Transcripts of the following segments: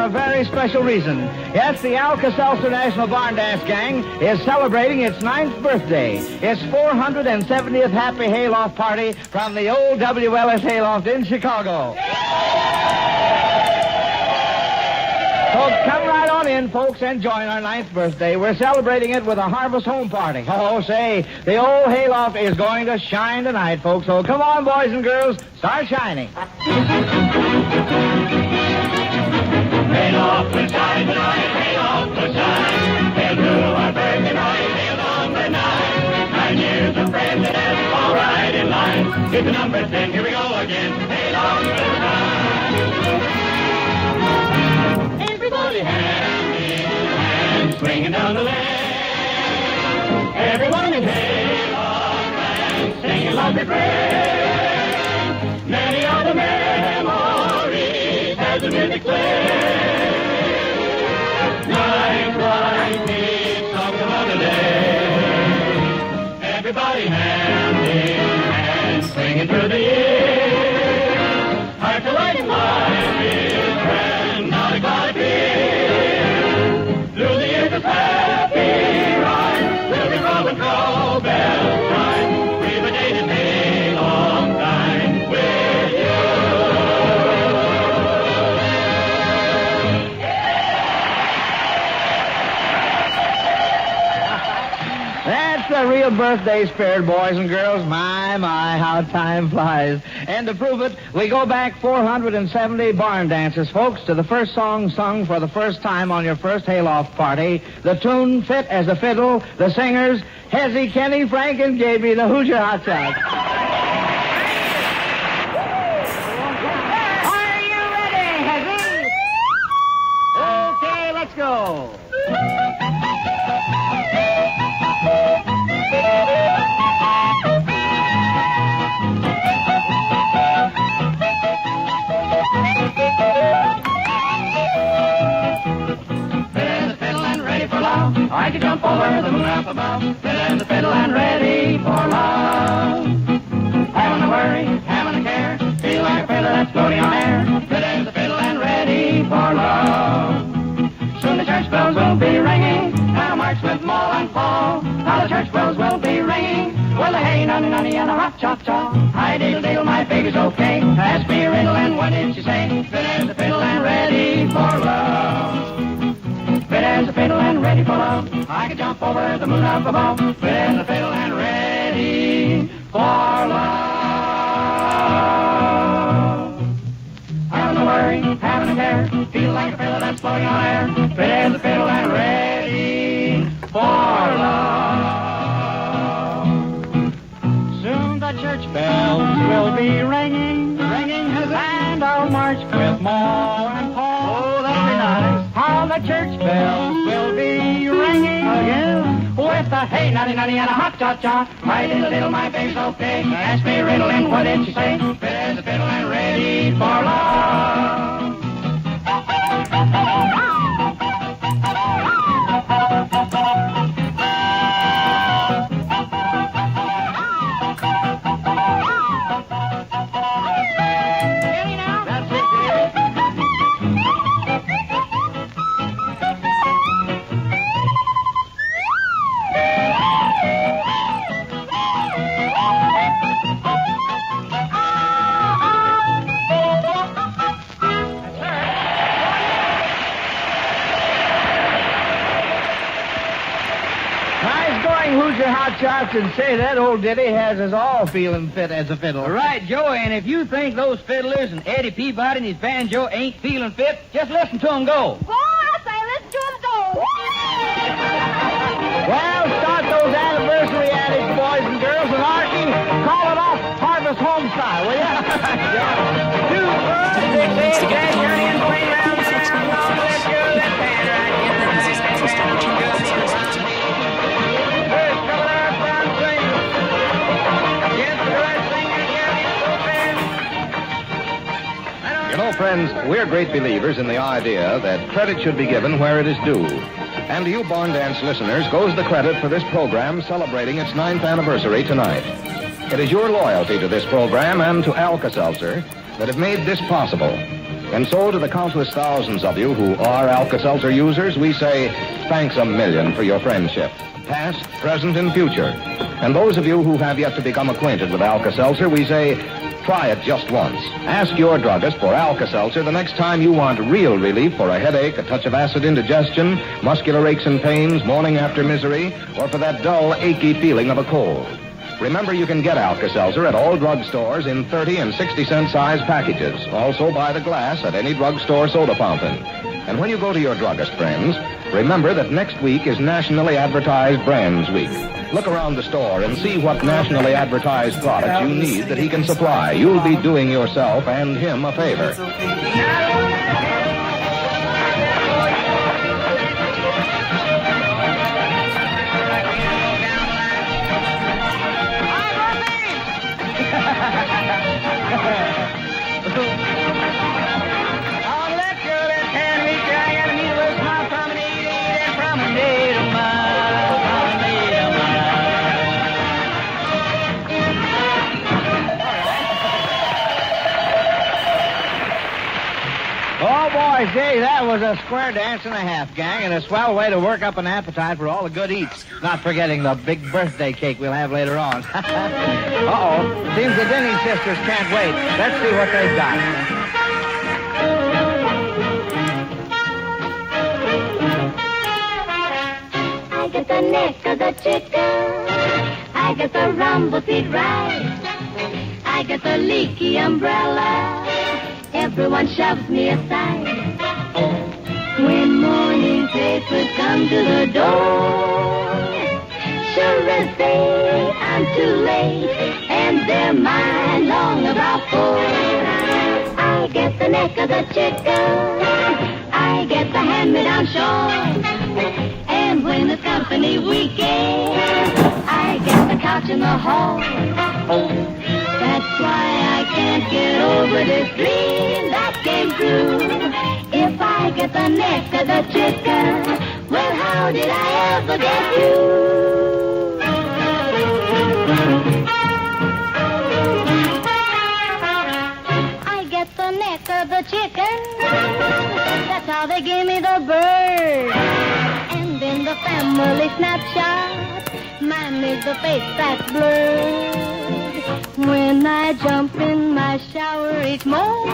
a very special reason. Yes, the Alka-Seltzer National Barn Dance Gang is celebrating its 9th birthday. Its 470th Happy Hayloft Party from the old WLS Hayloft in Chicago. So come right on in, folks, and join our 9th birthday. We're celebrating it with a harvest home party. Oh, say, the old hayloft is going to shine tonight, folks. So come on, boys and girls, start shining. Hayloft will shine tonight, hayloft will shine. Hail to our birthday night, hail on the night. 9 years of friendliness, all right in line. Get the numbers 10, here we go again. Hayloft will shine. Everybody hand in hand, swinging down the lane. Everyone in hayloft land, singing like a friend. Many are the memories as the music plays. Night like these songs of another day. Everybody hand in hand, swinging through the year. Hearts are lighting my dear friend, not a cloud fear. Through the years of happy rhyme, we'll be rolling crow bells time. We've a dated a long time with you. That's the real birthday spirit, boys and girls. My, how time flies. And to prove it, we go back 470 barn dances, folks, to the first song sung for the first time on your first hayloft party. The tune fit as a fiddle. The singers, Hezzy, Kenny, Frank, and Gaby, the Hoosier Hot Shots. Are you ready, Hezzy? Okay, let's go. I could jump over the moon up above, fiddle the fiddle and ready for love. Having a worry, having a care, feel like a feather that's floating on air, fiddle the fiddle and ready for love. Soon the church bells will be ringing, and a march with mall and fall. How the church bells will be ringing, with a hey nunny nunny and a hop chop chop. Hi diddle diddle, my baby's okay. Ask me a riddle and what did she say? Fiddle the fiddle and ready for love. Fit as a fiddle and ready for love. I could jump over the moon up above. Fit as a fiddle and ready for love. Having a worry, having a care, feel like a fiddle that's floating on air. Fit as a fiddle and ready for love. Soon the church bells will be ringing, ringing, and I'll march with more and Paul. Oh, that'll be nice. How the church bells will be ringing again with a hey nutty nutty and a hop cha cha. My little little my baby's okay. Ask me a riddle and what did she say? Fit as a fiddle and ready for love. Hoosier Hot Shots, and say that old ditty has us all feeling fit as a fiddle. Right, Joey, and if you think those fiddlers and Eddie Peabody and his banjo ain't feeling fit, just listen to them go. Boy, I say listen to them go. Well, start those anniversary antics, boys and girls, and Archie, call it off Harvest Home style, will ya? 2, 4, 6, 8, 10, journey and swing round, let's go, let's hand right. You know, friends, we're great believers in the idea that credit should be given where it is due. And to you Barn Dance listeners goes the credit for this program celebrating its 9th anniversary tonight. It is your loyalty to this program and to Alka-Seltzer that have made this possible. And so to the countless thousands of you who are Alka-Seltzer users, we say thanks a million for your friendship, past, present, and future. And those of you who have yet to become acquainted with Alka-Seltzer, we say try it just once. Ask your druggist for Alka-Seltzer the next time you want real relief for a headache, a touch of acid indigestion, muscular aches and pains, morning after misery, or for that dull, achy feeling of a cold. Remember, you can get Alka-Seltzer at all drugstores in 30 and 60-cent size packages. Also by the glass at any drugstore soda fountain. And when you go to your druggist friends, remember that next week is Nationally Advertised Brands Week. Look around the store and see what nationally advertised products you need that he can supply. You'll be doing yourself and him a favor. Gee, that was a square dance and a half, gang, and a swell way to work up an appetite for all the good eats. Not forgetting the big birthday cake we'll have later on. Uh-oh. Seems the Denny sisters can't wait. Let's see what they've got. I get the neck of the chicken. I get the rumble-feed rice. I get the leaky umbrella. Everyone shoves me aside. When morning papers come to the door, sure as day I'm too late, and they're mine long about 4. I get the neck of the chicken, I get the hand-me-down shawl, and when it's company weekend, I get the couch in the hall. That's why I can't get over this dream that came true. If I get the neck of the chicken, well, how did I ever get you? I get the neck of the chicken. That's how they gave me the bird. And in the family snapshot, mine is the face that's blurred. When I jump in my shower each morning,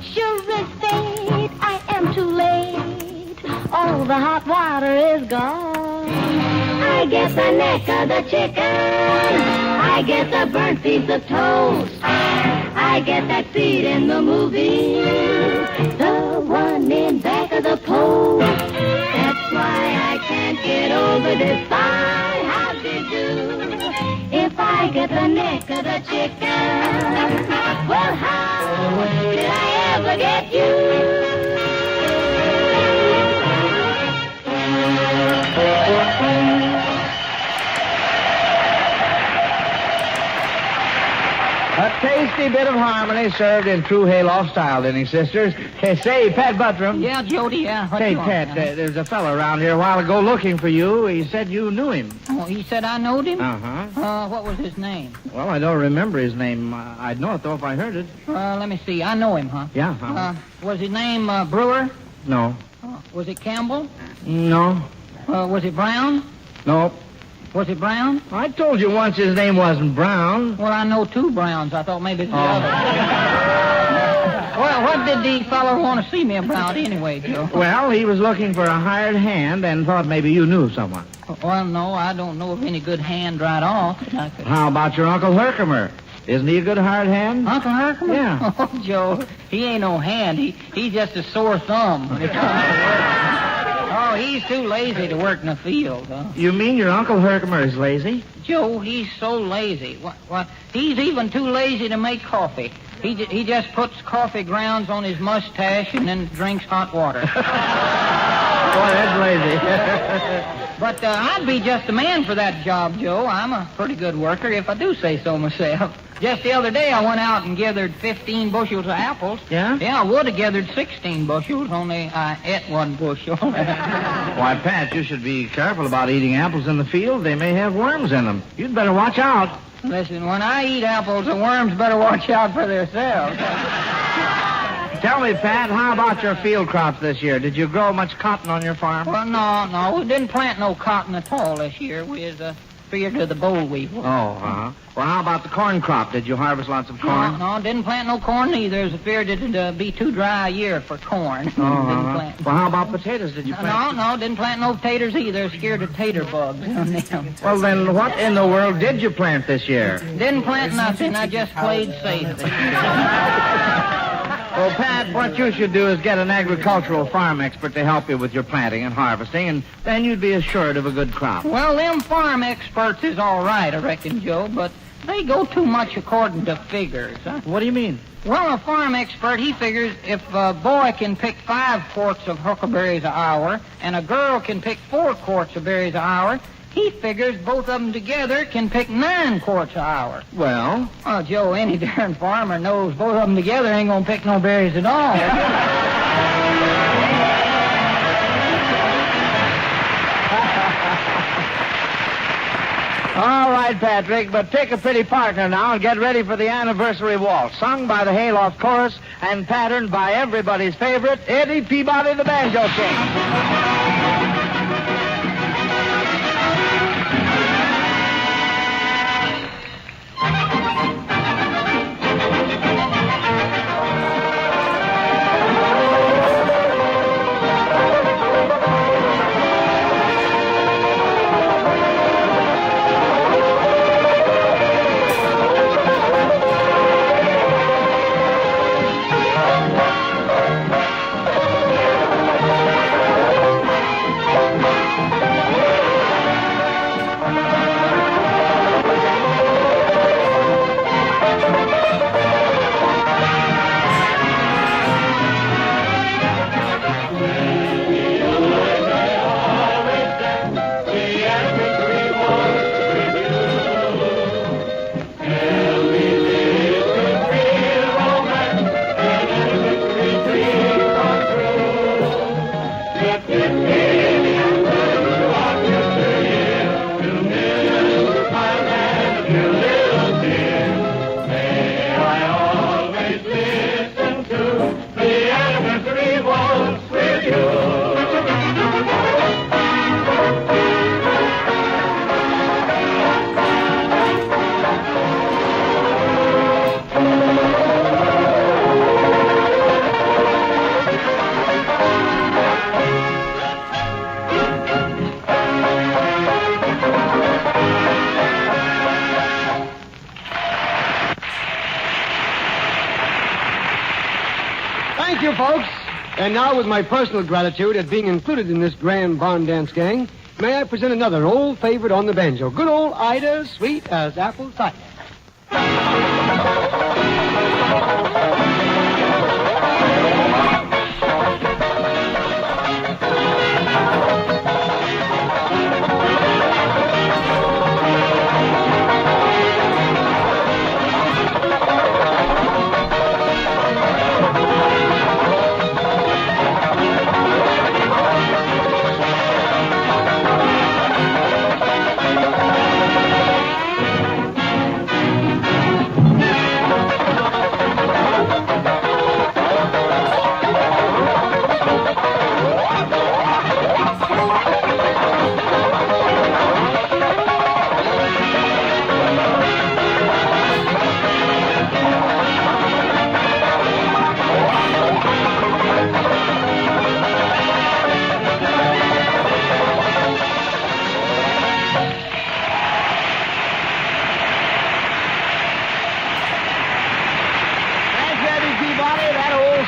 sure as fate, I am too late. All the hot water is gone. I get the neck of the chicken. I get the burnt piece of toast. I get that seat in the movie, the one in back of the post. That's why I can't get over this fine how to do. If I get the neck of the chicken, well, how did I ever get you? A tasty bit of harmony served in true hayloft style, Denny sisters. Say, Pat Buttram. Yeah, Jody, yeah. What Say, you want, Pat, there's a fellow around here a while ago looking for you. He said you knew him. Oh, he said I knowed him? Uh-huh. What was his name? Well, I don't remember his name. I'd know it, though, if I heard it. Let me see. I know him, huh? Yeah. Was his name Brewer? No. Was it Campbell? No. Was it Brown? No. Was it Brown? I told you once his name wasn't Brown. Well, I know 2 Browns. I thought maybe it's the other. Well, what did the fellow want to see me about anyway, Joe? Well, he was looking for a hired hand and thought maybe you knew someone. Well, no, I don't know of any good hand right off. How about your Uncle Herkimer? Isn't he a good hired hand? Uncle Herkimer? Yeah. Oh, Joe, he ain't no hand. He's just a sore thumb when it comes to work. Oh, he's too lazy to work in the field, huh? You mean your Uncle Herkimer is lazy? Joe, he's so lazy. What? He's even too lazy to make coffee. He just puts coffee grounds on his mustache and then drinks hot water. Boy, that's lazy. But I'd be just the man for that job, Joe. I'm a pretty good worker, if I do say so myself. Just the other day, I went out and gathered 15 bushels of apples. Yeah? Yeah, I would have gathered 16 bushels, only I ate 1 bushel. Why, Pat, you should be careful about eating apples in the field. They may have worms in them. You'd better watch out. Listen, when I eat apples, the worms better watch out for themselves. Tell me, Pat, how about your field crops this year? Did you grow much cotton on your farm? Well, no. We didn't plant no cotton at all this year. We was feared of the boll weevil. Oh, uh-huh. Well, how about the corn crop? Did you harvest lots of corn? No, didn't plant no corn either. It was feared it'd be too dry a year for corn. Didn't plant. Well, how about potatoes? Did you plant? No, didn't plant no potatoes either. Scared of tater bugs. Well, then what in the world did you plant this year? Didn't plant nothing. I just played safe this year. Well, Pat, what you should do is get an agricultural farm expert to help you with your planting and harvesting, and then you'd be assured of a good crop. Well, them farm experts is all right, I reckon, Joe, but they go too much according to figures. Huh? What do you mean? Well, a farm expert, he figures if a boy can pick 5 quarts of huckleberries an hour and a girl can pick 4 quarts of berries an hour, he figures both of them together can pick 9 quarts an hour. Well? Oh, Joe, any darn farmer knows both of them together ain't gonna pick no berries at all. All right, Patrick, but pick a pretty partner now and get ready for the anniversary waltz, sung by the Hayloft Chorus and patterned by everybody's favorite, Eddie Peabody, the Banjo King. Thank you, folks. And now, with my personal gratitude at being included in this grand barn dance gang, may I present another old favorite on the banjo. Good old Ida, sweet as apple cider.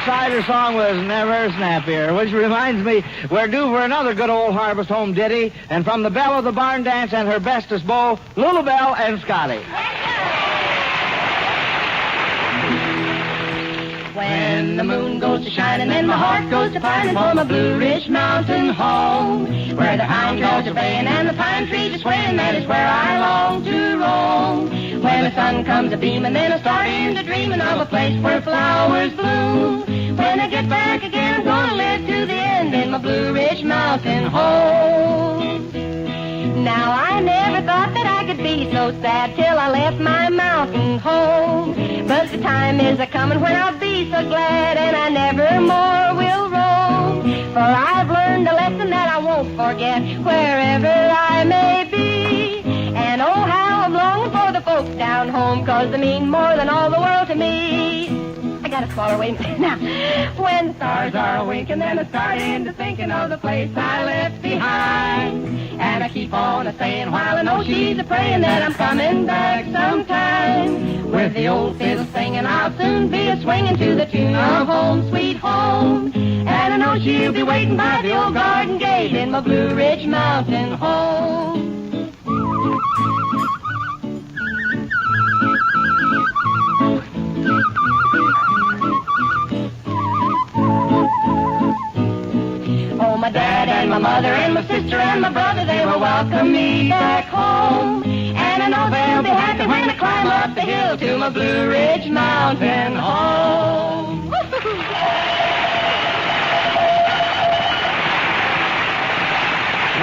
Cider song was never snappier, which reminds me, we're due for another good old Harvest Home ditty, and from the belle of the barn dance and her bestest beau, Lulabelle and Scotty. When the moon goes to shining and my heart goes to pining for my Blue Ridge Mountain home, where the hound dogs are baying and the pine trees are swaying, that is where I long to roam. When the sun comes a-beaming, then I start into dreaming of a place where flowers bloom. When I get back again, I'm gonna live to the end in my Blue Ridge Mountain home. Now, I never thought that I could be so sad till I left my mountain home. But the time is a-coming when I'll be so so glad, and I never more will roam. For I've learned a lesson that I won't forget, wherever I may be. And oh, how I'm longing for the folks down home, 'cause they mean more than all the world to me. I gotta swallow, wait a minute. Now, when the stars are a-winking, then I start into thinking of the place I left behind. And I keep on a-saying while I know she's a-praying that I'm coming back sometime. With the old fiddle singing, I'll soon be a-swinging to the tune of Home Sweet Home. And I know she'll be waiting by the old garden gate in my Blue Ridge Mountain home. My dad and my mother and my sister and my brother, they will welcome me back home. And I know they'll be happy when I climb up the hill to my Blue Ridge Mountain home.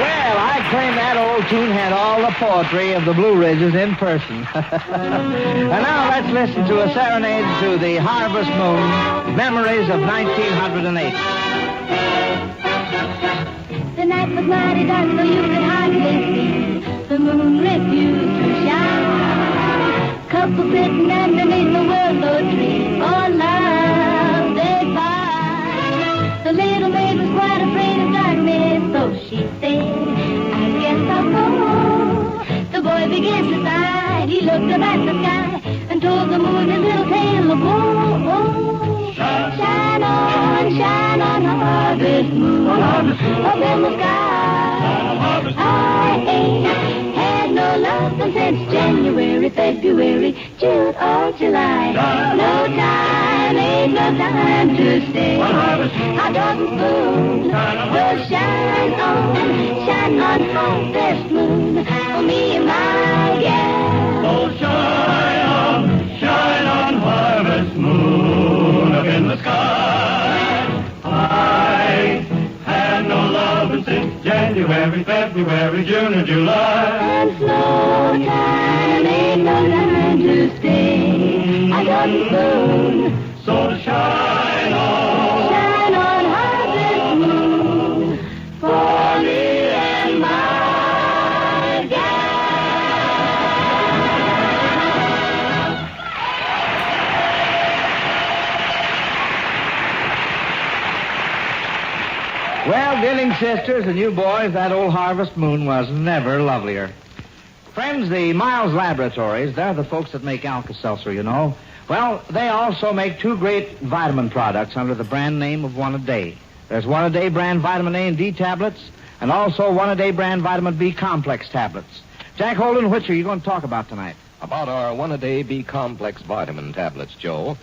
Well, I claim that old tune had all the poetry of the Blue Ridges in person. And now let's listen to a serenade to the Harvest Moon, Memories of 1908. The night was mighty dark, so you could hardly see. The moon refused to shine. Couple sitting underneath the willow tree, for love they fight. The little maid was quite afraid of darkness, so she said, I guess I'll go home. The boy began to sigh. He looked up at the sky and told the moon his little tale of woe. Shine on, harvest moon, up in the sky. I ain't had no love since January, February, June or July. No time, ain't no time to stay. How doesn't moon will shine on harvest moon for me and my gal. Oh, shine on, harvest moon up in the sky. I had no love since January, February, June, or July. And no time, ain't no time to stay. I got the moon, So shine on harvest moon for me and my gal. Well, dealing sisters and you boys, that old Harvest Moon was never lovelier. Friends, the Miles Laboratories, they're the folks that make Alka-Seltzer, you know. Well, they also make two great vitamin products under the brand name of One-A-Day. There's One-A-Day brand vitamin A and D tablets, and also One-A-Day brand vitamin B complex tablets. Jack Holden, which are you going to talk about tonight? About our One-A-Day B complex vitamin tablets, Joe.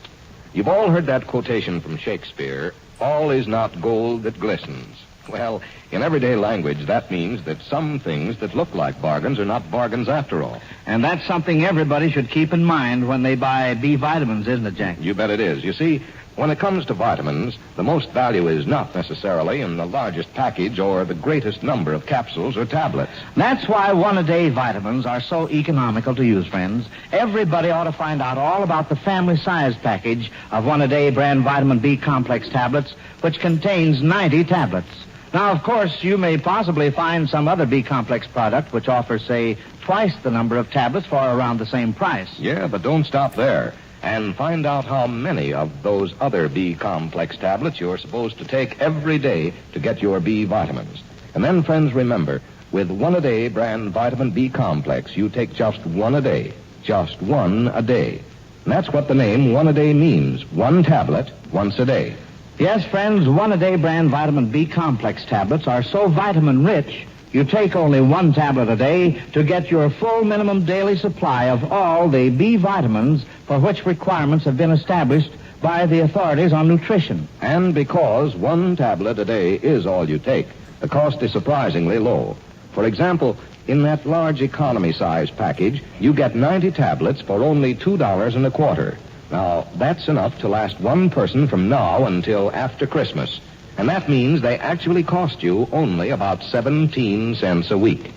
You've all heard that quotation from Shakespeare, all is not gold that glistens. Well, in everyday language, that means that some things that look like bargains are not bargains after all. And that's something everybody should keep in mind when they buy B vitamins, isn't it, Jack? You bet it is. You see, when it comes to vitamins, the most value is not necessarily in the largest package or the greatest number of capsules or tablets. That's why One-A-Day vitamins are so economical to use, friends. Everybody ought to find out all about the family size package of One-A-Day brand vitamin B complex tablets, which contains 90 tablets. Now, of course, you may possibly find some other B complex product which offers, say, twice the number of tablets for around the same price. Yeah, but don't stop there. And find out how many of those other B complex tablets you're supposed to take every day to get your B vitamins. And then, friends, remember, with One-A-Day brand vitamin B complex, you take just one a day. Just one a day. And that's what the name One-A-Day means. One tablet, once a day. Yes, friends, One-A-Day brand vitamin B complex tablets are so vitamin rich, you take only one tablet a day to get your full minimum daily supply of all the B vitamins for which requirements have been established by the authorities on nutrition. And because one tablet a day is all you take, the cost is surprisingly low. For example, in that large economy size package, you get 90 tablets for only $2.25. Now, that's enough to last one person from now until after Christmas. And that means they actually cost you only about 17 cents a week.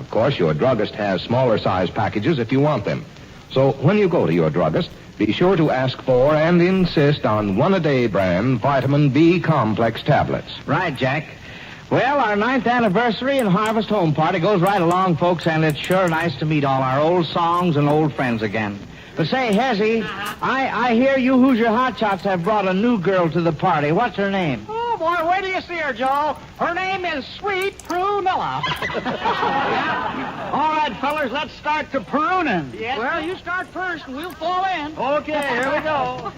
Of course, your druggist has smaller size packages if you want them. So when you go to your druggist, Be sure to ask for and insist on one-a-day brand vitamin B complex tablets. Right, Jack. Well, our 9th anniversary and harvest home party goes right along, folks, and it's sure nice to meet all our old songs and old friends again. But say, Hezzy, I hear you Hoosier Hotshots have brought a new girl to the party. What's her name? Oh, boy, wait till you see her, Joe. Her name is Sweet Prunella. All right, fellas, let's start the pruning. Yes. Well, you start first, and we'll fall in. Okay, here we go.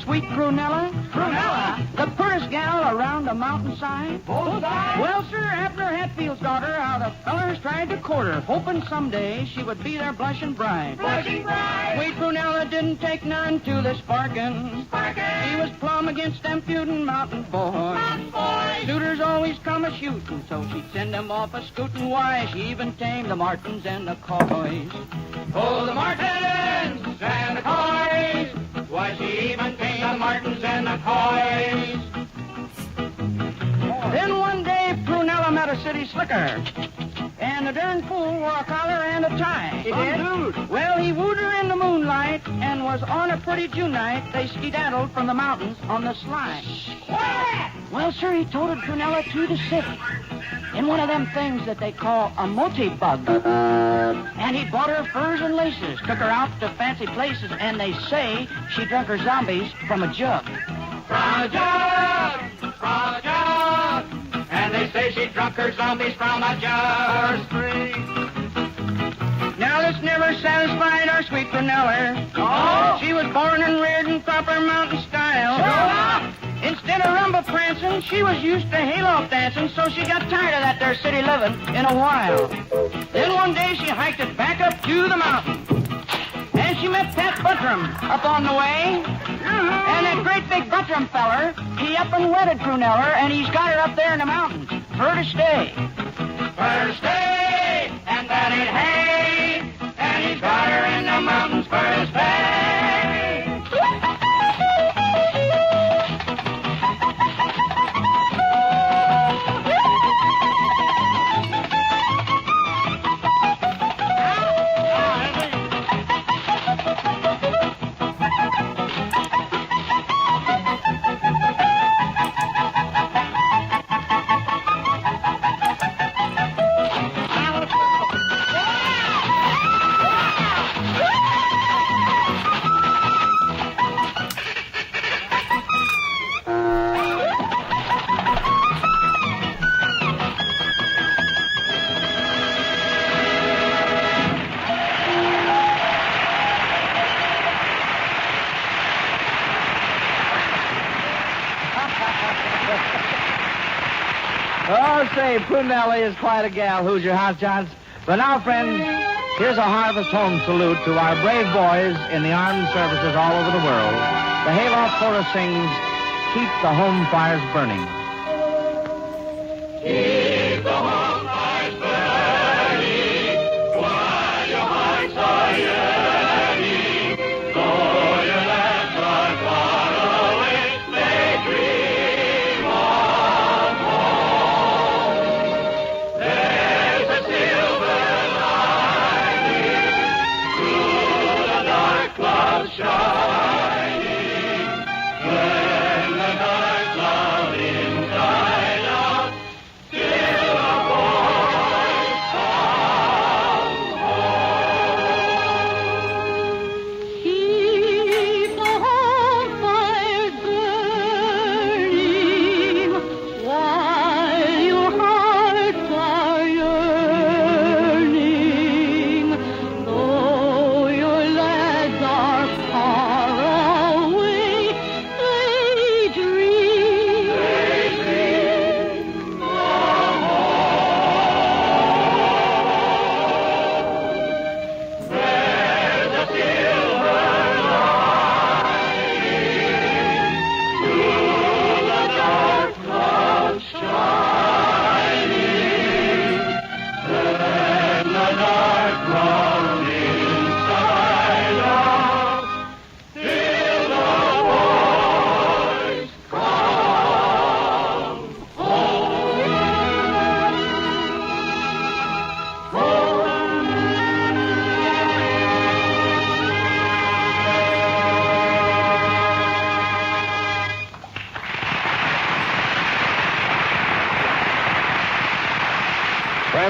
Sweet Prunella? Prunella? The prettiest gal around the mountainside? Bullseye? Well, sir, Abner Hatfield's daughter, how the fellers tried to court her, hoping someday she would be their blushing bride. Blushing bride? Sweet Prunella didn't take none to the sparkin'. She was plumb against them feudin' mountain boys. Suitors always come a-shootin', so she'd send them off a-scootin'. Why, she even tamed the Martins and the Coys. Oh, the Martins and the Coys. Why, she even tamed the Martins and the Coys. Then one day, Prunella met a city slicker. And the darn fool wore a collar and a tie. He did? Well, he wooed her in the moonlight, and was on a pretty June night. They skedaddled from the mountains on the slide. Well, sir, he toted Prunella to the city in one of them things that they call a multi-bug. And he bought her furs and laces, took her out to fancy places, and they say she drunk her zombies from a jug. From a jug! From a jug! And they say she drunk her zombies from a jug. Now, this never satisfied our sweet Prunella. Oh? She was born and reared in proper mountain style. Instead of rumble prancing, she was used to hayloft dancing, so she got tired of that there city living in a while. Then one day she hiked it back up to the mountain. And she met Pat Buttram up on the way. And that great big Buttram feller, he up and wedded Prunella, and he's got her up there in the mountains for her to stay. For her to stay, and that ain't hay. And he's got her in the mountains for to stay. Oh, say, Prunella is quite a gal, Hoosier Hotshots. But now, friends, here's a harvest home salute to our brave boys in the armed services all over the world. The Hayloft Chorus sings, Keep the Home Fires Burning. Keep the home fires burning while your hearts are yearning. Though your lands are far away, they dream of home. There's a silver lining through the dark clouds shining. When the dark cloud inside out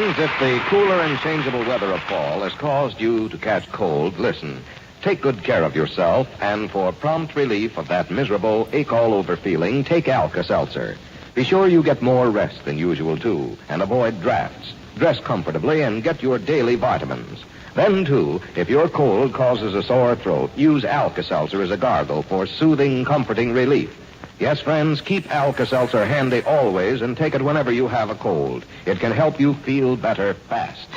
Friends, if the cooler and changeable weather of fall has caused you to catch cold, listen. Take good care of yourself, and for prompt relief of that miserable ache-all-over feeling, take Alka-Seltzer. Be sure you get more rest than usual, too, and avoid drafts. Dress comfortably and get your daily vitamins. Then, too, if your cold causes a sore throat, use Alka-Seltzer as a gargle for soothing, comforting relief. Yes, friends, keep Alka-Seltzer handy always and take it whenever you have a cold. It can help you feel better fast.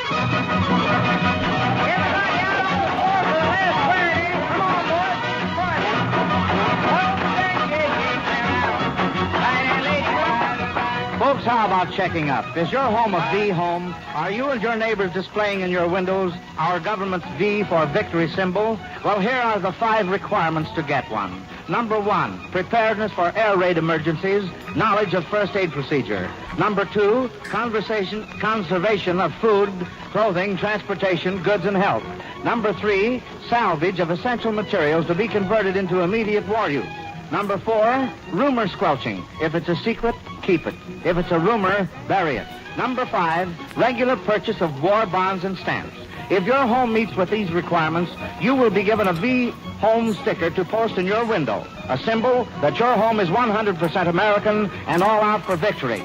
Folks, how about checking up? Is your home a V home? Are you and your neighbors displaying in your windows our government's V for victory symbol? Well, here are the 5 requirements to get one. Number 1, preparedness for air raid emergencies, knowledge of first aid procedure. Number 2, conservation of food, clothing, transportation, goods, and health. Number 3, salvage of essential materials to be converted into immediate war use. Number 4, rumor squelching. If it's a secret, keep it. If it's a rumor, bury it. Number 5, regular purchase of war bonds and stamps. If your home meets with these requirements, you will be given a V home sticker to post in your window, a symbol that your home is 100% American and all out for victory.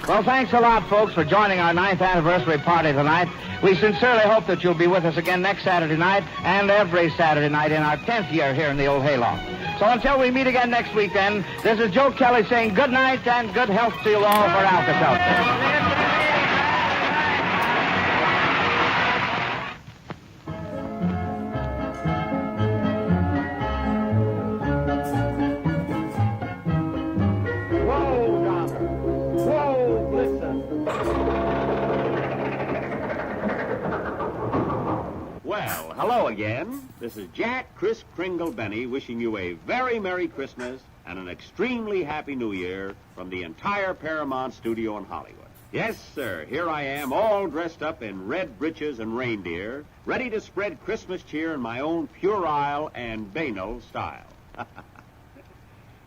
Well, thanks a lot, folks, for joining our 9th anniversary party tonight. We sincerely hope that you'll be with us again next Saturday night and every Saturday night in our 10th year here in the old hayloft. So until we meet again next week, then, this is Joe Kelly saying good night and good health to you all for Alka-Seltzer. Well, hello again. This is Jack Chris Kringle Benny wishing you a very Merry Christmas and an extremely Happy New Year from the entire Paramount studio in Hollywood. Yes, sir, here I am all dressed up in red breeches and reindeer, ready to spread Christmas cheer in my own puerile and banal style.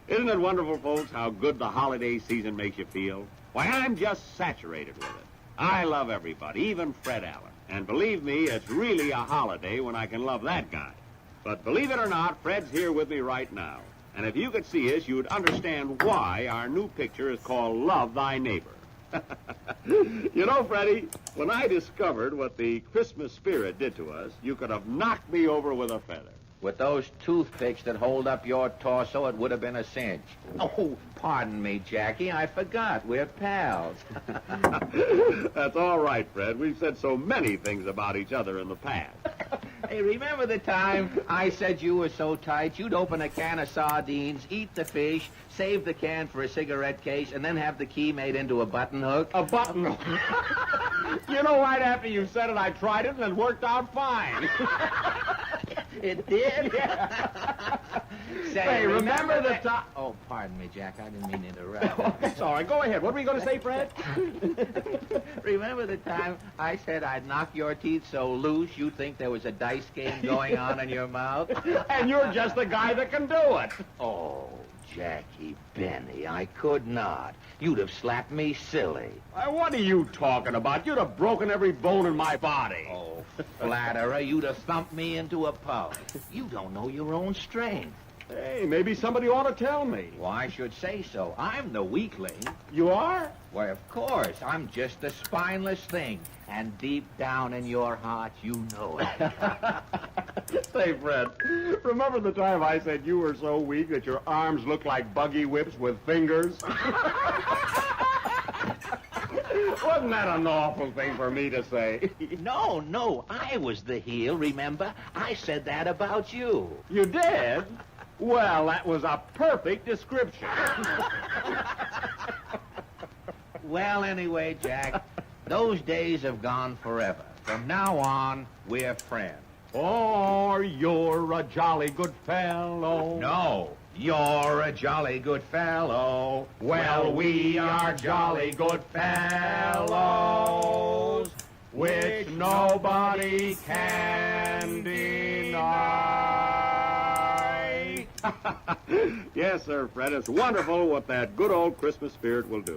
Isn't it wonderful, folks, how good the holiday season makes you feel? Why, I'm just saturated with it. I love everybody, even Fred Allen. And believe me, it's really a holiday when I can love that guy. But believe it or not, Fred's here with me right now. And if you could see us, you'd understand why our new picture is called Love Thy Neighbor. You know, Freddie, when I discovered what the Christmas spirit did to us, you could have knocked me over with a feather. With those toothpicks that hold up your torso, it would have been a cinch. Oh, pardon me, Jackie. I forgot. We're pals. That's all right, Fred. We've said so many things about each other in the past. Hey, remember the time I said you were so tight you'd open a can of sardines, eat the fish, save the can for a cigarette case, and then have the key made into a button hook? A button hook? You know, right after you said it, I tried it, and it worked out fine. It did? Yeah. Say, remember the time... Oh, pardon me, Jack. I didn't mean to interrupt. It's all right. Go ahead. What were you going to say, Fred? Remember the time I said I'd knock your teeth so loose you'd think there was a dice game going on in your mouth? And you're just the guy that can do it. Oh, Jackie Benny, I could not. You'd have slapped me silly. What are you talking about? You'd have broken every bone in my body. Oh, flatterer, you'd have thumped me into a pulp. You don't know your own strength. Hey, maybe somebody ought to tell me. Well, I should say so. I'm the weakling. You are? Why, of course. I'm just a spineless thing. And deep down in your heart, you know it. Say, Fred, remember the time I said you were so weak that your arms looked like buggy whips with fingers? Wasn't that an awful thing for me to say? No, I was the heel, remember? I said that about you. You did? Well, that was a perfect description. Well, anyway, Jack, those days have gone forever. From now on, we're friends. Oh, you're a jolly good fellow. No, you're a jolly good fellow. Well, we are jolly good fellows, which nobody can deny. Yes, sir, Fred. It's wonderful what that good old Christmas spirit will do.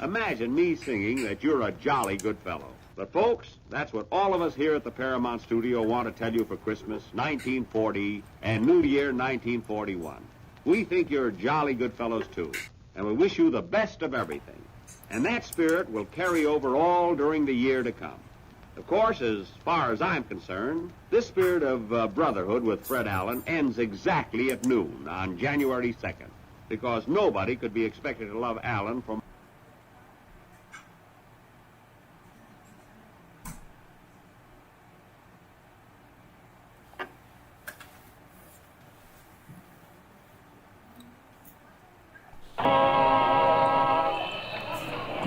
Imagine me singing that you're a jolly good fellow. But, folks, that's what all of us here at the Paramount Studio want to tell you for Christmas 1940 and New Year 1941. We think you're jolly good fellows, too, and we wish you the best of everything. And that spirit will carry over all during the year to come. Of course, as far as I'm concerned, this spirit of brotherhood with Fred Allen ends exactly at noon on January 2nd, because nobody could be expected to love Allen from...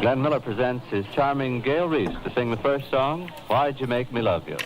Glenn Miller presents his charming Gail Reese to sing the first song, Why'd You Make Me Love You?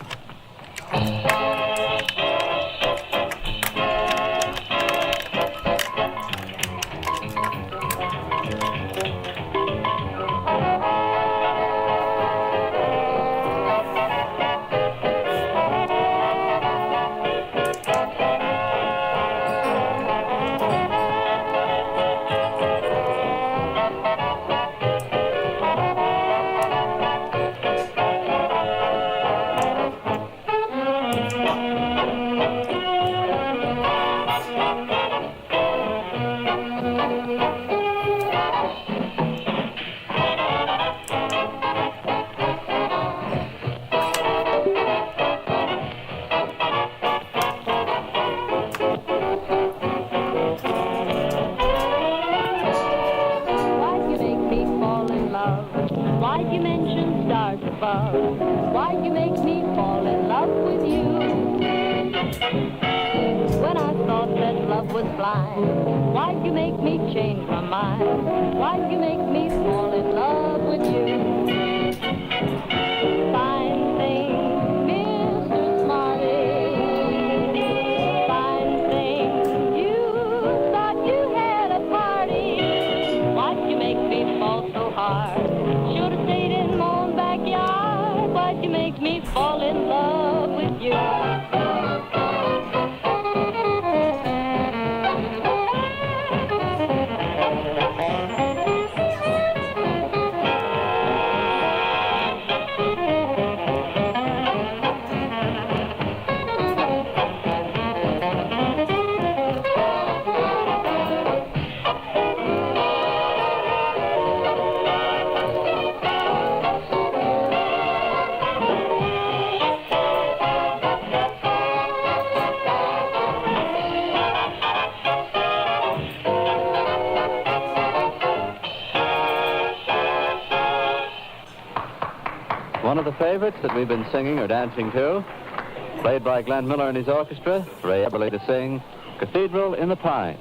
Why'd you mention stars above? Why'd you make me fall in love with you? When I thought that love was blind, why'd you make me change my mind? Why'd you make me fall in love with you? Fine thing, Mr. Smarty. Fine thing, you thought you had a party. Why'd you make me fall so hard? Should've stayed in my own backyard. Why'd you make me fall in love with you? One of the favorites that we've been singing or dancing to, played by Glenn Miller and his orchestra, Ray Eberly to sing Cathedral in the Pines.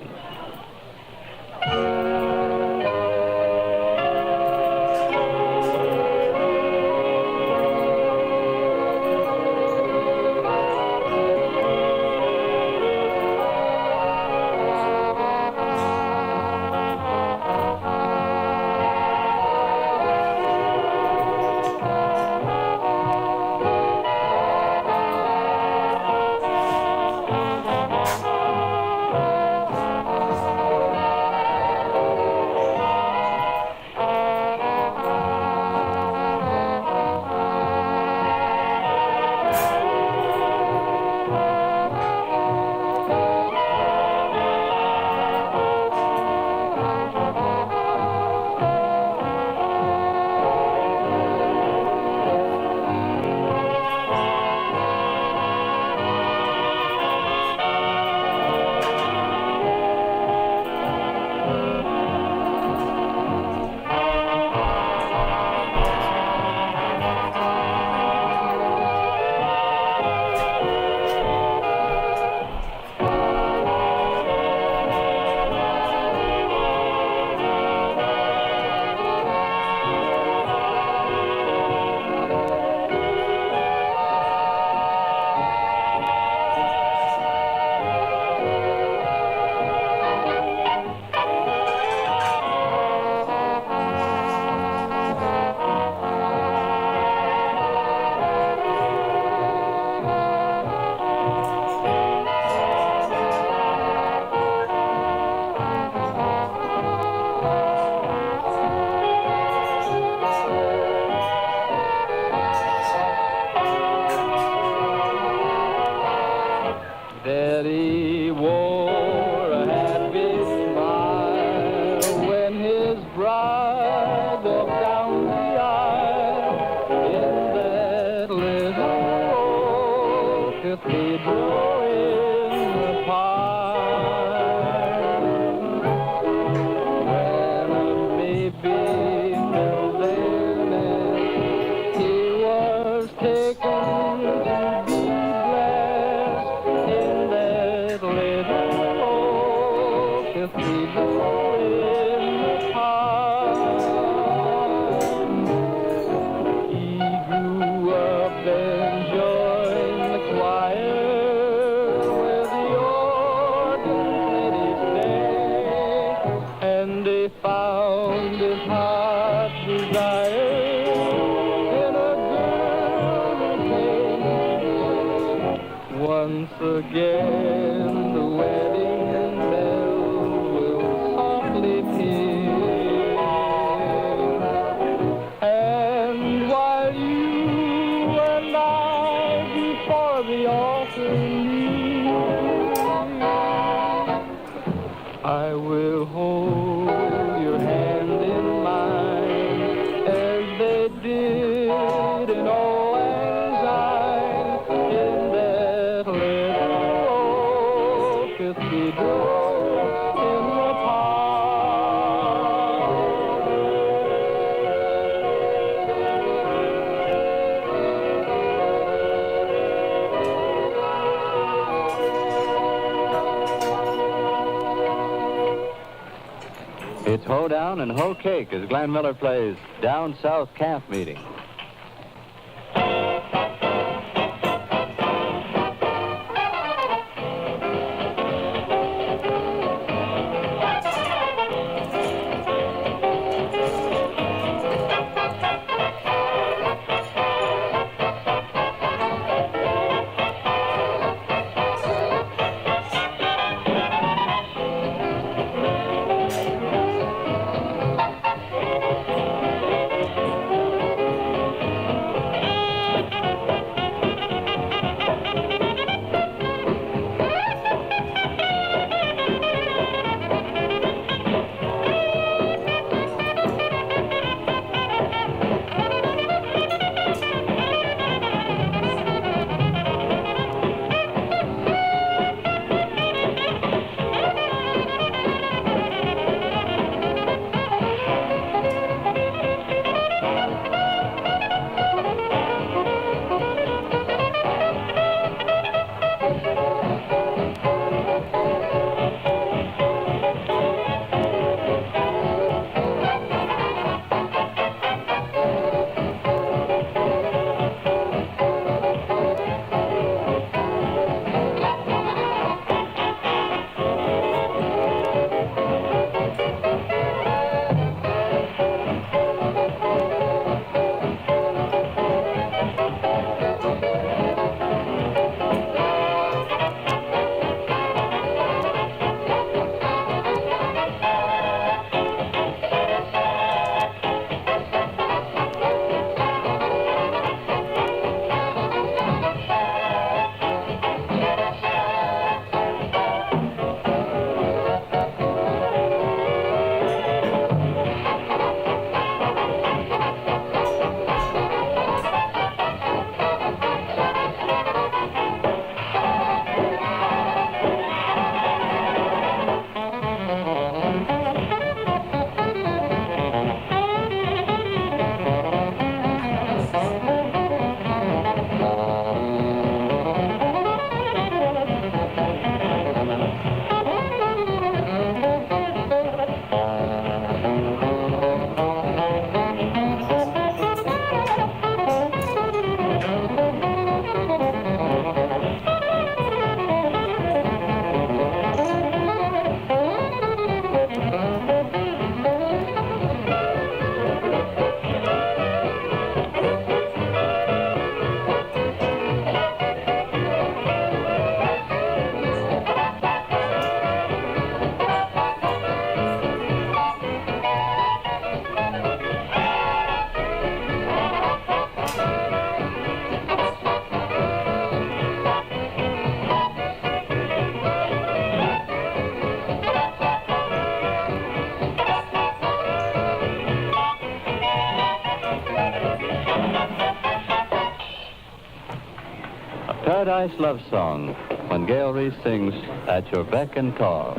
in the park. He grew up and joined the choir where the organ played his day, and he found his heart's desire in a girl who came. Once again the wedding bells will softly peal, and while you and I before the altar kneel, I will hold your hand in mine as they did in old Lang Syne in that little old cathedral in the It's hoedown and hoe cake as Glenn Miller plays Down South Camp Meeting. Paradise Love Song, when Gail Reese sings At Your Beck and Call.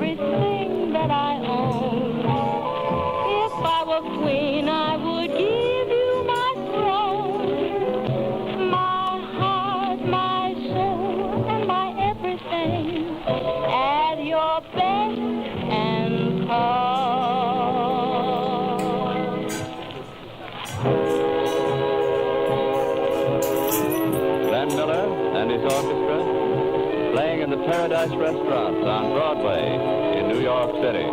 everything that I own. If I were queen, I would give you my throne, my heart, my soul, and my everything at your beck and call. Glenn Miller and his orchestra playing in the Paradise Restaurants on Broadway in New York City.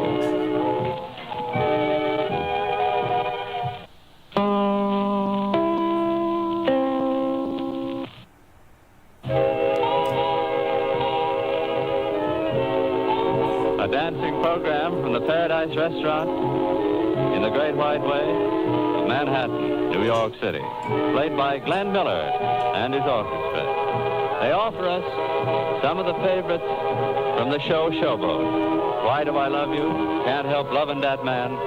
A dancing program from the Paradise Restaurant in the Great White Way of Manhattan, New York City, played by Glenn Miller and his orchestra. They offer us some of the favorites from the show Showboat. Why Do I Love You, Can't Help Loving That Man,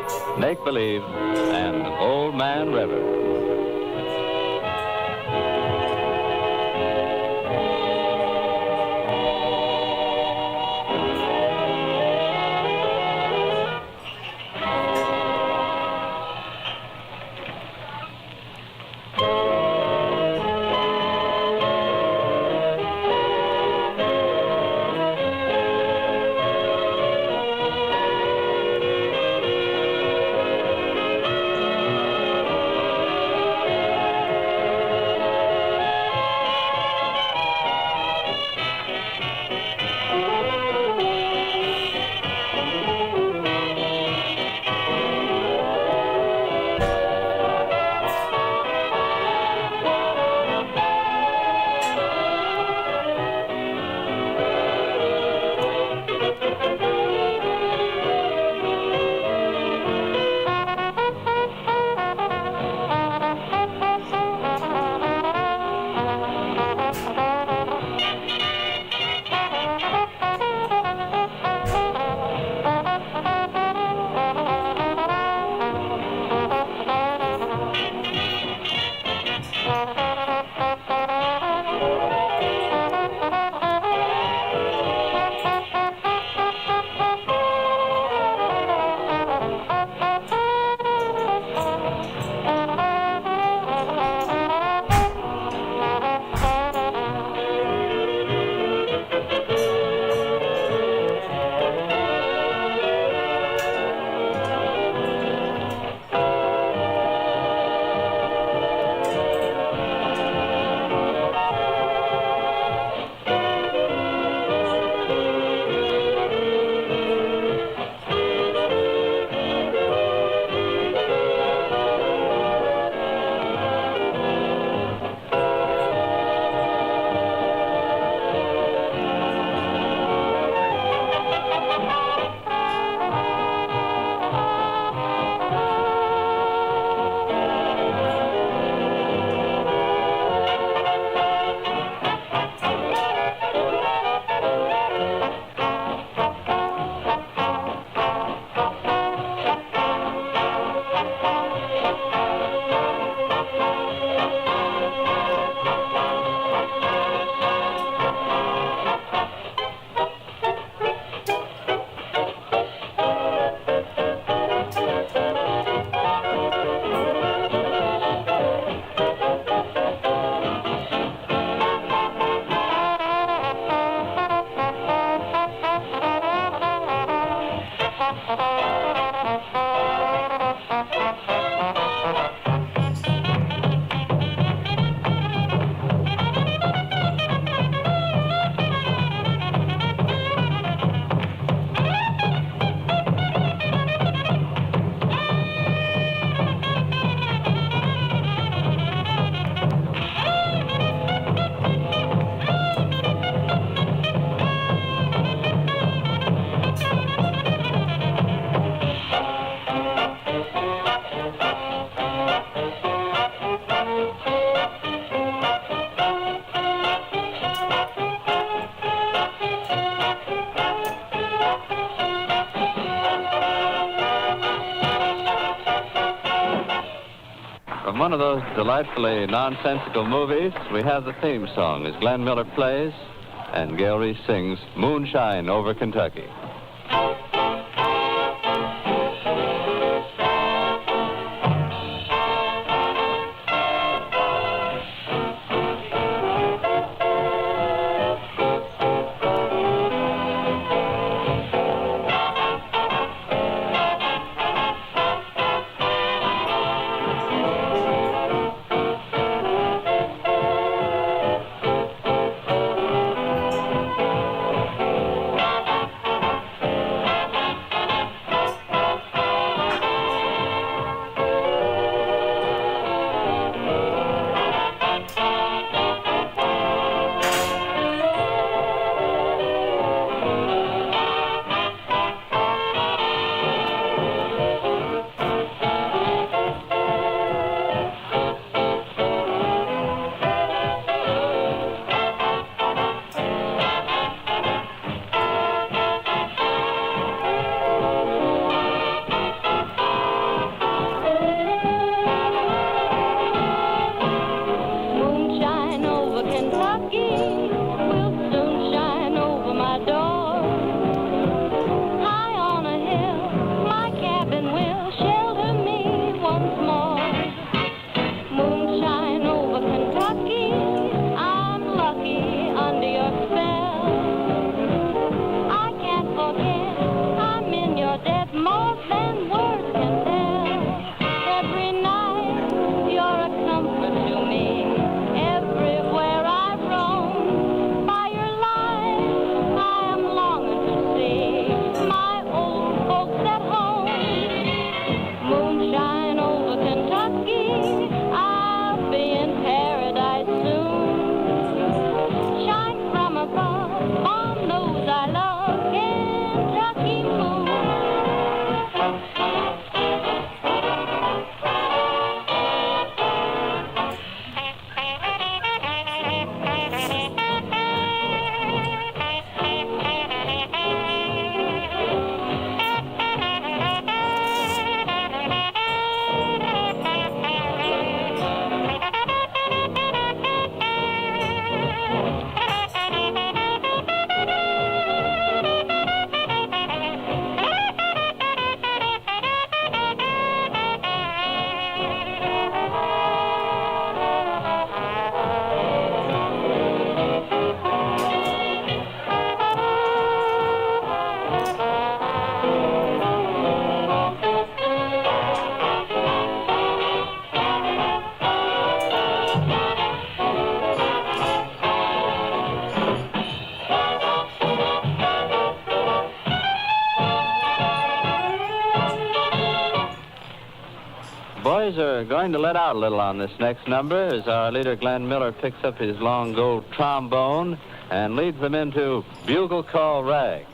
Make Believe, and Old Man River. From one of those delightfully nonsensical movies, we have the theme song as Glenn Miller plays and Gail Reese sings Moonshine Over Kentucky. Boys are going to let out a little on this next number as our leader Glenn Miller picks up his long gold trombone and leads them into Bugle Call Rag.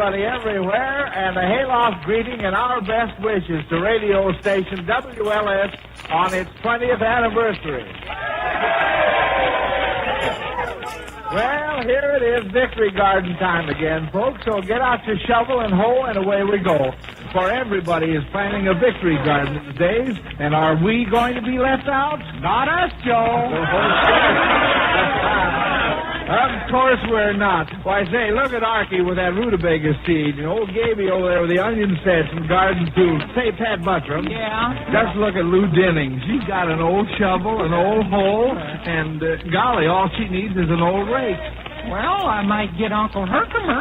everybody everywhere, and a hayloft greeting and our best wishes to radio station WLS on its 20th anniversary. Well, here it is, Victory Garden time again, folks, so get out your shovel and hoe, and away we go. For everybody is planning a victory garden these days, and are we going to be left out? Not us, Joe. Of course we're not. Why, say, look at Archie with that rutabaga seed, and old Gaby over there with the onion sets and garden tools. Say, Pat Buttram. Yeah? Just look at Lou Denning. She's got an old shovel, an old hoe, and, golly, all she needs is an old rake. Well, I might get Uncle Herkimer.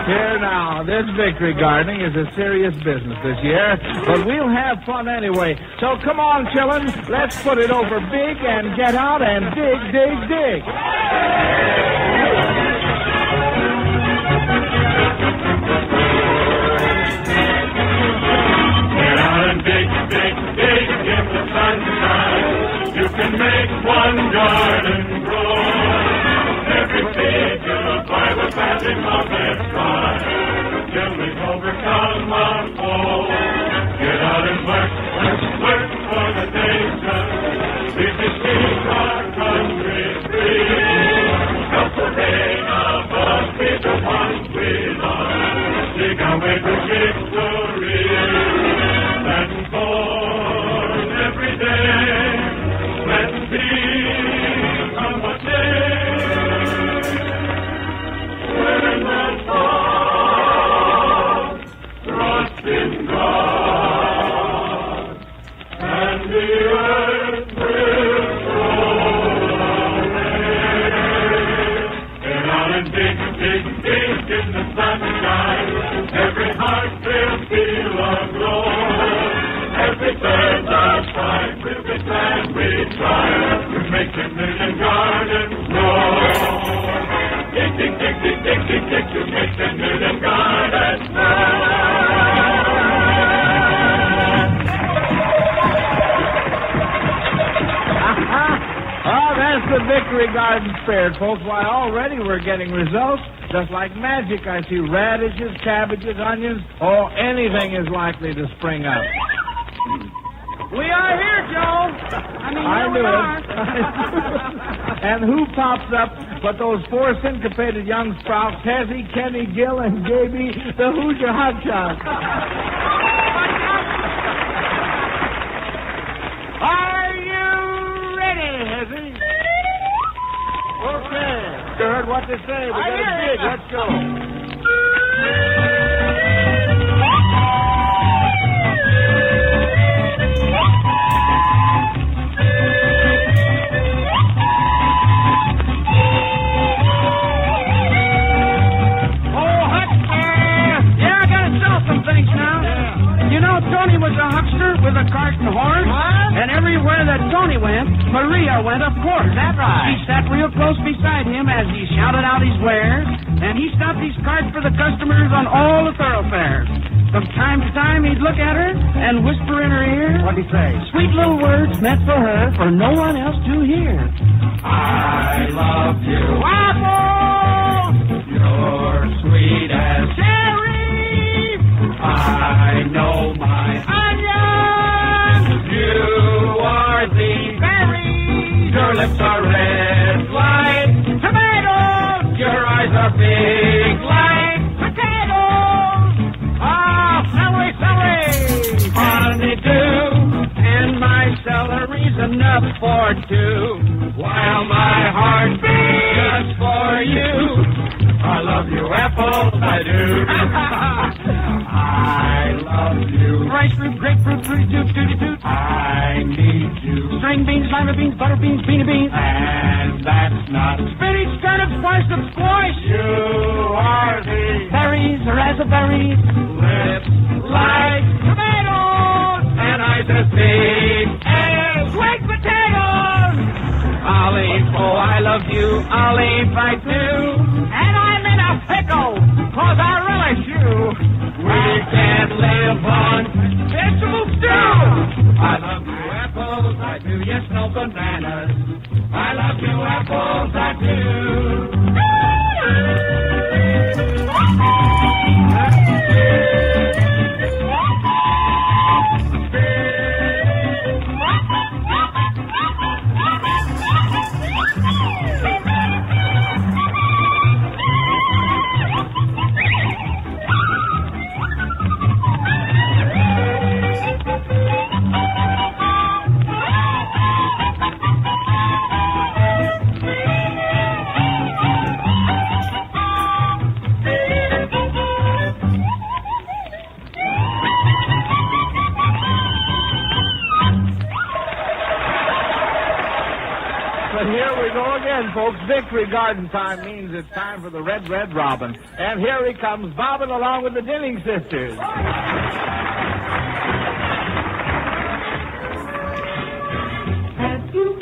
Here now, this victory gardening is a serious business this year, but we'll have fun anyway. So come on, chillin', let's put it over big and get out and dig, dig, dig. Get out and dig, dig, dig in the sunshine. You can make one garden grow. Every seed you'll buy will planting of that try. Till we overcome our foe. Get out and work, work, work for the nation. We can keep our country free. Help the reign of us, be the ones we love. Dig our way to victory. Let's born every day. Let's be somewhat day. When the fall, trust in God, and the earth will roll away. Get out and dig, dig, dig in the sunshine. Every heart will feel aglow. Every bird that flies will be glad we try to make the million gardens grow. Dig, dig, dig, dig, dig, dig, dig, to make the million gardens grow. Oh, that's the Victory Garden spirit, folks. Why, already we're getting results. Just like magic, I see radishes, cabbages, onions. Oh, anything is likely to spring up. We are here, Joe. I knew it. And who pops up but those four syncopated young sprouts, Hezzy, Kenny, Gill, and Gaby, the Hoosier Hotshots. Are you ready, Hezzy? Okay. You heard what they say. We got a dig. Let's go. Tony was a huckster with a cart and horse. What? And everywhere that Tony went, Maria went, of course. That's right. She sat real close beside him as he shouted out his wares, and he stopped his cart for the customers on all the thoroughfares. From time to time, he'd look at her and whisper in her ear. What'd he say? Sweet little words meant for her, for no one else to hear. I love you. Apple! You're sweet as Cherry! I know my onion! You are the berry! Your lips are red like tomatoes! Your eyes are big like potatoes! Ah, celery, celery! honeydew, And my celery's enough for two. while my heart beats just for you. I love you, apples, I do. I love you. Rice fruit, grapefruit, fruit, toot, tooty, toot. I need you. String beans, lima beans, butter beans, beanie beans. And that's not Spinach, turnip, squash, and squash. you are the Berries, raspberries. lips like Tomatoes. and eyes as big as Sweet potatoes. olive. Oh, I love you, olive, I do. And I'm in a pickle, 'cause I relish you. We can live on Vegetable stew. I love you, apples, I do. Yes, no bananas. I love you, apples, I do. time, folks. Victory Garden time means it's time for the Red Robin. And here he comes, bobbing along with the Dinning sisters. Have you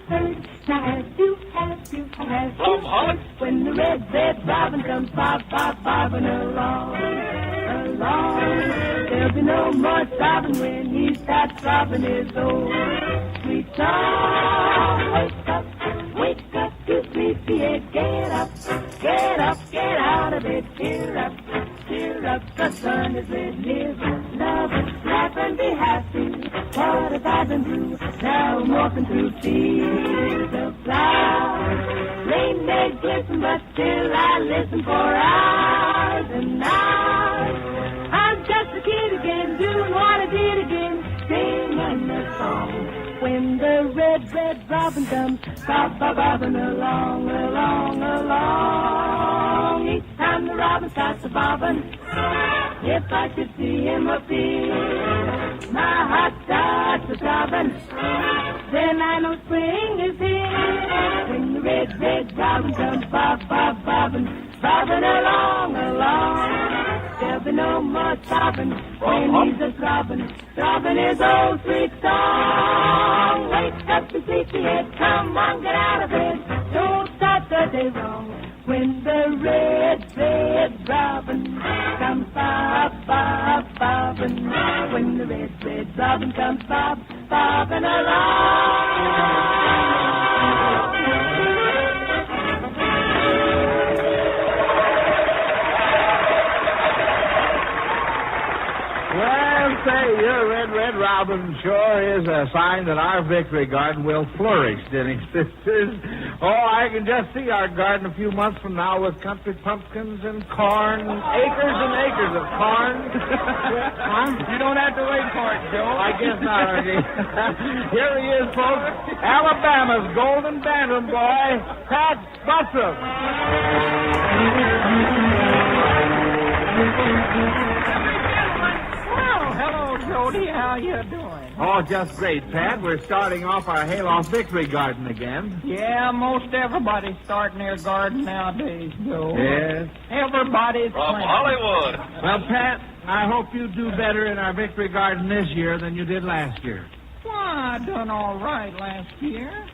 heard? Now have you heard? When the red robin comes bobbing along. There'll be no more sobbing when he starts robbing his old sweet song. Wake up, you sleepyhead, get up, get out of bed, cheer up, the sun is red, live, love, laugh and be happy. What have I been through? Now I'm walking through fields of flowers. Rain may glisten, but still I listen for hours and hours. I'm just a kid again, doing what I did again, singing a song. When the red robin comes, bobbing along. Each time the robin starts a bobbing, if I could see him appear, my heart starts a throbbing. Then I know spring is here. When the red robin comes, bobbing along. There'll be no more sobbing when he's a throbbing his old sweet song. Wake up, you sleepyhead, come on, get out of bed. Don't start the day wrong. When the red robin comes bobbing. When the red robin comes bobbing along. Well, say, your red robin sure is a sign that our Victory Garden will flourish, Dinning sisters. Oh, I can just see our garden a few months from now with country pumpkins and corn, acres and acres of corn. You don't have to wait for it, Joe. I guess not, Archie. Here he is, folks. Alabama's golden bantam boy, Pat Bussum. Jody, how you doing? Oh, just great, Pat. We're starting off our hayloft Victory Garden again. Yeah, most everybody's starting their garden nowadays, Joe. Yes. Everybody's From Hollywood. Well, Pat, I hope you do better in our Victory Garden this year than you did last year. Well, I done all right last year.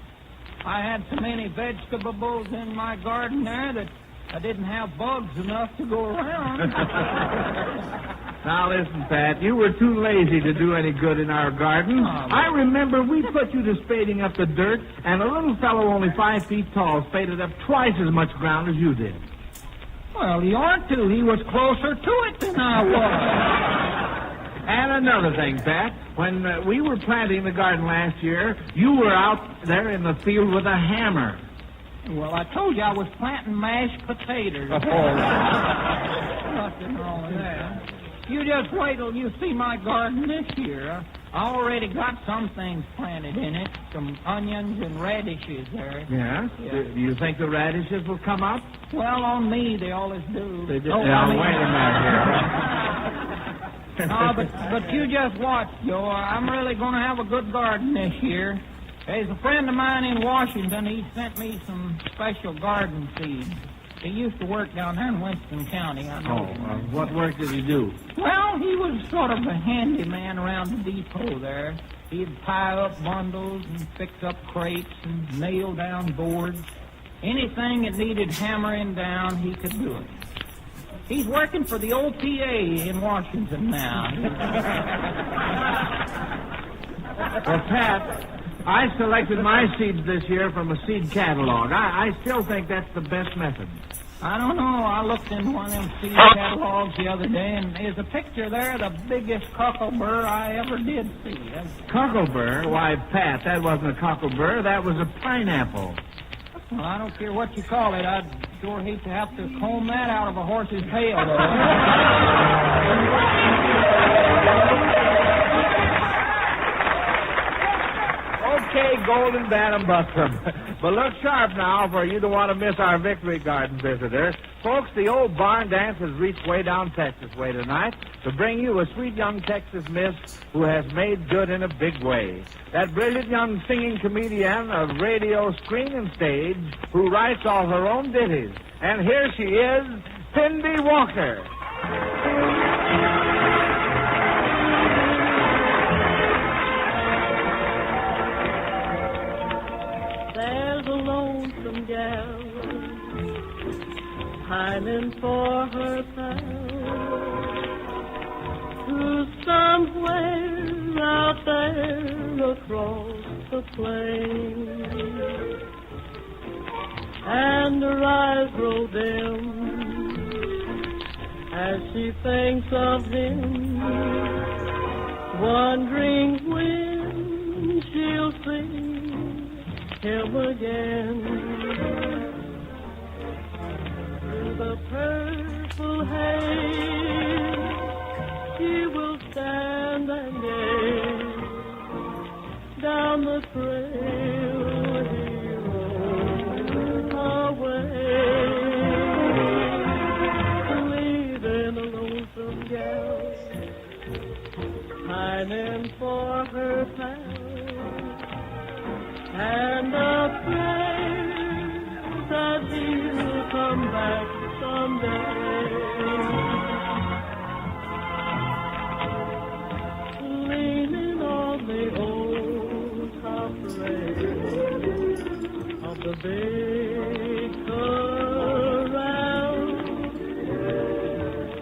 I had so many vegetables in my garden there that I didn't have bugs enough to go around. Now, listen, Pat, you were too lazy to do any good in our garden. I remember we put you to spading up the dirt, and a little fellow only 5 feet tall spaded up twice as much ground as you did. Well, you ought to. He was closer to it than I was. And another thing, Pat, when we were planting the garden last year, you were out there in the field with a hammer. Well, I told you I was planting mashed potatoes. Nothing wrong with that. You just wait till you see my garden this year. I already got some things planted in it, some onions and radishes there. Yeah? Do you think the radishes will come up? Well, on me, they always do. They do. Oh, Now, wait a minute here. No, but you just watch, Joe. I'm really going to have a good garden this year. There's a friend of mine in Washington. He sent me some special garden seeds. He used to work down there in Winston County. I know. What work did he do? Well, he was sort of a handyman around the depot there. He'd tie up bundles and fix up crates and nail down boards. Anything that needed hammering down, he could do it. He's working for the OPA in Washington now. Well, Pat, I selected my seeds this year from a seed catalog. I still think that's the best method. I don't know. I looked in one of them seed catalogs the other day, and there's a picture there of the biggest cockleburr I ever did see. Cockleburr? Why, Pat, that wasn't a cockleburr. That was a pineapple. Well, I don't care what you call it. I'd sure hate to have to comb that out of a horse's tail, though. Okay, Golden Bantam Buxom. But look sharp now, for you don't want to miss our Victory Garden visitor. Folks, the old barn dance has reached way down Texas way tonight to bring you a sweet young Texas miss who has made good in a big way. That brilliant young singing comedian of radio, screen, and stage who writes all her own ditties. And here she is, Cindy Walker. There's a lonesome gal pining for her pal, who's somewhere out there across the plain, and her eyes grow dim as she thinks of him, wondering when she'll see him again. Through the purple haze, she will stand and gaze down the trail he rode away, leaving a lonesome gal pining for her pal, and a prayer that he'll come back someday. Leaning on the old top rail of the big corral,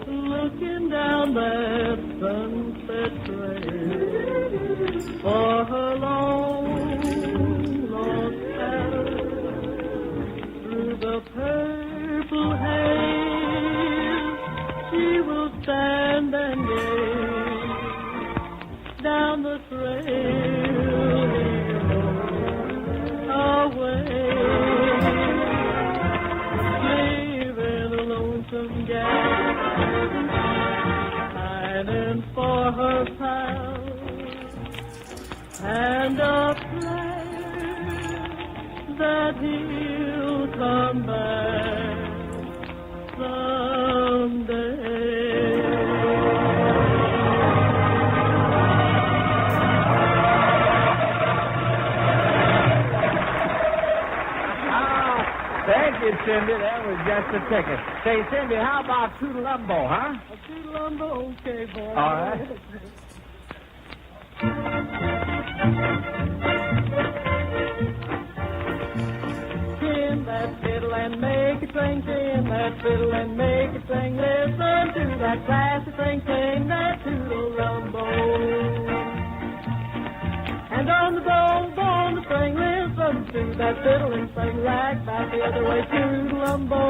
looking down that sunset trail for her long the purple haze, she will stand and gaze down the trail away, leaving a lonesome gal pining for her pal, and a prayer that he'll come back someday. Thank you, Cindy. That was just a ticket. Say, Cindy, how about Toodalumbo, huh? A Toodalumbo, okay, boy. All right. Tin that fiddle and make it sing, tin that fiddle and make it sing. Listen to that classic thing, sing that Toodalumbo. And on the bow, on the string, listen to that fiddle and sing. Rag back the other way, Toodalumbo.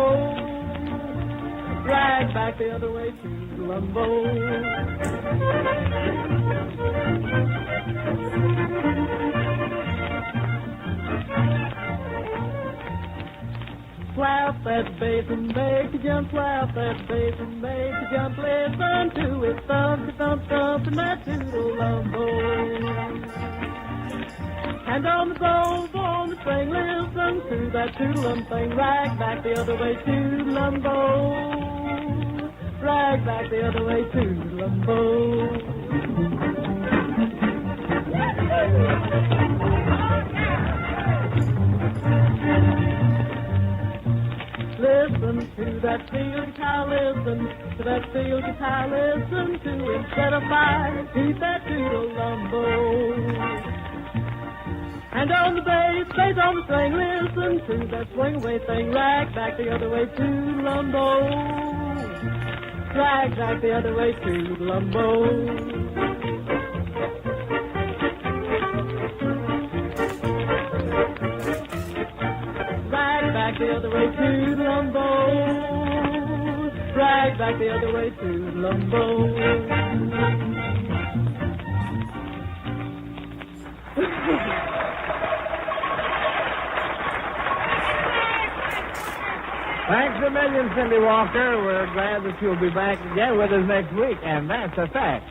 Rag back the other way, Toodalumbo. Slap that bass and make a jump, slap that bass and make a jump. Listen to it, thump, thump, thump, and that Toodalumbo. And on the bow, on the string, listen to that Toodalum thing. Rag back the other way, Toodalumbo. Rag back the other way, Toodalumbo. Listen to that field guitar, listen to that field guitar, listen to it, set a fire, keep that Toodalumbo. And on the bass on the string, listen to that swing away thing, rag back the other way, Toodalumbo. Rag back the other way, Toodalumbo. Back the other way, Toodalumbo. Drag back the other way, Toodalumbo. Thanks a million, Cindy Walker. We're glad that you'll be back again with us next week, and that's a fact.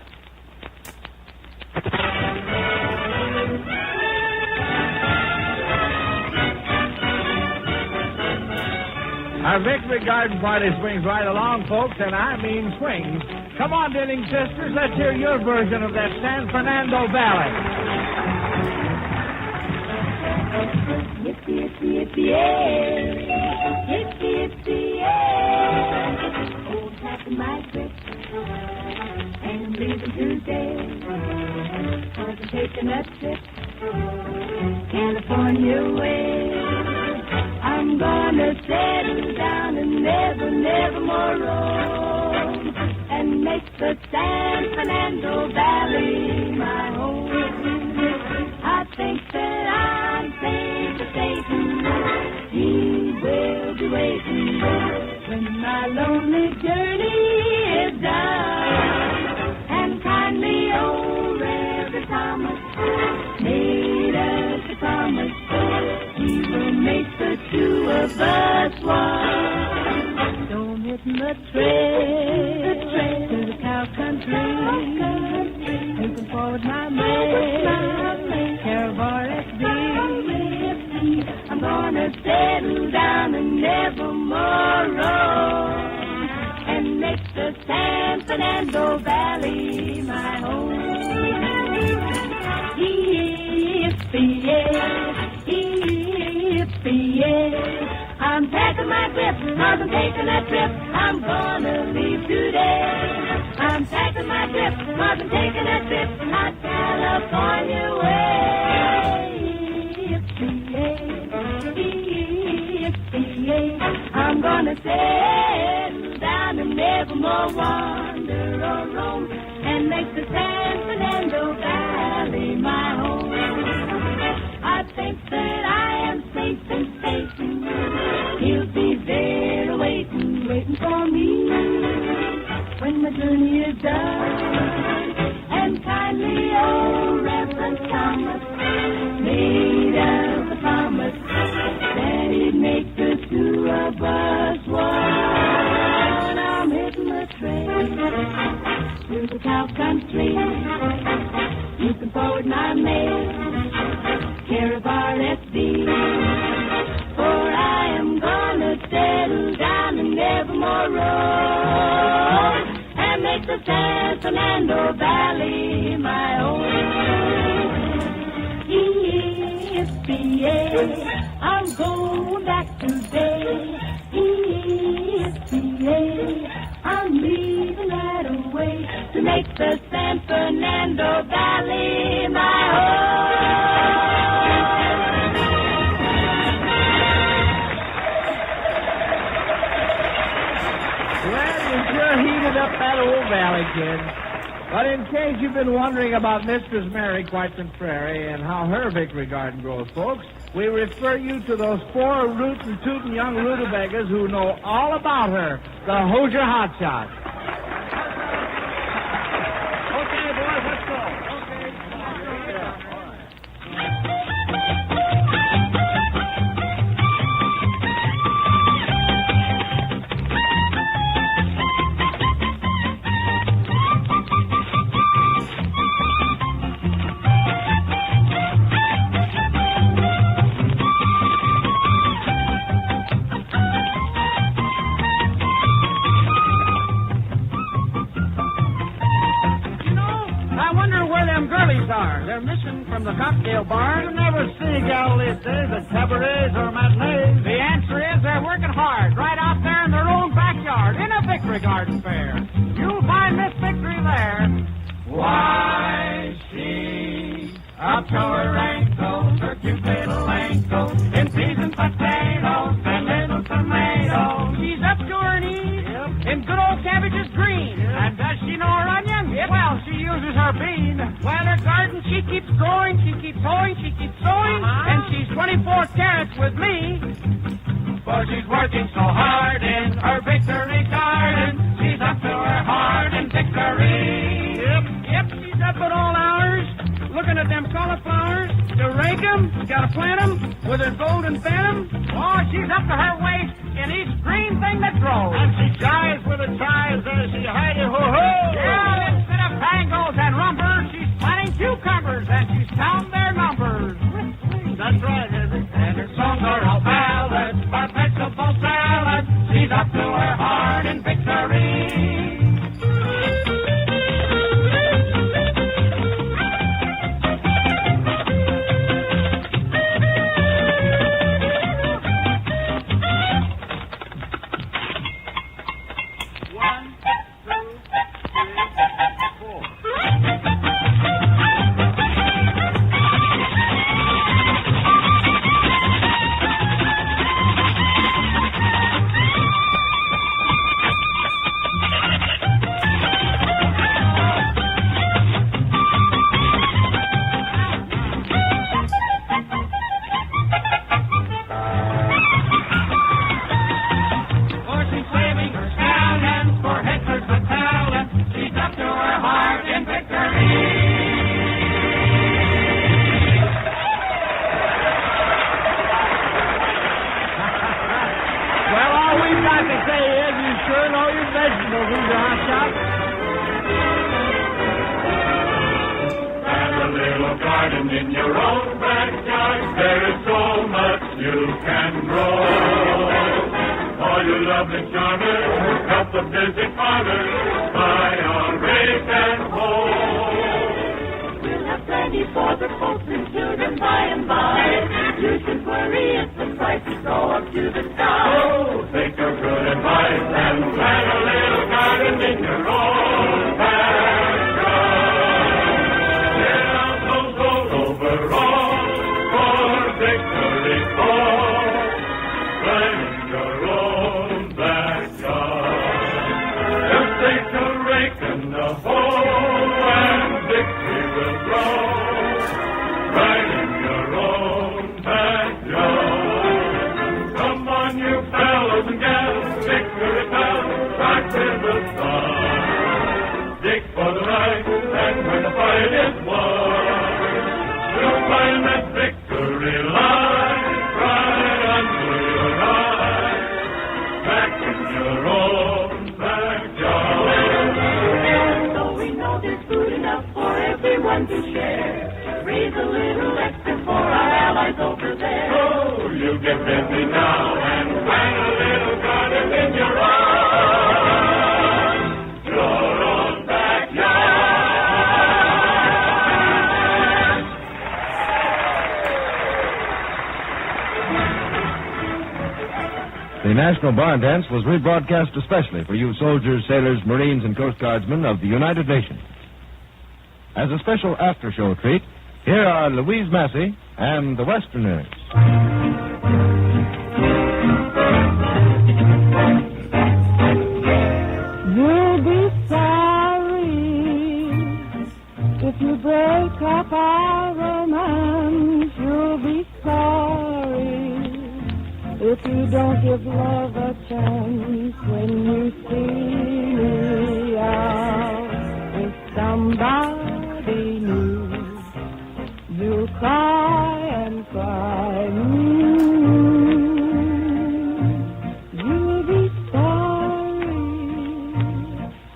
Our Victory Garden party swings right along, folks, and I mean swings. Come on, Denning sisters, let's hear your version of that San Fernando Valley. Yippee, yippee, yippee, yeah. Yippee, yippee, yeah. Oh, packing my grip and leaving today. I'm taking a trip California way. I'm gonna settle down and never, never more roam and make the San Fernando Valley my home. I think that I'm safe for Satan. He will be waiting when my lonely journey is done. And kindly old Reverend Thomas made us a promise. He will make the two of us one. Don't hit the trail to the cow country. Looking forward my mail, care of RSD. I'm gonna settle down and never more roam and make the San Fernando Valley my home. Yippee-yay, yippee-yay. I'm packing my grip, 'cause I'm taking a trip. I'm gonna leave today. I'm packing my grip, 'cause I'm taking a trip. Out California way. I'm gonna settle down and never more wander or roam and make the San Fernando Valley my home. I think that I am safe in Satan. He'll be there waiting for me when my journey is done. And kindly old Reverend Thomas made us a promise that he'd make the two of us one. I'm hitting the trail to the cow country. You can forward my mail, care of RSD. For I am gonna settle down and never more roam and make the San Fernando Valley my home. Yippee-yay, I'm going back today. Yippee-yay, I'm leaving right away to make the San Fernando Valley my home. Well, you sure heated up that old valley, kid. But in case you've been wondering about Mistress Mary quite contrary and how her Victory Garden grows, folks, we refer you to those four rootin' tootin' young rutabagas who know all about her, the Hoosier Hotshots. Okay, boys, let's go. They're missing from the cocktail bar. You never see Galilee days at cabarets or matinees. The answer is they're working hard right out there in their own backyard in a Victory Garden fair. You'll find Miss Victory there. Why, she up to her ankles, her cute little ankles, in seasoned potatoes and little tomatoes. She's up to her knees in good old cabbages green. And does she know her onion? Well, she uses her bean. Well, her garden she keeps growing, she keeps sowing, she keeps sowing, and she's 24 carats with me. For she's working so hard in her Victory Garden. She's up to her heart in victory. Yep, she's up at all hours, looking at them cauliflowers. To rake 'em, gotta plant 'em with her golden venom. Oh, she's up to her waist in each green thing that grows. And she jives with the chives as she hidey-ho-ho. Yeah, instead of bangles and rumbers, she's planting cucumbers and she's counting their numbers. That's right, Henry. And her songs are all ballads, about vegetable salads, Who's your hot shot? And a little garden in your own backyard, there is so much you can grow. All your lovely charmers help the busy farmers buy on rake and hoe. We'll have plenty for the folks and children by and by. You should worry if the prices go up to the sky. Oh, take your good advice and plant a little garden in your own backyard. Get out those old overalls for victory call. Plant in your own backyard. Just take a rake and a hoe and victory will grow. Right in your own backyard. Come on, you fellows and gals, victory bells, rock with the sun. Dig for the right, and when the fight is won, you'll find that victory lies right under your eyes, back in your own backyard. So we know there's food enough for everyone to share. Raise a little extra for our allies over there. Oh, you get busy now and plant a little garden in your own backyard. The National Barn Dance was rebroadcast especially for you soldiers, sailors, Marines, and Coast Guardsmen of the United Nations. As a special after-show treat, here are Louise Massey and the Westerners. You'll be sorry if you break up our romance. You'll be sorry if you don't give love a chance when you see me out with somebody new. You'll cry and cry. You'll be sorry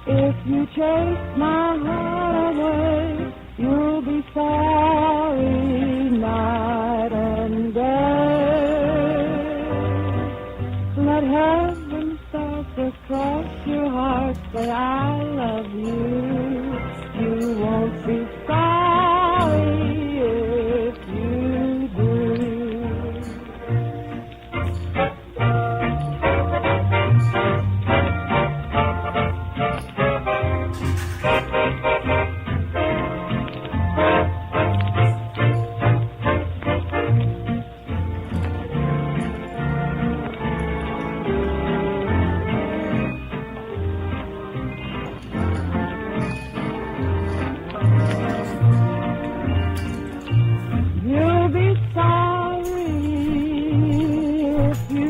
if you chase my heart away. You'll be sorry night and day. Let heaven start across your heart. Say I love you. You won't be sorry if you do.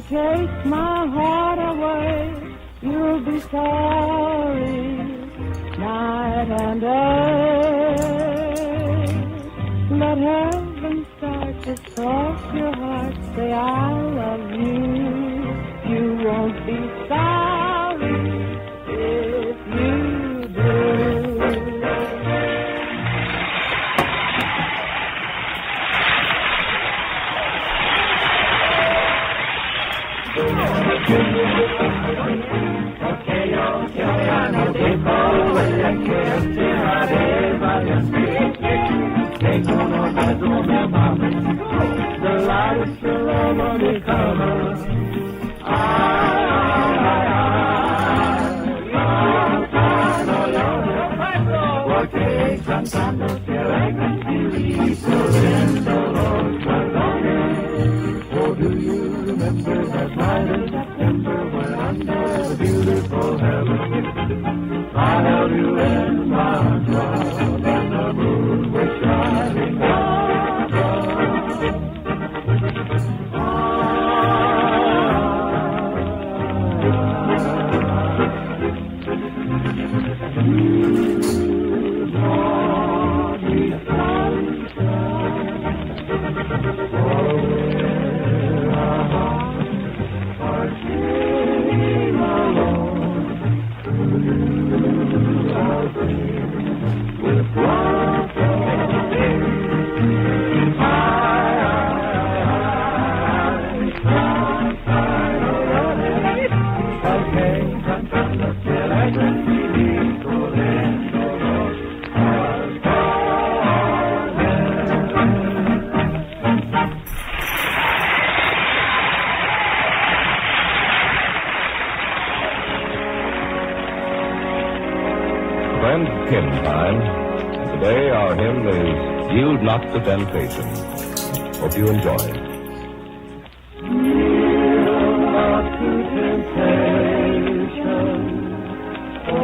Take my heart away, you'll be sorry night and day. Let heaven start to cross your heart, say I love you. You won't be sorry if you do. The light is still over the color. Porque cantando se alegran felices in the Lord's alone. Oh, do you remember that night in September when under the beautiful heaven I held you in my arms and the moon was shining down. friends, it's hymn time. And today our hymn is Yield Not to Temptation. Hope you enjoy it. Yield not to temptation, for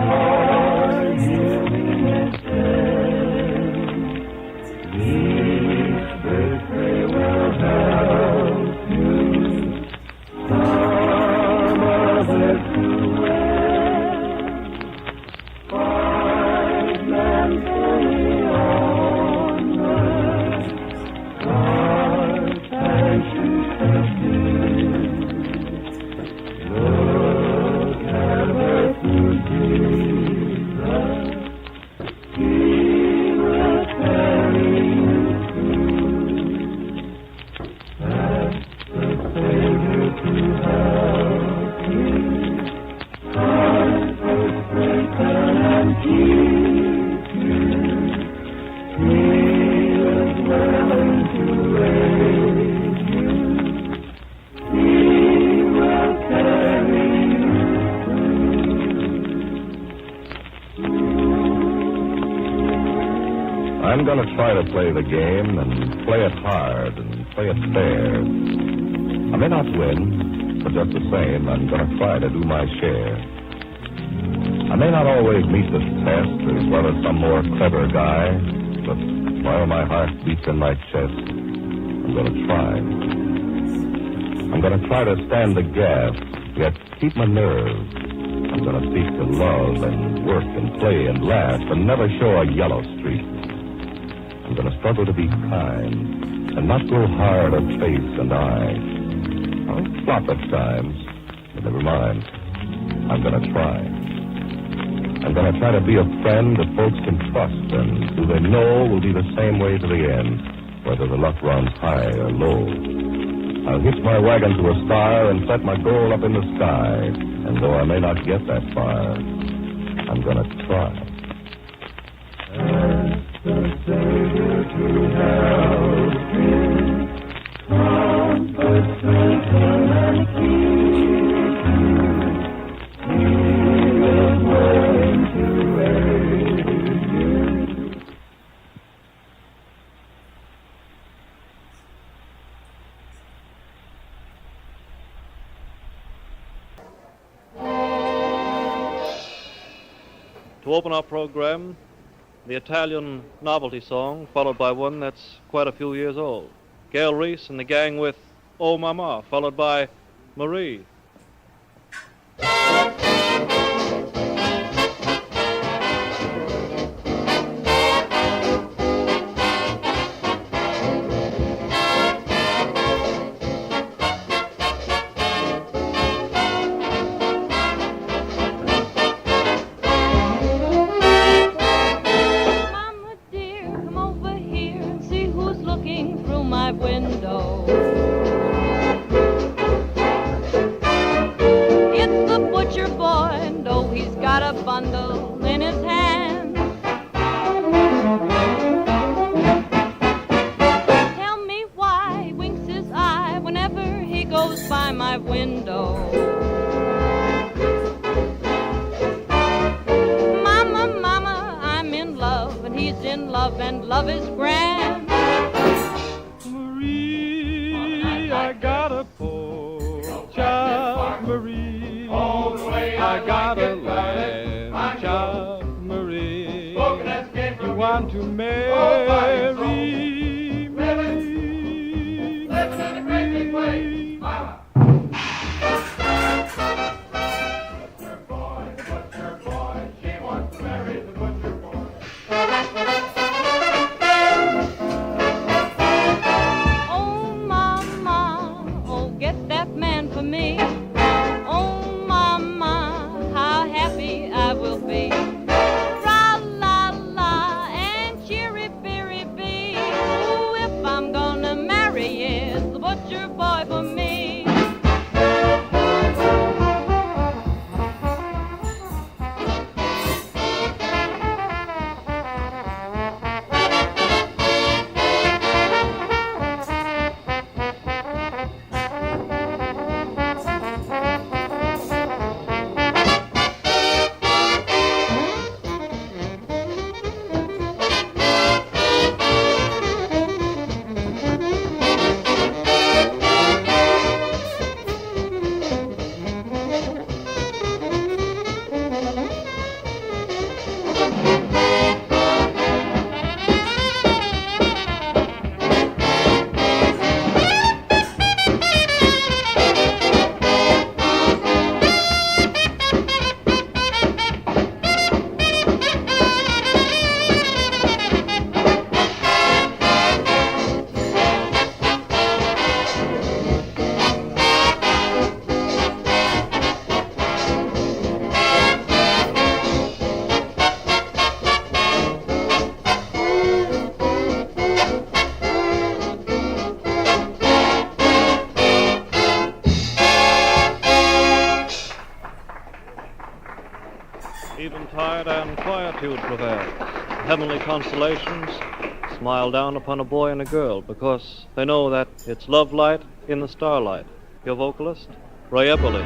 yielding is sin. Each victory will help you, some of it to win. Fight manfully onward, God's anxious to do. Look ever to Jesus, He will carry you through. Ask the Savior to help you, comfort, strengthen, and keep you. He is willing to aid you. He will carry you I'm going to try to play the game and play it hard and play it fair. I may not win, but just the same, I'm going to try to do my share. I may not always meet the test as well as some more clever guy, but while my heart beats in my chest, I'm going to try. I'm going to try to stand the gaff, yet keep my nerve. I'm going to seek to love and work and play and laugh and never show a yellow streak. I'm going to struggle to be kind and not grow hard of face and eye. I'll flop at times, but never mind. I'm going to try. I'm going to try to be a friend that folks can trust and who they know will be the same way to the end, whether the luck runs high or low. I'll hitch my wagon to a star and set my goal up in the sky, and though I may not get that far, I'm going to try. the Savior to help you. Comfort, strengthen, and keep you. He is willing to aid you. To open our program, the Italian novelty song, followed by one that's quite a few years old. Gail Reese and the gang with Oh Mama, followed by Marie. Cheery, berry, bee. quietude prevails. Heavenly constellations smile down upon a boy and a girl because they know that it's love light in the starlight. Your vocalist, Ray Eberly.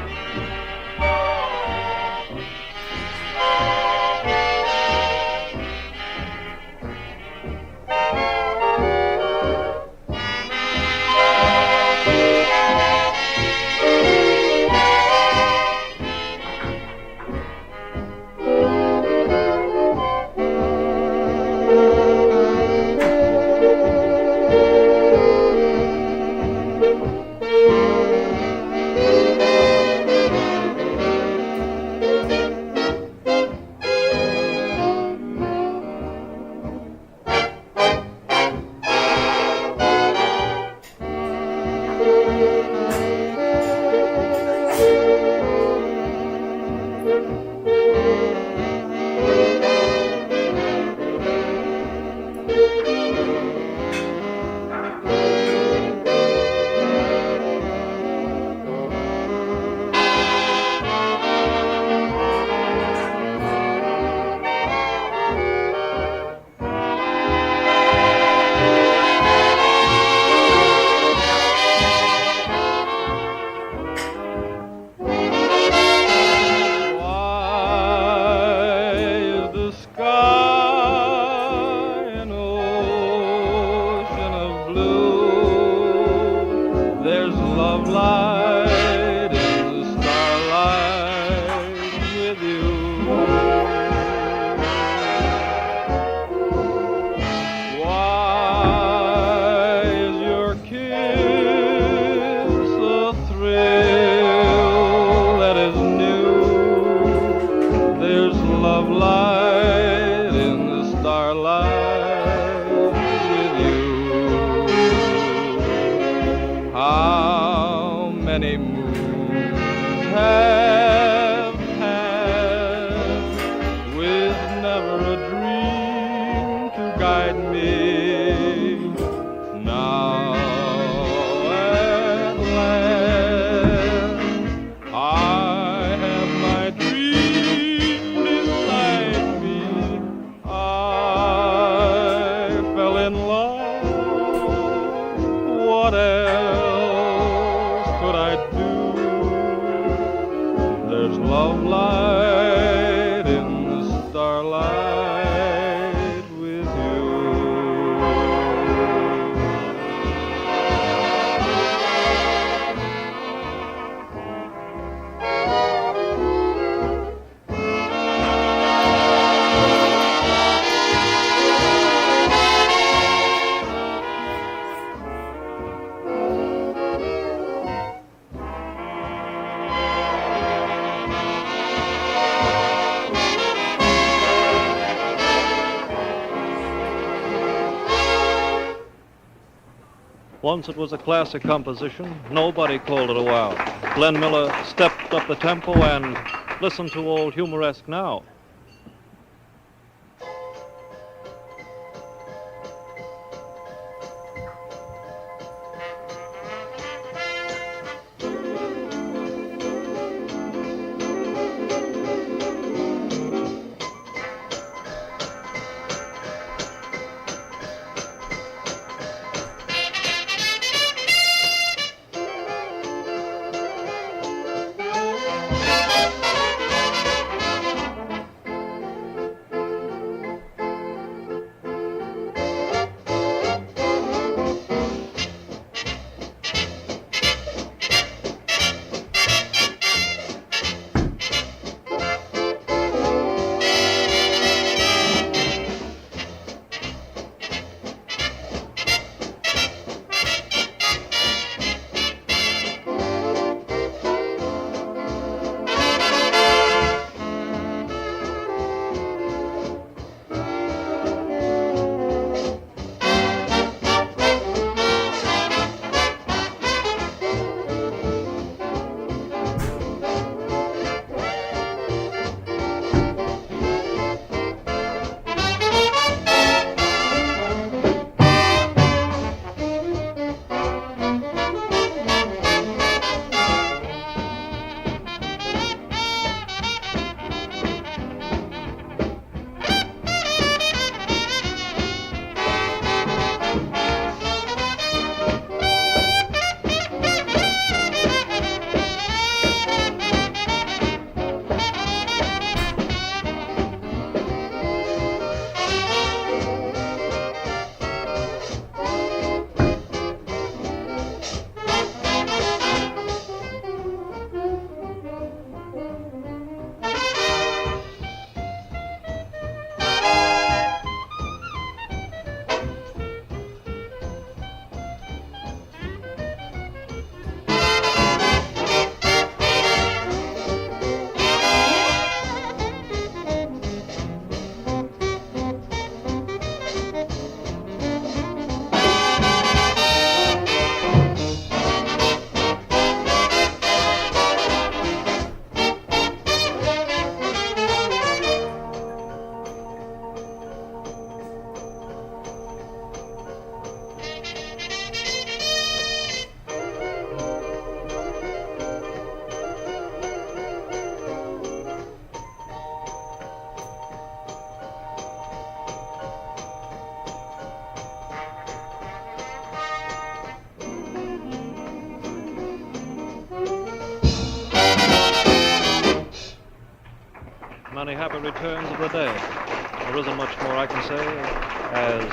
Once it was a classic composition, nobody called it a wow. Glenn Miller stepped up the tempo and listen to old Humoresque Now. many happy returns of the day. There isn't much more I can say as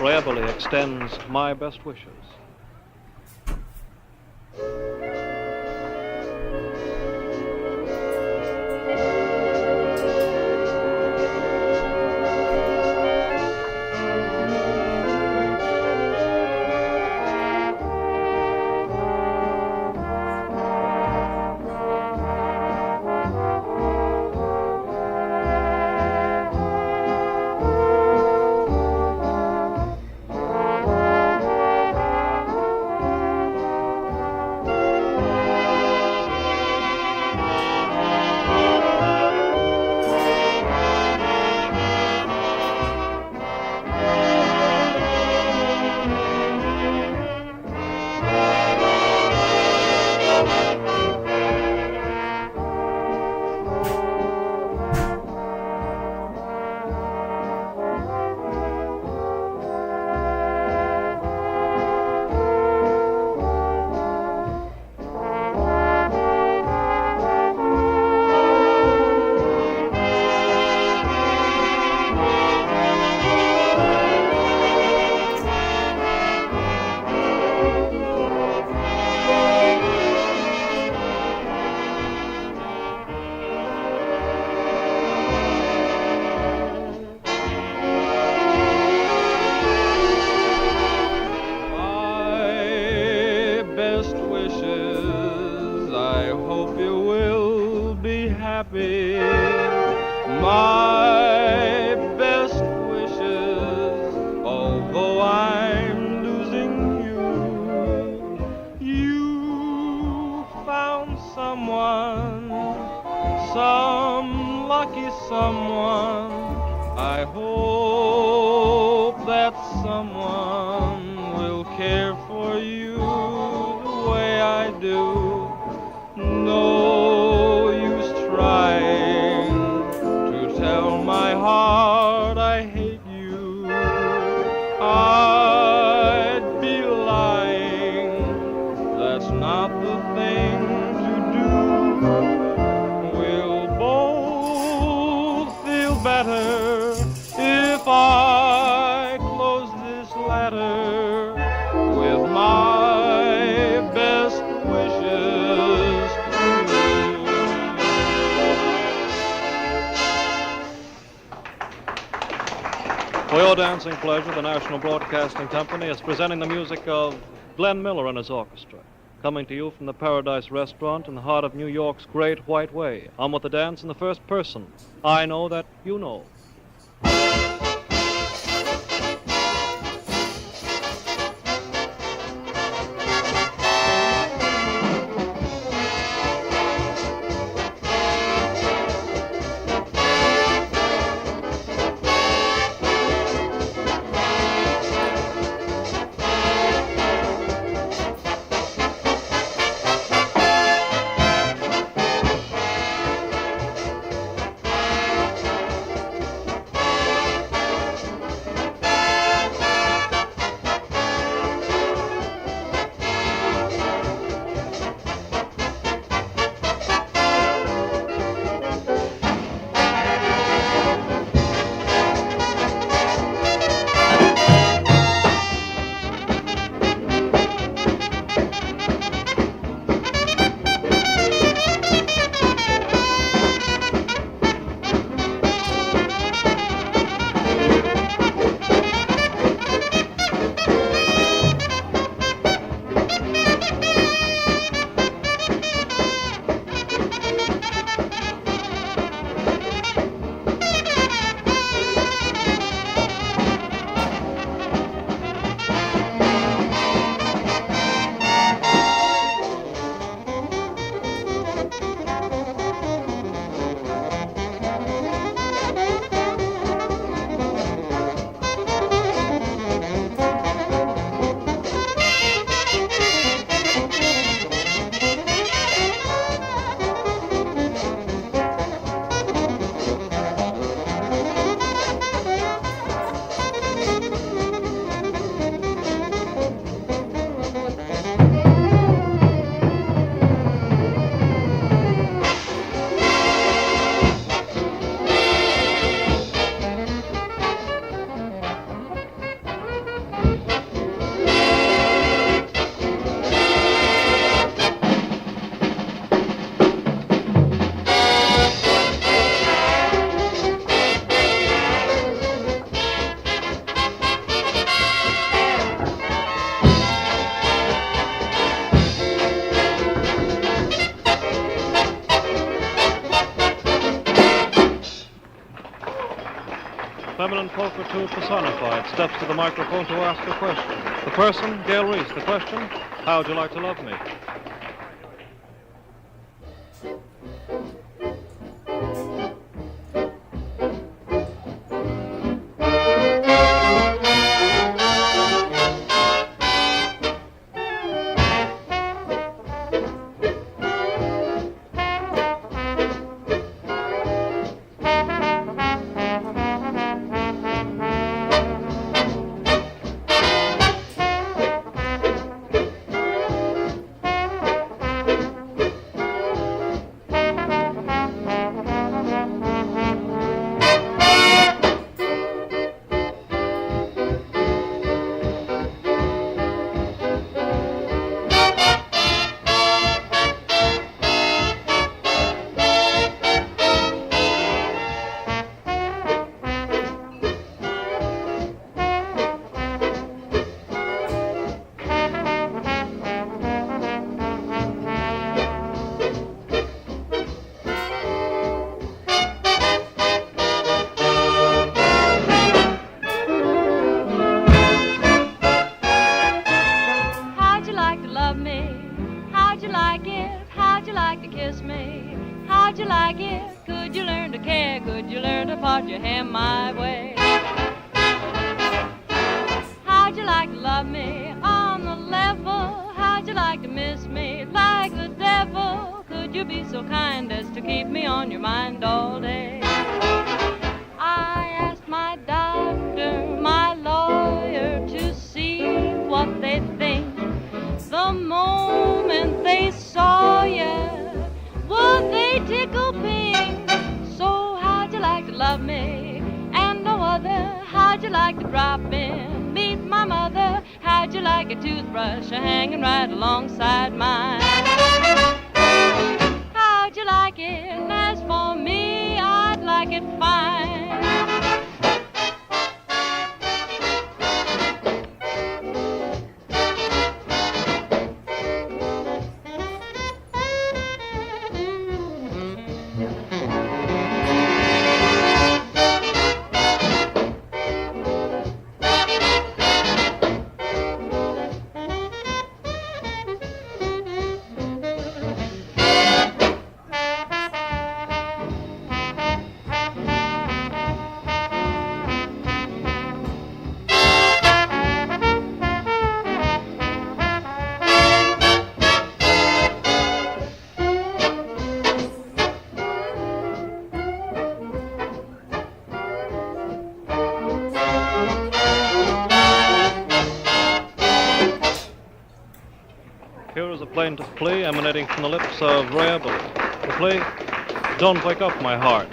Ray Eberly extends my best wishes. For your dancing pleasure, the National Broadcasting Company is presenting the music of Glenn Miller and his orchestra, coming to you from the Paradise Restaurant in the heart of New York's Great White Way. On with the dance in the first person. I know that you know. feminine folk or two personified, steps to the microphone to ask a question. The person, Gail Reese. The question, how'd you like to love me? Here is a plaintive plea emanating from the lips of Ray Eberle. The plea, Don't Wake Up My Heart.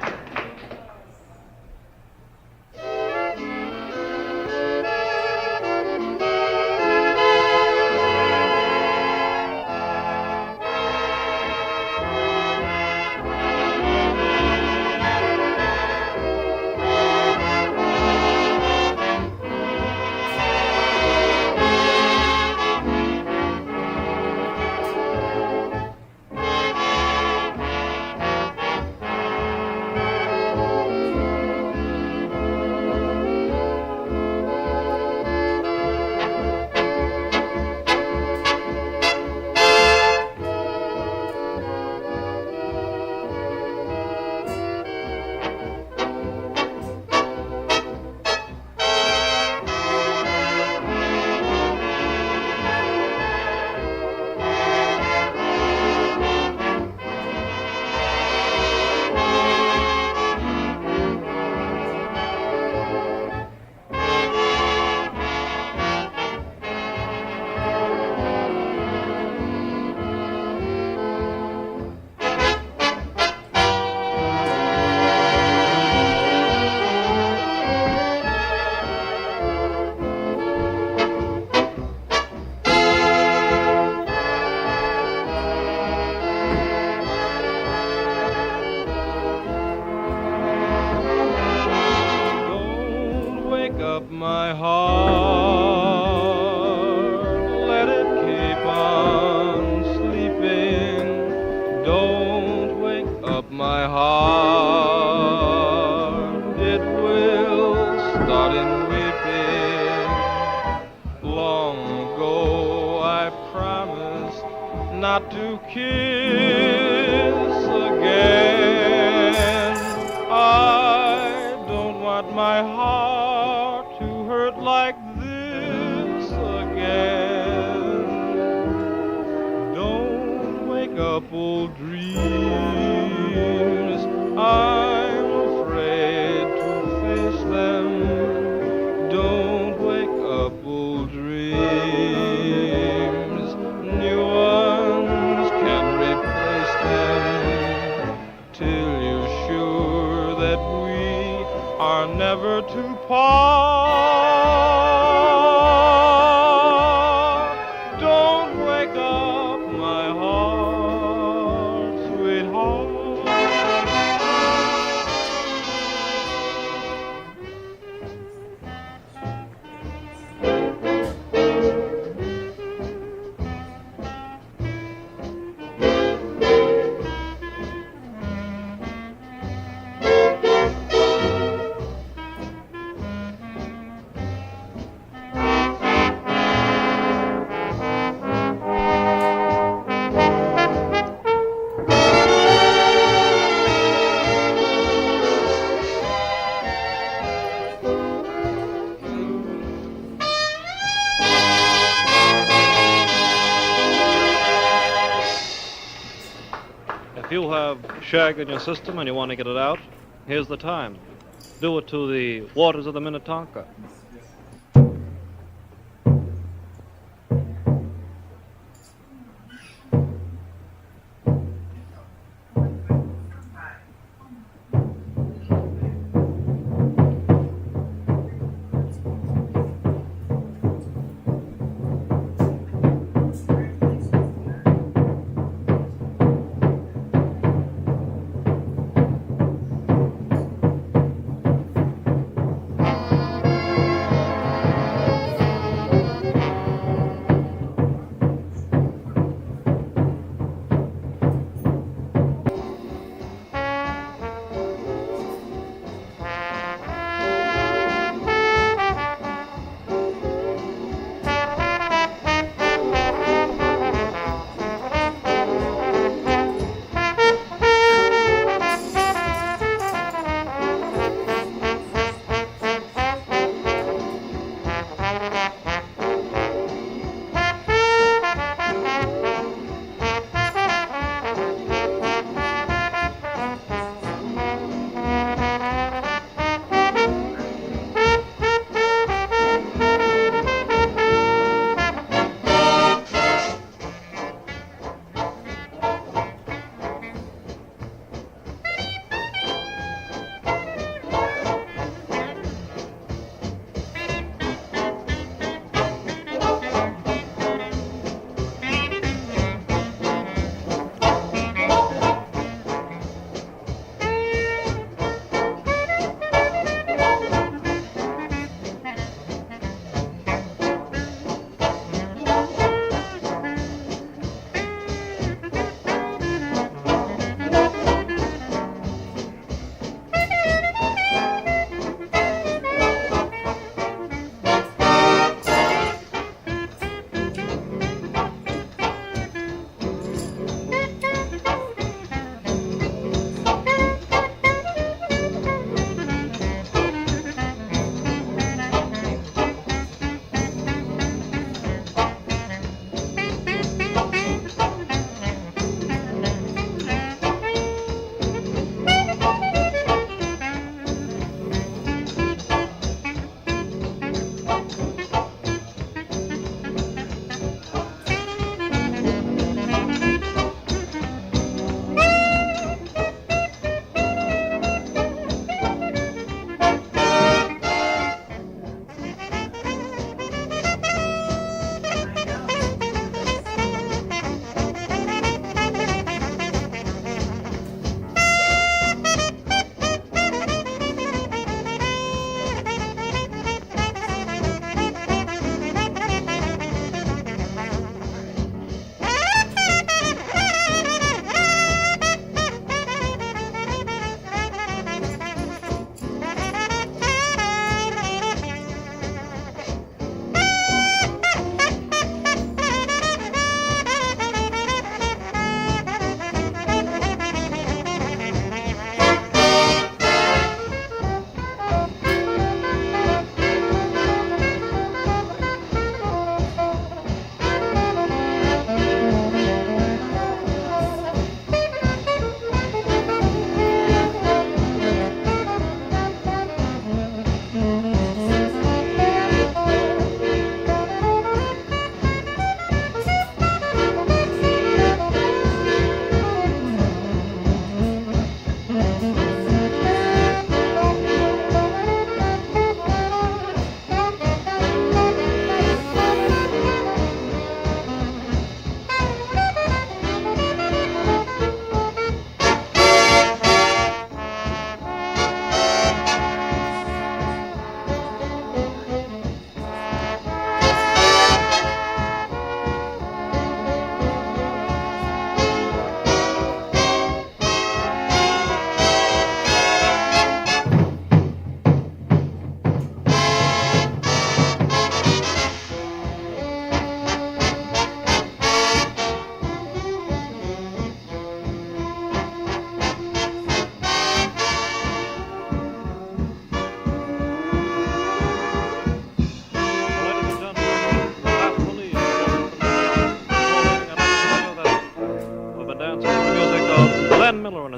my heart, it will start in weeping. Long ago I promised not to kiss again. I don't want my heart to hurt like this again. Don't wake up old dreams. I'm afraid to face them. Don't wake up old dreams. New ones can replace them till you're sure that we are never to part. Don't wake up my heart, sweetheart. If you have shag in your system and you want to get it out, here's the time. Do it to the waters of the Minnetonka.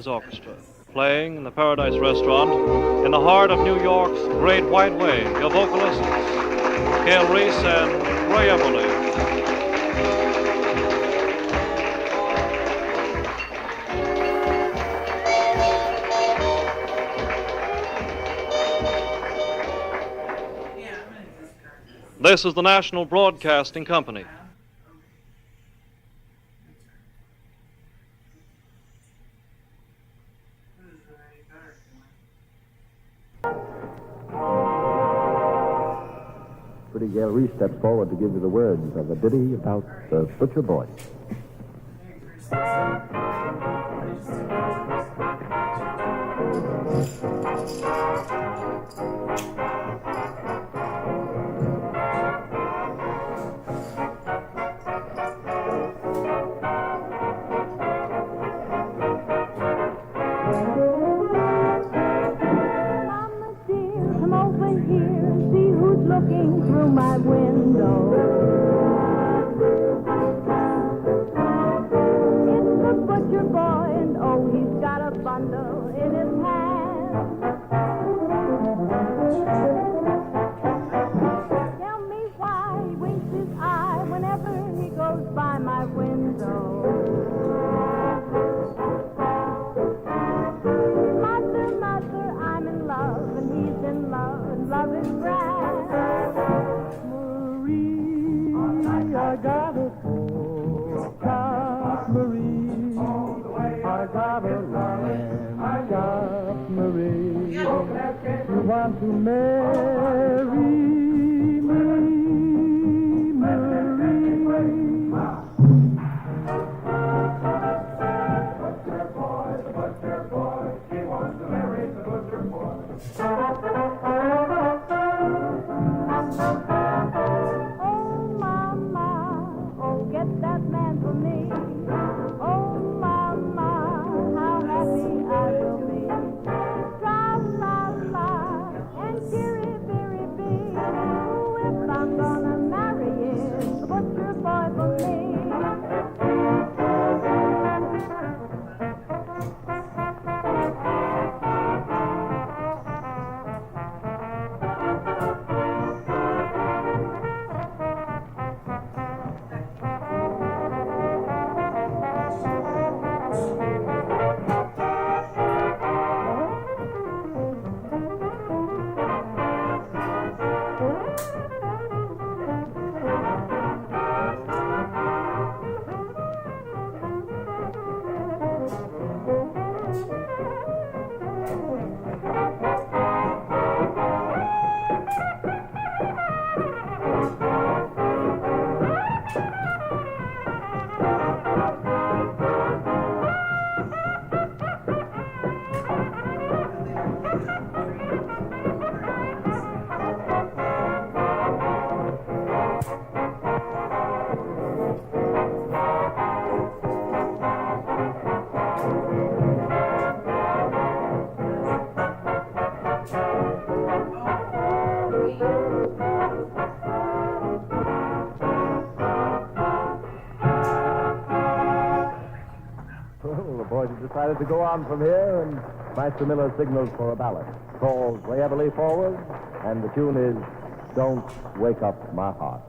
his orchestra, playing in the Paradise Restaurant in the heart of New York's Great White Way. Your vocalists, Gail Reese and Ray Everly. This is the National Broadcasting Company. Pretty Gail Reese steps forward to give you the words of a ditty about the butcher boy. Decided to go on from here, and Master Miller signals for a ballad. Calls Ray Everly forward, and the tune is Don't Wake Up My Heart.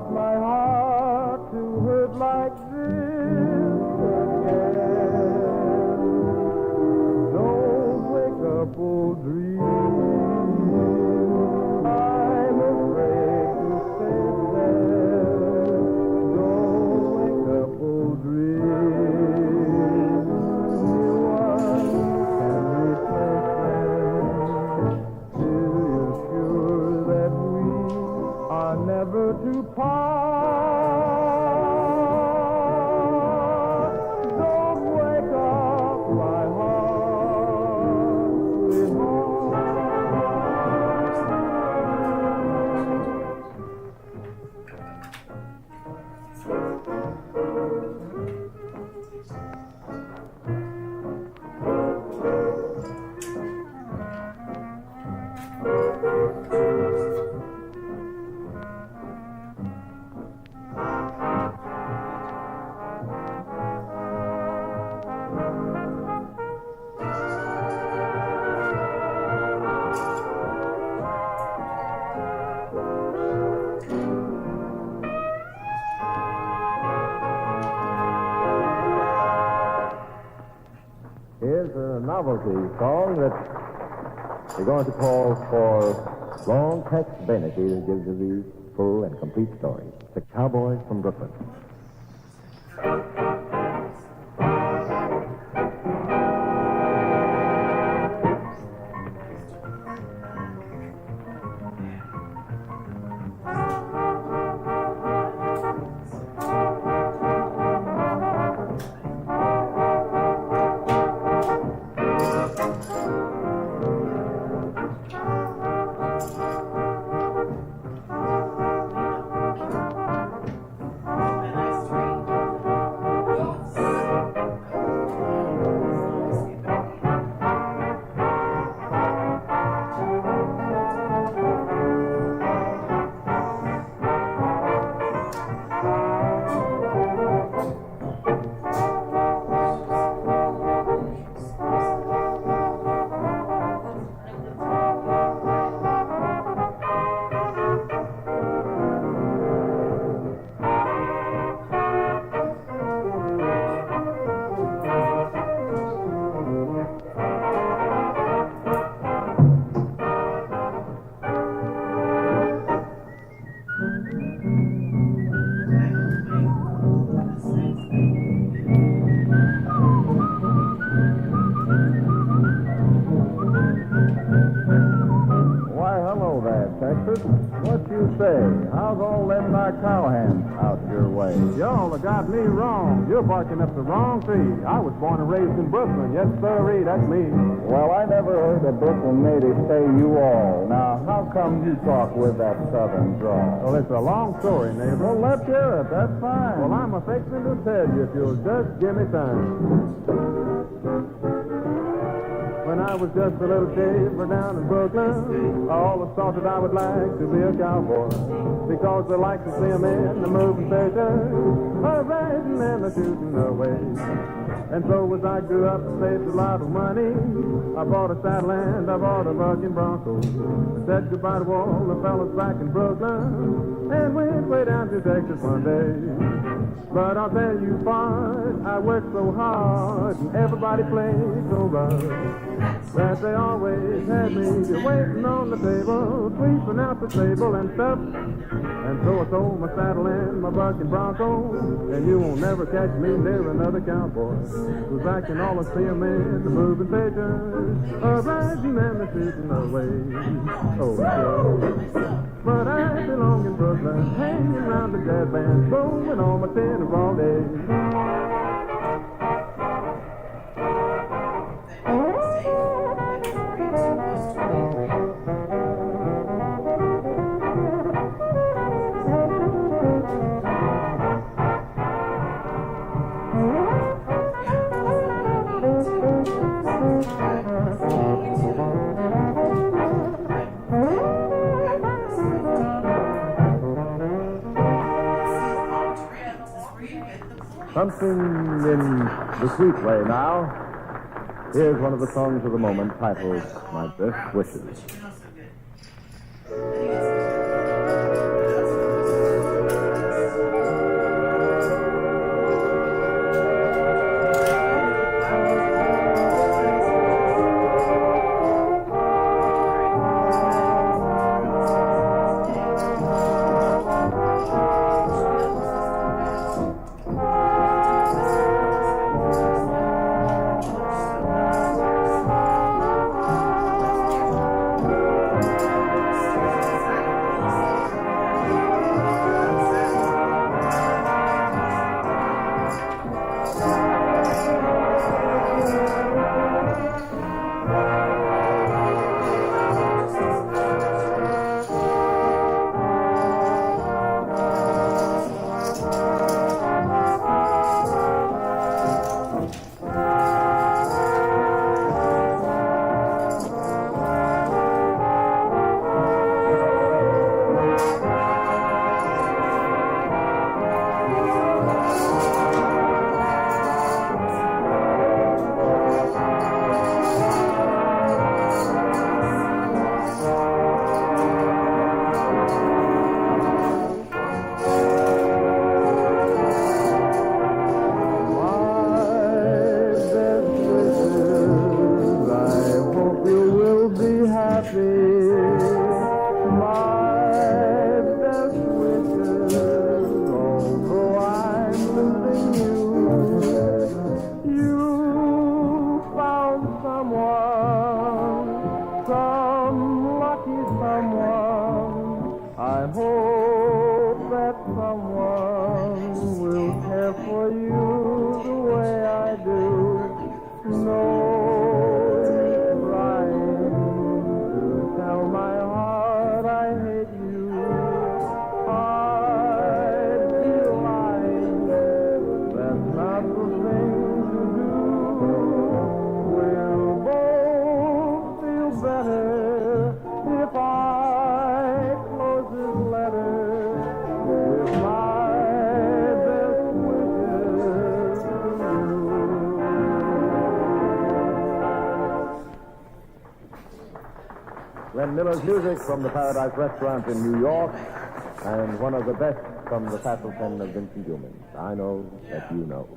want my heart to hurt like this again. Don't wake up, old dream. I'm afraid to stay there. Don't wake up, old dream. You can replace them. Still you're sure that we are never to part. Don't wake up my heart, sweetheart. Here's a novelty song that we're going to call for Long Tex Beneke that gives you the full and complete story. The Cowboys from Brooklyn. What you say? How's all them there cowhands out your way? Y'all have got me wrong. You're barking up the wrong tree. I was born and raised in Brooklyn. Yes, sirree, that's me. Well, I never heard a Brooklyn native say you all. Now, how come you talk with that southern drawl? Well, it's a long story, neighbor. Well, let's hear it. That's fine. Well, I'm a-fixing to tell you if you'll just give me time. When I was just a little shaver down in Brooklyn, I always thought that I would like to be a cowboy, because I like to see a man moving stations, a riding and a shooting away. And so as I grew up and saved a lot of money, I bought a saddle and I bought a bucking bronco. I said goodbye to all the fellas back in Brooklyn, and went way down to Texas one day. But I'll tell you, Bart, I worked so hard, and everybody played so rough, that they always had me waiting on the table, sweeping out the table and stuff. And so I sold my saddle and my bucking bronco, and you won't never catch me near another cowboy, 'cause I can always see a man moving stations, a riding and a shooting away. Oh, sure. But I belong in Brooklyn, hanging around the jazz band, blowing on my tenor all day. Something in the sweet way now. Here's one of the songs of the moment titled My Best Wishes. Glenn Miller's music from the Paradise Restaurant in New York, and one of the best from the facile pen of Vincent Gilman. I know that you know.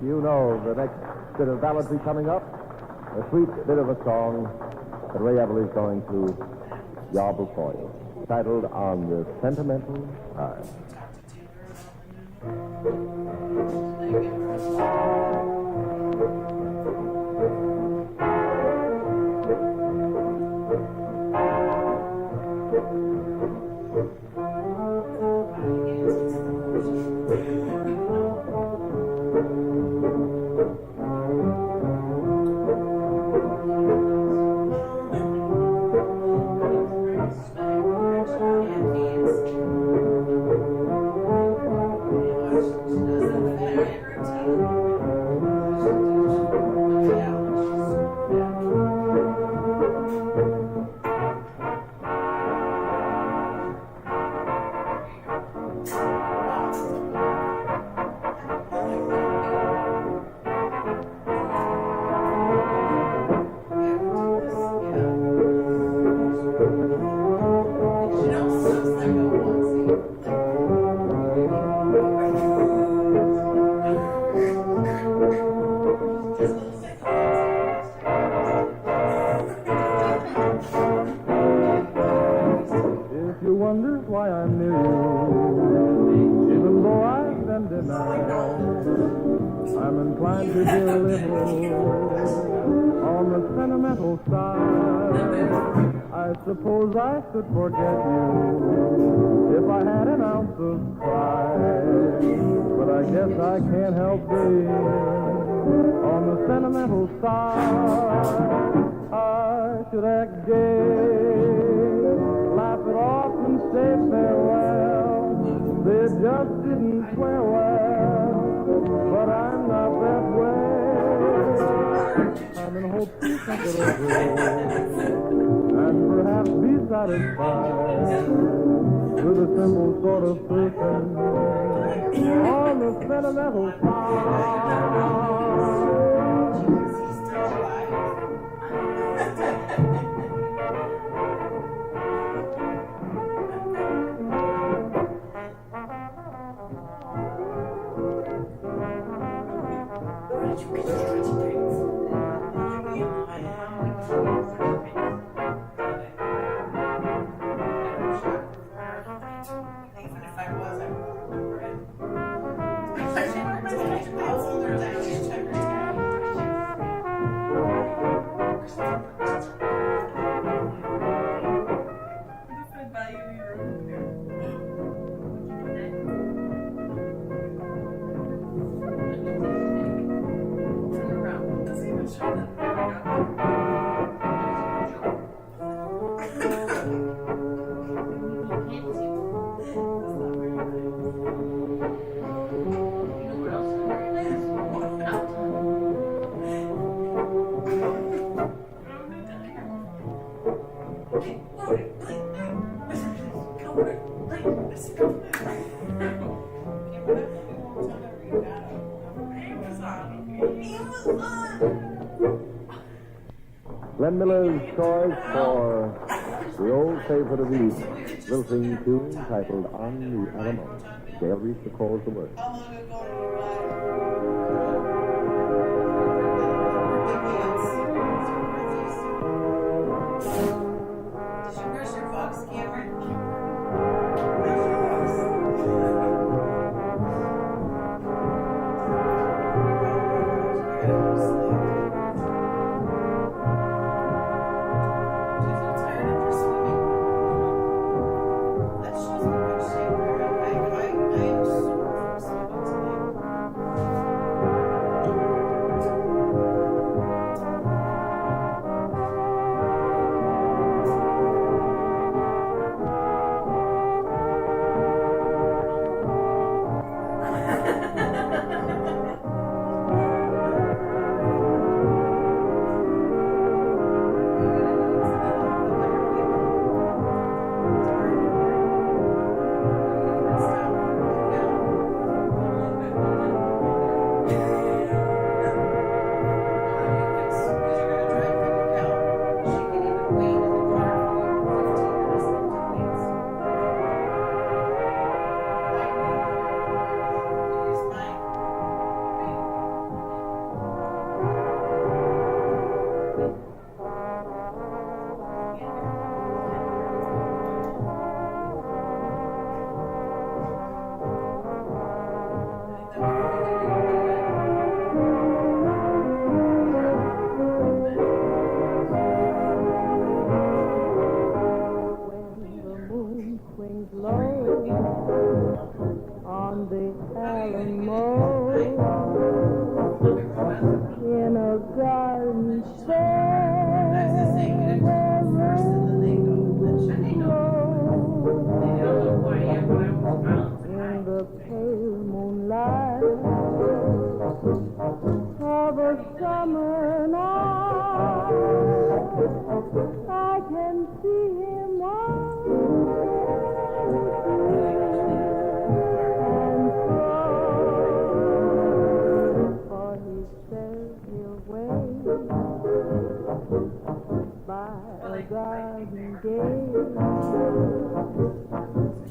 You know the next bit of balladry coming up, a sweet bit of a song that Ray Everly's going to yarble for you, titled On the Sentimental Side. Suppose I could forget you if I had an ounce of pride. But I guess I can't help being on the sentimental side. I should act gay, laugh it off and say farewell. They just didn't swear well, but I'm not that way. I'm in hopes you think it over and perhaps be satisfied with a simple sort of person on the sentimental side. Glenn Miller's choice for the old favorite of the evening, lilting tune titled On the Alamo. Gail Reese recalls the words.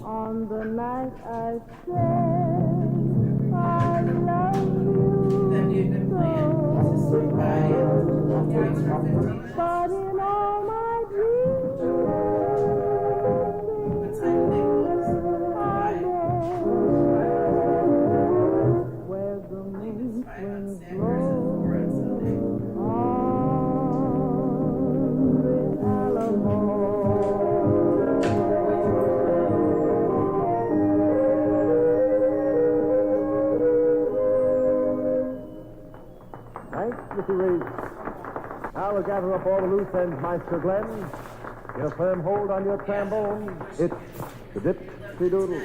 On the night I said I love you so. But in all my dreams I know where the moon swings low on the Alamo. Mr. Reese. Now we'll gather up all the loose ends, Maestro Glenn. Get a firm hold on your trombone. It's the dip-de-doodle.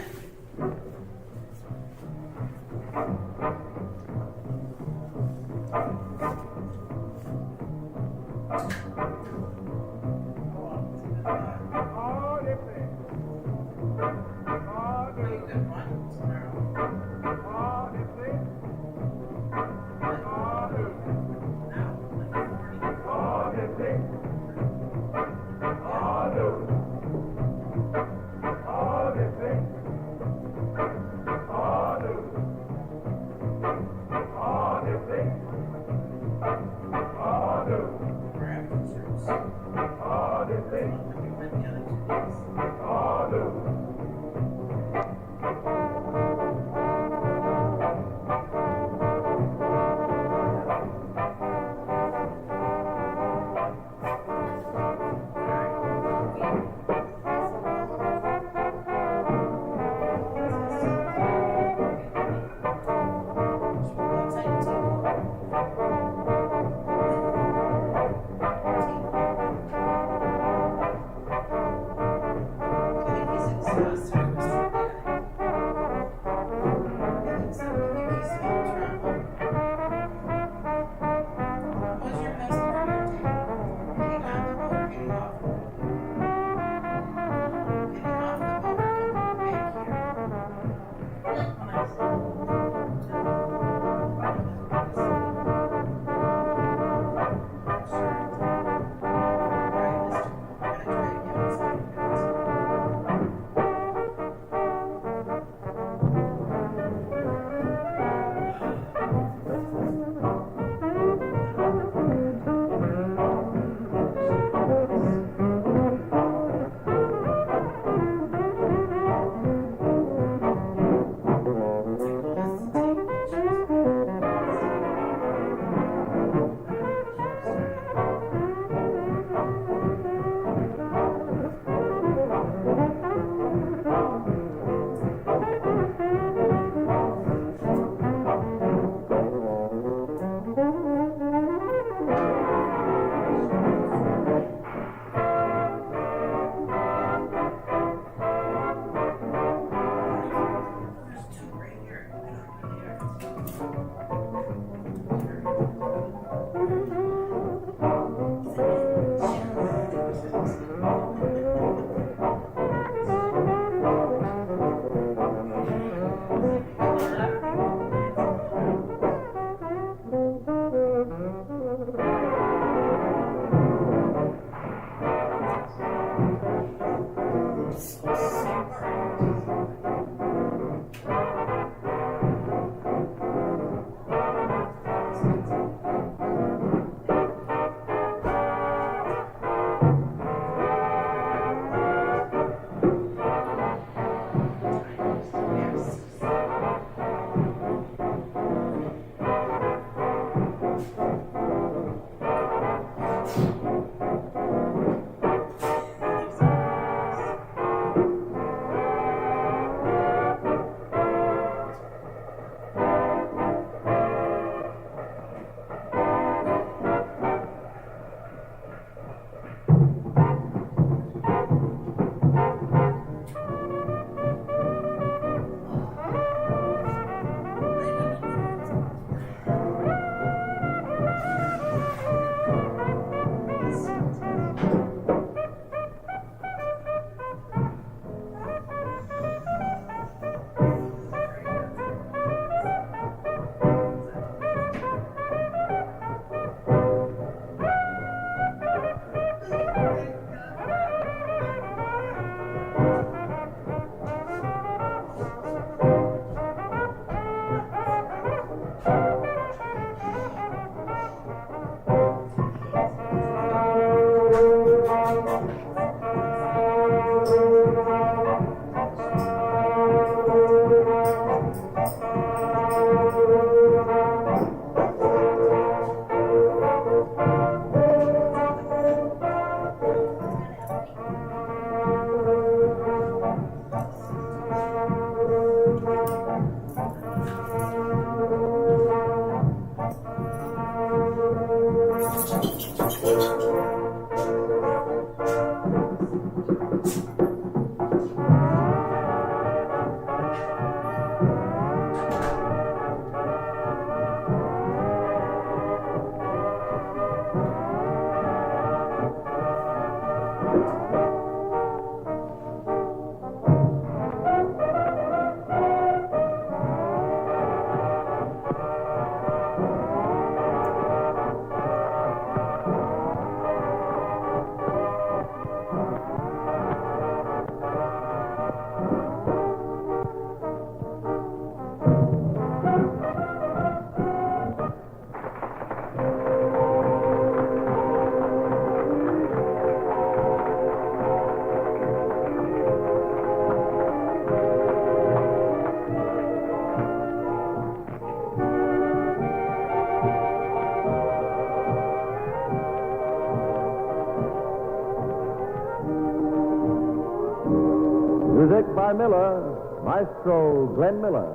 Music by Miller, Maestro Glenn Miller,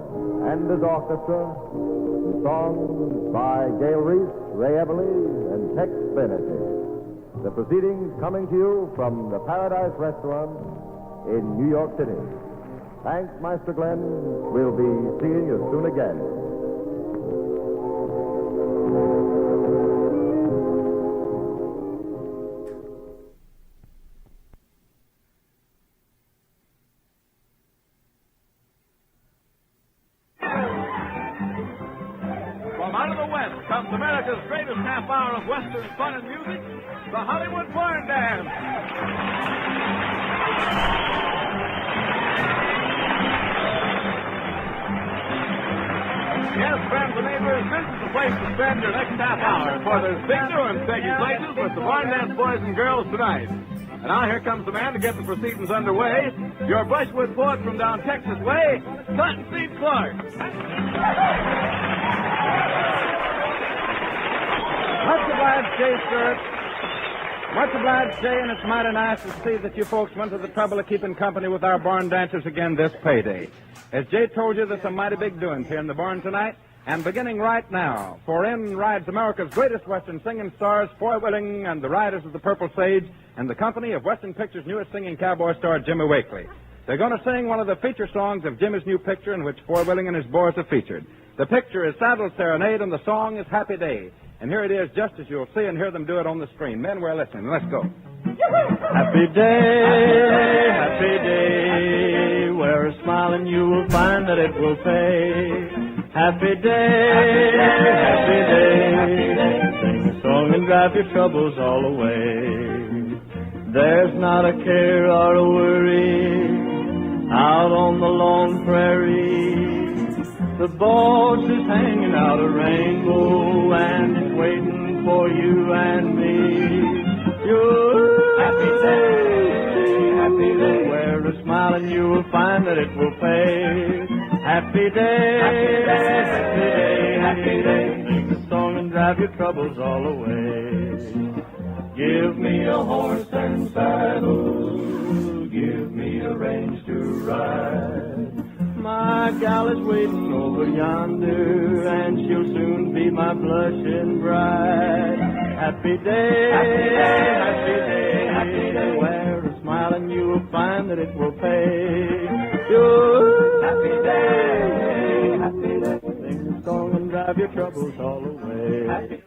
and his orchestra. Songs by Gail Reese, Ray Everly, and Tex Benedict. The proceedings coming to you from the Paradise Restaurant in New York City. Thanks, Maestro Glenn. We'll be seeing you soon again. From out of the West comes America's greatest half hour of Western fun and music, the Hollywood Barn Dance. Yes, friends and neighbors, this is the place to spend your next half hour, for there's big doings taking places with the Barn Dance boys and girls tonight. And now here comes the man to get the proceedings underway, your Brushwood poet from down Texas way, Cottonseed Clark. Much obliged, Jay, sir. Much obliged, Jay, and it's mighty nice to see that you folks went to the trouble of keeping company with our barn dancers again this payday. As Jay told you, there's some mighty big doings here in the barn tonight, and beginning right now, for in rides America's greatest Western singing stars, Foy Willing and the Riders of the Purple Sage, and the company of Western Picture's newest singing cowboy star, Jimmy Wakely. They're going to sing one of the feature songs of Jimmy's new picture in which Foy Willing and his boys are featured. The picture is Saddle Serenade, and the song is Happy Day. And here it is, just as you'll see and hear them do it on the screen. Men, we're listening. Let's go. Happy day, wear a smile and you will find that it will pay. Happy day, sing a song and drive your troubles all away. There's not a care or a worry out on the lone prairie. The boss is hanging out a rainbow and it's waiting for you and me. Your happy day, wear a smile and you will find that it will pay. Happy day, sing the song and drive your troubles all away. Give me a horse and saddle, give me a range to ride. My gal is waiting over yonder, and she'll soon be my blushing bride. Happy day, wear a smile and you will find that it will pay. Your happy day, sing the song and drive your troubles all away. Happy.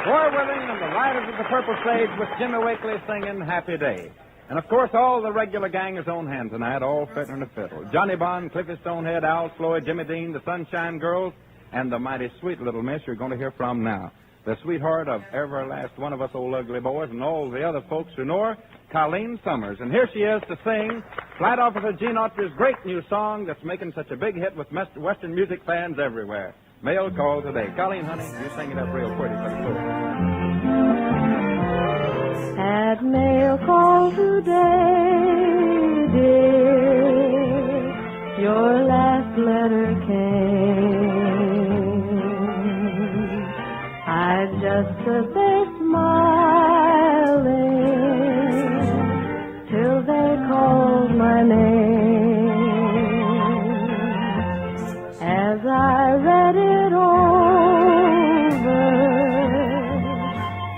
Foy Willing and the Riders of the Purple Sage with Jimmy Wakely singing Happy Day. And, of course, all the regular gang is on hand tonight, all fiddling a fiddle. Johnny Bond, Cliffy Stonehead, Al Floyd, Jimmy Dean, the Sunshine Girls, and the mighty sweet little miss you're going to hear from now. The sweetheart of every last one of us old ugly boys and all the other folks who know her, Colleen Summers. And here she is to sing Flight Officer Gene Autry's great new song that's making such a big hit with Western music fans everywhere. Mail call today. Colleen, honey, you sing it up real pretty for the folks. Had mail call today, dear. Your last letter came. I just stood there smiling till they called my name. As I read it over,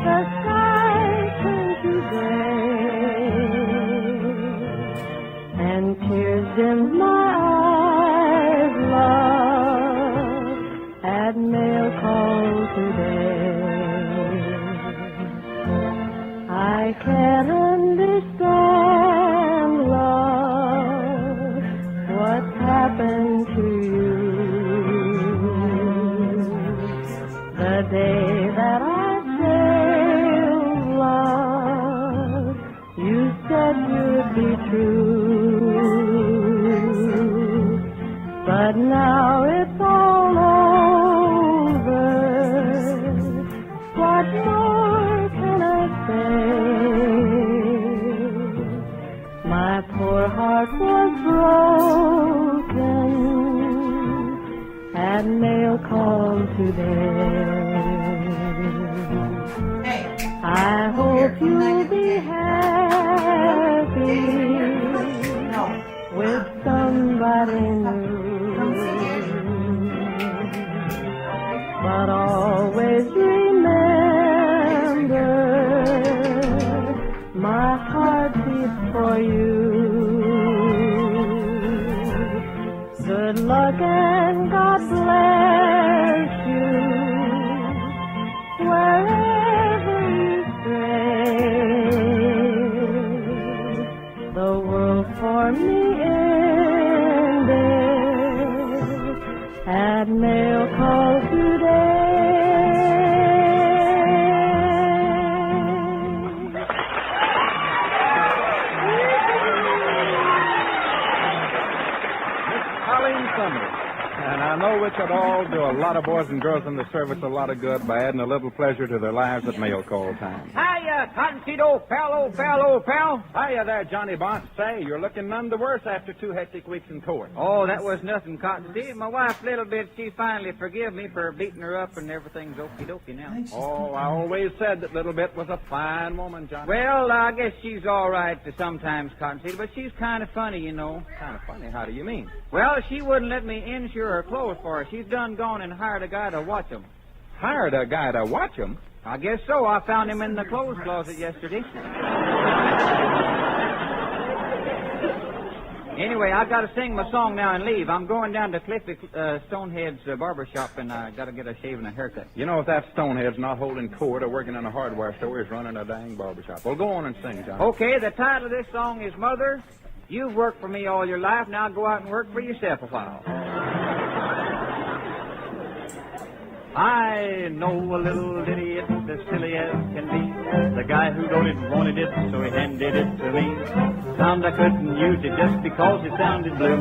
the sky turned to gray, and tears dimmed my eyes, love, at mail call today. said you'd be true. But now it's all over. What more can I say? My poor heart was broken at mail call today. I hope you'll be happy with somebody new. But always remember, my heart beats for you. Good luck and God bless you wherever you stray. The world for me ended at mail call today. And I know we could all do a lot of boys and girls in the service a lot of good by adding a little pleasure to their lives at mail call time. Hiya, Cottonseed, old pal. Hiya there, Johnny Boss. Say, you're looking none the worse after 2 hectic weeks in court. Oh, that was nothing, Cottonseed. My wife, little bit, she finally forgive me for beating her up, and everything's okie-dokie now. Oh, I always said that Little Bit was a fine woman, Johnny. Well, I guess she's all right sometimes, Cottonseed, but she's kind of funny, you know. Kind of funny? How do you mean? Well, she wouldn't let me insure her clothes for her. She's done gone and hired a guy to watch them. Hired a guy to watch them? I guess so. I found him in the clothes closet yesterday. Anyway, I got to sing my song now and leave. I'm going down to Cliffy Stonehead's barber shop, and I got to get a shave and a haircut. You know, if that Stonehead's not holding court or working in a hardware store, he's running a dang barber shop. Well, go on and sing, John. Okay, the title of this song is Mother, You've Worked for Me All Your Life. Now go out and work for yourself a while. I know a little ditty, it's as silly as can be. The guy who wrote it wanted it, so he handed it to me. Found I couldn't use it just because it sounded blue.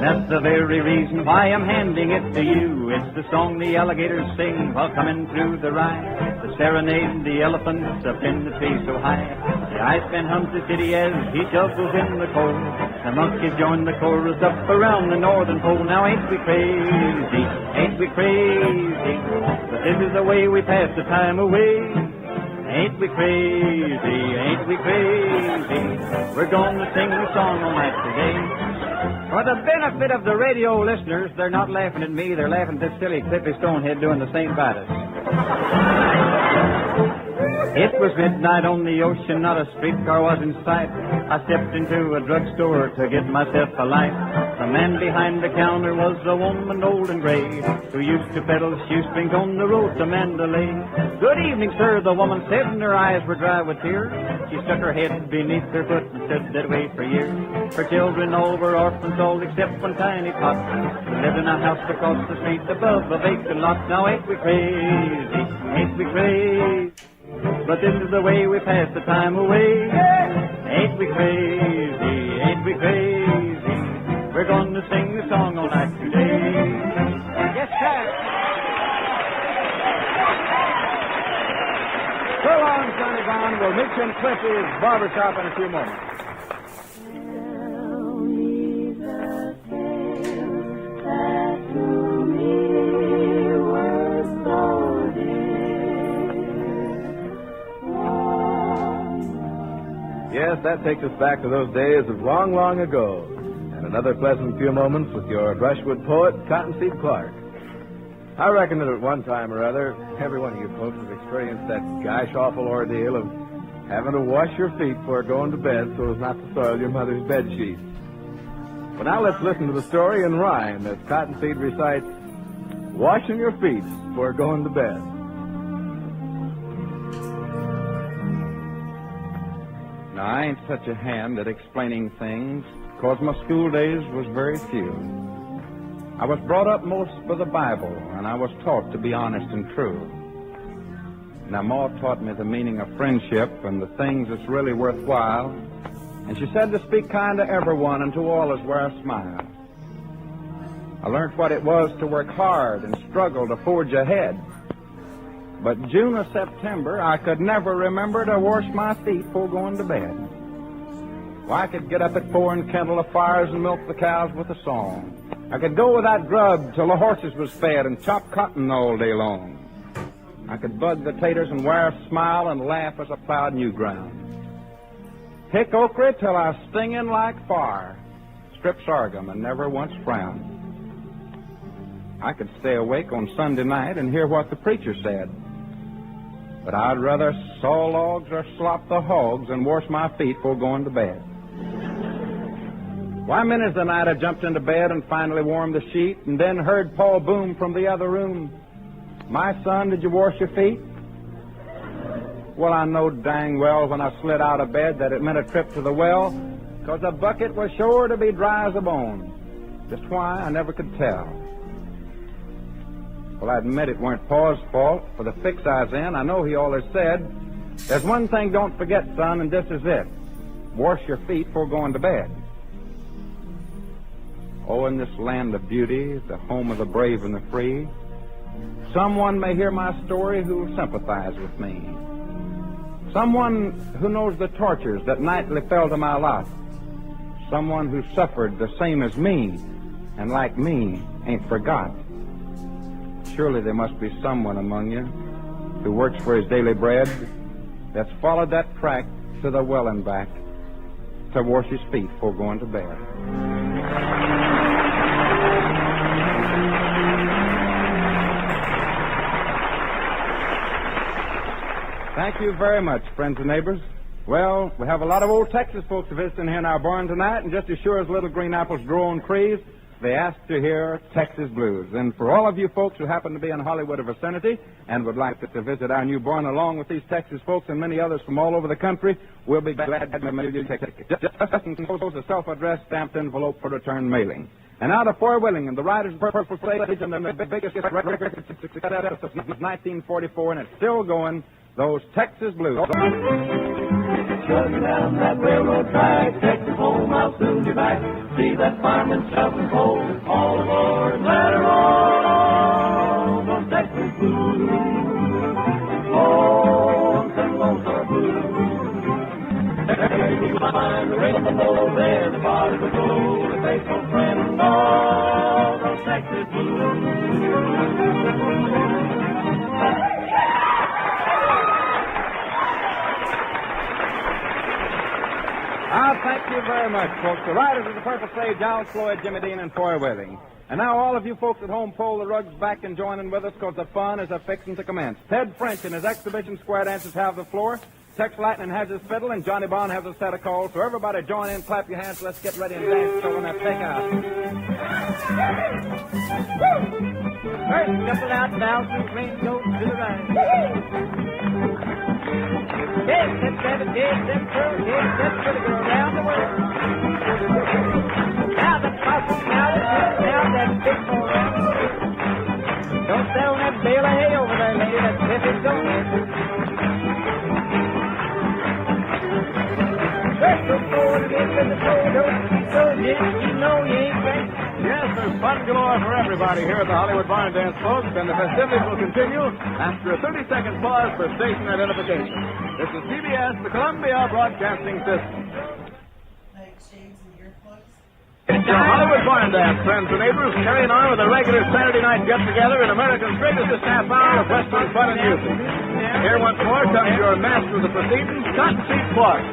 That's the very reason why I'm handing it to you. It's the song the alligators sing while coming through the rye. The serenade the elephants up in the tree so high. The Iceman hums the city as he shovels in the coal. The monkeys join the chorus up around the northern pole. Now ain't we crazy, ain't we crazy? But this is the way we pass the time away. Ain't we crazy, ain't we crazy? We're going to sing the song all night today. For the benefit of the radio listeners, they're not laughing at me, they're laughing at this silly Cliffy Stonehead doing the same by us. It was midnight on the ocean, not a streetcar was in sight. I stepped into a drugstore to get myself a light. The man behind the counter was a woman old and gray, who used to peddle shoestrings on the road to Mandalay. Good evening, sir, the woman said, and her eyes were dry with tears. She stuck her head beneath her foot and stood that way for years. Her children all were orphans, all except one tiny tot, who lived in a house across the street above a vacant lot. Now ain't we crazy, ain't we crazy? But this is the way we pass the time away. Ain't we crazy, ain't we crazy? We're going to sing the song all night today. Yes, sir. So long, Sonny Bond. We'll meet you in Cliffy's barbershop in a few moments. Tell me the tale that to me was so dear. Yes, that takes us back to those days of long, long ago. And another pleasant few moments with your brushwood poet, Cottonseed Clark. I reckon that at one time or other, every one of you folks has experienced that gosh awful ordeal of having to wash your feet before going to bed so as not to soil your mother's bed sheets. But now let's listen to the story in rhyme as Cottonseed recites, washing your feet before going to bed. Now, I ain't such a hand at explaining things, 'cause my school days was very few. I was brought up most by the Bible, and I was taught to be honest and true. Now, Ma taught me the meaning of friendship and the things that's really worthwhile, And she said to speak kind to everyone and to all is wear a smile. I learned what it was to work hard and struggle to forge ahead. But June or September, I could never remember to wash my feet before going to bed. Well, I could get up at 4 and kindle the fires and milk the cows with a song. I could go without grub till the horses was fed and chop cotton all day long. I could bud the taters and wear a smile and laugh as I plowed new ground. Pick okra till I sting in like fire, strip sorghum and never once frown. I could stay awake on Sunday night and hear what the preacher said. But I'd rather saw logs or slop the hogs than wash my feet before going to bed. Why, many's the night I jumped into bed and finally warmed the sheet and then heard Paul boom from the other room, "My son, did you wash your feet?" Well, I know dang well when I slid out of bed that it meant a trip to the well, 'cause the bucket was sure to be dry as a bone. Just why, I never could tell. Well, I admit it weren't Paul's fault. For the fix I was in, I know he always said, "There's one thing don't forget, son, and this is it. Wash your feet before going to bed." Oh, in this land of beauty, the home of the brave and the free, someone may hear my story who'll sympathize with me. Someone who knows the tortures that nightly fell to my lot. Someone who suffered the same as me, and like me, ain't forgot. Surely there must be someone among you who works for his daily bread that's followed that track to the well and back to wash his feet before going to bed. Thank you very much, friends and neighbors. Well, we have a lot of old Texas folks visiting here in our barn tonight, and just as sure as little green apples grow on trees, they asked to hear Texas blues. And for all of you folks who happen to be in Hollywood or vicinity and would like to visit our new barn along with these Texas folks and many others from all over the country, we'll be glad to mail you tickets. Just enclose a self-addressed stamped envelope for return mailing. And now to Fort Willing and the Riders of Purple Sage and the biggest record since 1944, and it's still going, those Texas blues. Chugging down that railroad track, Texas home, I'll soon be back. See that fireman shoveling coal, all aboard, let her roll, those Texas blues. Oh, some loans are blues. There you find the rain below, there the bars will go, the faithful friend, all those Texas blues. Thank you very much, folks. The Riders of the Purple Sage, Al Floyd, Jimmy Dean, and Foy Willing. And now all of you folks at home pull the rugs back and join in with us, because the fun is a-fixin' to commence. Ted French and his exhibition square dancers have the floor. Tex Lightning has his fiddle, and Johnny Bond has a set of calls. So everybody join in, clap your hands, let's get ready and dance. So when that take out. First couple out bouncing, swing goes to the right. Yes, that's seven, yes, that's true, yes, that's for the girl around the world. Now the possum, now the tune, now that big boy around the world. Don't sell that bale of hay over there, lady, that's if it's on it. First go forward, get to the door, don't be so yes, you know you ain't right. Yes, there's fun galore for everybody here at the Hollywood Barn Dance, folks, and the festivities will continue after a 30-second pause for station identification. This is CBS, the Columbia Broadcasting System. It's your Hollywood Barn Dance, friends and neighbors, carrying on with a regular Saturday night get-together in America's greatest half hour of Western fun and music. Here once more comes your master of the proceedings, Cottonseed Clark.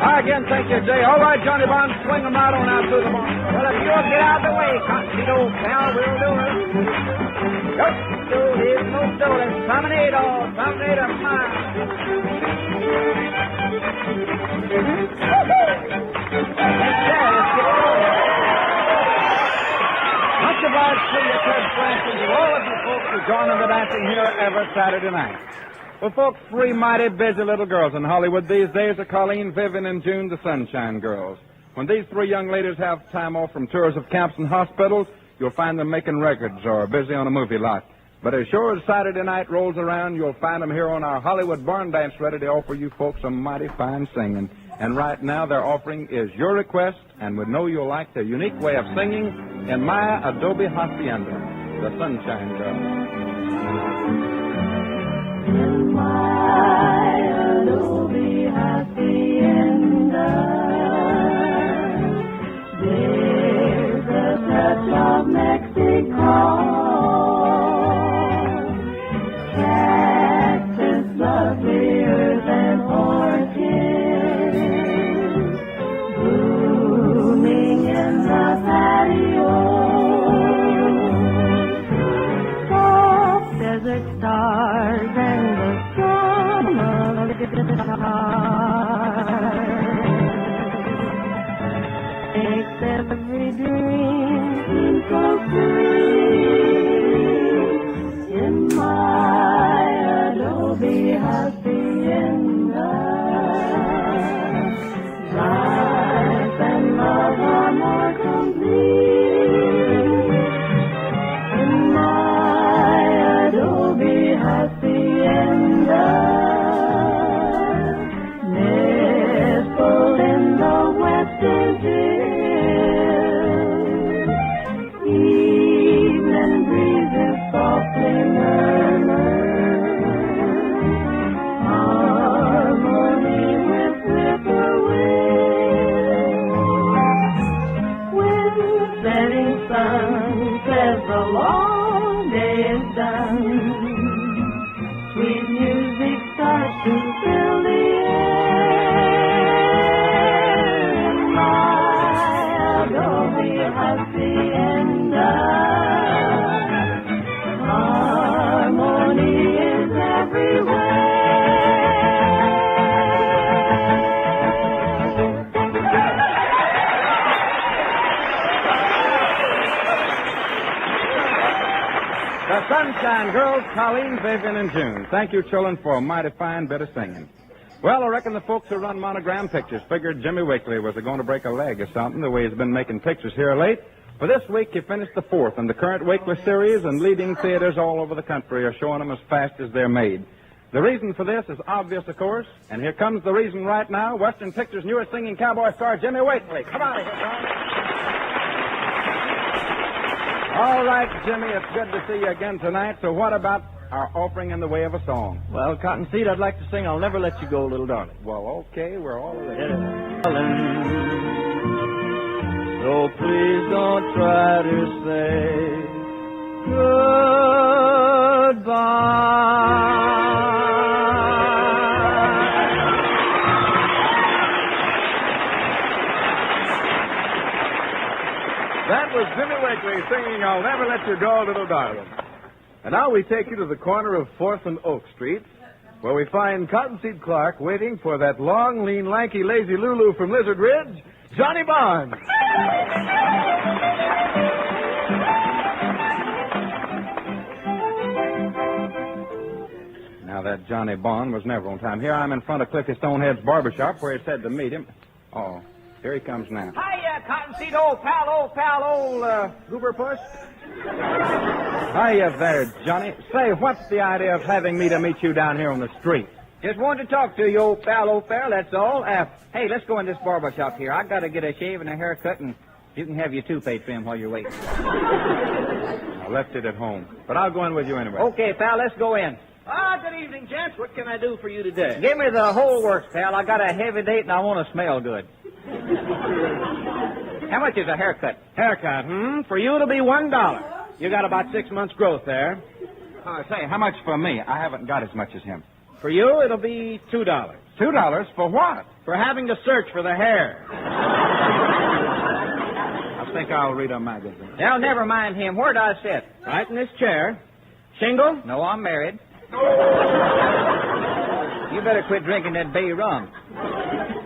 I again thank you, Jay. All right, Johnny Bond, swing them out on out through the barn. Well, if you'll get out of the way, Cottonseed old pal, we'll do it. Nope, so here's no stolen. Promenade all, promenade a mile. Much obliged to you, Ted French, and to all of you folks who join in the dancing here every Saturday night. Well, folks, three mighty busy little girls in Hollywood these days are Colleen, Vivian, and June, the Sunshine Girls. When these three young ladies have time off from tours of camps and hospitals, you'll find them making records or busy on a movie lot. But as sure as Saturday night rolls around, you'll find them here on our Hollywood Barn Dance ready to offer you folks some mighty fine singing. And right now their offering is your request, and we know you'll like their unique way of singing in My Adobe Hacienda, the Sunshine Girl. In my adobe hacienda, there's a touch of Mexico. Cactus lovelier than orchids, blooming in the patio. Soft desert stars and the summer makes every dream seem so sweet in my adobe hacienda. Life and love are more complete in my adobe hacienda. Nestled in the western hills, evening breezes softly murmur, harmony with whippoorwills. When setting sun says the long day is done, sweet music starts to fill the air in my adobe hacienda. Harmony is everywhere. The Sunshine Girls, Colleen, Vivian, and June. Thank you, children, for a mighty fine bit of singing. Well, I reckon the folks who run Monogram Pictures figured Jimmy Wakely was going to break a leg or something, the way he's been making pictures here late. For this week, he finished the fourth in the current Wakely series, and leading theaters all over the country are showing them as fast as they're made. The reason for this is obvious, of course, and here comes the reason right now. Western Pictures' newest singing cowboy star, Jimmy Wakely. Come on here, son. All right, Jimmy, it's good to see you again tonight. So what about our offering in the way of a song? Well, Cottonseed, I'd like to sing I'll Never Let You Go, Little Darling. Well, okay, we're all ready. So please don't try to say That was Jimmy Wakely singing I'll Never Let You Go, Little Darling. And now we take you to the corner of 4th and Oak Street, where we find Cottonseed Clark waiting for that long, lean, lanky, lazy Lulu from Lizard Ridge, Johnny Bond. Now, that Johnny Bond was never on time. Here I'm in front of Cliffy Stonehead's barbershop where he said to meet him. Oh, here he comes now. Hiya, Cottonseed, old pal, goober puss. Hiya there, Johnny. Say, what's the idea of having me to meet you down here on the street? Just wanted to talk to you, old pal, that's all. Hey, let's go in this barber shop here. I got to get a shave and a haircut, and you can have your toupee trim while you're waiting. I left it at home, but I'll go in with you anyway. Okay, pal, let's go in. Good evening, gents. What can I do for you today? Give me the whole works, pal. I got a heavy date, and I want to smell good. How much is a haircut? Haircut, For you, it'll be $1. You got about 6 months' growth there. Say, how much for me? I haven't got as much as him. For you, it'll be $2. $2 for what? For having to search for the hair. I think I'll read a magazine. Now, never mind him. Where'd I sit? Right in this chair. Shingle? No, I'm married. You better quit drinking that bay rum.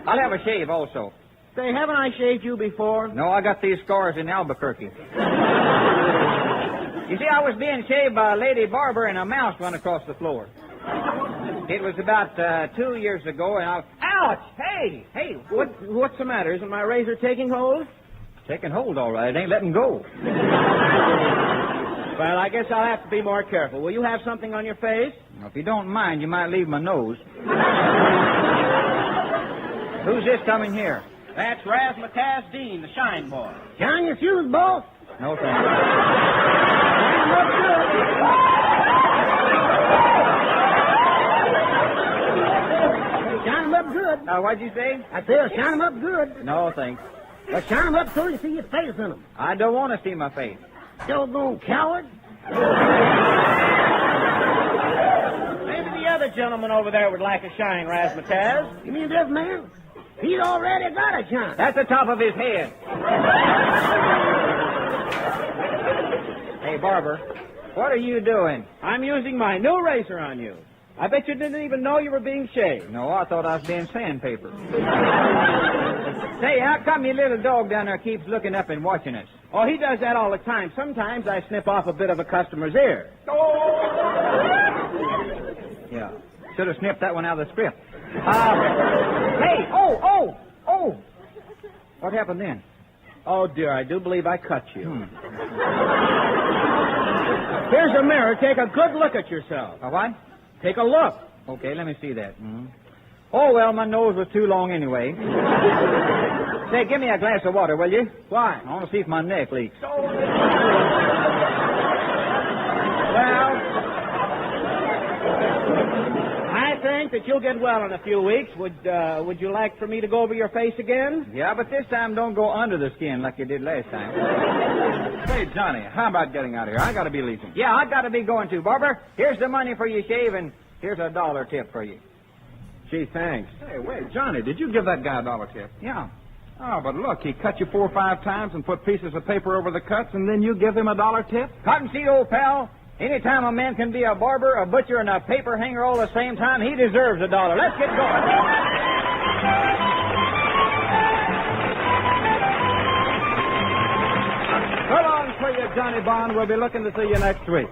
I'll have a shave also. Say, haven't I shaved you before? No, I got these scars in Albuquerque. You see, I was being shaved by a lady barber and a mouse run across the floor. It was about 2 years ago, and Ouch! Hey, what's the matter? Isn't my razor taking hold? Taking hold, all right. It ain't letting go. Well, I guess I'll have to be more careful. Will you have something on your face? Now, if you don't mind, you might leave my nose. Who's this coming here? That's Razzmatazz Dean, the shine boy. Shine your shoes, boss. No, thank you. Shine 'em up good. What'd you say? I said shine 'em up good. No, thanks. But shine 'em up so you see your face in 'em. I don't want to see my face. Doggone coward. Maybe the other gentleman over there would like a shine, Razzmatazz. You mean this man? He's already got a shine. That's the top of his head. Hey, Barber, what are you doing? I'm using my new razor on you. I bet you didn't even know you were being shaved. No, I thought I was being sandpaper. Say, how come your little dog down there keeps looking up and watching us? Oh, he does that all the time. Sometimes I snip off a bit of a customer's ear. Yeah, should have snipped that one out of the script. Hey, oh! What happened then? Oh, dear, I do believe I cut you. Here's a mirror. Take a good look at yourself. A what? Take a look. Okay, let me see that. Oh, well, my nose was too long anyway. Say, give me a glass of water, will you? Why? I want to see if my neck leaks. Well, I think that you'll get well in a few weeks. Would you like for me to go over your face again? Yeah, but this time don't go under the skin like you did last time. Hey, Johnny, how about getting out of here? I got to be leaving. Yeah, I got to be going too, Barber. Here's the money for your shave, and here's $1 tip for you. Gee, thanks. Hey, wait, Johnny, did you give that guy $1 tip? Yeah. Oh, but look, he cut you 4 or 5 times and put pieces of paper over the cuts, and then you give him $1 tip? Cottonseed, old pal. Anytime a man can be a barber, a butcher, and a paper hanger all the same time, he deserves $1. Let's get going. So long for you, Johnny Bond. We'll be looking to see you next week.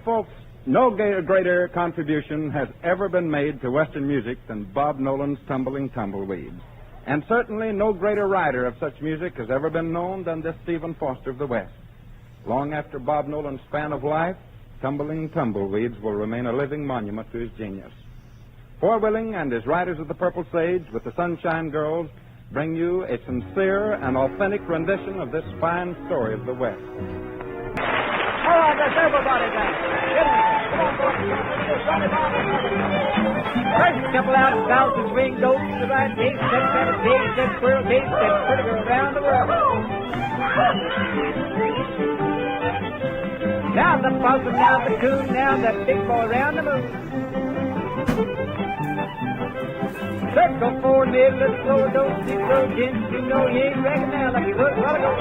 Folks, no greater contribution has ever been made to Western music than Bob Nolan's Tumbling Tumbleweeds. And certainly no greater writer of such music has ever been known than this Stephen Foster of the West. Long after Bob Nolan's span of life, Tumbling Tumbleweeds will remain a living monument to his genius. Four Willing and his Riders of the Purple Sage with the Sunshine Girls bring you a sincere and authentic rendition of this fine story of the West. All right, let's everybody down. Get in there. Come on, boys. First couple out, bounce and swing, goes to the right, big step, rabbit, big step, squirrel, big step, pretty girl around the world. Now the possum, now the coon, now the big boy round the moon. Circle forward, middle, little slow, don't see slow, gents, you know you ain't reckon now like you would a while ago.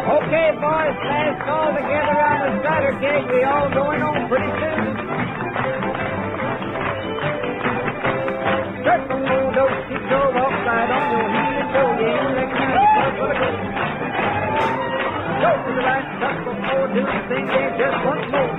Okay, boys, last call together on the starter cage. We all going on pretty soon. Circle forward, don't see slow, walk right on your heel and toe, you ain't reckon now like you would a while ago. Go to the right, circle forward, do the thing there just once more.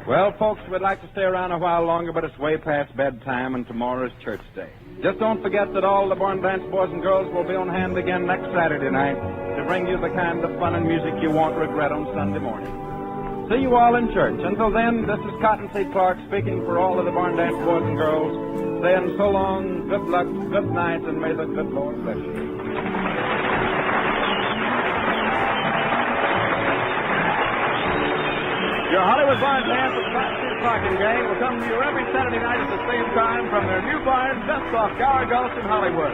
Well, folks, we'd like to stay around a while longer, but it's way past bedtime, and tomorrow is church day. Just don't forget that all the Barn Dance boys and girls will be on hand again next Saturday night to bring you the kind of fun and music you won't regret on Sunday morning. See you all in church. Until then, this is Cottonseed Clark speaking for all of the Barn Dance boys and girls, saying so long, good luck, good night, and may the good Lord bless you. Your Hollywood Barn Dance with Cottonseed Clark and Gang will come to you every Saturday night at the same time from their new barn just off Gower Gulch in Hollywood.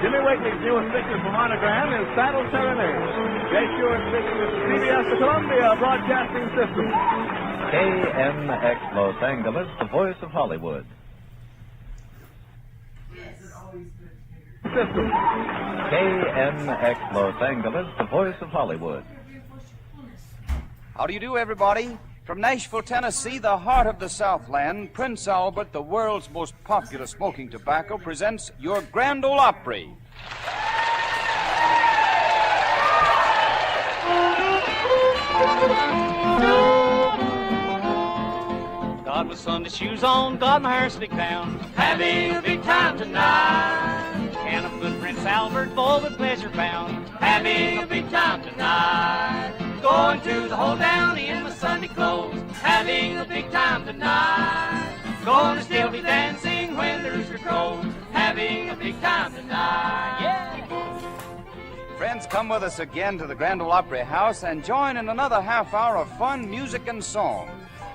Jimmy Wakely's newest picture for Monogram is Saddle Serenade. Jay Stewart's picture is CBS, the Columbia Broadcasting System. KMX Los Angeles, the voice of Hollywood. System. KMX Los Angeles, the voice of Hollywood. How do you do, everybody? From Nashville, Tennessee, the heart of the Southland, Prince Albert, the world's most popular smoking tobacco, presents your Grand Ole Opry. Got my Sunday shoes on, got my hair slicked down, having a big time tonight. can of good Prince Albert, full with pleasure bound. Having a big time tonight. Going to the whole down in my Sunday clothes. Having a big time tonight. Gonna still be dancing when the rooster crows. Having a big time tonight. Yeah. Friends, come with us again to the Grand Ole Opry House and join in another half hour of fun, music, and song.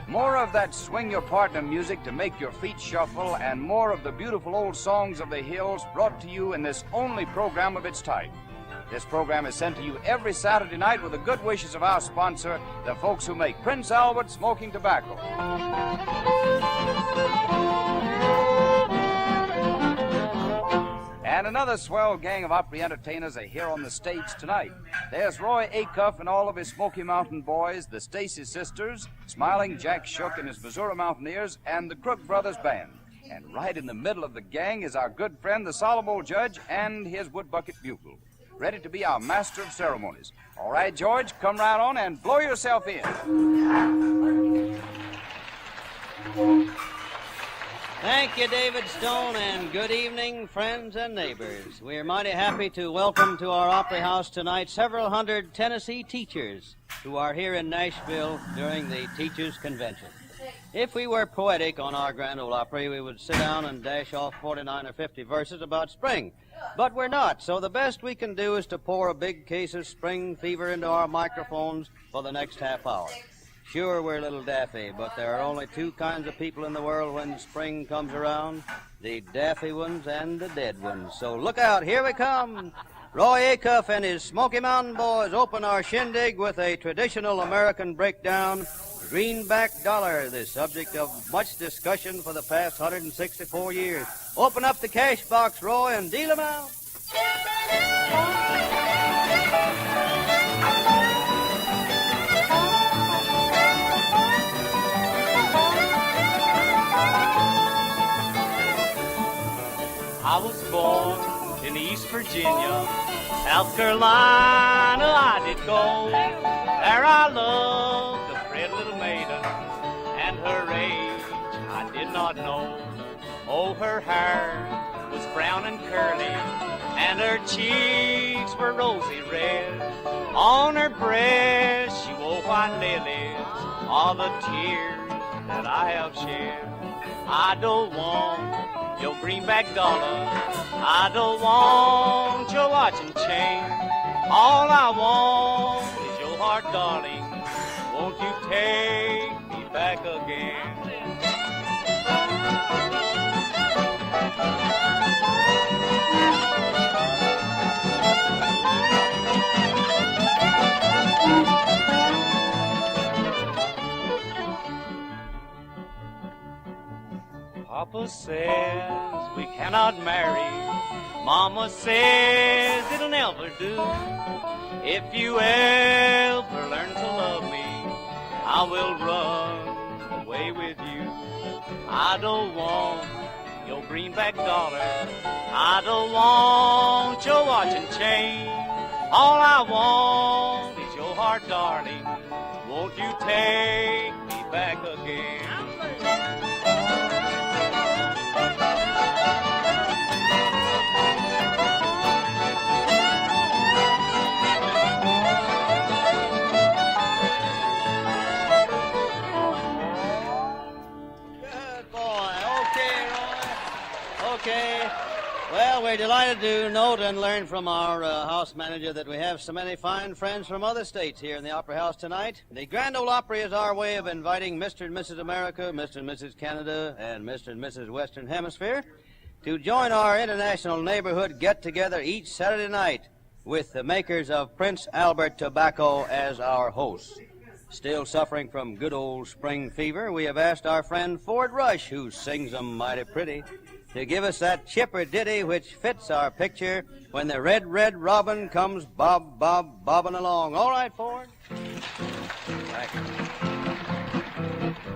More of that swing your partner music to make your feet shuffle, and more of the beautiful old songs of the hills brought to you in this only program of its type. This program is sent to you every Saturday night with the good wishes of our sponsor, the folks who make Prince Albert smoking tobacco. And another swell gang of Opry entertainers are here on the stage tonight. There's Roy Acuff and all of his Smoky Mountain boys, the Stacy Sisters, Smiling Jack Shook and his Missouri Mountaineers, and the Crook Brothers Band. And right in the middle of the gang is our good friend, the Solemn Old Judge, and his Wood Bucket Bugle, ready to be our master of ceremonies. All right, George, come right on and blow yourself in. Thank you, David Stone, and good evening, friends and neighbors. We're mighty happy to welcome to our Opry House tonight several hundred Tennessee teachers who are here in Nashville during the Teachers' Convention. If we were poetic on our Grand Ole Opry, we would sit down and dash off 49 or 50 verses about spring. But we're not, so the best we can do is to pour a big case of spring fever into our microphones for the next half hour. Sure, we're a little daffy, but there are only two kinds of people in the world when spring comes around, the daffy ones and the dead ones. So look out, here we come. Roy Acuff and his Smoky Mountain Boys open our shindig with a traditional American breakdown, Greenback Dollar, the subject of much discussion for the past 164 years. Open up the cash box, Roy, and deal 'em out. I was born in East Virginia, South Carolina I did go. There I loved a pretty little maiden, and her age I did not know. Oh, her hair was brown and curly, and her cheeks were rosy red. On her breast she wore white lilies, all the tears that I have shed. I don't want your greenback dollar, I don't want your watch and chain. All I want is your heart, darling. Won't you take me back again? Papa says we cannot marry. Mama says it'll never do. If you ever learn to love me, I will run away with you. I don't want your greenback dollar, I don't want your watch and chain. All I want is your heart, darling. Won't you take me back again? Okay. Well, we're delighted to note and learn from our house manager that we have so many fine friends from other states here in the Opry House tonight. The Grand Ole Opry is our way of inviting Mr. and Mrs. America, Mr. and Mrs. Canada, and Mr. and Mrs. Western Hemisphere to join our international neighborhood get-together each Saturday night with the makers of Prince Albert Tobacco as our hosts. Still suffering from good old spring fever, we have asked our friend Ford Rush, who sings 'em mighty pretty, to give us that chipper ditty which fits our picture when the red, red robin comes bob, bob, bobbing along. All right, Ford?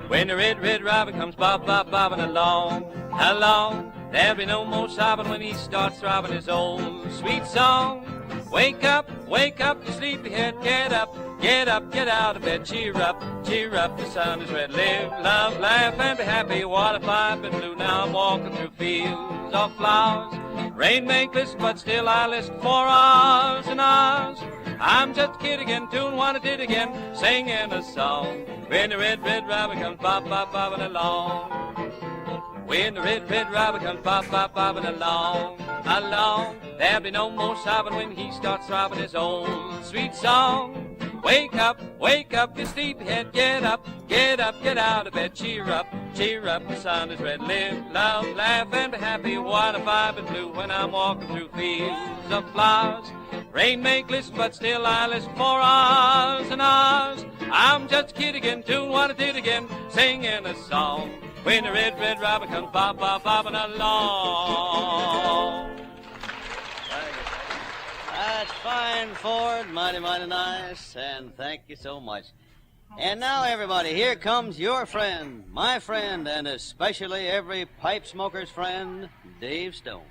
When the red, red robin comes bob, bob, bobbing along, along, there'll be no more sobbing when he starts throbbing his old sweet song. Wake up, you sleepyhead, get up, get up, get out of bed, cheer up, the sun is red. Live, love, laugh, and be happy. What if I've been blue? Now I'm walking through fields of flowers. Rain may glisten, but still I listen for hours and hours. I'm just a kid again, doing what I did again, singing a song. When the red, red robin comes bobbing along. When the red, red robin comes bobbing along, along. There'll be no more sobbing when he starts throbbing his old sweet song. Wake up, you sleepyhead, get up, get out of bed, cheer up, the sun is red, live, love, laugh, and be happy, white, a vibe and blue when I'm walking through fields of flowers. Rain may glisten, but still I listen for hours and hours. I'm just a kid again, doing what I did again, singing a song. When the red, red robin comes bobbing along. That's fine, Ford. Mighty, mighty nice, and thank you so much. And now, everybody, here comes your friend, my friend, and especially every pipe smoker's friend, Dave Stone.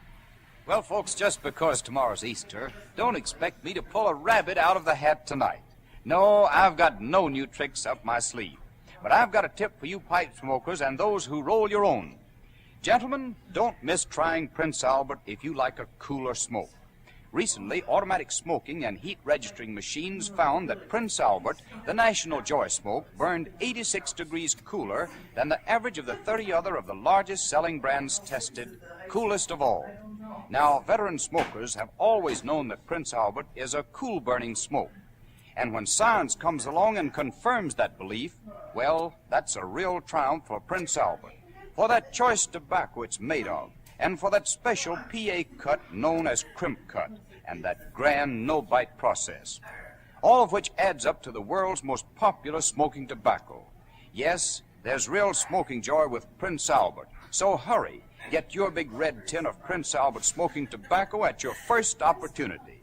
Well, folks, just because tomorrow's Easter, don't expect me to pull a rabbit out of the hat tonight. No, I've got no new tricks up my sleeve. But I've got a tip for you pipe smokers and those who roll your own. Gentlemen, don't miss trying Prince Albert if you like a cooler smoke. Recently, automatic smoking and heat registering machines found that Prince Albert, the national joy smoke, burned 86 degrees cooler than the average of the 30 other of the largest selling brands tested, coolest of all. Now, veteran smokers have always known that Prince Albert is a cool-burning smoke. And when science comes along and confirms that belief, well, that's a real triumph for Prince Albert, for that choice tobacco it's made of, and for that special PA cut known as crimp cut, and that grand no-bite process. All of which adds up to the world's most popular smoking tobacco. Yes, there's real smoking joy with Prince Albert, so hurry, get your big red tin of Prince Albert smoking tobacco at your first opportunity.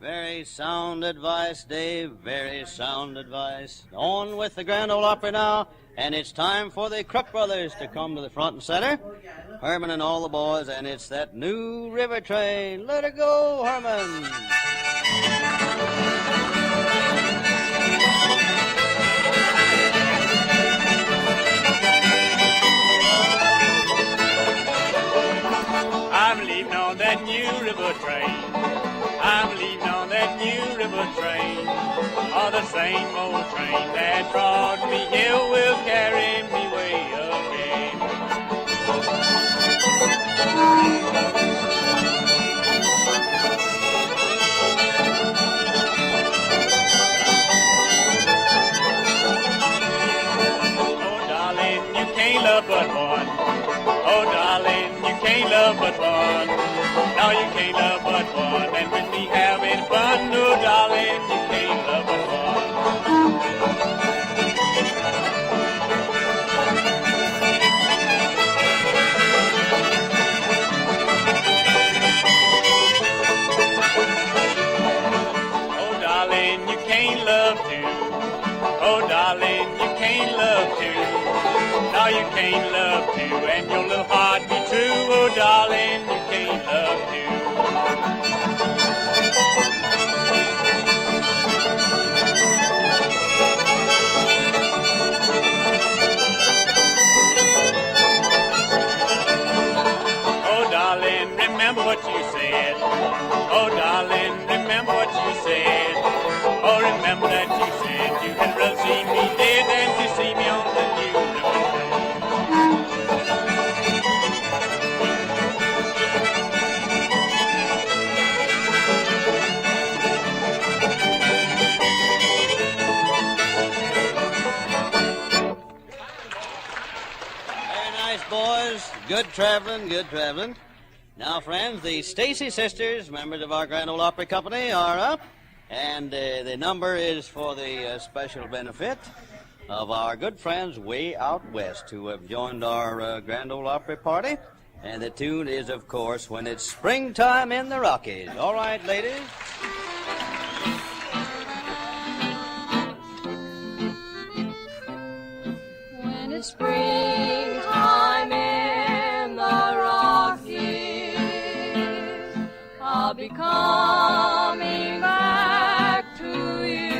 Very sound advice, Dave, very sound advice. On with the Grand Ole Opry now, and it's time for the Crook Brothers to come to the front and center. Herman and all the boys, and it's that new river train. Let her go, Herman. I'm leaving on that new river train. I'm leaving on that new river train. Oh, the same old train that brought me here will carry me way again. Oh, darling, you can't love but one. Oh, darling, you can't love but one. No, you can't love but one. And with me having fun, no, darling, you can't love but one. Oh, darling, you can't love two. Oh, darling, you can't love two. No, you can't love two, and your little heart be true. Oh, darling, you can't love two. Oh, darling, remember what you said. Oh, darling, remember what you said. Oh, remember that you said you had rather see me dead than to see me on the new river train. Very nice, boys. Good traveling, good traveling. Now, friends, the Stacy sisters, members of our Grand Ole Opry Company, are up. And the number is for the special benefit of our good friends way out west who have joined our Grand Ole Opry party. And the tune is, of course, When It's Springtime in the Rockies. All right, ladies. When it's springtime in the Rockies, I'll be coming back to you,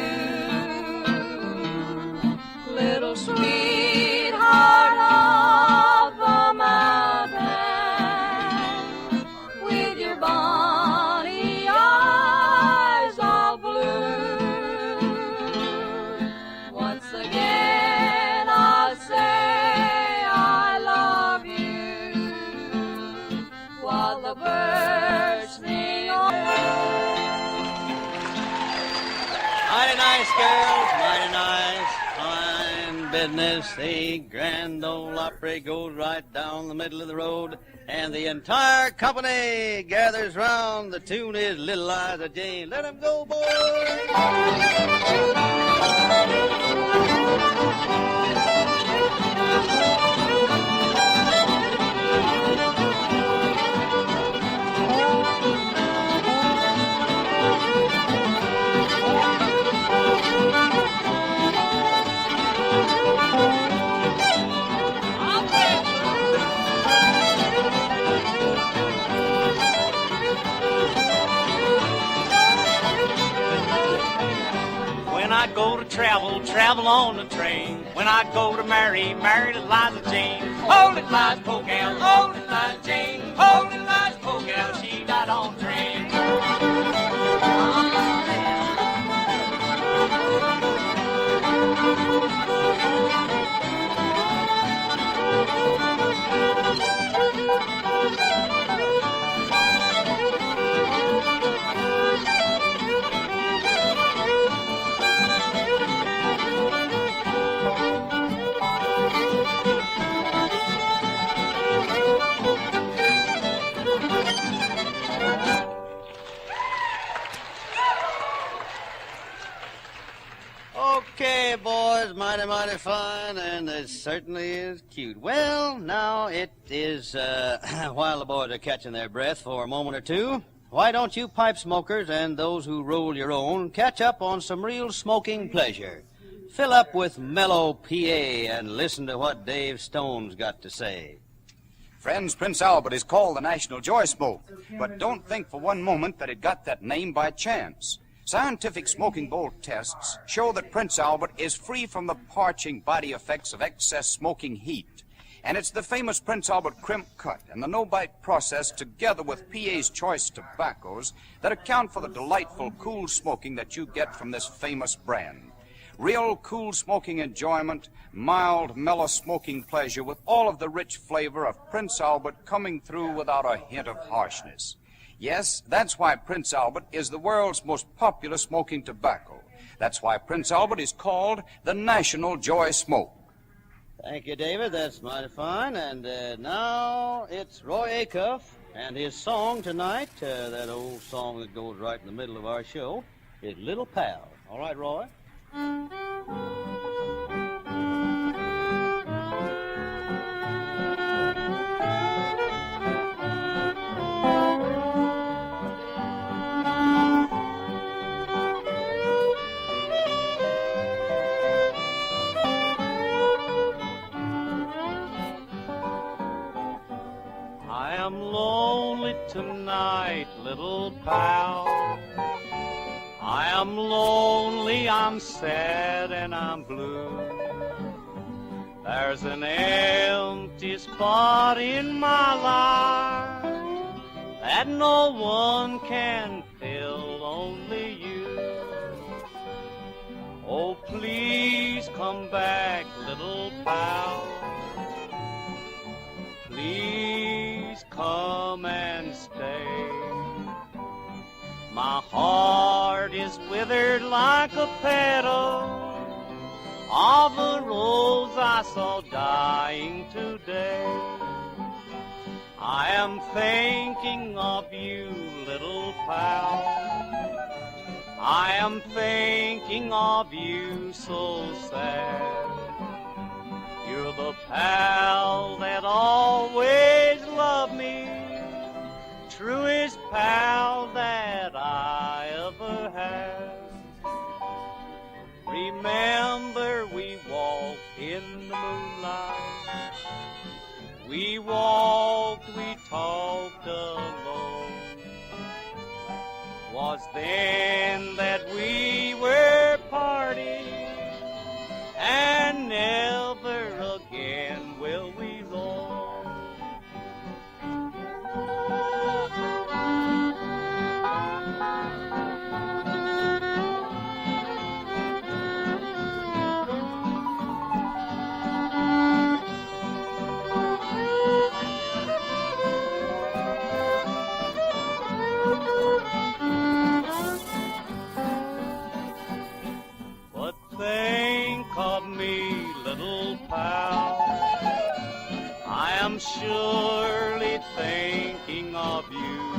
little sweetheart of the mountain, with your girls, mighty nice, fine business. The Grand Ole Opry goes right down the middle of the road, and the entire company gathers round. The tune is Little Liza Jane. Let 'em go, boys! When I go to travel on the train. When I go to marry little Liza Jane. Oh, little Liza poor gal, oh, little Liza Jane. Oh, little Liza poor gal, she died on the train. Okay, boys, mighty fine, and it certainly is cute. Well, now it is, while the boys are catching their breath for a moment or two, why don't you pipe smokers and those who roll your own catch up on some real smoking pleasure? Fill up with mellow PA and listen to what Dave Stone's got to say. Friends, Prince Albert is called the National Joy Smoke, but don't think for one moment that it got that name by chance. Scientific smoking bowl tests show that Prince Albert is free from the parching body effects of excess smoking heat. And it's the famous Prince Albert crimp cut and the no-bite process together with PA's choice tobaccos that account for the delightful cool smoking that you get from this famous brand. Real cool smoking enjoyment, mild, mellow smoking pleasure with all of the rich flavor of Prince Albert coming through without a hint of harshness. Yes, that's why Prince Albert is the world's most popular smoking tobacco. That's why Prince Albert is called the National Joy Smoke. Thank you, David. That's mighty fine. And now it's Roy Acuff and his song tonight, that old song that goes right in the middle of our show, is Little Pal. All right, Roy? I am lonely tonight, little pal. I am lonely, I'm sad, and I'm blue. There's an empty spot in my life that no one can fill, only you. Oh, please come back, little pal. Please come and stay. My heart is withered like a petal of a rose I saw dying today. I am thinking of you, little pal. I am thinking of you so sad. You're the pal that always loved me, truest pal that I ever had. Remember we walked in the moonlight. We walked, we talked alone. Was then that we were parting, and never again will we roam. think of me, little pal, I am surely thinking of you.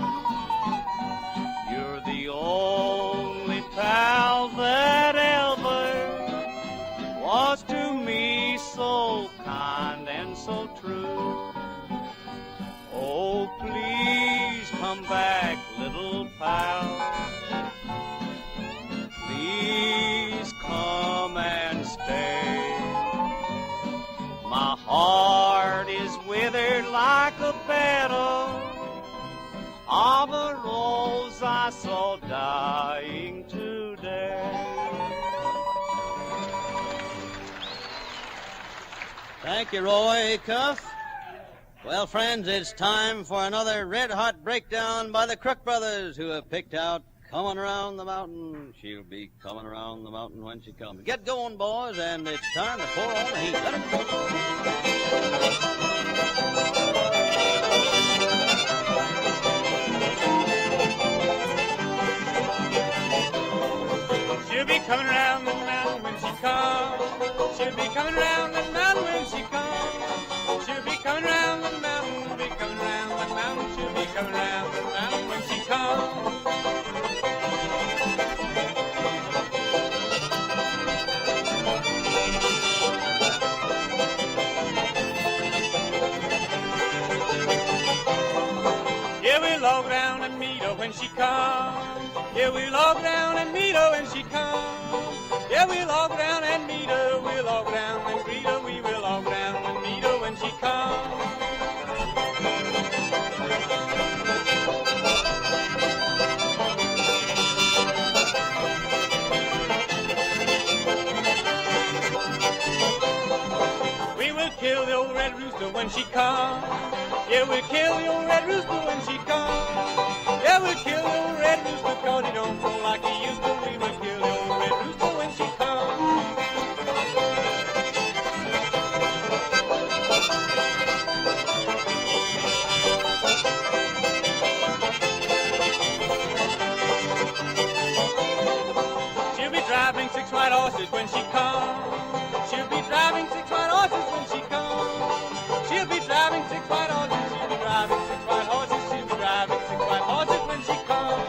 You're the only pal that ever was to me so kind and so true. Oh, please come back, little pal. Please come and stay. My heart is withered like a petal of a rose I saw dying today. Thank you, Roy Cuff. Well, friends, it's time for another red-hot breakdown by the Crook Brothers, who have picked out Coming Around the Mountain. She'll be coming around the mountain when she comes. Get going, boys, and it's time to pour on the heat. Let it go. She'll be coming around the mountain when she comes. She'll be coming around the mountain when she comes. She'll be coming around the mountain, be coming around the mountain. She'll be coming around the mountain when she comes. Yeah, we'll all go down and meet her when she comes. Yeah, we'll all go down and meet her when she comes. Yeah, we'll all go down and meet her. We'll all go down and greet her. We will all go down and meet her when she comes. We will kill the old red rooster when she comes. Yeah, we'll kill the old red rooster when she comes. Yeah, we'll kill the old red rooster 'cause he don't crow like he used to. We will kill the old red rooster when she comes. She'll be driving 6 white horses when she comes. She'll be driving 6 white horses when she comes. She'll be driving 6 white horses. She'll be driving 6 white horses. She'll be driving 6 white horses when she comes.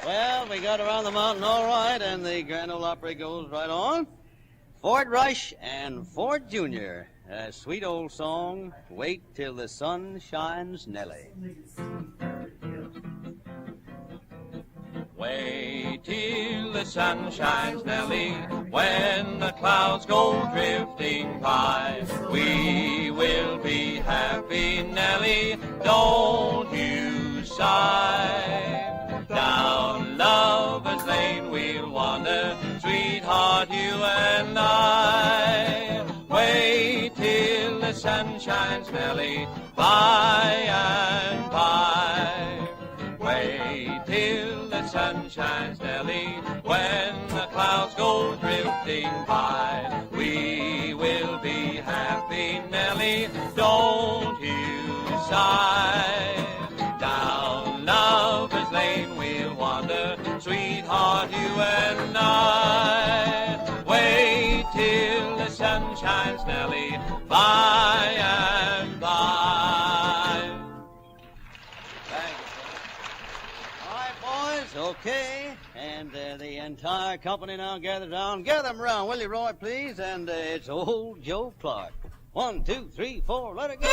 Well, we got around the mountain all right, and the Grand Ole Opry goes right on. Ford Rush and Ford Jr., a sweet old song, Wait Till the Sun Shines, Nellie. Wait till the sun shines, Nellie, when the clouds go drifting by. We will be happy, Nellie, don't you sigh. Down Lover's Lane we'll wander, sweetheart, you and I. Wait till the sun shines, Nellie, by and by. Wait till the sun shines, Nellie, when the clouds go drifting by. We will be happy, Nellie, don't you sigh. Down Lover's Lane we'll wander, sweetheart, you and I. Wait till the sun shines, Nellie, by and by. Okay, and the entire company now gathers around. Gather them around, will you, Roy, please? And it's old Joe Clark. 1, 2, 3, 4, let it go.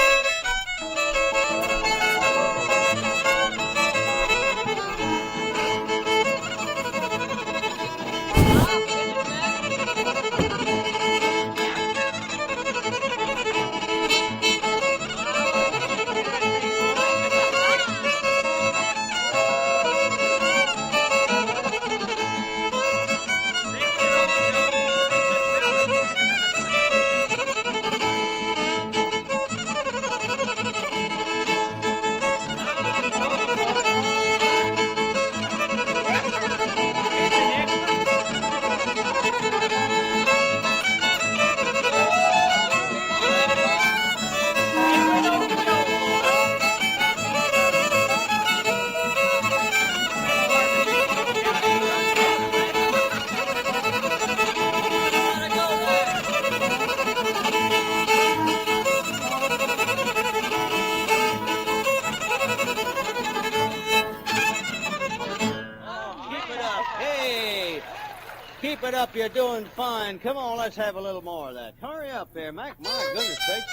up. You're doing fine. Come on, let's have a little more of that. Hurry up there, Mac. My goodness sakes.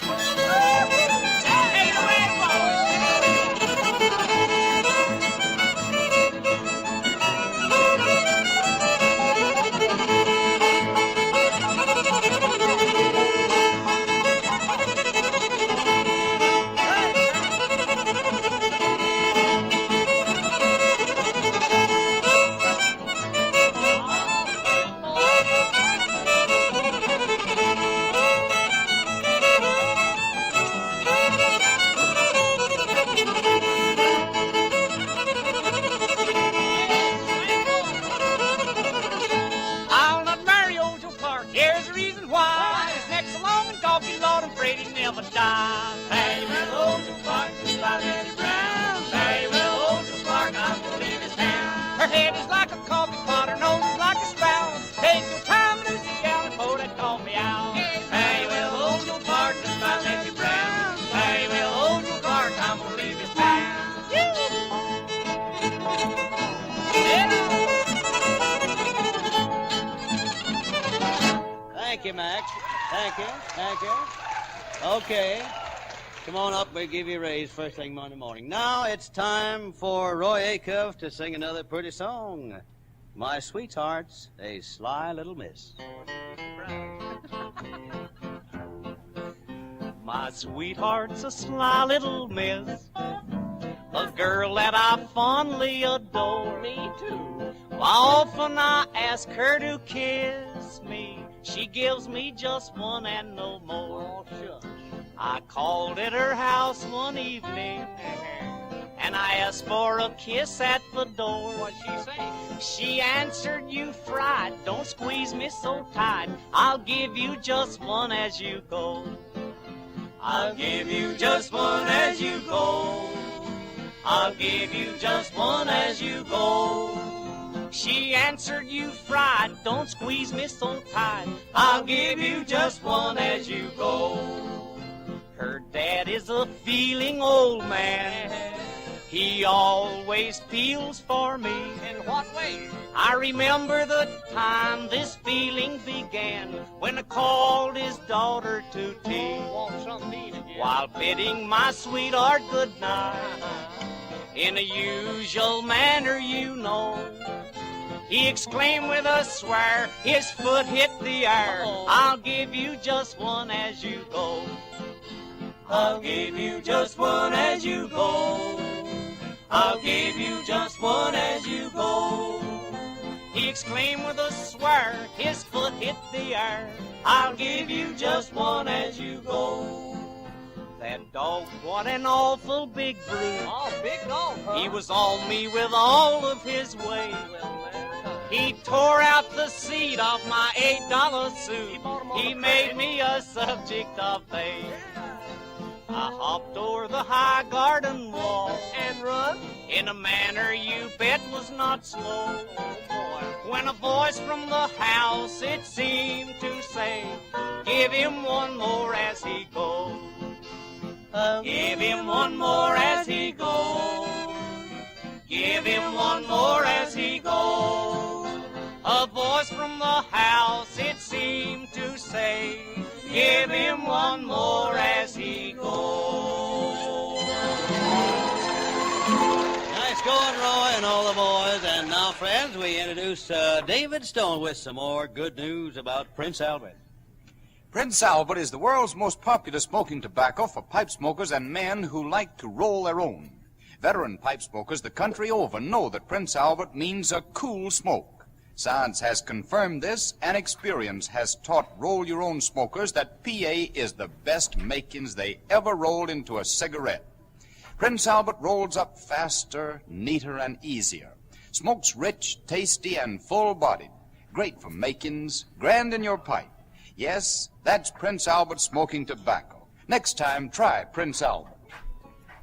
I'll not marry old Joe Clark. Here's the reason why. His neck's so long and gawky, Lord, I'm afraid he'll never die. Very well, old Joe Clark, just like Betty Brown. Very well, old Joe Clark, I won't leave his town. Her head is like a coffee pot, her nose is like a spout. Take your time, Lucy gal, and pour that coffee out. Very well, old Joe Clark, just like Betty Brown. Very well, old Joe Clark, I won't leave his town. Thank you, Max. Thank you. Thank you. Okay. Come on up. We'll give you a raise first thing Monday morning. Now it's time for Roy Acuff to sing another pretty song. My sweetheart's a sly little miss. My sweetheart's a sly little miss, a girl that I fondly adore. Me too. Often I ask her to kiss me. She gives me just one and no more. I called at her house one evening, and I asked for a kiss at the door. What'd she say? She answered, "You fried, don't squeeze me so tight. I'll give you just one as you go. I'll give you just one as you go. I'll give you just one as you go." She answered, "You fried, don't squeeze me so tight. I'll give you just one as you go." Her dad is a feeling old man. He always feels for me. In what way? I remember the time this feeling began when I called his daughter to tea. While bidding my sweetheart good night, in a usual manner, you know, he exclaimed with a swear, his foot hit the air. "I'll give you just one as you go. I'll give you just one as you go. I'll give you just one as you go." He exclaimed with a swear, his foot hit the air. "I'll give you just one as you go." That dog, what an awful big brute. Oh, big dog, huh? He was on me with all of his weight. He tore out the seat of my $8 suit. He made me a subject of bait. I hopped over the high garden wall and run in a manner you bet was not slow. When a voice from the house, it seemed to say, "Give him one more as he goes. Give him one more as he goes. Give him one more as he goes." A voice from the house, it seemed to say, "Give him one more as he goes." Nice going, Roy, and all the boys. And now, friends, we introduce David Stone with some more good news about Prince Albert. Prince Albert is the world's most popular smoking tobacco for pipe smokers and men who like to roll their own. Veteran pipe smokers the country over know that Prince Albert means a cool smoke. Science has confirmed this, and experience has taught roll-your-own smokers that PA is the best makings they ever rolled into a cigarette. Prince Albert rolls up faster, neater, and easier. Smokes rich, tasty, and full-bodied. Great for makings, grand in your pipe. Yes, that's Prince Albert smoking tobacco. Next time, try Prince Albert.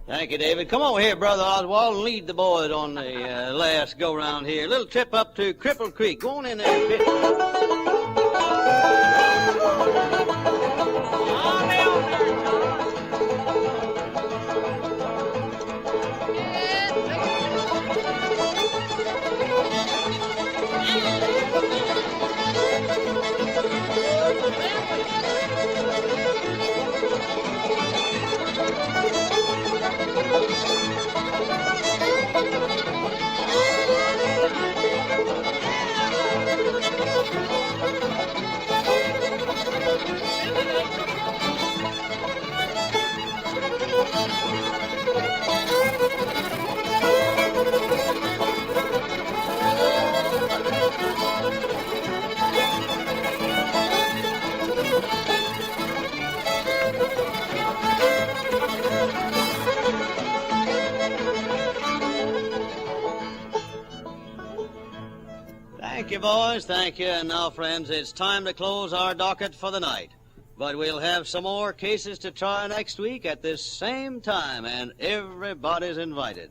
Thank you, David. Come over here, Brother Oswald, and lead the boys on the last go-round here. A little trip up to Cripple Creek. Go on in there. you, boys. Thank you. And now, friends, it's time to close our docket for the night. But we'll have some more cases to try next week at this same time, and everybody's invited.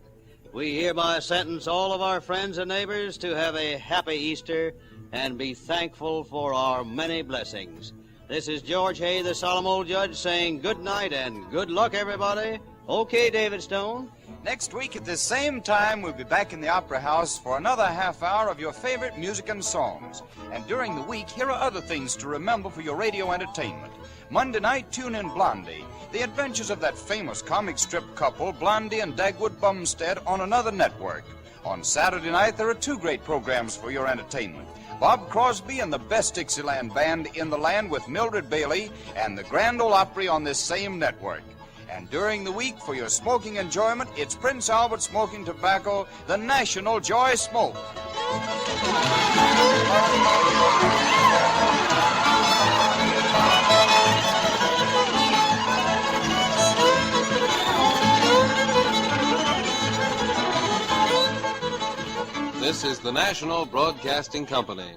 We hereby sentence all of our friends and neighbors to have a happy Easter and be thankful for our many blessings. This is George Hay, the solemn old judge, saying good night and good luck, everybody. Okay, David Stone. Next week at this same time, we'll be back in the Opera House for another half hour of your favorite music and songs. And during the week, here are other things to remember for your radio entertainment. Monday night, tune in Blondie, the adventures of that famous comic strip couple, Blondie and Dagwood Bumstead, on another network. On Saturday night, there are two great programs for your entertainment. Bob Crosby and the best Dixieland band in the land with Mildred Bailey and the Grand Ole Opry on this same network. And during the week, for your smoking enjoyment, it's Prince Albert Smoking Tobacco, the National Joy Smoke. This is the National Broadcasting Company.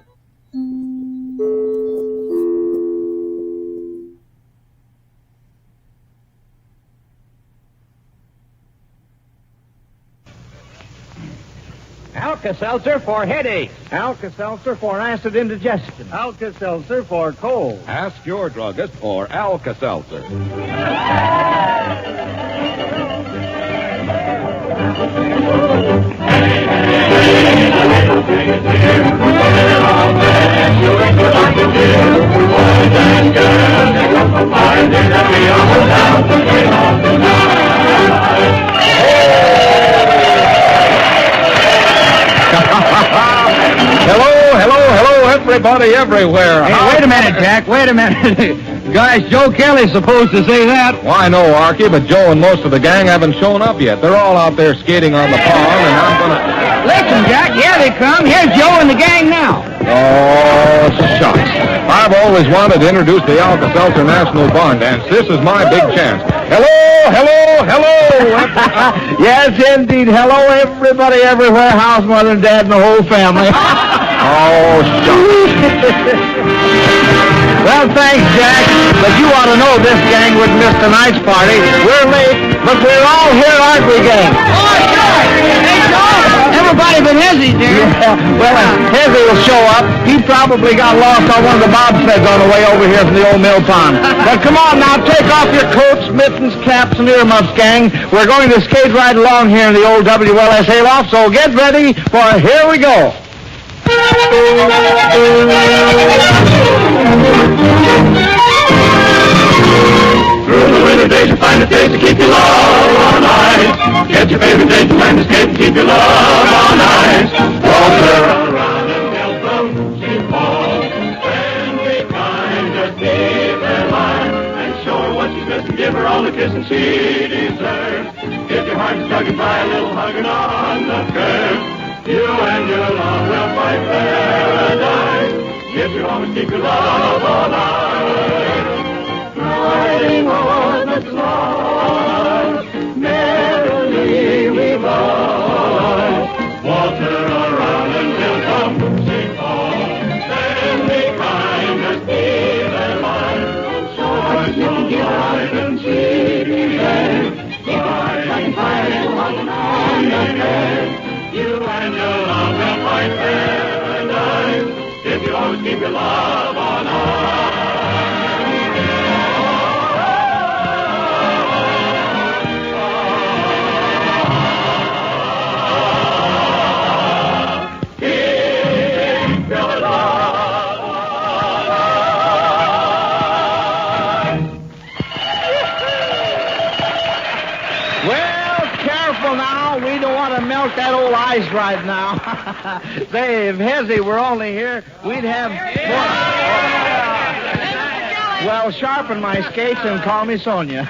Alka-Seltzer for headache. Alka-Seltzer for acid indigestion. Alka-Seltzer for cold. Ask your druggist for Alka-Seltzer. Hello, everybody everywhere. Hey, wait a minute, Jack. Wait a minute. Gosh, Joe Kelly's supposed to say that. Why, no, Archie, but Joe and most of the gang haven't shown up yet. They're all out there skating on the pond, and I'm gonna... Listen, Jack, here they come. Here's Joe and the gang now. Oh, shucks. I've always wanted to introduce the Alka-Seltzer National Barn Dance. This is my big chance. Hello. Yes, indeed. Hello, everybody everywhere. House, mother, and dad, and the whole family. Oh, shucks. Well, thanks, Jack. But you ought to know this gang wouldn't miss tonight's party. We're late, but we're all here, aren't we, gang? Oh, sure. Hey, Joe. Everybody but Hezzy, dear. Yeah. Well, Hezzy will show up. He probably got lost on one of the bobsleds on the way over here from the old mill pond. But come on now, take off your coats, mittens, caps, and earmuffs, gang. We're going to skate right along here in the old WLS hayloft, so get ready for Here We Go. Through the winter days, you find a place to keep your love on ice. Get your favorite days to learn to skate and keep your love on ice. Walter around and help them keep home. And be kind, just keep her line. And show her what she's missing, give her all the kiss and she deserves. If your heart is struck, by a little hugging on the curve. You and your love will find paradise. If you always keep your love all night. Riding on the clouds, merrily we ride. Water around and we'll come sing home. Then be kind and be their life. So you can ride and see the end. Keep on fighting on the head. You and your love will find paradise if you always keep your love on high. Keep your love on. Well, careful now. We don't want to melt that old ice right now. Say, if Hezzy were only here, we'd have... Well, sharpen my skates and call me Sonia.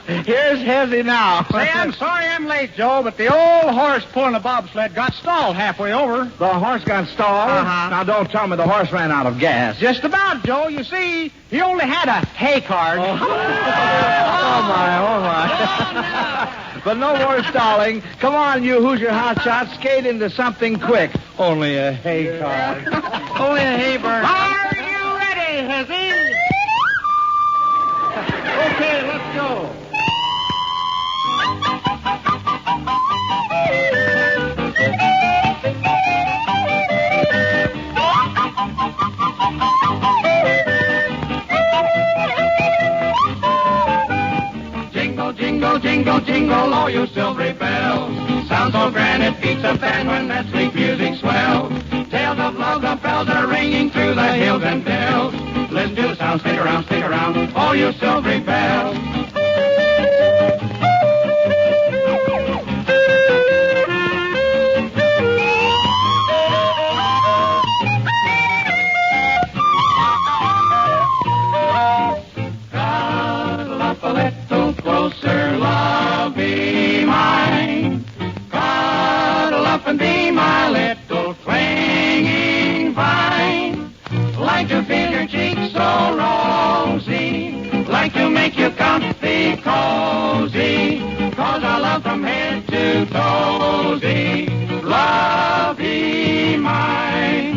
Here's Hezzy now. Say, I'm sorry I'm late, Joe, but the old horse pulling the bobsled got stalled halfway over. The horse got stalled? Uh-huh. Now, don't tell me the horse ran out of gas. Just about, Joe. You see, he only had a hay card. Oh, my. But no more stalling. Come on, you Hoosier hotshots, skate into something quick. Only a hay car. Only a hay burn. Are you ready, Hezzy? Okay, let's go. Jingle, jingle, jingle, jingle, all you silvery bells. Sound so grand it beats a fan when that sweet music swells. Tales of love, the bells are ringing through the hills and dells. Listen to the sound, stick around, all you silvery bells. Cuddle up a little closer, love, be mine. Cuddle up and be my little clinging vine. Like to feel your cheeks so rosy, like to make you comfy, cozy, 'cause I love from head to toesy, love be mine.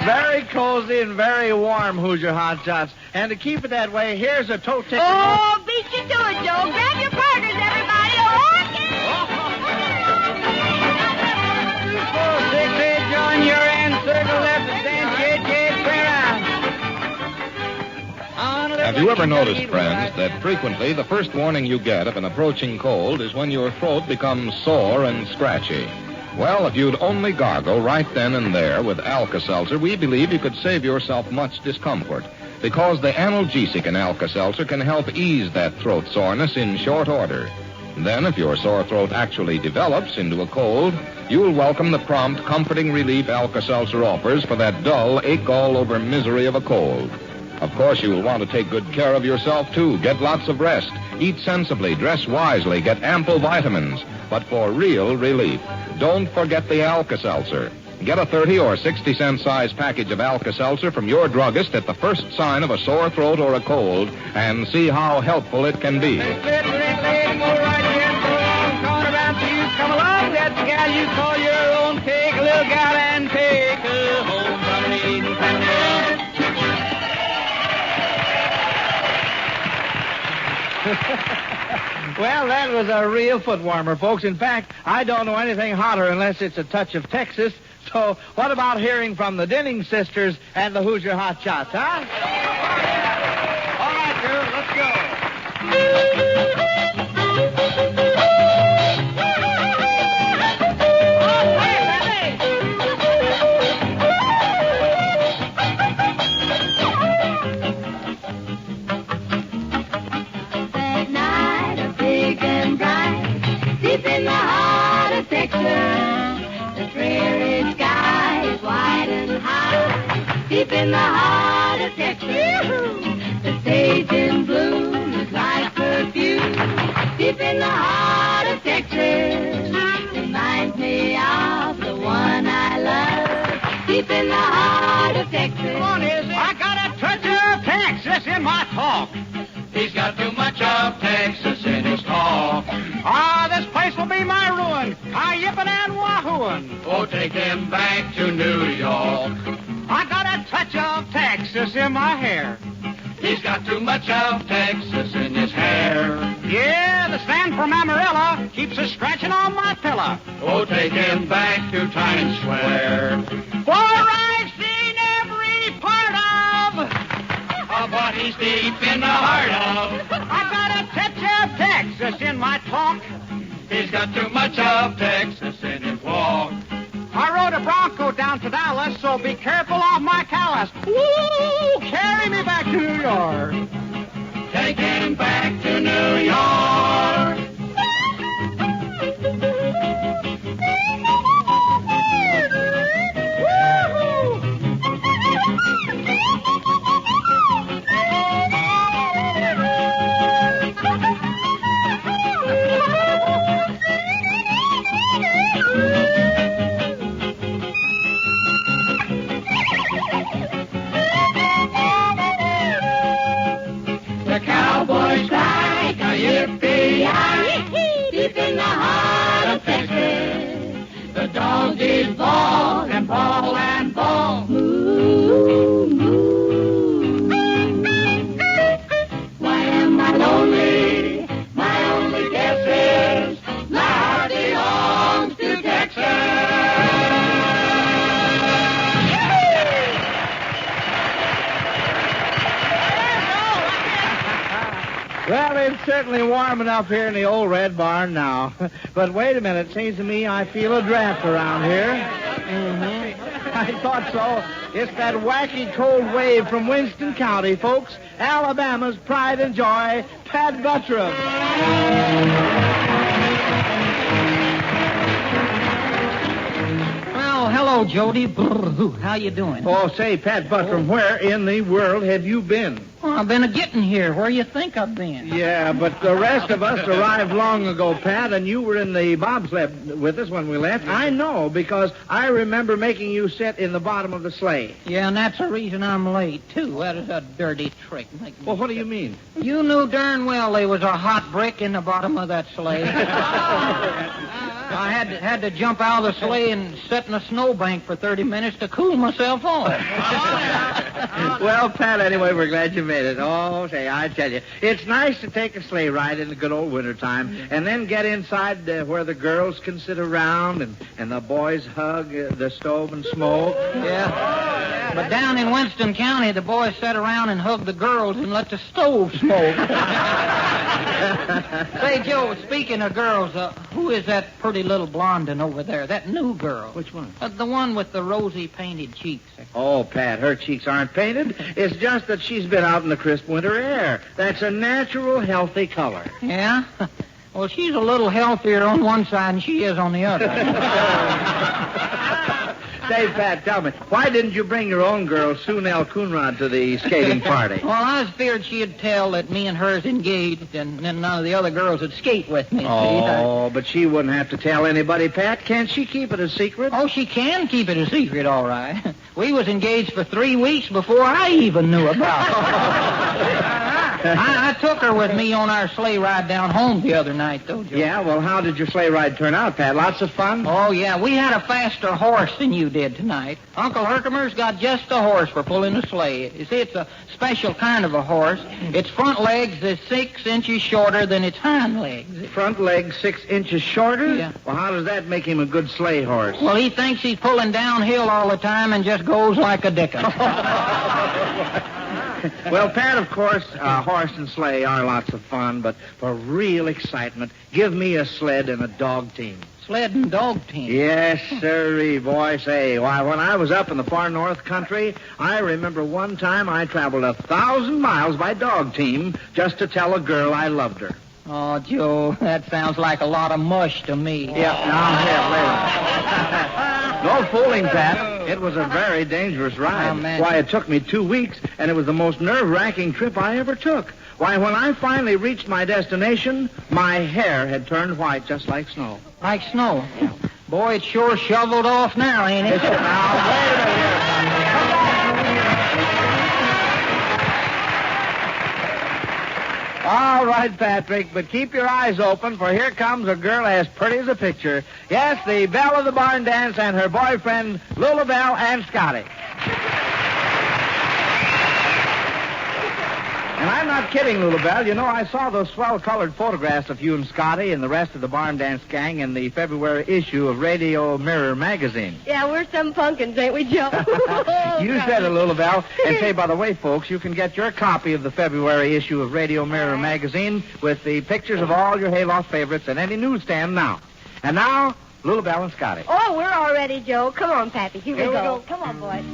Very cozy and very warm, Hoosier hotshots. And to keep it that way, here's a tote ticket. Oh, beat you to it, Joe. Grab your partners, everybody. Okay. 2, 4, 6, 8, join your end, circle left, stand, square. Have you ever noticed, friends, that frequently the first warning you get of an approaching cold is when your throat becomes sore and scratchy? Well, if you'd only gargle right then and there with Alka-Seltzer, we believe you could save yourself much discomfort, because the analgesic in Alka-Seltzer can help ease that throat soreness in short order. Then, if your sore throat actually develops into a cold, you'll welcome the prompt, comforting relief Alka-Seltzer offers for that dull, ache-all-over misery of a cold. Of course, you'll want to take good care of yourself, too. Get lots of rest. Eat sensibly. Dress wisely. Get ample vitamins. But for real relief, don't forget the Alka-Seltzer. Get a 30 or 60-cent size package of Alka-Seltzer from your druggist at the first sign of a sore throat or a cold, and see how helpful it can be. Come along, that's the gal you call your own. Take a little gal and take her home from an eating family. Well, that was a real foot warmer, folks. In fact, I don't know anything hotter unless it's a touch of Texas. So what about hearing from the Denning sisters and the Hoosier hotshots, huh? All right, girl, let's go. Deep in the heart of Texas, the prairie sky is wide and high. Deep in the heart of Texas, the sage in bloom is like perfume. Deep in the heart of Texas, reminds me of the one I love. Deep in the heart of Texas. Come on, Izzy. I got a touch of Texas in my talk. He's got too much of Texas in his talk. This place will be my ruin. Yippin' and wahooin'. Oh, take him back to New York. I got a touch of Texas in my hair. He's got too much of Texas in his hair. Yeah, the stand from Amarillo keeps a scratching on my pillow. Oh, take him back to Times Square. For I've seen every part of what he He's deep in the heart of. I got a touch of Texas in my talk. He's got too much of Texas in his walk. I rode a Bronco down to Dallas, so be careful of my callus. Woo! Carry me back to New York. Taking him back to New York. The cowboys like a yippee-yi, deep in the heart of Texas. The dogs is bawl and bawl and bawl. Moo, moo. Why am I lonely? My only guess is my heart belongs to Texas. Well, it's certainly warm enough here in the old red barn now. But wait a minute. Seems to me I feel a draft around here. I thought so. It's that wacky cold wave from Winston County, folks. Alabama's pride and joy, Pat Buttram. Well, hello, Jody. How you doing? Oh, say, Pat Buttram, where in the world have you been? Well, I've been a-getting here. Where you think I've been? Yeah, but the rest of us arrived long ago, Pat, and you were in the bobsled with us when we left. I know, because I remember making you sit in the bottom of the sleigh. Yeah, and that's the reason I'm late, too. That is a dirty trick. Well, what do you mean? You knew darn well there was a hot brick in the bottom of that sleigh. I had to jump out of the sleigh and sit in a snowbank for 30 minutes to cool myself off. Well, Pat, anyway, we're glad you made it. Oh, say, I tell you, it's nice to take a sleigh ride in the good old wintertime and then get inside where the girls can sit around and the boys hug the stove and smoke. Yeah. But down in Winston County, the boys sat around and hugged the girls and let the stove smoke. Say, Joe, speaking of girls, who is that pretty little blondin over there? That new girl. Which one? The one with the rosy painted cheeks. Oh, Pat, her cheeks aren't painted. It's just that she's been out in the crisp winter air. That's a natural, healthy color. Yeah? Well, she's a little healthier on one side than she is on the other. Say, Pat, tell me, why didn't you bring your own girl, Sue Nell Coonrod, to the skating party? Well, I was feared she'd tell that me and her's engaged, and then none of the other girls would skate with me. Oh, but she wouldn't have to tell anybody, Pat. Can't she keep it a secret? Oh, she can keep it a secret, all right. We was engaged for 3 weeks before I even knew about it. I took her with me on our sleigh ride down home the other night, though, Joe. Yeah, well, how did your sleigh ride turn out, Pat? Lots of fun? Oh, yeah, we had a faster horse than you did tonight. Uncle Herkimer's got just a horse for pulling a sleigh. You see, it's a special kind of a horse. Its front legs is 6 inches shorter than its hind legs. Front legs 6 inches shorter? Yeah. Well, how does that make him a good sleigh horse? Well, he thinks he's pulling downhill all the time and just goes like a dickens. Well, Pat, of course, horse and sleigh are lots of fun, but for real excitement, give me a sled and a dog team. Sled and dog team? Yes, sirree, boy. Say, why, when I was up in the far north country, I remember one time I traveled 1,000 miles by dog team just to tell a girl I loved her. Oh, Joe, that sounds like a lot of mush to me. Yeah, no fooling, Pat. It was a very dangerous ride. Why, it took me 2 weeks, and it was the most nerve-wracking trip I ever took. Why, when I finally reached my destination, my hair had turned white just like snow. Like snow? Boy, it's sure shoveled off now, ain't it? Now, wait a minute. All right, Patrick, but keep your eyes open, for here comes a girl as pretty as a picture. Yes, the belle of the barn dance and her boyfriend, Lulabelle and Scotty. And I'm not kidding, Little Belle. You know, I saw those swell-colored photographs of you and Scotty and the rest of the Barn Dance gang in the February issue of Radio Mirror magazine. Yeah, we're some pumpkins, ain't we, Joe? You said it, Little Belle. And say, by the way, folks, you can get your copy of the February issue of Radio Mirror magazine with the pictures of all your Hayloft favorites at any newsstand now. And now, Little Belle and Scotty. Oh, we're all ready, Joe. Come on, Pappy. Here we go. Come on, boys.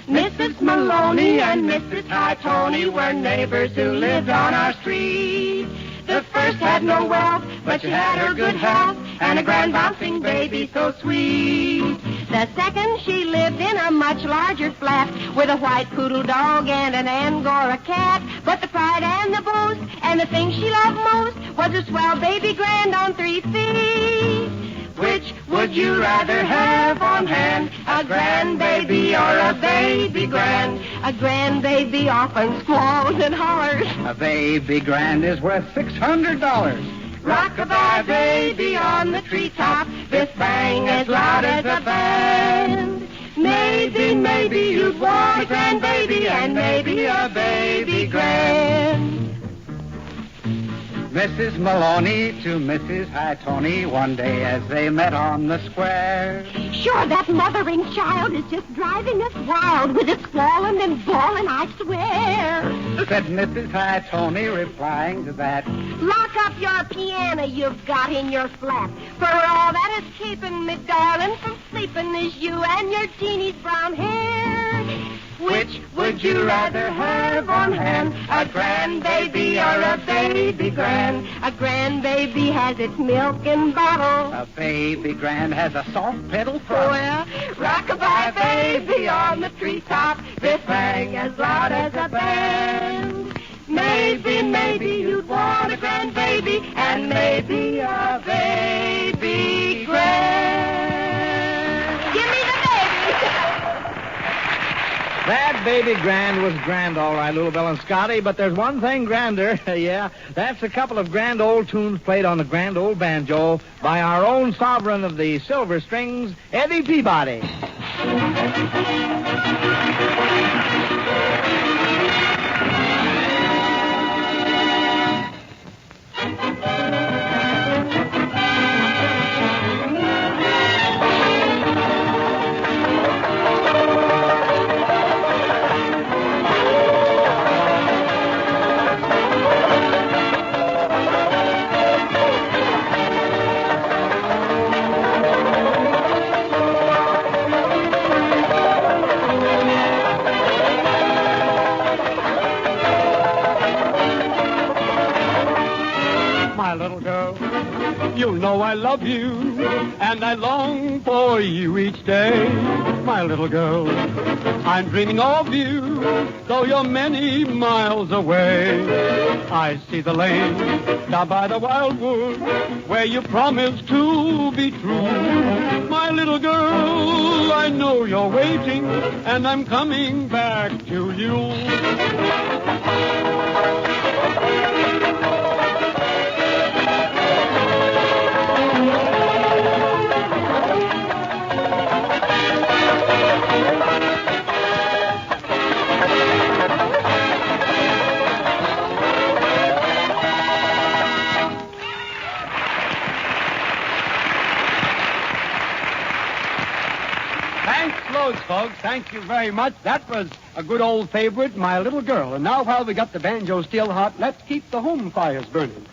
Mrs. Maloney and Mrs. High Tony were neighbors who lived on our street. The first had no wealth, but she had her good health and a grand bouncing baby so sweet. The second, she lived in a much larger flat with a white poodle dog and an Angora cat. But the pride and the boast and the thing she loved most was a swell baby grand on 3 feet. Which would you rather have on hand, a grandbaby or a baby grand? A grandbaby often squalls and hollers. A baby grand is worth $600. Rock-a-bye baby on the treetop, this bang as loud as a band. Maybe you'd want a grandbaby and maybe a baby grand. Mrs. Maloney to Mrs. High Tony one day as they met on the square. Sure, that mothering child is just driving us wild with its squalling and bawling, I swear. Said Mrs. High Tony, replying to that. Lock up your piano you've got in your flat. For all that is keeping me, darling, from sleeping is you and your Jeannie's brown hair. Which would you rather have on hand, a grandbaby or a baby grand? A grandbaby has its milk in bottle. A baby grand has a soft pedal throttle. Well, rock-a-bye baby on the treetop, this bang as loud as a band. Maybe you'd want a grandbaby and maybe a baby grand. Give me the baby. That baby grand was grand, all right, Little Belle and Scotty, but there's one thing grander. Yeah, that's a couple of grand old tunes played on the grand old banjo by our own sovereign of the silver strings, Eddie Peabody. You know I love you, and I long for you each day. My little girl, I'm dreaming of you, though you're many miles away. I see the lane down by the wildwood, where you promised to be true. My little girl, I know you're waiting, and I'm coming back to you. Folks, thank you very much. That was a good old favorite, My Little Girl. And now, while we got the banjo still hot, let's keep the home fires burning.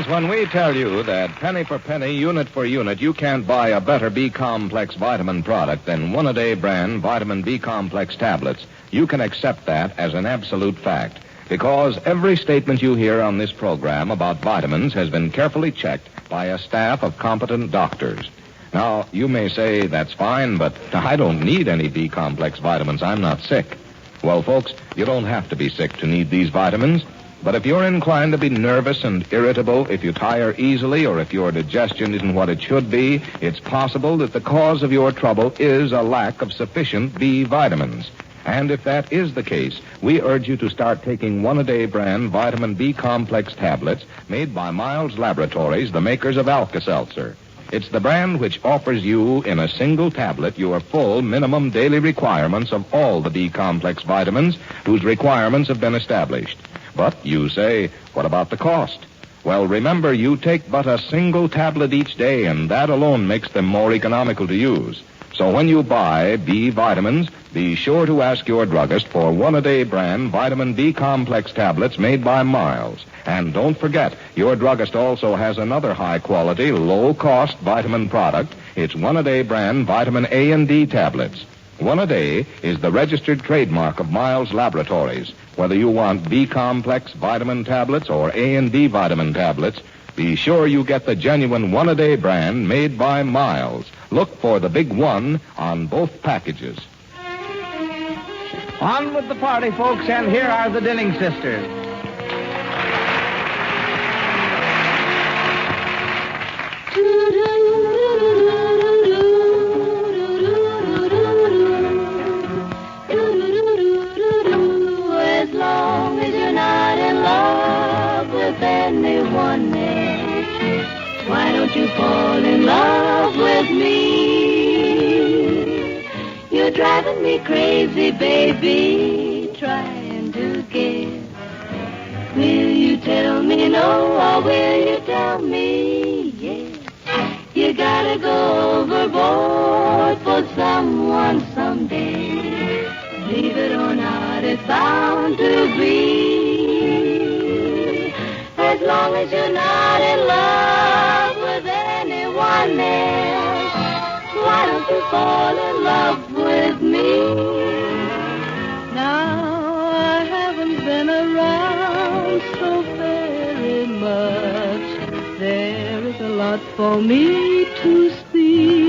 Friends, when we tell you that penny for penny, unit for unit, you can't buy a better B-complex vitamin product than one-a-day brand vitamin B-complex tablets, you can accept that as an absolute fact. Because every statement you hear on this program about vitamins has been carefully checked by a staff of competent doctors. Now, you may say, that's fine, but I don't need any B-complex vitamins. I'm not sick. Well, folks, you don't have to be sick to need these vitamins. But if you're inclined to be nervous and irritable, if you tire easily, or if your digestion isn't what it should be, it's possible that the cause of your trouble is a lack of sufficient B vitamins. And if that is the case, we urge you to start taking one-a-day brand vitamin B-complex tablets made by Miles Laboratories, the makers of Alka-Seltzer. It's the brand which offers you in a single tablet your full minimum daily requirements of all the B-complex vitamins whose requirements have been established. But you say, what about the cost? Well, remember, you take but a single tablet each day, and that alone makes them more economical to use. So when you buy B vitamins, be sure to ask your druggist for one-a-day brand vitamin B-complex tablets made by Miles. And don't forget, your druggist also has another high-quality, low-cost vitamin product. It's one-a-day brand vitamin A and D tablets. One-a-day is the registered trademark of Miles Laboratories. Whether you want B-complex vitamin tablets or A and D vitamin tablets, be sure you get the genuine one-a-day brand made by Miles. Look for the big one on both packages. On with the party, folks, and here are the Dinning sisters. As long as you're not in love with anyone else, why don't you fall in love with me? You're driving me crazy, baby, trying to guess. Will you tell me no, or will you tell me yes? You gotta go overboard for someone someday. Believe it or not, it's bound to be. As long as you're not in love with anyone else, why don't you fall in love with me? Now, I haven't been around so very much. There is a lot for me to see.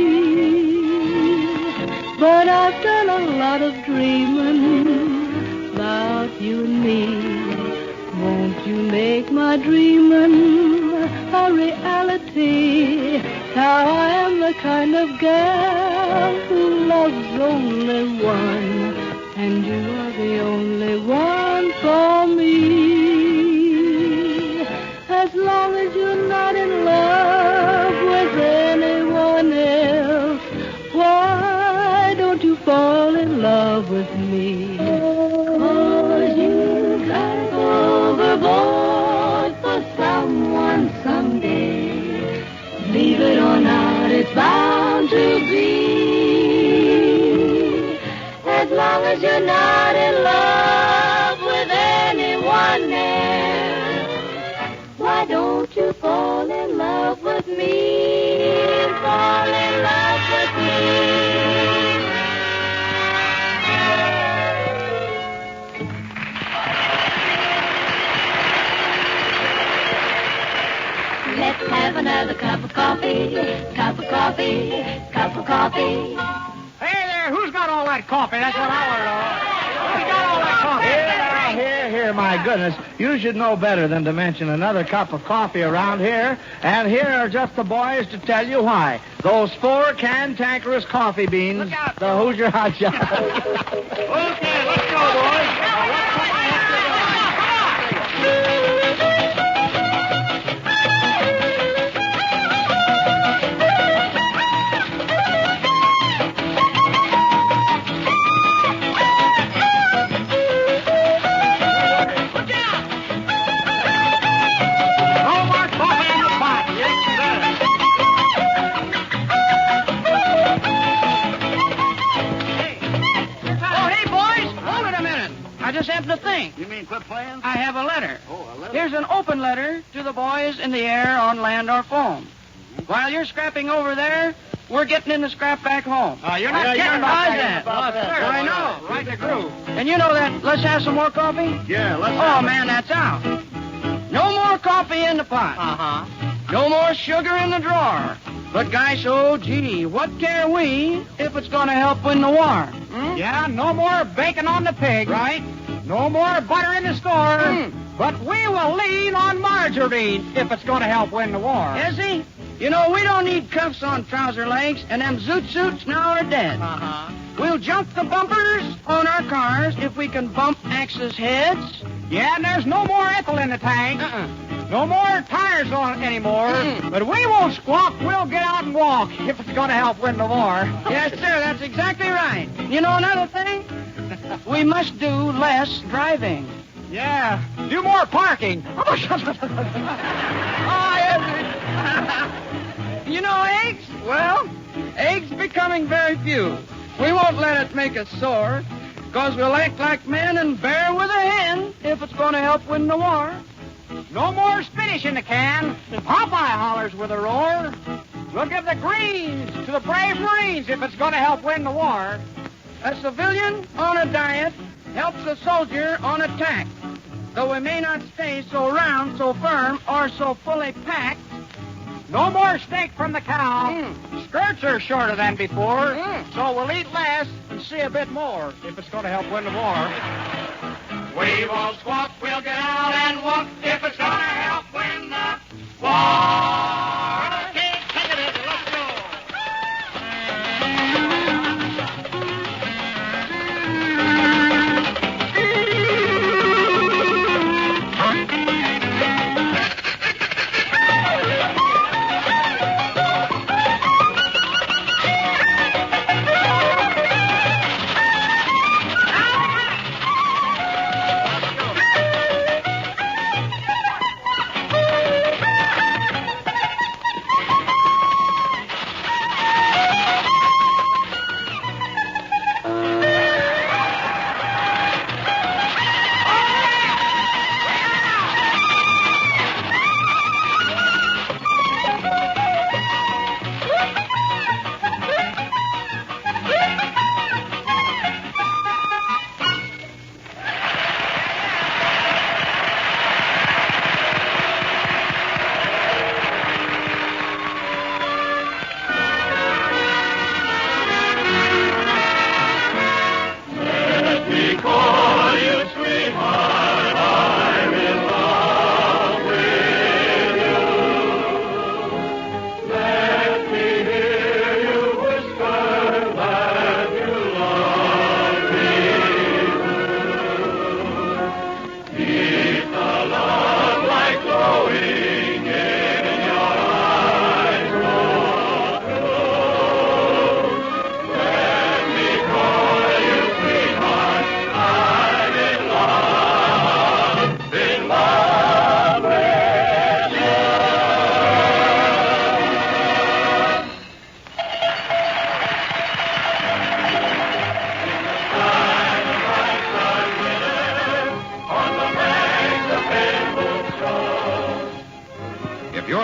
But I've done a lot of dreaming about you and me. Won't you make my dreaming a reality? Now I am the kind of girl who loves only one, and you are the only one for me. As long as you're not in love with anyone else, why don't you fall in love with me? 'Cause you gotta go overboard for someone someday. Believe it or not, it's bound to be. As long as you're not in love with anyone else, why don't you fall in love with me? Fall in love with me. Let's have another cup of coffee, cup of coffee, cup of coffee. Hey there, who's got all that coffee? That's what I want to know. Who's got all that coffee? Here, my goodness. You should know better than to mention another cup of coffee around here. And here are just the boys to tell you why. Those 4 cantankerous coffee beans, the Hoosier Hot Shot. Okay, let's go, boys. think? You mean quit playing? I have a letter. Oh, a letter? Here's an open letter to the boys in the air, on land, or foam. While you're scrapping over there, we're getting in the scrap back home. You're not kidding about that. I know. Right in the groove. And you know that, let's have some more coffee? Yeah, let's Oh, have it. man, that's out. No more coffee in the pot. Uh-huh. No more sugar in the drawer. But, guys, oh, gee, what care we if it's going to help win the war? Yeah, no more bacon on the pig. Right? No more butter in the store. But we will lean on margarine if it's going to help win the war. Is he? You know, we don't need cuffs on trouser legs, and them zoot suits now are dead. Uh-huh. We'll jump the bumpers on our cars if we can bump axes' heads. Yeah, and there's no more ethyl in the tank. No more tires on it anymore. But we won't squawk. We'll get out and walk if it's going to help win the war. Yes, sir, that's exactly right. You know another thing? We must do less driving. Yeah, do more parking. You know eggs? Well, eggs becoming very few. We won't let it make us sore, because we'll act like men and bear with a hen if it's going to help win the war. No more spinach in the can. Popeye hollers with a roar. We'll give the greens to the brave Marines if it's going to help win the war. A civilian on a diet helps a soldier on attack. Though we may not stay so round, so firm, or so fully packed. No more steak from the cow. Skirts are shorter than before, so we'll eat less and see a bit more if it's going to help win the war. We won't squawk, we'll get out and walk if it's gonna help win the war. Okay, take it easy, let's go.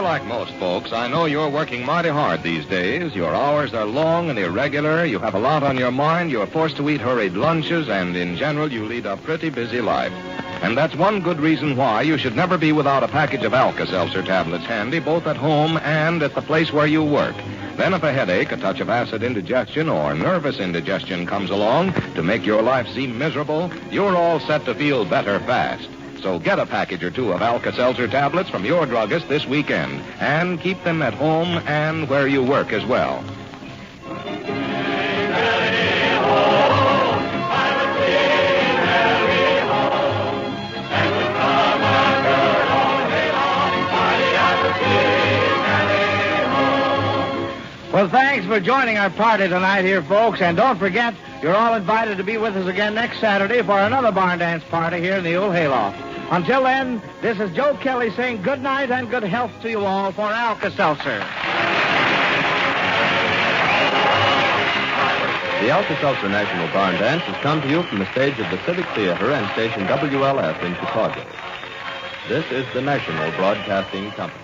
Like most folks, I know you're working mighty hard these days. Your hours are long and irregular. You have a lot on your mind. You're forced to eat hurried lunches, and in general, you lead a pretty busy life. And that's one good reason why you should never be without a package of Alka-Seltzer tablets handy, both at home and at the place where you work. Then if a headache, a touch of acid indigestion, or nervous indigestion comes along to make your life seem miserable, you're all set to feel better fast. So get a package or two of Alka-Seltzer tablets from your druggist this weekend, and keep them at home and where you work as well. Well, thanks for joining our party tonight here, folks. And don't forget, you're all invited to be with us again next Saturday for another barn dance party here in the old hayloft. Until then, this is Joe Kelly saying good night and good health to you all for Alka-Seltzer. The Alka-Seltzer National Barn Dance has come to you from the stage of the Civic Theater and station WLF in Chicago. This is the National Broadcasting Company.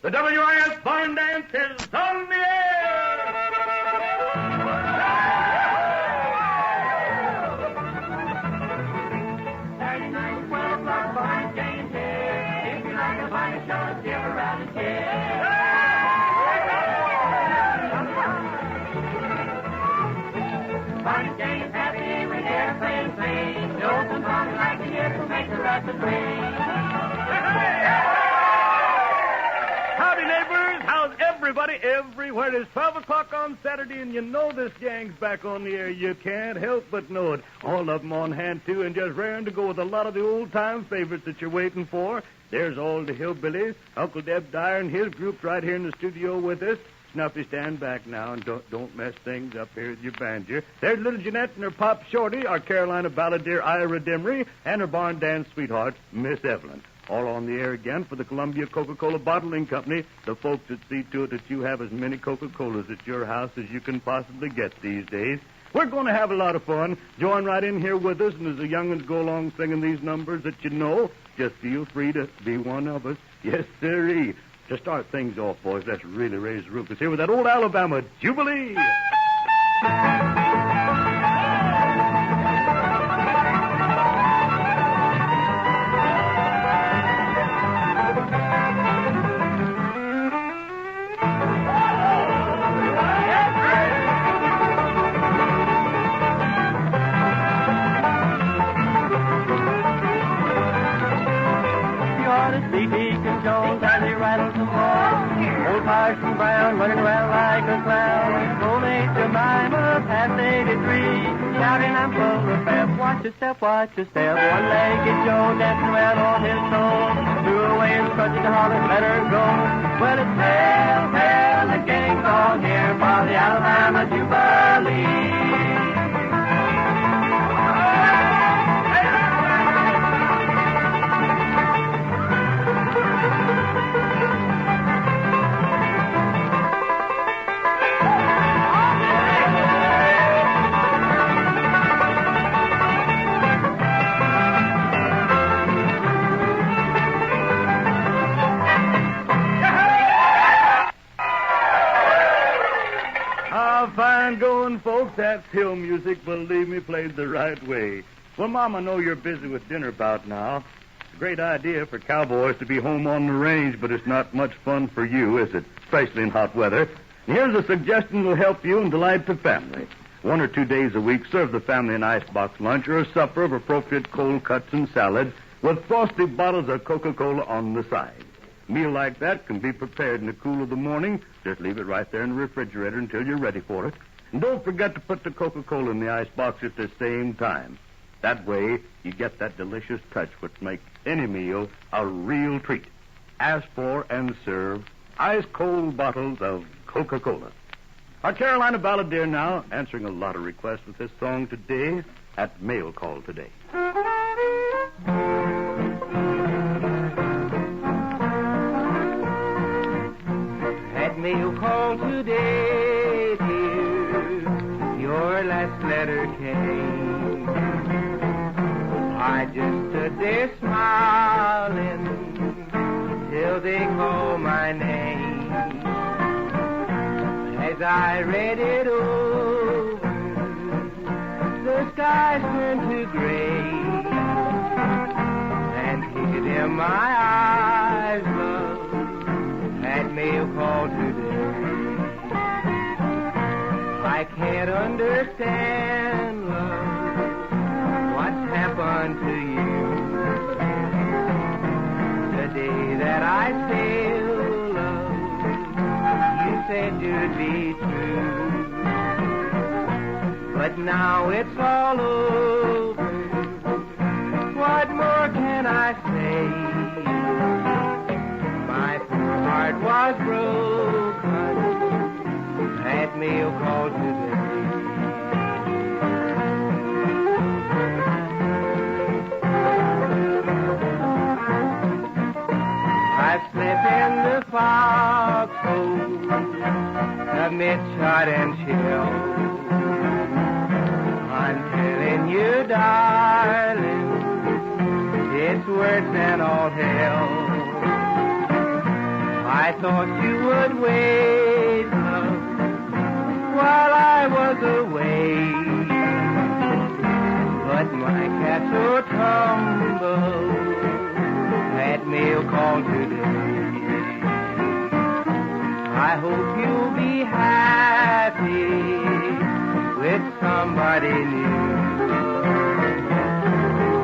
The WIS Barn Dance is on the air! Saturday night, 12 o'clock, Barn Dance here. If you like a fine show, give a round of cheers. Barn Dance happy when they're playing swing. Know some songs like the years will make the rapid ring. Howdy, neighbors. How's everybody everywhere? It's 12 o'clock on Saturday, and you know this gang's back on the air. You can't help but know it. All of them on hand, too, and just raring to go with a lot of the old-time favorites that you're waiting for. There's all the hillbillies, Uncle Deb Dyer and his group right here in the studio with us. Snuffy, stand back now and don't mess things up here with your banjo. There's little Jeanette and her pop Shorty, our Carolina balladeer Ira Demery, and her barn dance sweetheart, Miss Evelyn. All on the air again for the Columbia Coca-Cola Bottling Company, the folks that see to it that you have as many Coca-Colas at your house as you can possibly get these days. We're going to have a lot of fun. Join right in here with us, and as the young'uns go along singing these numbers that you know, just feel free to be one of us. Yes, sirree. To start things off, boys, let's really raise the roof. It's here with that old Alabama Jubilee. Jones as he rattles some more. Old Parson Brown running around like a clown. Old Aunt Jemima past 83, shouting I'm full of pep. Watch your step, watch your step. One-legged Joe dancing around on his toes. Threw away his crutches to holler, let her go. Well, it's hail, hail, the gang's all here for the Alabama Jubilee. Fine going, folks. That's hill music, believe me, played the right way. Well, Mom, I know you're busy with dinner about now. It's a great idea for cowboys to be home on the range, but it's not much fun for you, is it? Especially in hot weather. And here's a suggestion that'll help you and delight the family. 1 or 2 days a week, serve the family an icebox lunch or a supper of appropriate cold cuts and salads with frosty bottles of Coca-Cola on the side. A meal like that can be prepared in the cool of the morning. Just leave it right there in the refrigerator until you're ready for it. And don't forget to put the Coca-Cola in the icebox at the same time. That way, you get that delicious touch which makes any meal a real treat. Ask for and serve ice-cold bottles of Coca-Cola. Our Carolina balladeer now, answering a lot of requests with this song today at Mail Call Today. Mail call today, dear, your last letter came. I just stood there smiling till they called my name. As I read it over, the skies turned to gray, and here in my eyes, love, that mail call today. I can't understand, love, what's happened to you. The day that I sailed, love, you said you'd be true. But now it's all over. What more can I say? My poor heart was broken cold, amid shot and chill. I'm telling you, darling, it's worse than all hell. I thought you would wait, love, while I was away. But my castle tumbled at mail call today. I hope you'll be happy with somebody new.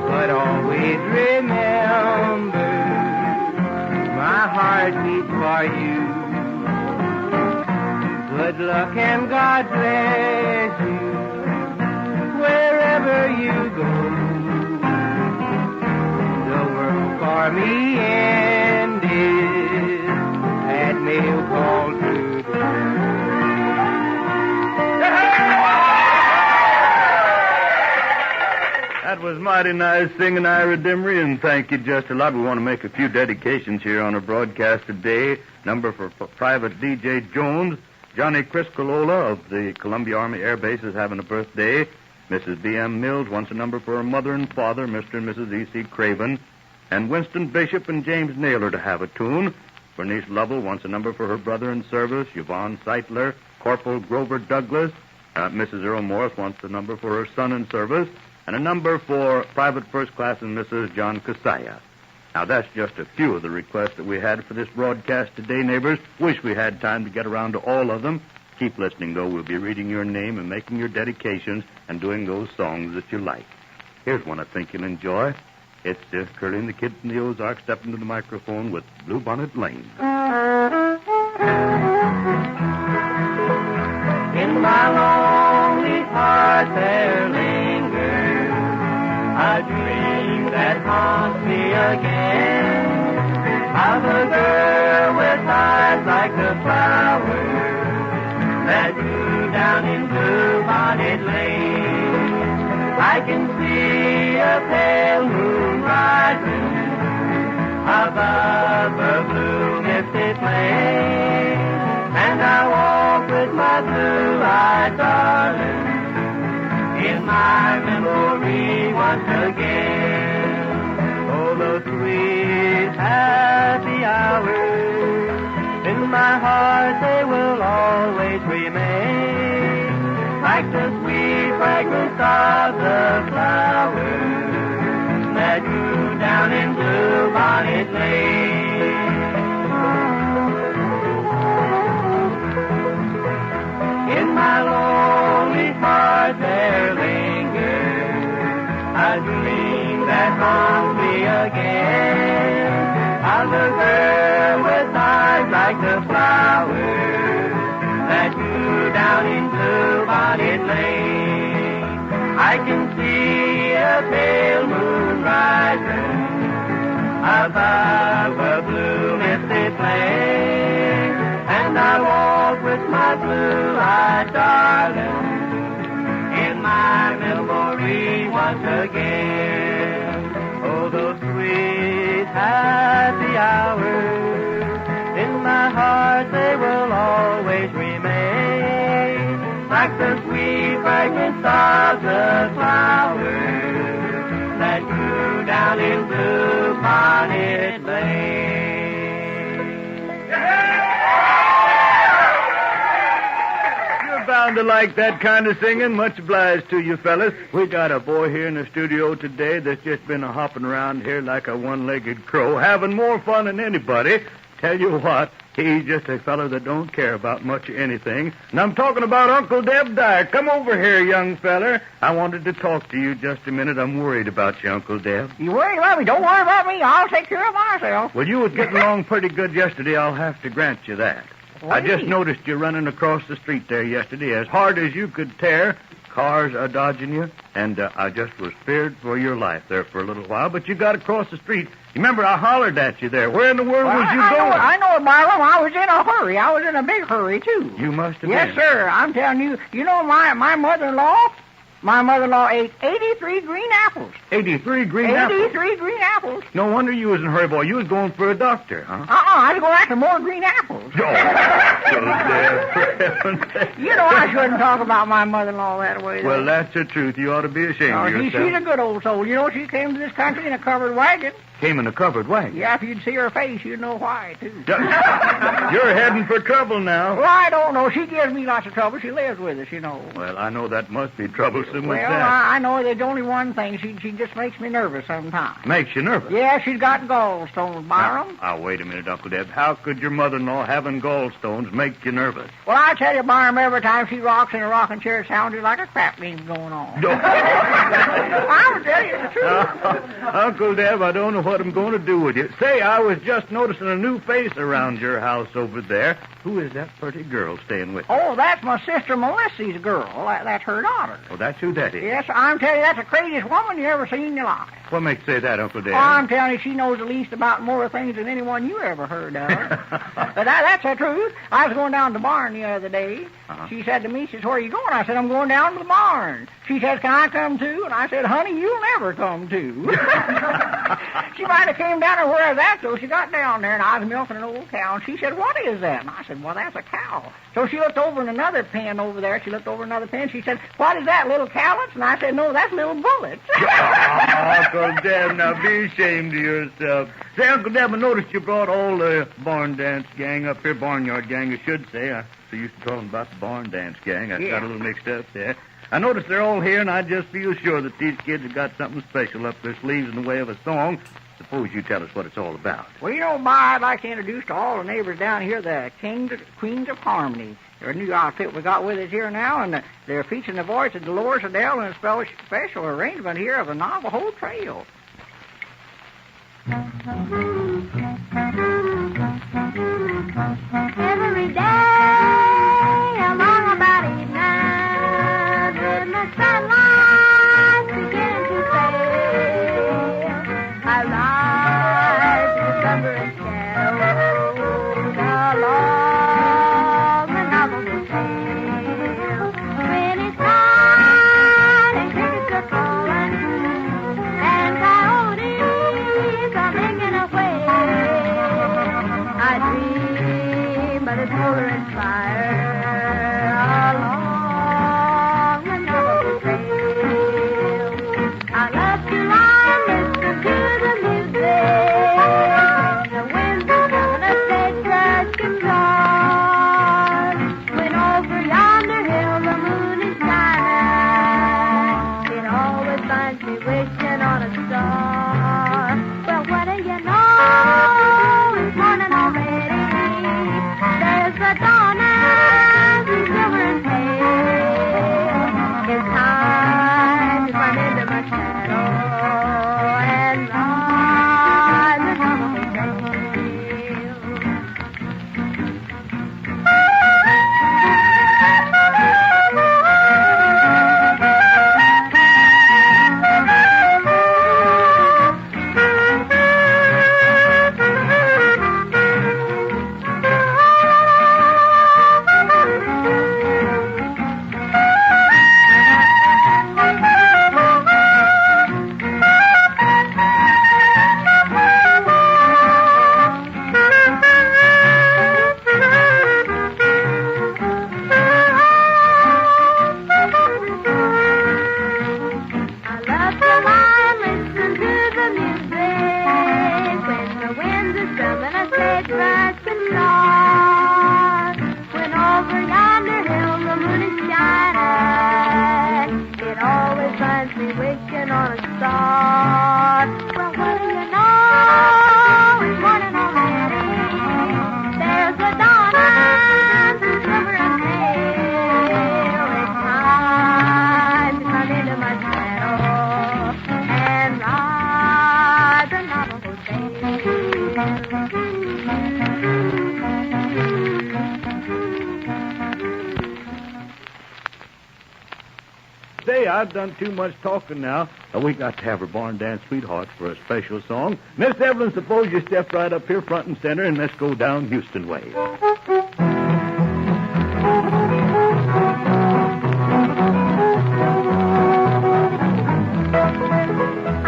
But always remember, my heart beats for you. Good luck and God bless you wherever you go. The world for me ended at mail call today. That was mighty nice singing, Ira Dimry, and thank you just a lot. We want to make a few dedications here on our broadcast today. Number for Private DJ Jones. Johnny Criscolola of the Columbia Army Air Base is having a birthday. Mrs. B.M. Mills wants a number for her mother and father, Mr. and Mrs. E.C. Craven. And Winston Bishop and James Naylor to have a tune. Bernice Lovell wants a number for her brother in service, Yvonne Seitler. Corporal Grover Douglas. Mrs. Earl Morris wants a number for her son in service. And a number for Private First Class and Mrs. John Casaya. Now, that's just a few of the requests that we had for this broadcast today, neighbors. Wish we had time to get around to all of them. Keep listening, though. We'll be reading your name and making your dedications and doing those songs that you like. Here's one I think you'll enjoy. It's Curly and the Kid from the Ozarks stepping to the microphone with Bluebonnet Lane. In my lonely heart there lingers a dream that haunts me again, of a girl with eyes like the flowers that grew down in Bluebonnet Lane. I can see a pale moon rising above a blue misty plain, and I walk with my blue-eyed darling in my memory once again. Oh, those sweet, happy hours, in my heart they will always remain, like the sweet fragrance of the flowers that grew down in Bluebonnet Lane. In my lonely heart there lingers a dream that haunts me again, of a girl with eyes like the flowers that grew down in Bluebonnet Lane. I can see a pale moon rising above a blue misty plain, and I walk with my blue-eyed darling in my memory once again. Oh, those sweet, happy hours, in my heart they will always remain, like the sweet fragrance of the flowers that grew down in Bluebonnet Lane. Bound to like that kind of singing. Much obliged to you fellas. We got a boy here in the studio today that's just been hopping around here like a one-legged crow, having more fun than anybody. Tell you what, he's just a fellow that don't care about much of anything. And I'm talking about Uncle Deb Dyer. Come over here, young feller. I wanted to talk to you just a minute. I'm worried about you, Uncle Deb. You worry about me? Don't worry about me. I'll take care of myself. Well, you was getting along pretty good yesterday. I'll have to grant you that. I just noticed you running across the street there yesterday as hard as you could tear. Cars are dodging you, and I just was feared for your life there for a little while, but you got across the street. You remember I hollered at you there. Where in the world was you going? I know it, Marlon. I was in a hurry. I was in a big hurry, too. You must have Yes, been. sir. I'm telling you, you know my mother-in-law? My mother-in-law ate 83 green apples. 83 green apples? 83 green apples. No wonder you was in a hurry, boy. You was going for a doctor, huh? I was going after more green apples. Oh. You know I shouldn't talk about my mother-in-law that way. Well, that's the truth. You ought to be ashamed of yourself. She's a good old soul. You know, she came to this country in a covered wagon. Came in a covered wagon? Yeah, if you'd see her face, you'd know why, too. You're heading for trouble now. Well, I don't know. She gives me lots of trouble. She lives with us, you know. Well, I know that must be troublesome with Well, that. I know there's only one thing. She just makes me nervous sometimes. Makes you nervous? Yeah, she's got gallstones, Byram. Now, wait a minute, Uncle Deb. How could your mother-in-law having gallstones make you nervous? Well, I tell you, Byram, every time she rocks in a rocking chair, it sounds like a crap game going on. I'll tell you the truth. Uncle Deb, I don't know what I'm going to do with you. Say, I was just noticing a new face around your house over there. Who is that pretty girl staying with you? Oh, that's my sister Melissa's girl. That's her daughter. Oh, that's who that is? Yes, I'm telling you, that's the craziest woman you ever seen in your life. What makes you say that, Uncle Deb? Oh, I'm telling you, she knows the least about more things than anyone you ever heard of. But that's the truth. I was going down to the barn the other day. She said to me, she says, where are you going? I said, I'm going down to the barn. She says, can I come too? And I said, honey, you'll never come too. She might have came down and where that, so she got down there, and I was milking an old cow, and she said, what is that? And I said, well, that's a cow. So she looked over in another pen over there. She looked over another pen. She said, what is that, little cowlets? And I said, no, that's little bullets. Uncle Deb, now be ashamed of yourself. Say, Uncle Deb, I noticed you brought all the barn dance gang up here, barnyard gang, I should say. I used to call them about the barn dance gang. I got a little mixed up there. I noticed they're all here, and I just feel sure that these kids have got something special up their sleeves in the way of a song. Suppose you tell us what it's all about. Well, you know, Ma, I'd like to introduce to all the neighbors down here the Queens of Harmony. They're a new outfit we got with us here now, and they're featuring the voice of Dolores Adele and a special arrangement here of the Navajo Trail. Every day along about 8-9, when the sunlight begins to fade, I ride to the slumbering shadows along the Navajo Trail. When it's night and crickets are calling and coyotes are making away, I dream by the smoldering fire along the Navajo Trail. I love to lie and listen to the music. The winds are coming, a sagebrush guitar. When over yonder hill the moon is shining, it always finds me wishing on a star. Well, what do you know? It's morning already. There's the dawn and the silver and pale. It's time to climb into my shadow and ride the Navajo Trail. I love to lie and listen to the music. When the wind is drumming, a sagebrush guitar. When over yonder hill the moon is shining, it always finds me wishing on a star. Well, what do you know? It's morning already. There's the dawn and the silver and pale. It's time to come into my shadow and ride the Navajo Say, I've done too much talking now. We got to have our barn dance sweethearts for a special song. Miss Evelyn, suppose you step right up here front and center, and let's go down Houston way.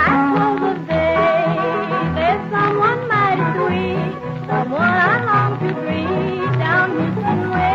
I told the day there's someone mighty sweet, someone I long to greet down Houston way.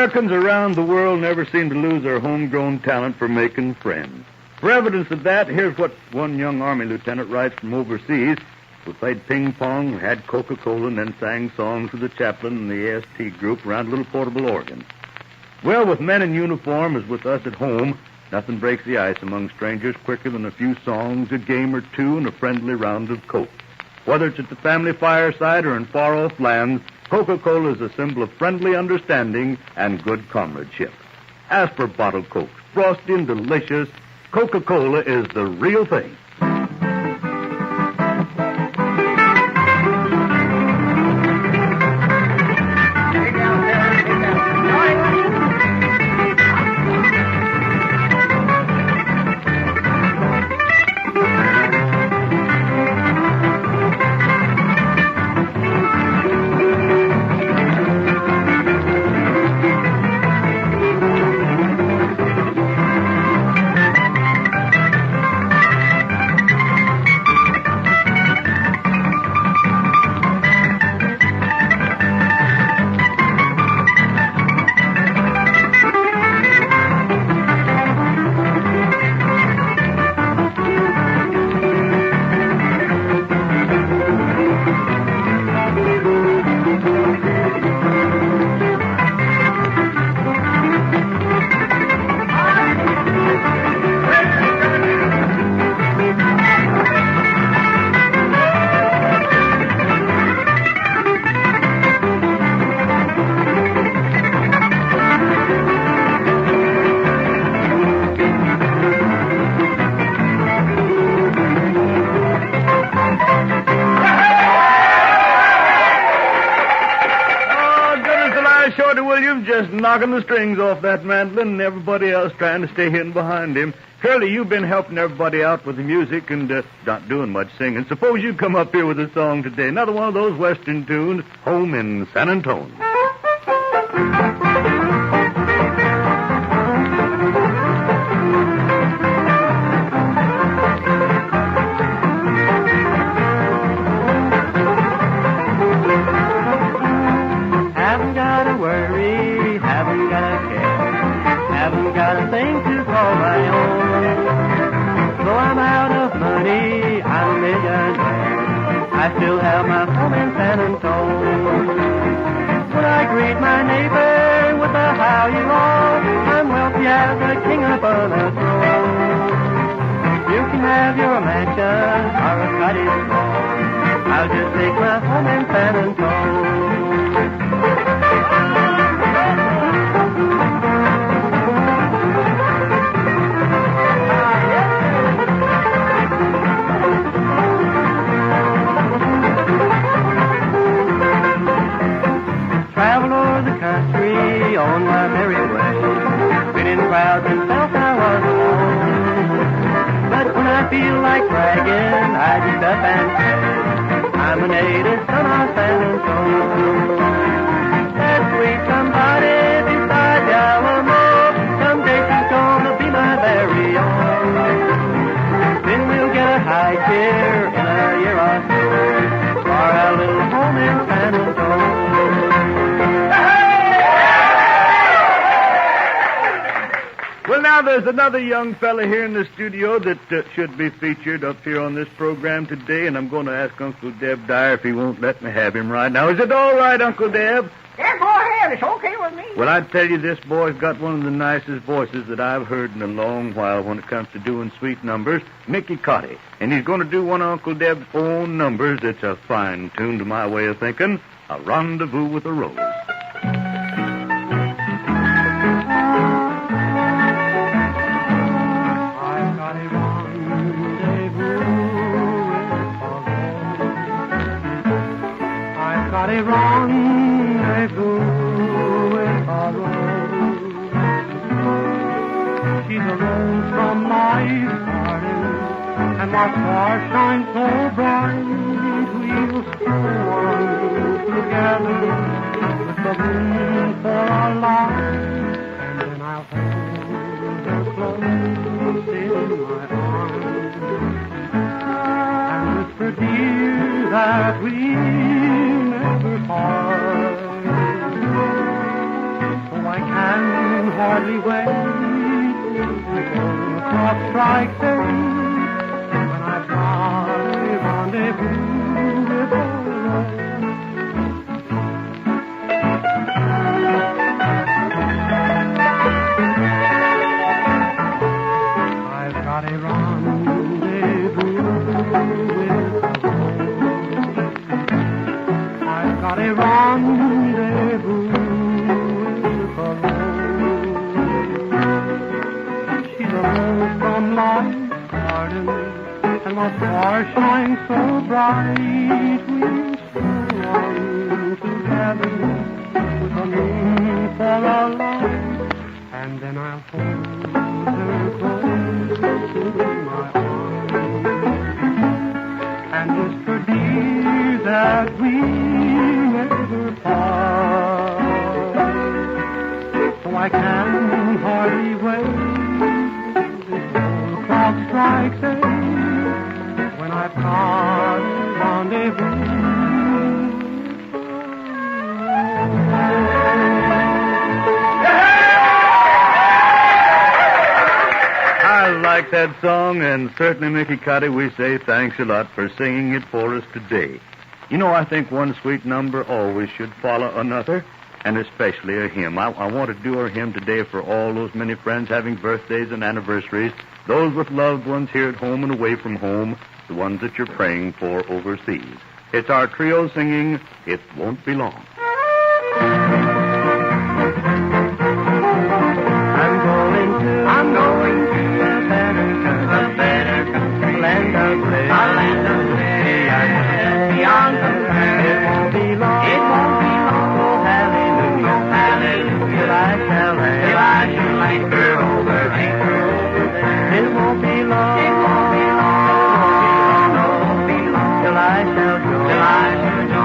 Americans around the world never seem to lose their homegrown talent for making friends. For evidence of that, here's what one young Army lieutenant writes from overseas, who played ping pong, had Coca-Cola, and then sang songs with the chaplain and the AST group around a little portable organ. Well, with men in uniform, as with us at home, nothing breaks the ice among strangers quicker than a few songs, a game or two, and a friendly round of Coke. Whether it's at the family fireside or in far-off lands, Coca-Cola is a symbol of friendly understanding and good comradeship. As for bottled Coke, frosty and delicious, Coca-Cola is the real thing. Just knocking the strings off that mandolin and everybody else trying to stay in behind him. Curly, you've been helping everybody out with the music and not doing much singing. Suppose you come up here with a song today. Another one of those Western tunes, Home in San Antonio. I still have my home in San Antonio. When I greet my neighbor with a how you are, I'm wealthy as a king upon a throne. You can have your mansion or a cottage small. I'll just take my home in San Antonio. On my merry way, been in crowds and felt I was alone. But when I feel like bragging, I just up and say, I'm a native son of San Antonio. That sweet somebody beside the Alamo, someday she's gonna be my very own. Then we'll get a high chair in a year or so, for our little home in San Antonio. Well, now there's another young fella here in the studio that should be featured up here on this program today, and I'm going to ask Uncle Deb Dyer if he won't let me have him right now. Is it all right, Uncle Deb? Yeah, go ahead. It's okay with me. Well, I tell you, this boy's got one of the nicest voices that I've heard in a long while when it comes to doing sweet numbers, Mickey Cotty. And he's going to do one of Uncle Deb's own numbers that's a fine tune to my way of thinking, A Rendezvous with a Rose. A rendezvous with a rose. She's a rose from life's garden, and my star shines so bright. We'll stroll on together with the moon for our light, and then I'll hold her close in my arms and whisper, dear, that we never part. So I can't hardly wait till the clock strikes 8 when I've got a rendezvous with old Ray. I've got a rendezvous with I've got a rendezvous with a rose. She's a rose from life's garden, and my stars shine so bright. We'll stroll on together with a moon for our light, and then I'll hold her close to my arms and whisper, dear, that we never part. So I can hardly wait till the clock strikes 8 when I've got a rendezvous. I like that song, and certainly, Mickey Cuddy, we say thanks a lot for singing it for us today. You know, I think one sweet number always should follow another, and especially a hymn. I want to do our hymn today for all those many friends having birthdays and anniversaries, those with loved ones here at home and away from home, the ones that you're praying for overseas. It's our trio singing, It Won't Be Long. I'm going to a better country, land of liberty, beyond the land. It won't be long, oh hallelujah, till I shall anchor over there. It won't be long, till I shall join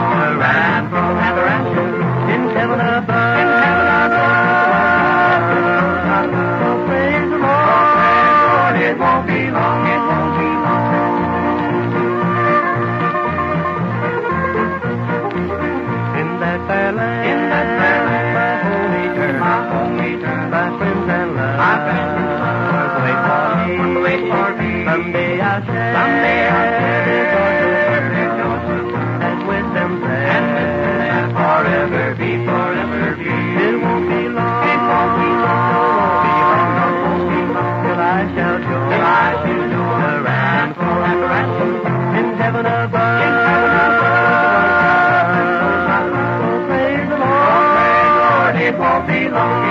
a rapture in heaven above. It won't be long, it won't be long. In that fair land, my home eternal, my friends and lovers wait for me. Someday I'll share and with them there forever be. It won't be long, till I shall join the rapture in heaven above. Oh, praise the Lord, it won't be long,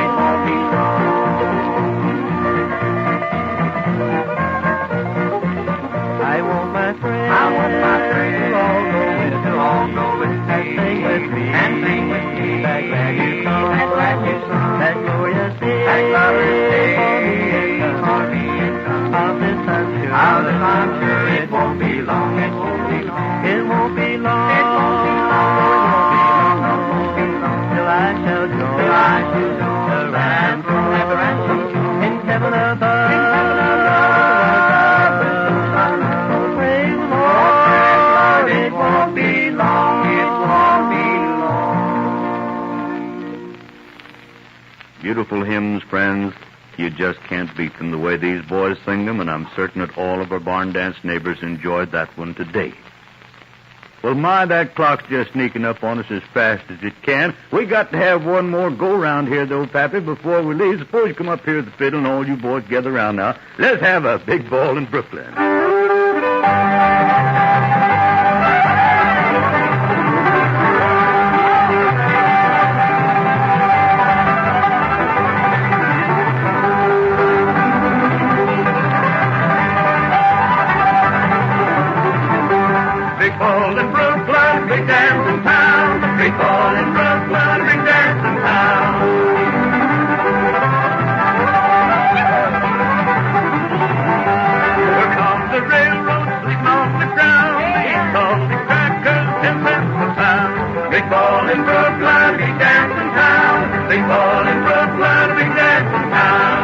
I want my friends to all go with me, and sing with me, that glad you song, that glorious day, of this unsure, it won't be long, it won't be long, it won't be long, till I shall join the ransom in heaven above. Oh, praise the Lord, it won't be long, it won't be long. Beautiful hymns, friends. You just can't beat them the way these boys sing them, and I'm certain that all of our barn dance neighbors enjoyed that one today. Well, my, that clock's just sneaking up on us as fast as it can. We got to have one more go-round here, though, Pappy, before we leave. Suppose you come up here with the fiddle and all you boys gather around now. Let's have a big ball in Brooklyn. Big ball in Brooklyn, big dancing town. Big ball in Brooklyn, big dancing town. Here comes the railroad sleeping on the ground. Here comes the crackers, 10 cents a pound. Big ball in Brooklyn, big dancing town. Big ball in Brooklyn, big dancing town.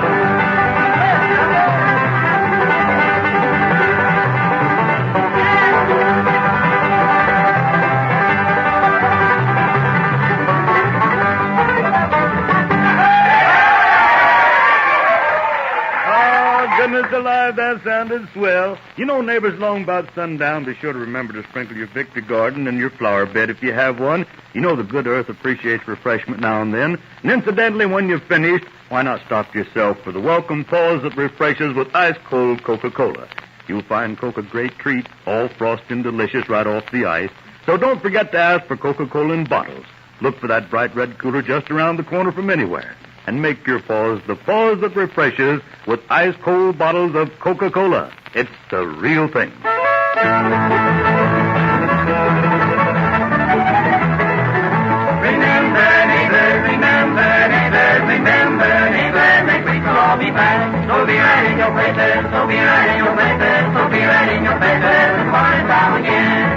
sounded swell. You know, neighbors, long about sundown, be sure to remember to sprinkle your victory garden and your flower bed if you have one. You know the good earth appreciates refreshment now and then. And incidentally, when you've finished, why not stop yourself for the welcome pause that refreshes with ice-cold Coca-Cola. You'll find Coca a great treat, all frosty and delicious right off the ice. So don't forget to ask for Coca-Cola in bottles. Look for that bright red cooler just around the corner from anywhere. And make your pause the pause that refreshes with ice-cold bottles of Coca-Cola. It's the real thing. Remember, next week we'll all be back. So be right in your places, so be right in your places, so be right in your places, and morning time again.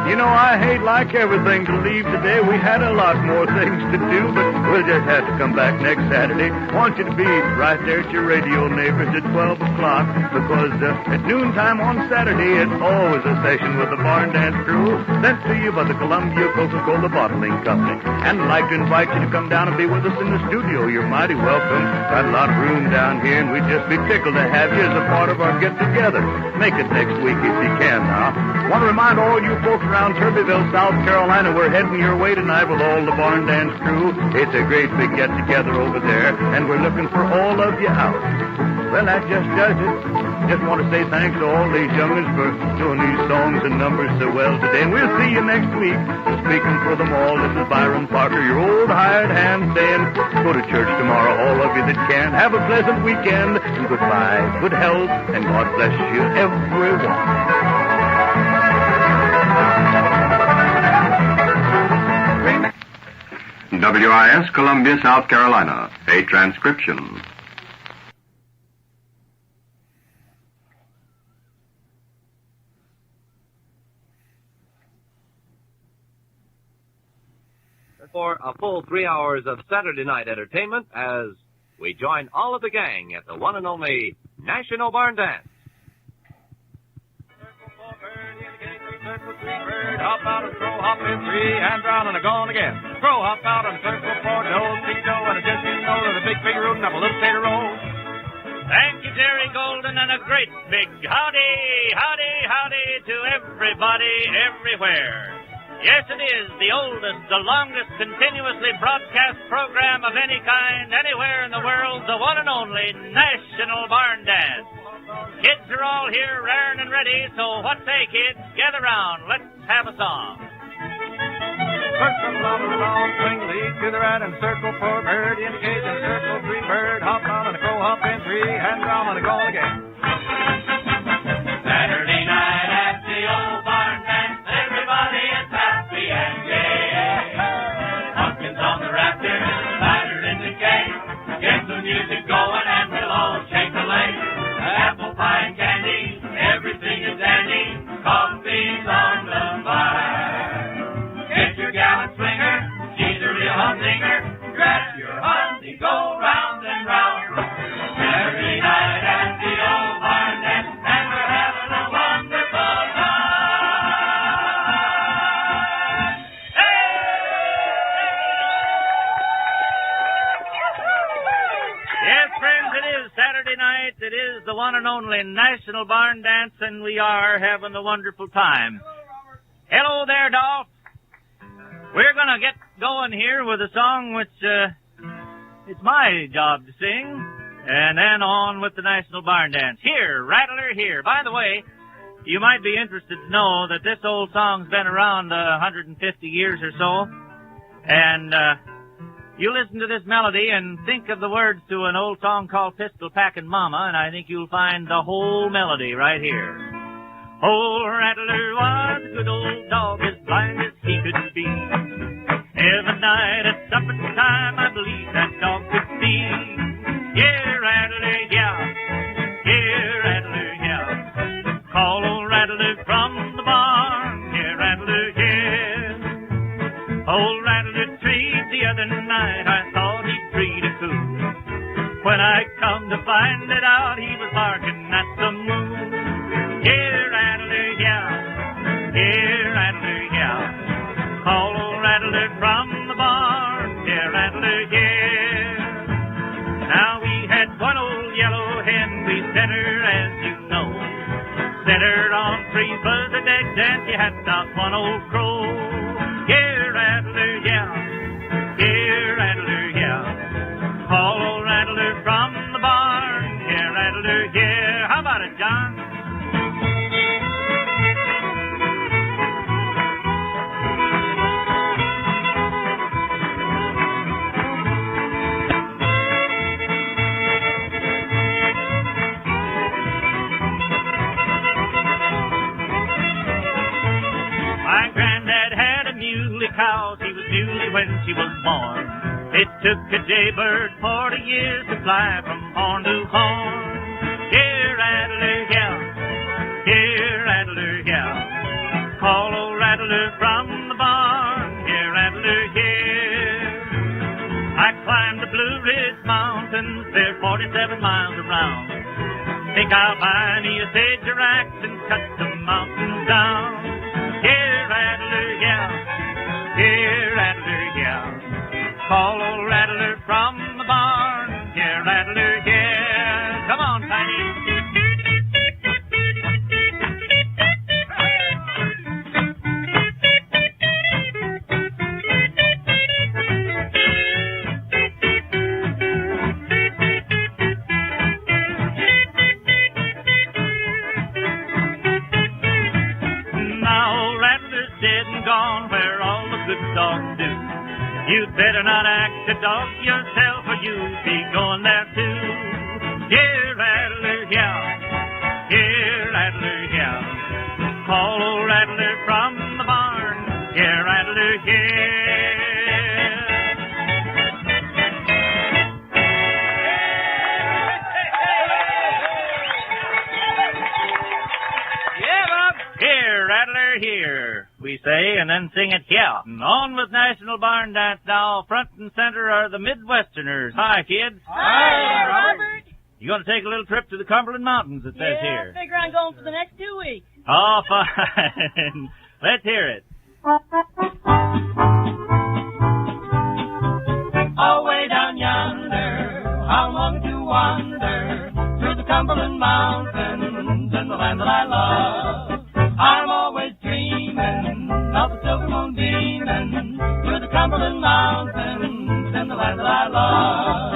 You know, I hate like everything to leave today. We had a lot more things to do, but we'll just have to come back next Saturday. I want you to be right there at your radio neighbors at 12 o'clock, because at noontime on Saturday, it's always a session with the Barn Dance Crew, sent to you by the Columbia Coca-Cola Bottling Company. And I'd like to invite you to come down and be with us in the studio. You're mighty welcome. Got a lot of room down here, and we'd just be tickled to have you as a part of our get-together. Make it next week if you can now. Want to remind all you folks around Turbyville, South Carolina, we're heading your way tonight with all the Barn Dance Crew. It's a great big get-together over there, and we're looking for all of you out. Well, that just does it. Just want to say thanks to all these young'uns for doing these songs and numbers so well today, and we'll see you next week. Speaking for them all, this is Byron Parker, your old hired hand, saying go to church tomorrow, all of you that can. Have a pleasant weekend, and goodbye, good health, and God bless you, everyone. WIS, Columbia, South Carolina. A transcription. For a full 3 hours of Saturday night entertainment as we join all of the gang at the one and only National Barn Dance. Hop out and throw, hop in three, hand round and a gone again. Throw, hop out and circle for dough, big dough, and a just big dough, and a big figure root, and up a little tater roll. Thank you, Jerry Golden, and a great big howdy, howdy, howdy to everybody, everywhere. Yes, it is the oldest, the longest continuously broadcast program of any kind anywhere in the world, the one and only National Barn Dance. Kids are all here, raring and ready, so what say, kids? Gather round. Let's have a song. First from bottom of the long swing, lead to the right and circle for bird, indicate and circle three bird, hop out and a crow, hop in three, hand round and a goal again. Saturday night at the old barn dance, everybody is happy and gay. Pumpkins on the rafters, cider in the cake, get the music going and we'll all shake a leg. Apple pie and candy, everything is dandy, coffee's on the bar. Get your gallant swinger, she's a real humdinger, grab your honey, go round and round. Every night at the old barn dance, and we're having a wonderful time. Yes, friends, it is Saturday night. It is the one and only National Barn Dance, and we are having a wonderful time. Hello there, Dolph. We're going to get going here with a song which it's my job to sing, and then on with the National Barn Dance. Here, Rattler, here. By the way, you might be interested to know that this old song's been around 150 years or so, and you listen to this melody and think of the words to an old song called Pistol Packin' Mama, and I think you'll find the whole melody right here. Old Rattler was a good old dog, as blind as he could be. Every night at supper time, I believe that dog could see. Yeah, Rattler, yeah. Yeah, Rattler, yeah. Call old Rattler from the barn. Yeah, Rattler, yeah. Old Rattler treed the other night, I thought he'd treat a coon. When I come to find it out, he was barking at the moon. Yeah, Rattler, yeah. Yeah, Rattler, yeah. Call old Rattler from the barn. Yeah, Rattler, yeah. Now we had one old yellow hen, we said center, as you know. Center on trees was a deck dance, you had not one old crow. Yeah, rattler, yeah. Yeah, rattler, yeah. Call old rattler from the barn. Yeah, rattler, yeah. How about it, John? My granddad had a muley cow. She was muley when she was born. It took a jaybird 40 years to fly from horn to horn. Here, rattler, yeah. Here, rattler, yeah. Call old rattler from the barn. Here, rattler, yeah. I climbed the Blue Ridge Mountains. They're 47 miles around. Think I'll buy me a sage axe and cut the mountains down. Here, rattler, yeah. Here, rattler, yeah. Call old rattler from the barn. Here, rattler, yeah. Come on, Tiny. Gone where all the good dogs do. You'd better not act a dog yourself or you'll be going there too. Here, rattler, yeah. Here, rattler, yeah. Call old rattler from the barn. Here, rattler, yeah. Yeah, Bob. Here, rattler, here, we say, and then sing it, yeah. And on with National Barn Dance now. Front and center are the Midwesterners. Hi, kids. Hi, Robert. You going to take a little trip to the Cumberland Mountains, it says here. I figure I'm going for the next 2 weeks. Oh, fine. Let's hear it. Away down yonder, how long to wander through the Cumberland Mountains and the land that I love. I'm always dreaming of the silver moon beaming through the Cumberland Mountains and the land that I love.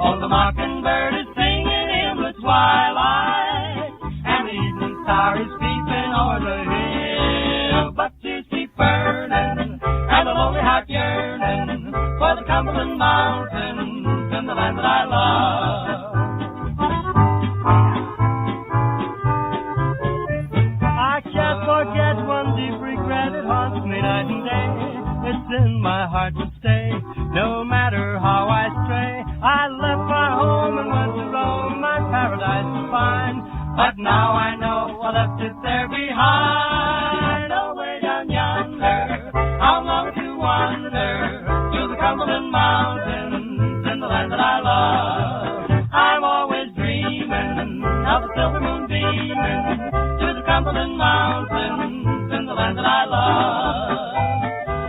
Oh, the mockingbird is singing in the twilight, and the evening star is peeping o'er the hill. But you keep burning, and the lonely heart yearning for the Cumberland Mountains and the land that I love. I can't forget one deep regret, it haunts me night and day. It's in my heart to stay, no matter how I stray. I left my home and went to roam, my paradise to find. But now I know I left it there behind. Away down yonder, how long to wander through the Cumberland Mountains in the land that I love. I'm always dreaming of the silver moon beaming through the Cumberland Mountains in the land that I love.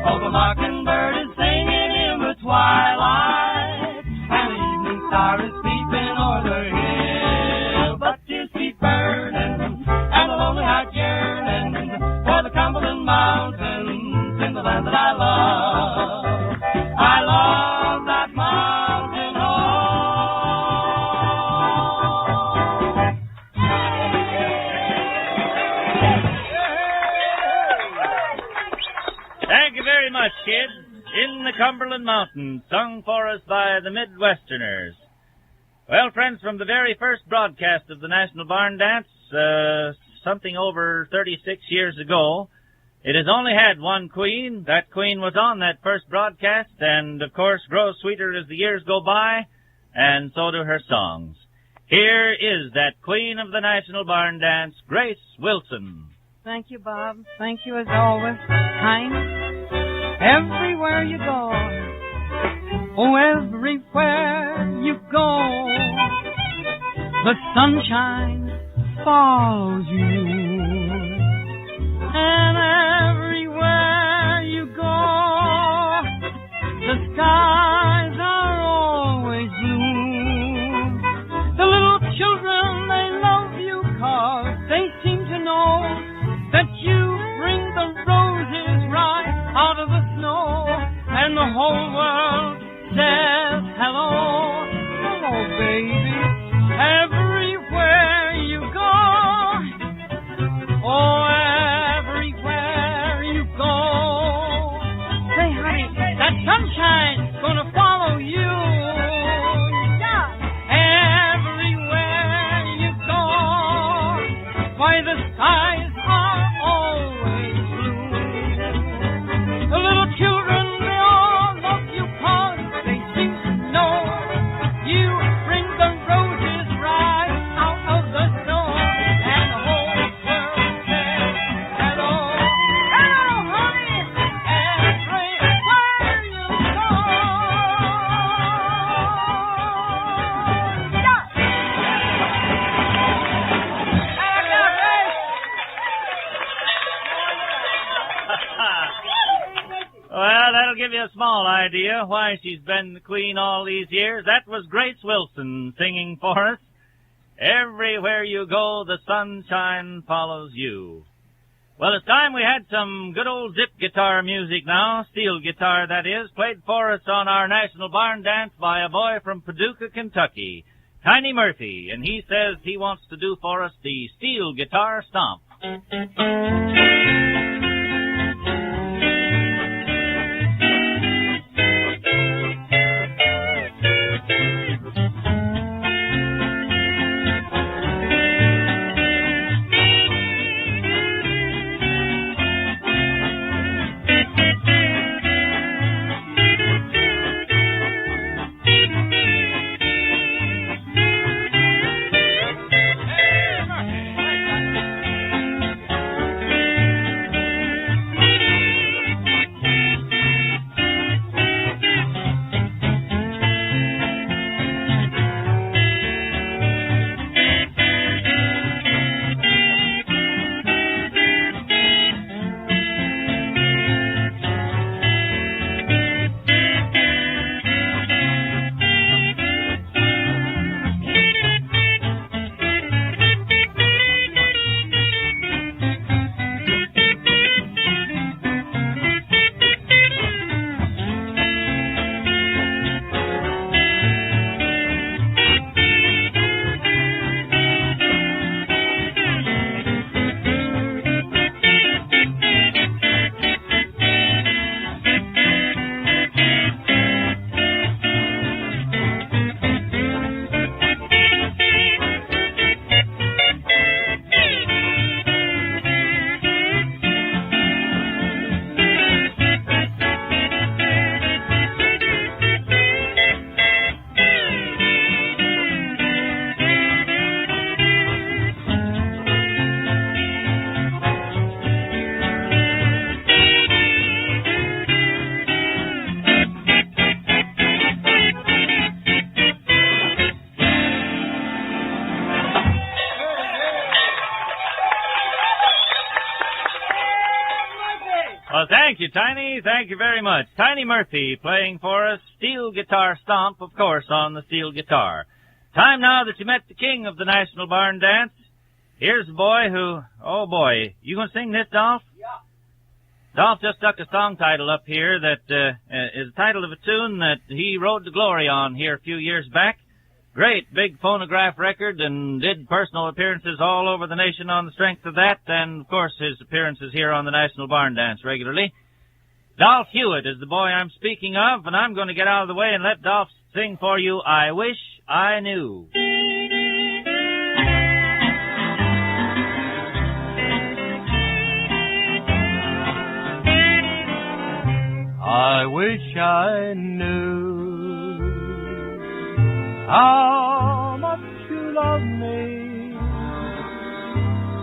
Oh, the mockingbird is singing in the twilight, and the evening star is peeping o'er the hill. But you keep burning, and the lonely heart yearning for the Cumberland Mountains in the land that I love. I love that mountain home. Thank you very much, kids. In the Cumberland Mountains, sung for us by the Midwesterners. Well, friends, from the very first broadcast of the National Barn Dance, something over 36 years ago, it has only had one queen. That queen was on that first broadcast, and, of course, grows sweeter as the years go by, and so do her songs. Here is that queen of the National Barn Dance, Grace Wilson. Thank you, Bob. Thank you, as always. Kind. Everywhere you go, oh, everywhere you go, the sunshine follows you. And everywhere you go, the skies are always blue. The little children that'll give you a small idea why she's been the queen all these years. That was Grace Wilson singing for us. Everywhere you go, the sunshine follows you. Well, it's time we had some good old zip guitar music now, steel guitar that is, played for us on our National Barn Dance by a boy from Paducah, Kentucky, Tiny Murphy, and he says he wants to do for us the steel guitar stomp. Well, thank you, Tiny. Thank you very much. Tiny Murphy playing for us steel guitar stomp, of course, on the steel guitar. Time now that you met the king of the National Barn Dance. Here's a boy who, oh boy, you gonna sing this, Dolph? Yeah. Dolph just stuck a song title up here that is the title of a tune that he rode to glory on here a few years back. Great big phonograph record, and did personal appearances all over the nation on the strength of that, and of course his appearances here on the National Barn Dance regularly. Dolph Hewitt is the boy I'm speaking of, and I'm going to get out of the way and let Dolph sing for you, I Wish I Knew. I wish I knew how much you love me,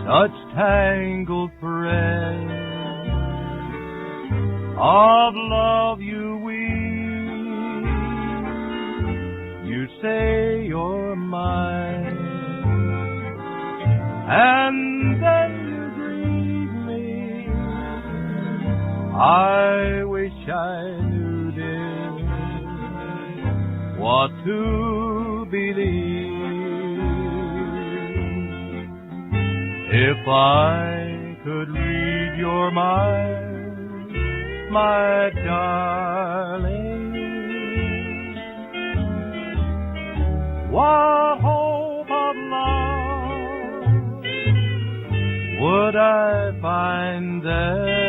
such tangled threads of love you weave. You say you're mine, and then you grieve me. I wish I knew, dear, what to believe. If I could read your mind, my darling, what hope of love would I find there?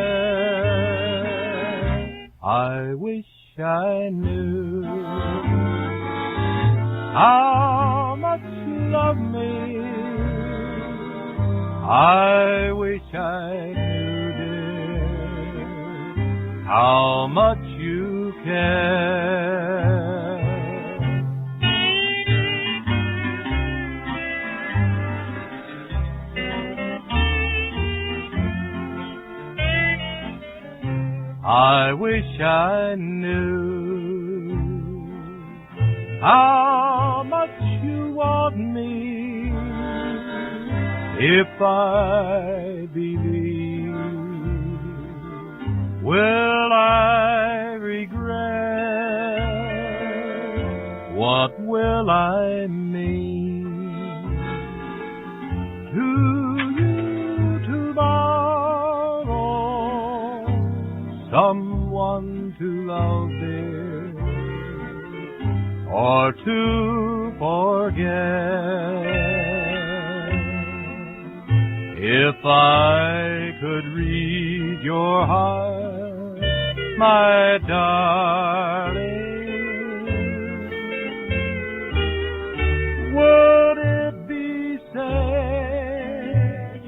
I wish I knew how much you love me. I wish I knew, dear, how much you care. I wish I knew how much you want me. If I believe, will I all I mean. To you tomorrow, someone to love, dear, or to forget. If I could read your heart, my darling, would it be safe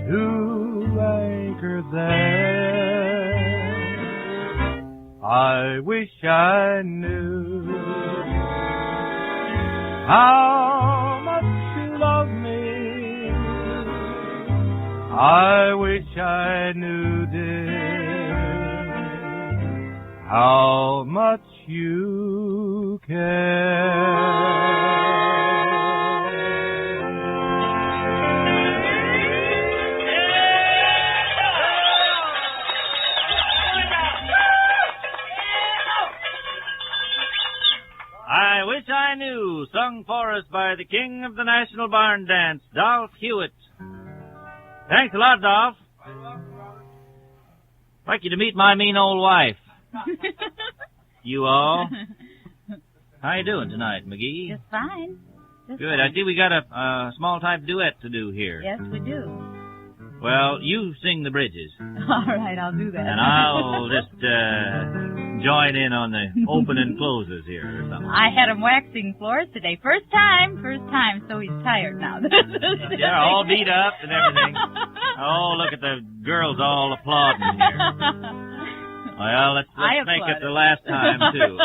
to anchor there? I wish I knew how much you love me. I wish I knew, dear, how much you care. I wish I knew, sung for us by the king of the National Barn Dance, Dolph Hewitt. Thanks a lot, Dolph. I'd like you to meet my mean old wife. You all. How you doing tonight, McGee? Just fine. Just Good. fine. I see we got a small type duet to do here. Yes, we do. Well, you sing the bridges. All right, I'll do that. And I'll just join in on the open and closes here or something. I had him waxing floors today. First time, so he's tired now. They're all beat up and everything. Oh, look at the girls all applauding here. Well, let's make it the last time, too.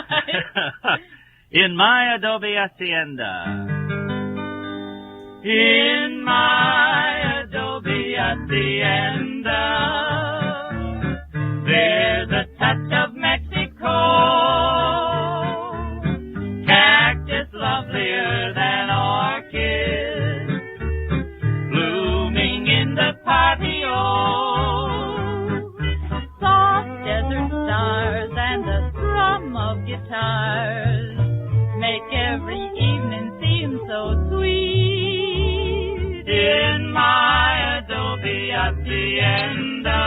In my adobe hacienda. In my adobe hacienda, there's a touch of Mexico, cactus lovelier than orchids, blooming in the patio, soft desert stars and the strum of guitars make every evening seem so sweet. In my adobe hacienda,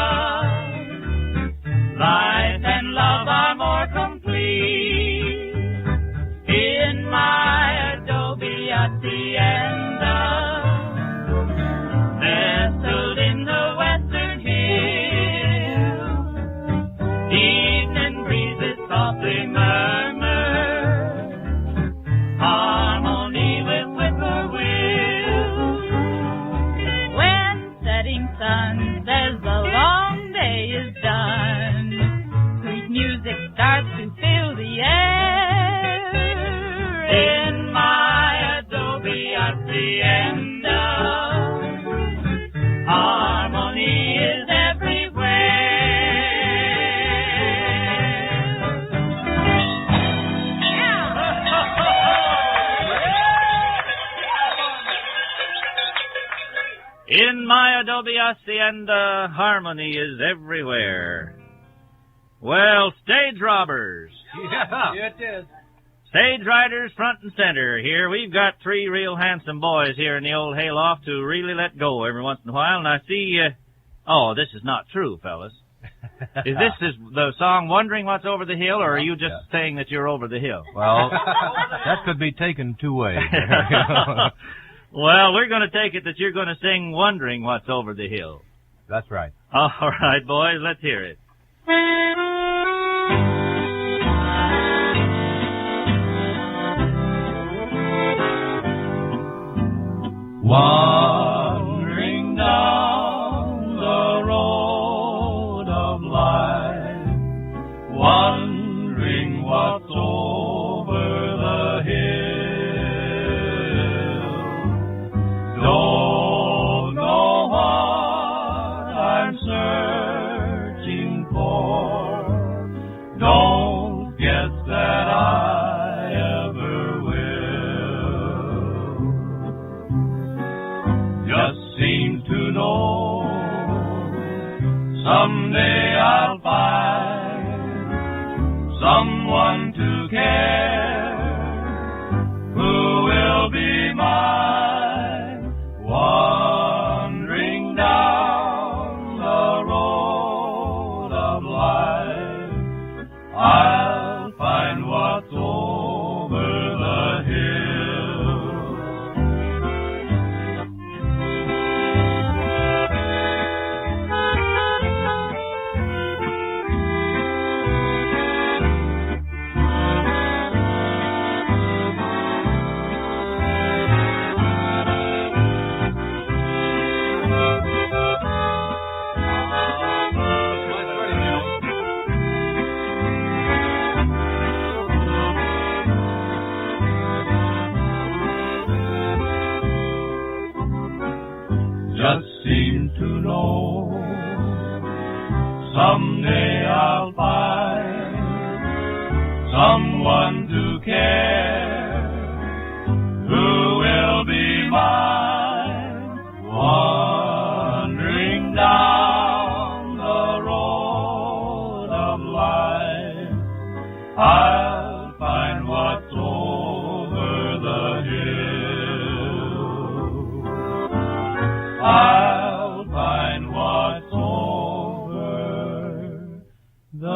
life and love are more complete. In my adobe hacienda, nestled in the western hills, evening breezes softly murmur, harmony with whippoorwills. When setting sun says the long day is done, sweet music starts to fill the air. In my adobe hacienda, harmony is In my adobe hacienda, harmony is everywhere. Well, stage robbers. Yeah, it is. Stage riders front and center. Here we've got three real handsome boys here in the old hayloft who really let go every once in a while. And I see, oh, this is not true, fellas. Is this the song Wondering What's Over the Hill, or are you just saying that you're over the hill? Well, that could be taken two ways. Well, we're going to take it that you're going to sing Wondering What's Over the Hill. That's right. All right, boys, let's hear it. Wandering down the road of life, wondering what's over the hill. Don't know what I'm searching for. Don't guess that I ever will. Just seem to know someday I'll find someone to care Someday I'll find someone to care, who will be mine, wandering down the road of life. I'll find what's over the hill. I'll find what's over the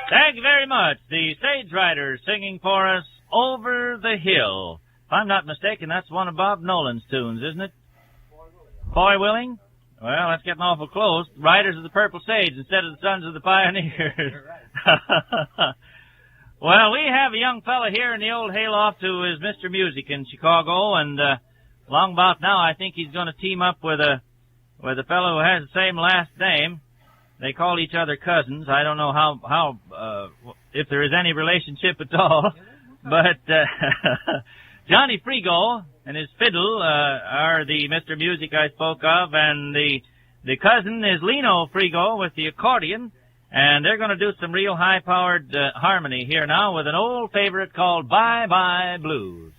Thank you very much. The stage writer singing for us, Over the Hill. If I'm not mistaken, that's one of Bob Nolan's tunes, isn't it? Boy Willing? Well, that's getting awful close. Riders of the Purple Sage instead of the Sons of the Pioneers. Well, we have a young fella here in the old hayloft who is Mr. Music in Chicago, and long about now I think he's going to team up with a fellow who has the same last name. They call each other cousins. I don't know how if there is any relationship at all. But Johnny Frigo and his fiddle are the Mr. Music I spoke of, and the cousin is Lino Frigo with the accordion, and they're going to do some real high-powered harmony here now with an old favorite called Bye Bye Blues.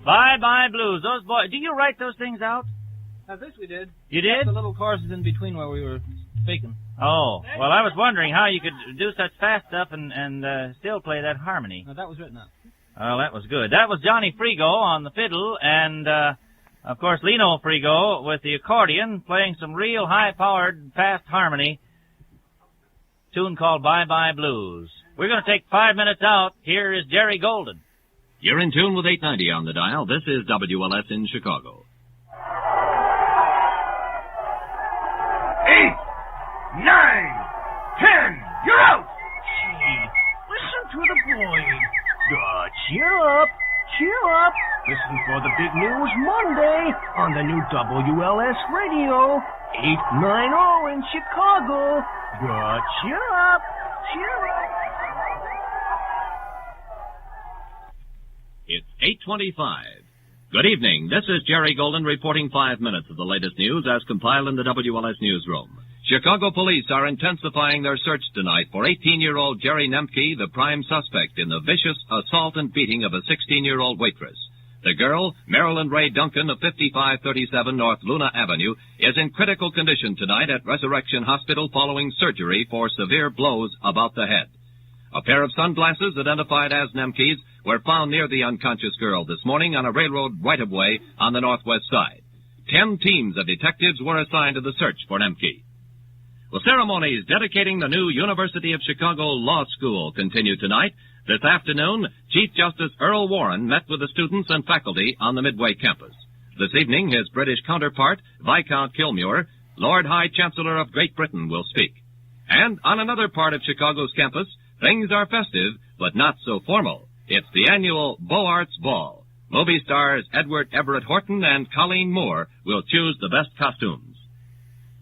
Bye Bye Blues. Those boys. Do you write those things out? I think we did. You did? The little choruses in between where we were speaking. Oh, well, I was wondering how you could do such fast stuff and still play that harmony. No, that was written up. Well, that was good. That was Johnny Frigo on the fiddle, and, of course, Lino Frigo with the accordion, playing some real high-powered, fast harmony, tune called Bye Bye Blues. We're going to take 5 minutes out. Here is Jerry Golden. You're in tune with 890 on the dial. This is WLS in Chicago. 8, 9, 10, you're out! Gee, listen to the boys. Cheer up, cheer up. Listen for the big news Monday on the new WLS radio, 890 in Chicago. Cheer up, cheer up. It's 8:25. Good evening. This is Jerry Golden reporting 5 minutes of the latest news as compiled in the WLS newsroom. Chicago police are intensifying their search tonight for 18-year-old Jerry Nemke, the prime suspect in the vicious assault and beating of a 16-year-old waitress. The girl, Marilyn Ray Duncan of 5537 North Luna Avenue, is in critical condition tonight at Resurrection Hospital following surgery for severe blows about the head. A pair of sunglasses identified as Nemke's were found near the unconscious girl this morning on a railroad right-of-way on the northwest side. 10 teams of detectives were assigned to the search for Nemke. Well, ceremonies dedicating the new University of Chicago Law School continue tonight. This afternoon, Chief Justice Earl Warren met with the students and faculty on the Midway campus. This evening, his British counterpart, Viscount Kilmuir, Lord High Chancellor of Great Britain, will speak. And on another part of Chicago's campus, things are festive, but not so formal. It's the annual Beaux Arts Ball. Movie stars Edward Everett Horton and Colleen Moore will choose the best costumes.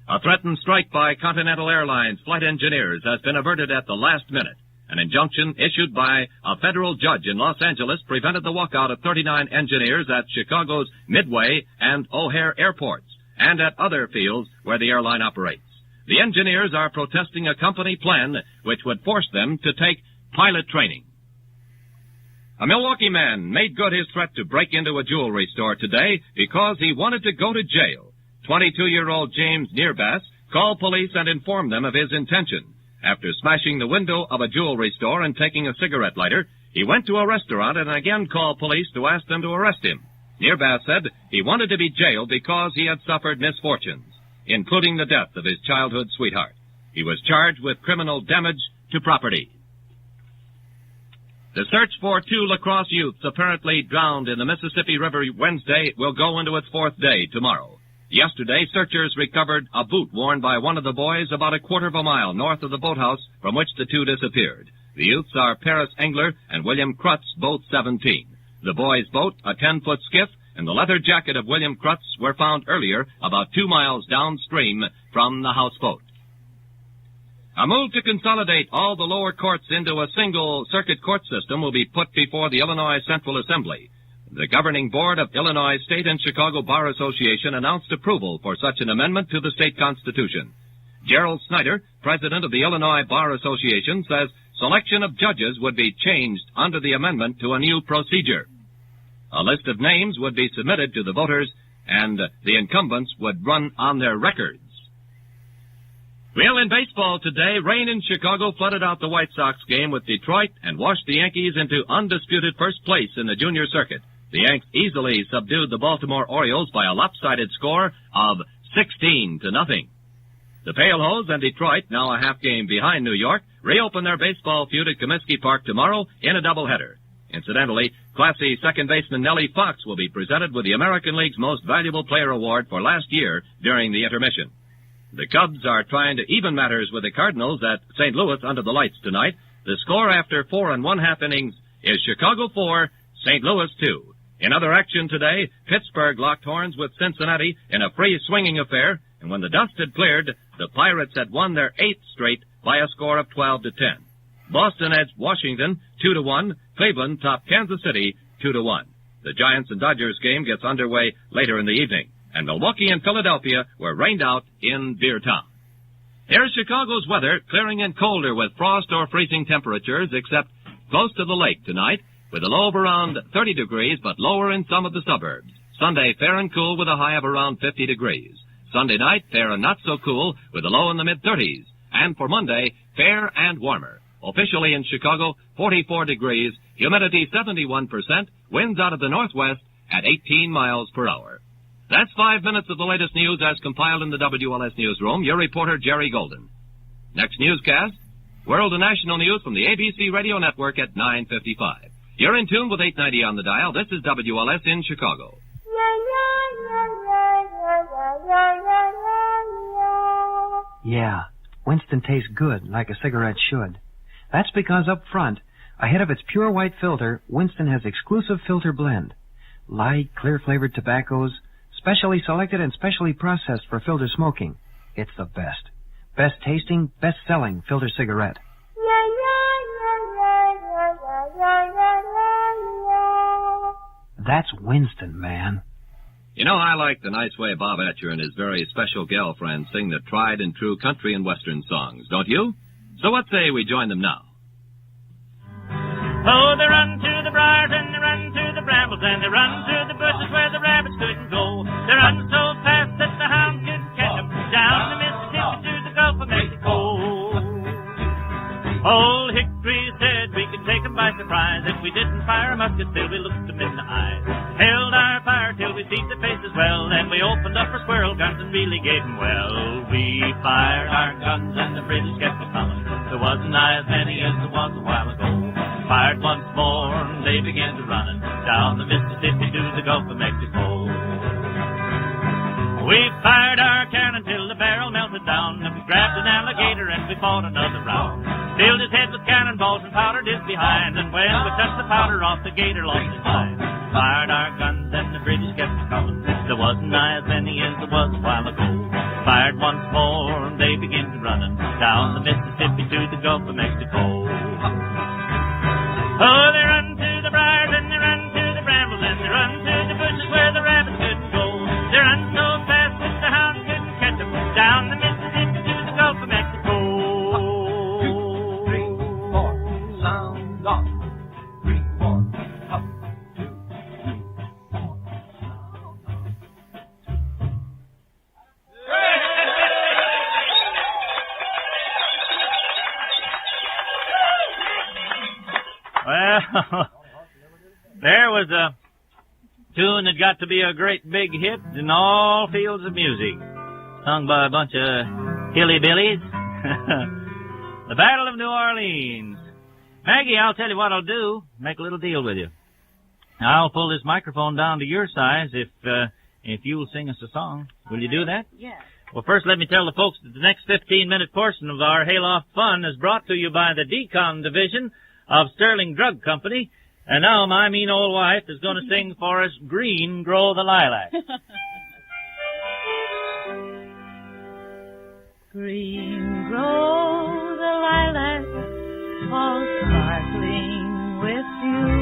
A threatened strike by Continental Airlines flight engineers has been averted at the last minute. An injunction issued by a federal judge in Los Angeles prevented the walkout of 39 engineers at Chicago's Midway and O'Hare airports and at other fields where the airline operates. The engineers are protesting a company plan which would force them to take pilot training. A Milwaukee man made good his threat to break into a jewelry store today because he wanted to go to jail. 22-year-old James Nearbass called police and informed them of his intention. After smashing the window of a jewelry store and taking a cigarette lighter, he went to a restaurant and again called police to ask them to arrest him. Nearbass said he wanted to be jailed because he had suffered misfortunes, including the death of his childhood sweetheart. He was charged with criminal damage to property. The search for 2 lacrosse youths apparently drowned in the Mississippi River Wednesday will go into its 4th day tomorrow. Yesterday, searchers recovered a boot worn by one of the boys about a quarter of a mile north of the boathouse from which the 2 disappeared. The youths are Paris Engler and William Krutz, both 17. The boys' boat, a 10-foot skiff, and the leather jacket of William Krutz were found earlier about 2 miles downstream from the houseboat. A move to consolidate all the lower courts into a single circuit court system will be put before the Illinois Central Assembly. The governing board of Illinois State and Chicago Bar Association announced approval for such an amendment to the state constitution. Gerald Snyder, president of the Illinois Bar Association, says selection of judges would be changed under the amendment to a new procedure. A list of names would be submitted to the voters, and the incumbents would run on their records. Well, in baseball today, rain in Chicago flooded out the White Sox game with Detroit and washed the Yankees into undisputed first place in the junior circuit. The Yanks easily subdued the Baltimore Orioles by a lopsided score of 16-0. The Pale Hose and Detroit, now a half game behind New York, reopen their baseball feud at Comiskey Park tomorrow in a doubleheader. Incidentally, classy second baseman Nellie Fox will be presented with the American League's Most Valuable Player Award for last year during the intermission. The Cubs are trying to even matters with the Cardinals at St. Louis under the lights tonight. The score after 4 1/2 innings is Chicago 4, St. Louis 2. In other action today, Pittsburgh locked horns with Cincinnati in a free swinging affair, and when the dust had cleared, the Pirates had won their 8th straight by a score of 12-10. Boston edged Washington 2-1. Cleveland topped Kansas City 2-1. The Giants and Dodgers game gets underway later in the evening, and Milwaukee and Philadelphia were rained out in Beertown. Here's Chicago's weather, clearing and colder with frost or freezing temperatures, except close to the lake tonight, with a low of around 30 degrees, but lower in some of the suburbs. Sunday, fair and cool with a high of around 50 degrees. Sunday night, fair and not so cool with a low in the mid-30s. And for Monday, fair and warmer. Officially in Chicago, 44 degrees, humidity 71%, winds out of the northwest at 18 miles per hour. That's 5 minutes of the latest news as compiled in the WLS newsroom. Your reporter, Jerry Golden. Next newscast, world and national news from the ABC Radio Network at 9:55. You're in tune with 890 on the dial. This is WLS in Chicago. Yeah, Winston tastes good, like a cigarette should. That's because up front, ahead of its pure white filter, Winston has exclusive filter blend. Light, clear-flavored tobaccos, specially selected and specially processed for filter smoking. It's the best. Best-tasting, best-selling filter cigarette. That's Winston, man. You know, I like the nice way Bob Etcher and his very special gal friends sing the tried and true country and western songs, don't you? So what say we join them now? Oh, they run to the briars and they run to the brambles and they run to the bushes where the rabbits couldn't go. They run so fast that the hounds couldn't catch them. Down the Mississippi to the Gulf of Mexico. Old Hickory said we could take 'em by surprise if we didn't fire a musket till we looked 'em in the eyes. Held our fire till we seen their faces well, then we opened up our squirrel guns and really gave 'em well. We fired our guns and the British kept a coming. There wasn't nigh as many as there was a while ago. Fired once more and they began to running down the Mississippi to the Gulf of Mexico. We fired our cannon till the barrel melted down, and we grabbed an alligator and we fought another round. Filled his head with cannonballs and powdered his behind, and when we touched the powder off, the gator lost his mind. Fired our guns and the British kept coming. There wasn't nigh as many as there was a while ago. Fired once more and they began to running down the Mississippi to the Gulf of Mexico. Oh, they run to the briars and they run to the brambles and they run to the bushes where the rabbits couldn't go. They run so fast that the hounds couldn't catch them. Down the Mississippi to the Gulf of Mexico. 2, 3, 4, sound off. 3, 4, up, 2, 3, 4, Well, there was a tune that got to be a great big hit in all fields of music, sung by a bunch of hillybillies. The Battle of New Orleans. Maggie, I'll tell you what I'll do. Make a little deal with you. I'll pull this microphone down to your size if you'll sing us a song. Will you do that? Yes. Well, first let me tell the folks that the next 15-minute portion of our Hayloft Fun is brought to you by the Decon Division of Sterling Drug Company. And now my mean old wife is going to sing for us Green Grow the Lilac. Green grow the lilac, all sparkling with dew.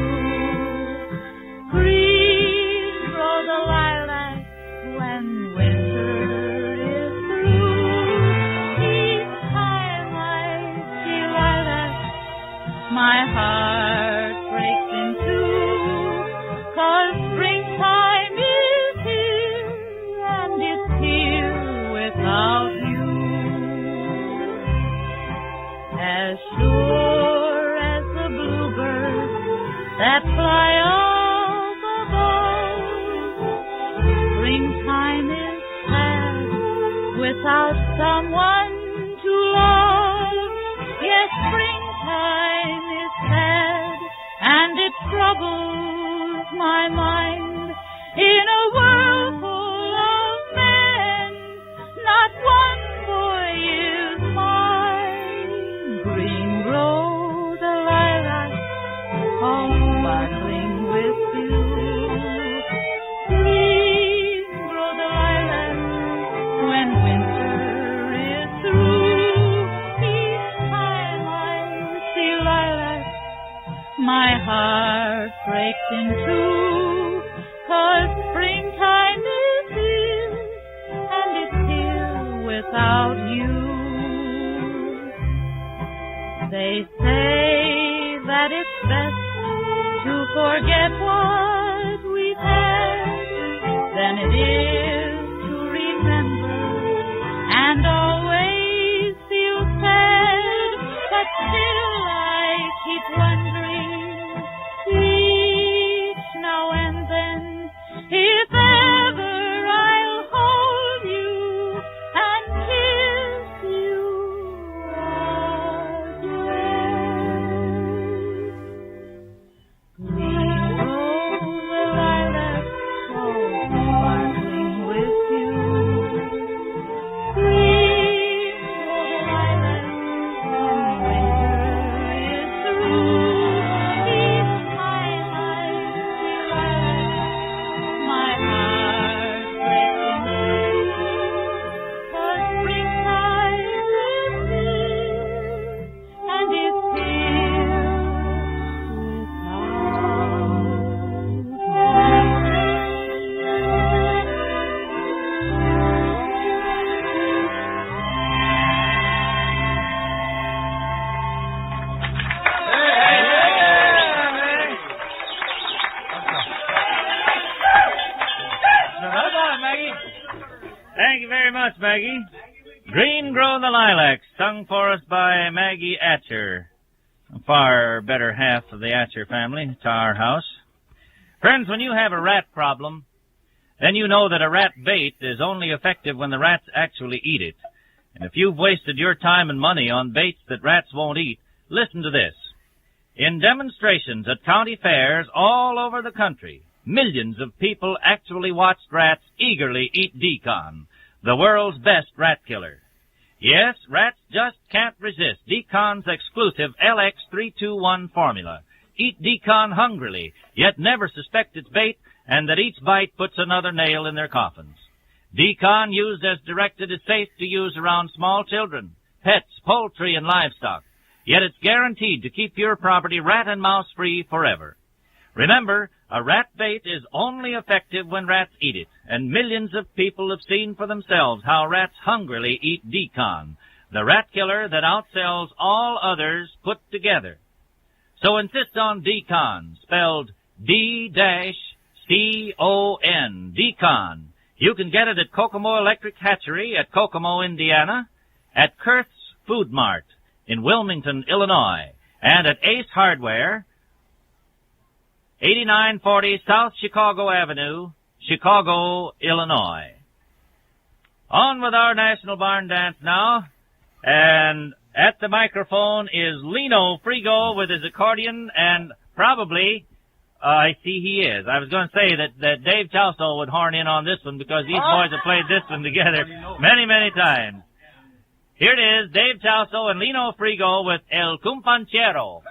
Green grow the lilac when winter is through. Each time I see lilac, my heart breaks in two, 'cause springtime is here, and it's here without you. As sure as the bluebirds that fly up above, springtime is past without someone to love. Yes, springtime is sad, and it troubles my mind. In a world full of men, not one boy is mine. Green grow the lilac, all sparkling with dew. Green grow the lilac when winter is through. Each time I see lilac, my heart breaks in two, 'cause springtime is here, and it's here without you. They say that it's best to forget what we've had, than it is to remember and always feel sad. But still I keep wondering, each now and then, if ever I'll hold you and kiss you again. Green grow Maggie. Green grow the lilacs, sung for us by Maggie Atcher. A far better half of the Atcher family to our house. Friends, when you have a rat problem, then you know that a rat bait is only effective when the rats actually eat it. And if you've wasted your time and money on baits that rats won't eat, listen to this. In demonstrations at county fairs all over the country, millions of people actually watched rats eagerly eat Decon, the world's best rat killer. Yes, rats just can't resist Decon's exclusive LX321 formula. Eat Decon hungrily, yet never suspect it's bait, and that each bite puts another nail in their coffins. Decon, used as directed, is safe to use around small children, pets, poultry, and livestock. Yet it's guaranteed to keep your property rat and mouse free forever. Remember, a rat bait is only effective when rats eat it, and millions of people have seen for themselves how rats hungrily eat Decon, the rat killer that outsells all others put together. So insist on Decon, spelled D-C-O-N, Decon. You can get it at Kokomo Electric Hatchery at Kokomo, Indiana, at Kurth's Food Mart in Wilmington, Illinois, and at Ace Hardware, 8940 South Chicago Avenue, Chicago, Illinois. On with our National Barn Dance now, and at the microphone is Lino Frigo with his accordion, and probably, I see he is. I was going to say that Dave Chauso would horn in on this one because these boys have played this one together many, many times. Here it is, Dave Chauso and Lino Frigo with El Compañero.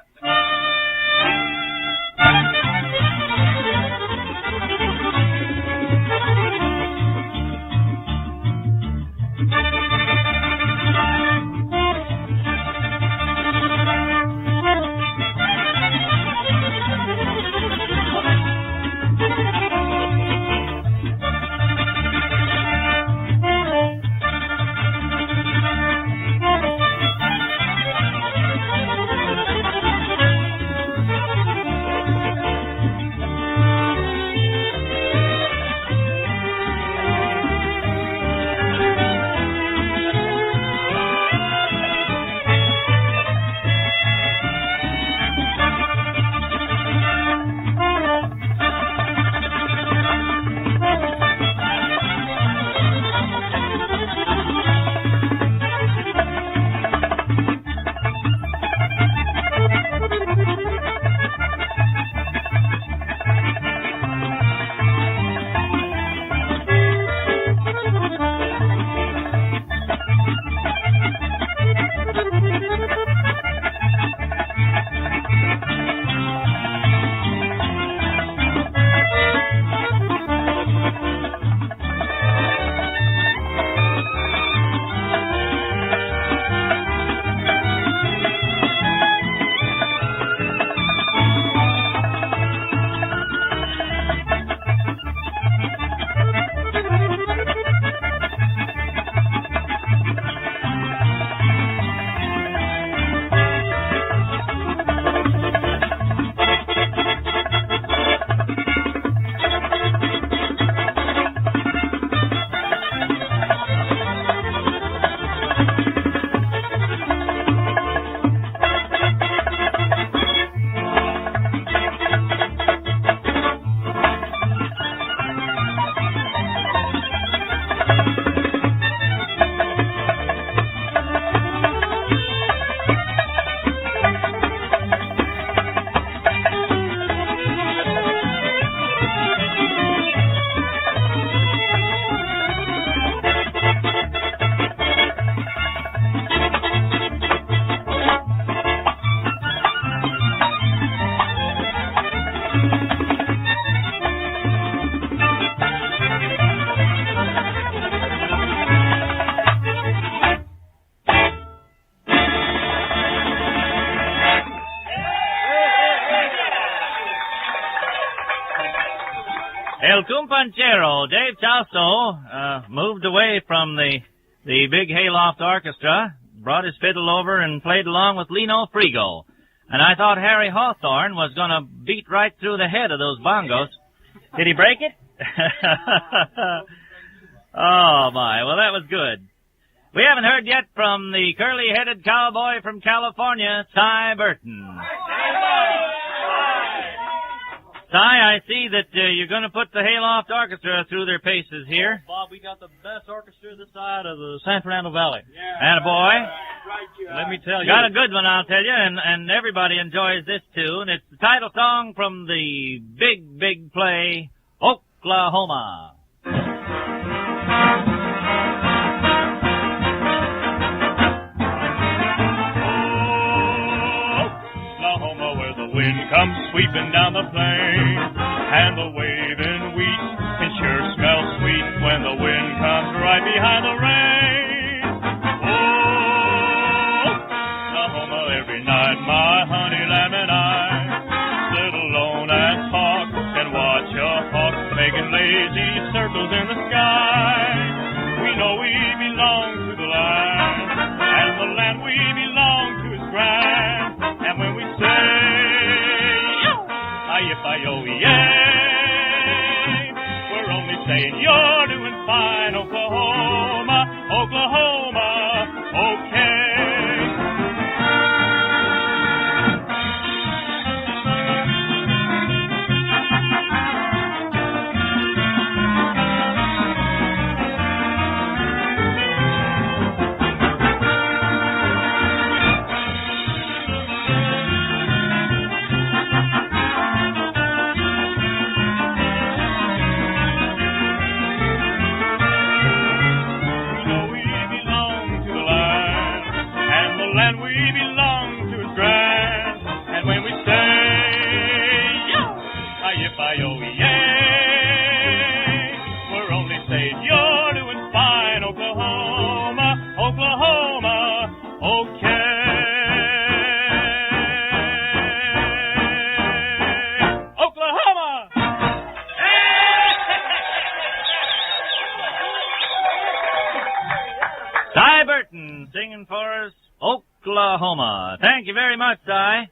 El Compañero, Dave Chauso, moved away from the big hayloft orchestra, brought his fiddle over and played along with Lino Frigo. And I thought Harry Hawthorne was going to beat right through the head of those bongos. Did he break it? Oh, my. Well, that was good. We haven't heard yet from the curly-headed cowboy from California, Cy Burton. Cy, I see that you're going to put the Hayloft Orchestra through their paces here. Bob, we got the best orchestra this side of the San Fernando Valley. Attaboy. Let me tell you. Got a good one, I'll tell you, and everybody enjoys this tune. It's the title song from the big, big play, Oklahoma. Oklahoma, where the wind comes sweeping down the plain, and the waving wheat can sure smell sweet when the wind comes right behind the rain. Oh, Oklahoma, every night my honey lamb and I sit alone and talk and watch a hawk making lazy circles in the sky. We know we belong to the land, and the land we belong to is grand. And when we say, ayi-fi-yo-yay, we're only saying you're doing fine, Oklahoma, Oklahoma, okay. Cy Burton singing for us, Oklahoma. Thank you very much, Cy.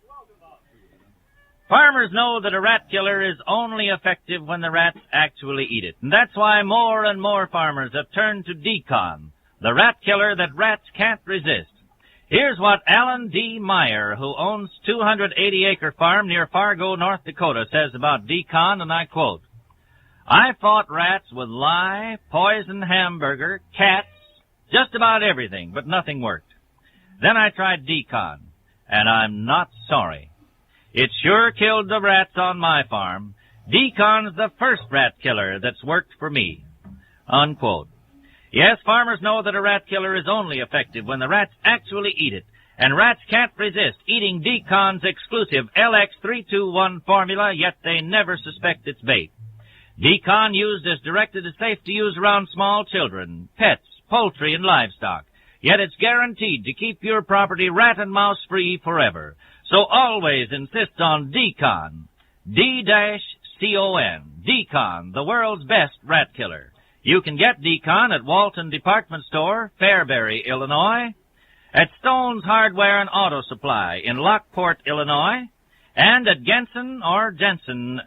Farmers know that a rat killer is only effective when the rats actually eat it. And that's why more and more farmers have turned to Decon, the rat killer that rats can't resist. Here's what Alan D. Meyer, who owns 280-acre farm near Fargo, North Dakota, says about Decon, and I quote, "I fought rats with lye, poison hamburger, cats, just about everything, but nothing worked. Then I tried Decon, and I'm not sorry. It sure killed the rats on my farm. Decon's the first rat killer that's worked for me." Unquote. Yes, farmers know that a rat killer is only effective when the rats actually eat it, and rats can't resist eating Decon's exclusive LX321 formula, yet they never suspect it's bait. Decon used as directed is safe to use around small children, pets, poultry, and livestock, yet it's guaranteed to keep your property rat and mouse free forever. So always insist on Decon, D-C-O-N, Decon, the world's best rat killer. You can get Decon at Walton Department Store, Fairbury, Illinois, at Stone's Hardware and Auto Supply in Lockport, Illinois, and at Genson or Jensen.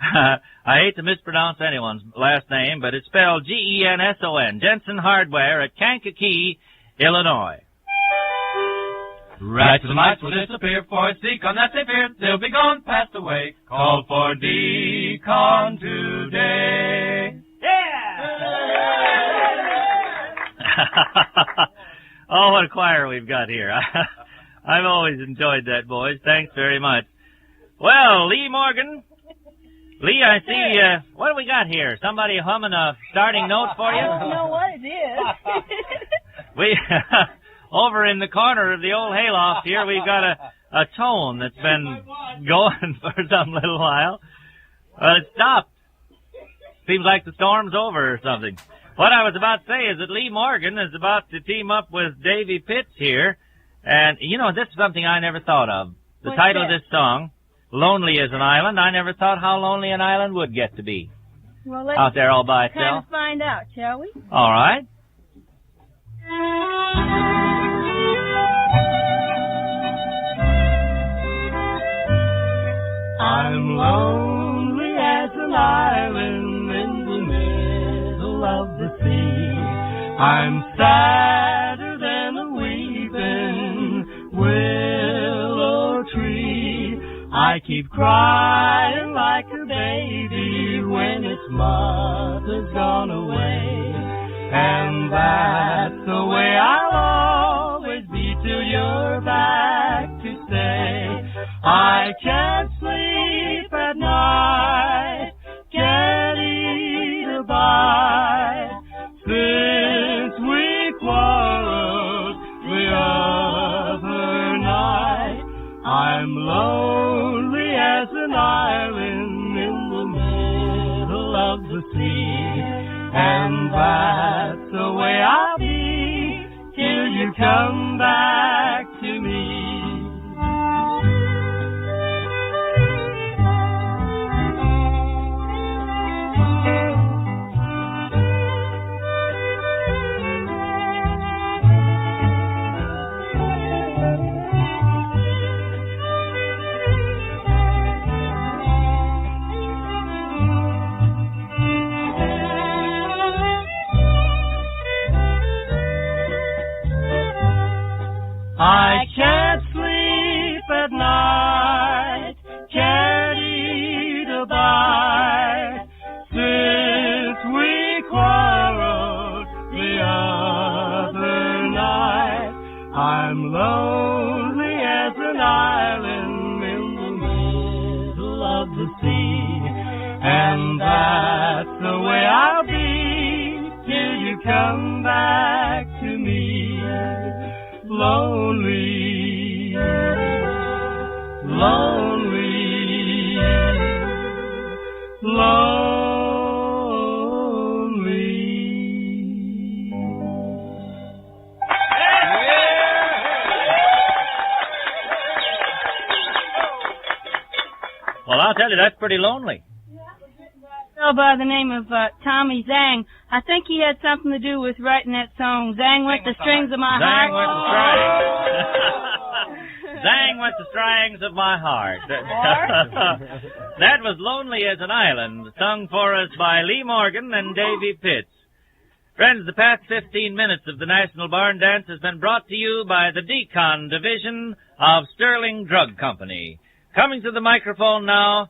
I hate to mispronounce anyone's last name, but it's spelled G-E-N-S-O-N, Jensen Hardware at Kankakee, Illinois. Rats and mice will disappear, for it's Decon that they fear. They'll be gone, passed away. Call for Decon today. Oh, what a choir we've got here. I've always enjoyed that, boys. Thanks very much. Well, Lee Morgan. Lee, I see, what do we got here? Somebody humming a starting note for you? I don't know what it is. We, over in the corner of the old hayloft here, we've got a tone that's been going for some little while. It stopped. Seems like the storm's over or something. What I was about to say is that Lee Morgan is about to team up with Davy Pitts here. And, you know, this is something I never thought of. The What's title that? of this song, Lonely as an Island. I never thought how lonely an island would get to be. Well, let's Out there all by kind itself. of find out, shall we? All right. I'm lonely as an island in the middle of the sea. I'm sadder than a weeping willow tree. I keep crying like a baby when its mother's gone away. And that's the way I'll always be till you're back to stay. I can't sleep at night, can't eat a bite, since we quarreled the other night. I'm lonely as an island in the middle of the sea, and that's the way I'll be till you come back to me. I can't sleep at night, can't eat a bite, since we quarreled the other night. I'm lonely as an island in the middle of the sea, and that's the way I'll be till you come back to me. Lonely, lonely, lonely. Well, I'll tell you, that's pretty lonely. By the name of Tommy Zang. I think he had something to do with writing that song, Zang Went the Strings of My Zang Heart. went the strings. Zang went the strings of my heart. That was Lonely as an Island, sung for us by Lee Morgan and Davy Pitts. Friends, the past 15 minutes of the National Barn Dance has been brought to you by the Decon Division of Sterling Drug Company. Coming to the microphone now,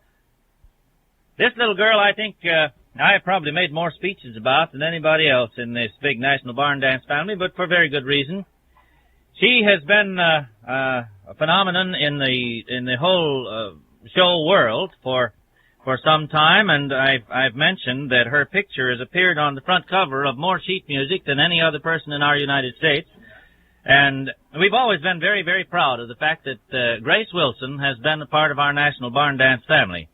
this little girl, I think, I probably made more speeches about than anybody else in this big National Barn Dance family, but for very good reason. She has been a phenomenon in the whole show world for some time, and I've mentioned that her picture has appeared on the front cover of more sheet music than any other person in our United States. And we've always been very, very proud of the fact that Grace Wilson has been a part of our National Barn Dance family.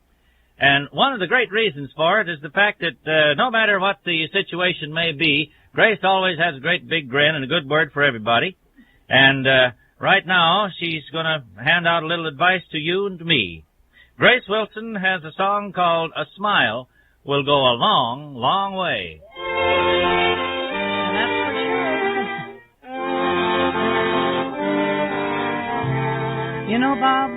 And one of the great reasons for it is the fact that no matter what the situation may be, Grace always has a great big grin and a good word for everybody. And right now, she's going to hand out a little advice to you and to me. Grace Wilson has a song called A Smile Will Go a Long, Long Way. You know, Bob,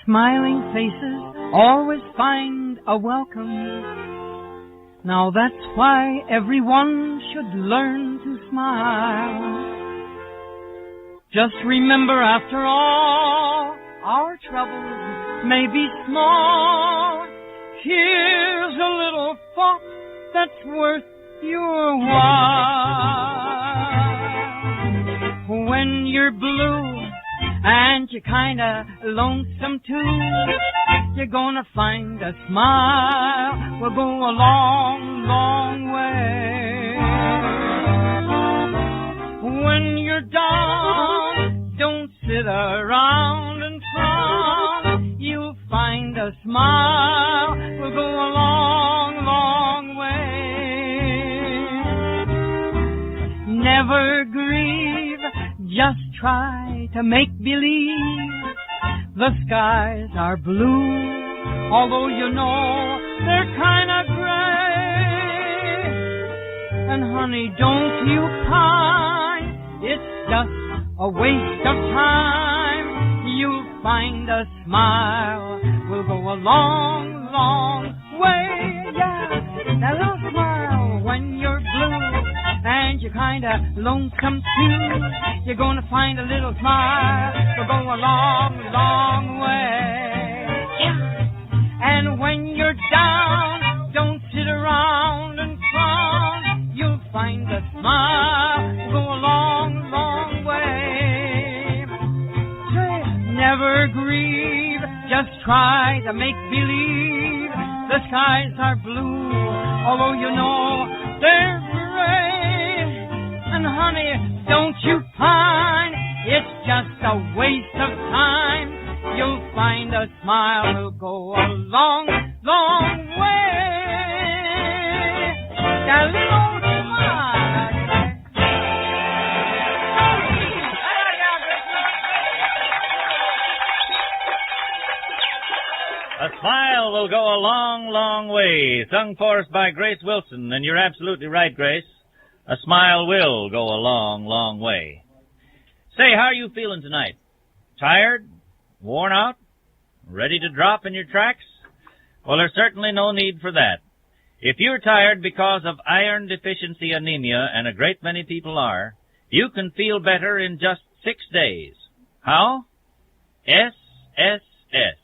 smiling faces always find a welcome. Now that's why everyone should learn to smile. Just remember, after all, our troubles may be small. Here's a little thought that's worth your while. When you're blue and you're kinda lonesome too, you're gonna find a smile will go a long, long way. When you're down, don't sit around and frown. You'll find a smile will go a long, long way. Never grieve, just try to make believe the skies are blue, although you know they're kinda gray. And honey, don't you pine, it's just a waste of time. You'll find a smile will go a long, long way. Yeah, that little smile when you're blue and you're kinda lonesome too, you're gonna find a little smile will go a long, long way. And when you're down, don't sit around and frown. You'll find a smile will go a long, long way. Never grieve, just try to make believe the skies are blue, although you know they're gray. And honey, don't you pine, it's just a waste of time. You'll find a smile will go a long, long way. That little smile. A smile will go a long, long way. Sung for us by Grace Wilson. And you're absolutely right, Grace. A smile will go a long, long way. Say, how are you feeling tonight? Tired? Worn out? Ready to drop in your tracks? Well, there's certainly no need for that. If you're tired because of iron deficiency anemia, and a great many people are, you can feel better in just 6 days. How? SSS.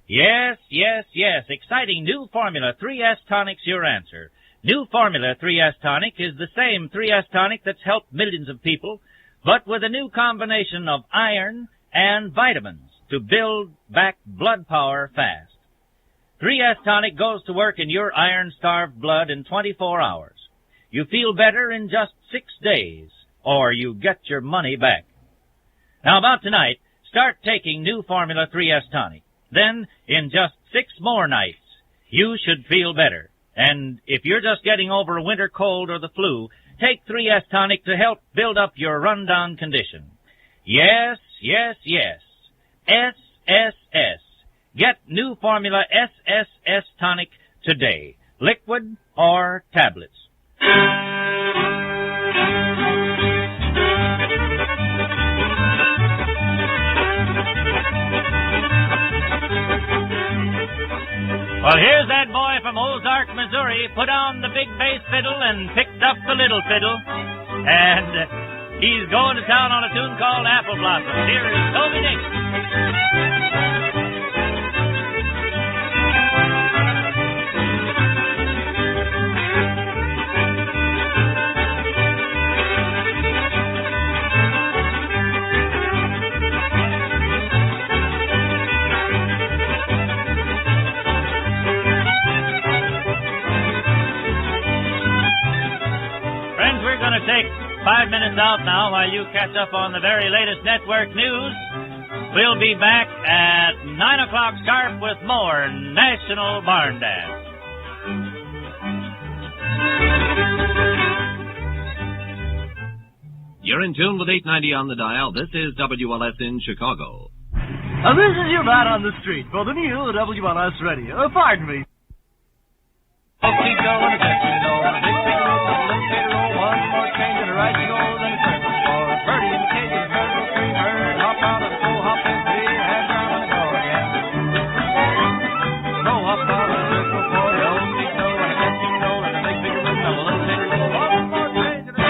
Yes, yes, yes. Exciting new formula 3S Tonic's your answer. New formula 3S Tonic is the same 3S Tonic that's helped millions of people, but with a new combination of iron and vitamins to build back blood power fast. 3S Tonic goes to work in your iron-starved blood in 24 hours. You feel better in just 6 days, or you get your money back. Now about tonight, start taking new formula 3S Tonic. Then, in just 6 more nights, you should feel better. And if you're just getting over a winter cold or the flu, take 3S Tonic to help build up your rundown condition. Yes, yes, yes. SSS. Get new formula SSS Tonic today. Liquid or tablets. Well, here's that boy from Ozark, Missouri, put on the big bass fiddle and picked up the little fiddle. And he's going to town on a tune called Apple Blossom. Here is Toby Nick. Take 5 minutes out now while you catch up on the very latest network news. We'll be back at 9 o'clock sharp with more National Barn Dance. You're in tune with 890 on the dial. This is WLS in Chicago. This is your man on the street for the new WLS radio. Pardon me. Keep going, one more change and a right to go, then a turn for a birdie in the cage and a bird will tree bird. Hop out of the go, hop in three, head round and go again. Go hop out of the circle for the old big toe and a catching roll and a big figure room. Now we'll take a one more change and a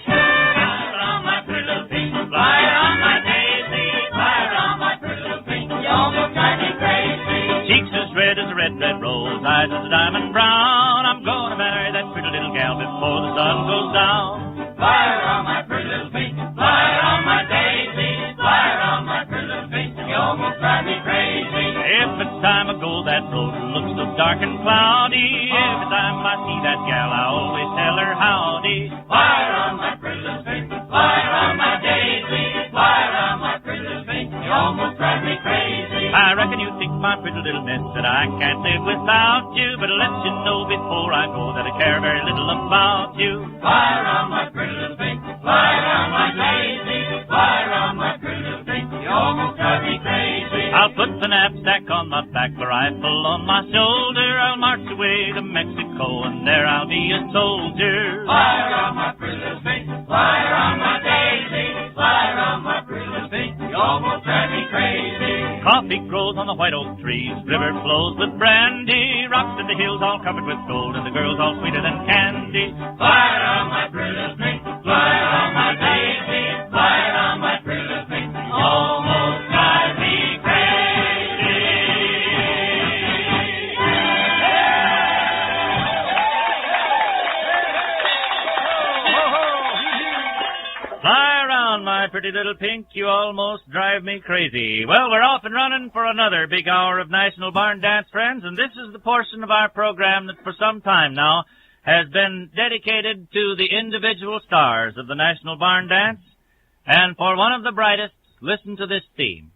fly around my pretty little pink, fly around my daisy, fly around my pretty little pink. You almost drive me crazy. Cheeks as red as a red rose, eyes as a diamond brown. I'm gonna marry that pretty little gal before the sun goes down. Fly around my pretty little pink, fly around my daisy, fly around my pretty little pink. You almost drive me crazy. Every time I go that road, it looks so dark and cloudy. Every time I see that gal, I always tell her howdy. Fly around my pretty little pink, fly around my daisy, fly around my pretty little pink. You almost drive me crazy. I reckon you think my pretty little miss that I can't live without you, but I'll let you know before I go that I care very little about you. Fly around my pretty little pink, fly around my daisy, fly around my pretty little pink. You almost drive me crazy. I'll put the knapsack on my back, the rifle on my shoulder. I'll march away to Mexico, and there I'll be a soldier. Fly around my pretty little pink, fly around my daisy, fly around my pretty little pink. You almost drive me crazy. Coffee wheat grows on the white oak trees. River flows with brandy. Rocks in the hills all covered with gold. And the girls all sweeter than candy. Fly around my pretty little pink. Fly around my daisy. Fly around my pretty little pink. Almost drive me crazy. Fly around, my pretty little pink, you almost drive me crazy. Well, we're off and running for another big hour of National Barn Dance, friends, and this is the portion of our program that for some time now has been dedicated to the individual stars of the National Barn Dance. And for one of the brightest, listen to this theme.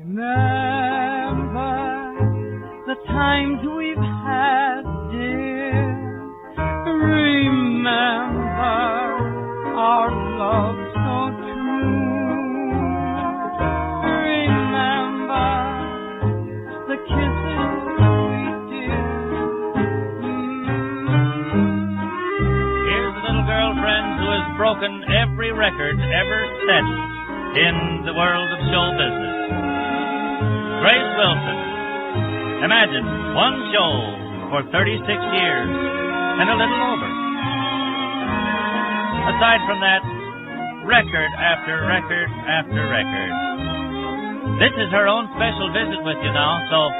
Remember the times we've had, dear. Remember our love so true. Remember the kisses, sweet dear. Here's a little girl, friends, who has broken every record ever set in the world of show business. Grace Wilson. Imagine one show for 36 years and a little over. Aside from that, record after record after record. This is her own special visit with you now, so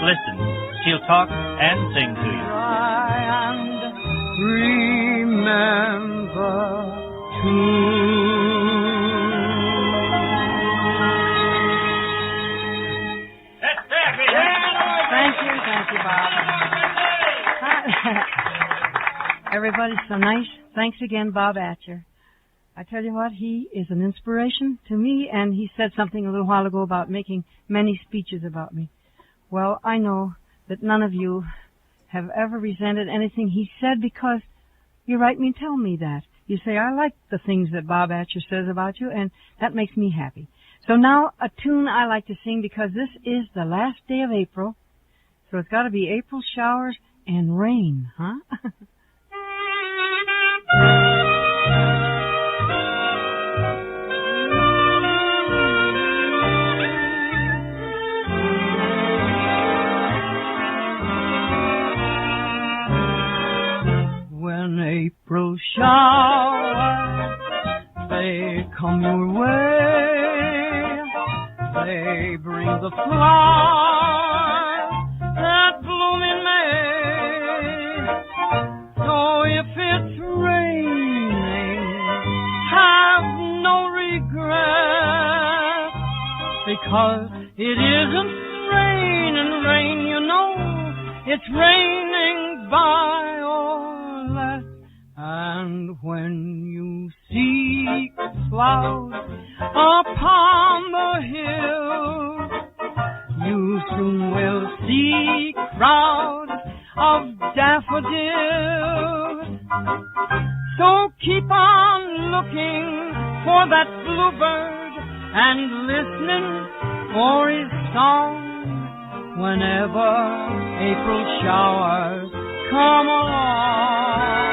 listen. She'll talk and sing to you. Try and remember too. Thank you, Bob. Everybody's so nice. Thanks again, Bob Atcher. I tell you what, he is an inspiration to me, and he said something a little while ago about making many speeches about me. Well, I know that none of you have ever resented anything he said because you write me and tell me that. You say, I like the things that Bob Atcher says about you, and that makes me happy. So now, a tune I like to sing because this is the last day of April, so it's got to be April showers and rain, huh? When April showers, they come your way, they bring the flowers that bloom in May. So if it's raining, have no regret, because it isn't rain, you know, it's raining by or less. And when you see clouds upon the hill, you soon will see crowds of daffodils. So keep on looking for that bluebird and listening for his song whenever April showers come along.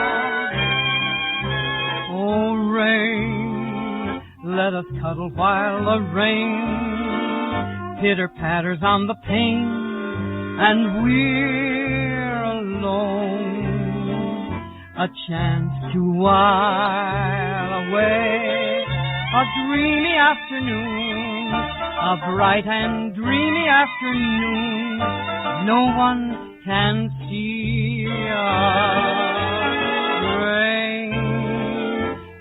Oh, rain, let us cuddle while the rain pitter-patters on the pane, and we're alone. A chance to while away a dreamy afternoon, a bright and dreamy afternoon. No one can see us. Rain,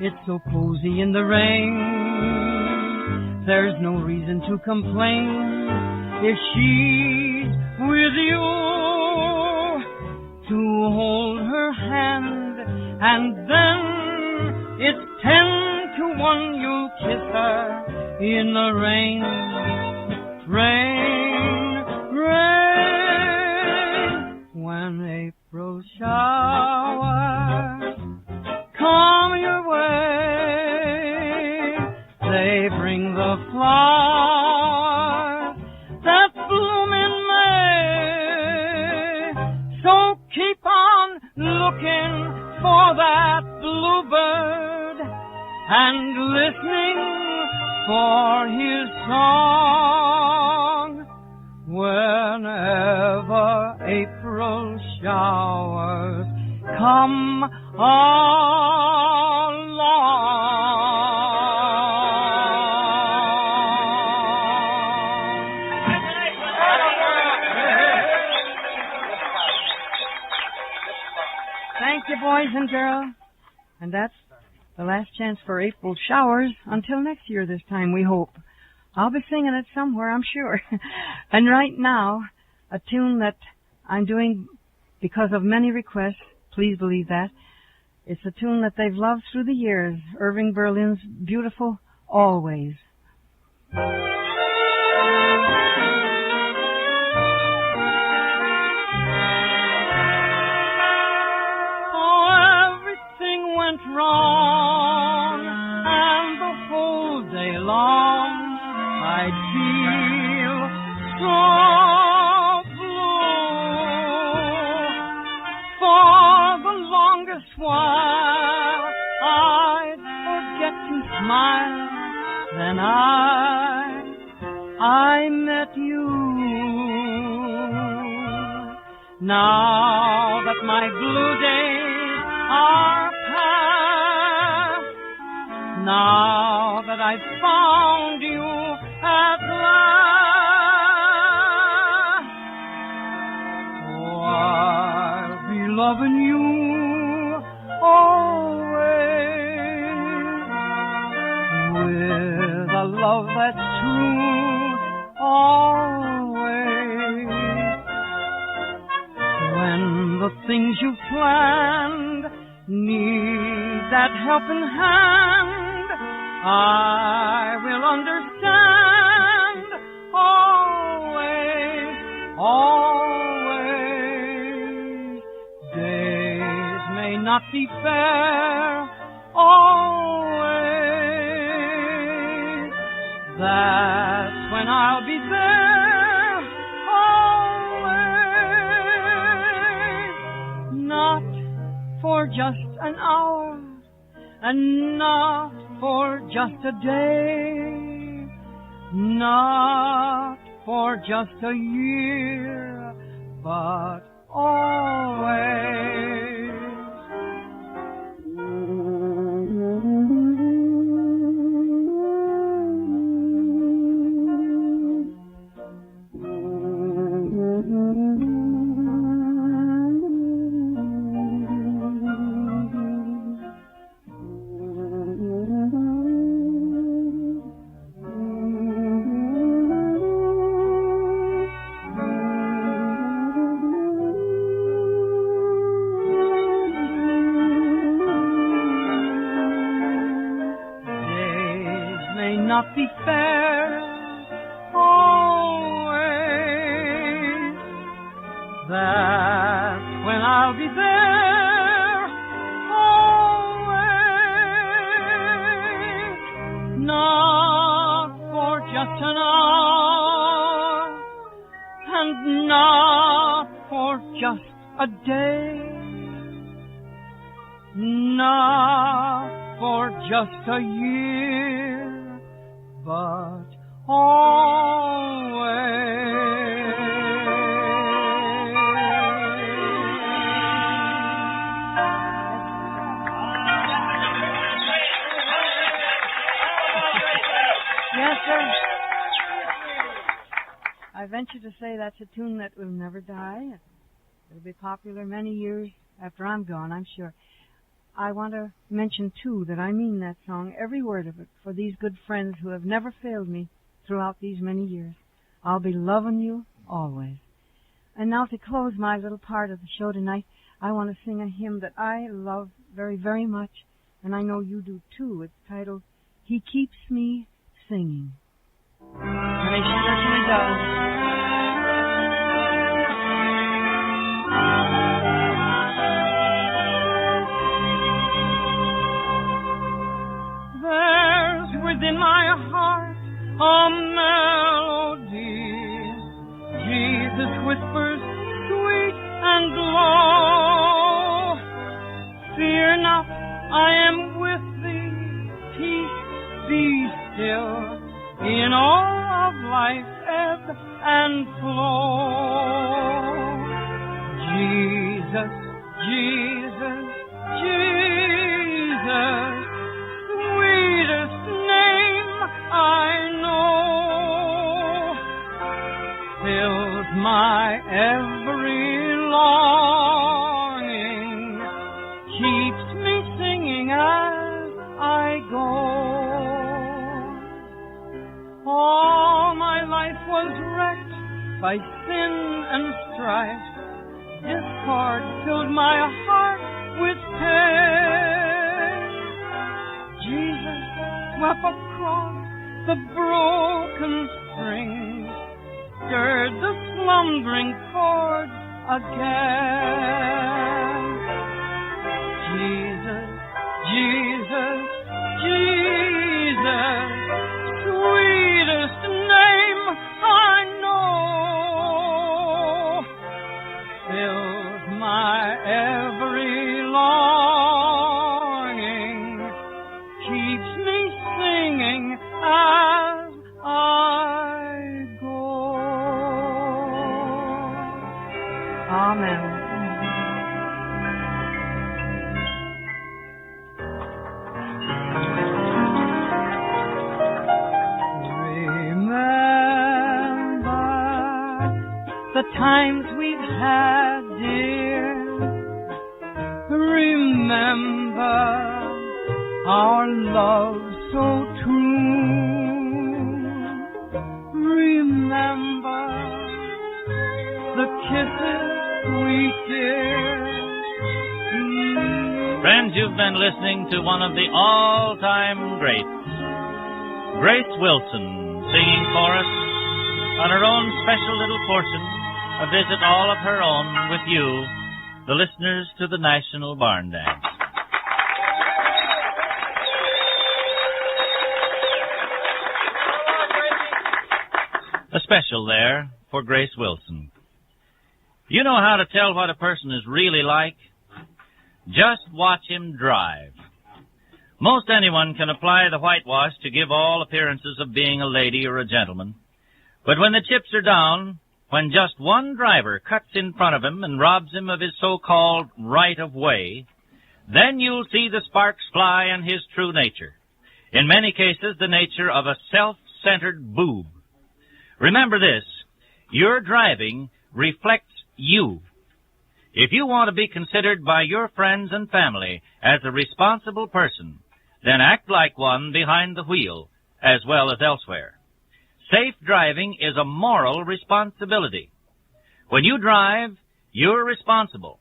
it's so cozy in the rain. There's no reason to complain if she's with you. To hold her hand, and then it's 10-to-1 you'll kiss her in the rain. Rain, rain, when April showers come your way, they bring the flowers that bloom in May. So keep on looking for that bluebird and listening for his song. Whenever April showers come Thank you, boys and girls. And that's the last chance for April showers until next year this time, we hope. I'll be singing it somewhere, I'm sure. And right now, a tune that I'm doing because of many requests, please believe that. It's a tune that they've loved through the years, Irving Berlin's beautiful Always. Wrong, and the whole day long I'd feel so blue. For the longest while I'd forget to smile. Then I met you. Now that my blue days are now that I've found you at last, oh, I'll be loving you always, with a love that's true always. When the things you've planned need that helping hand, I will understand always, always. Days may not be fair always. That's when I'll be there always. Not for just an hour, and not for just a day, not for just a year, but always. Not be fair always. That's when I'll be there always. Not for just an hour, and not for just a day, not for just a year, but always. Yes, sir. I venture to say that's a tune that will never die. It'll be popular many years after I'm gone, I'm sure. I want to mention, too, that I mean that song, every word of it, for these good friends who have never failed me throughout these many years. I'll be loving you always. And now to close my little part of the show tonight, I want to sing a hymn that I love very, very much, and I know you do, too. It's titled, He Keeps Me Singing. And he certainly does. Within my heart a melody, Jesus whispers sweet and low, fear not, I am with thee, peace be still in all of life's ebb and flow. Jesus, Jesus, Jesus, sweetest name I know, fills my every longing, keeps me singing as I go. All my life was wrecked by sin and strife. Discord filled my heart with pain. Jesus swept across the broken strings, stirred the slumbering chords again. Jesus, Jesus, Jesus, sweetest name I know, fills my every longing, keeps me singing as I go. Amen. The times we've had, dear. Remember our love so true. Remember the kisses we shared. Friends, you've been listening to one of the all-time greats, Grace Wilson, singing for us on her own special little portion, a visit all of her own with you, the listeners to the National Barn Dance. A special there for Grace Wilson. You know how to tell what a person is really like? Just watch him drive. Most anyone can apply the whitewash to give all appearances of being a lady or a gentleman. But when the chips are down, when just one driver cuts in front of him and robs him of his so-called right of way, then you'll see the sparks fly in his true nature. In many cases, the nature of a self-centered boob. Remember this, your driving reflects you. If you want to be considered by your friends and family as a responsible person, then act like one behind the wheel, as well as elsewhere. Safe driving is a moral responsibility. When you drive, you're responsible,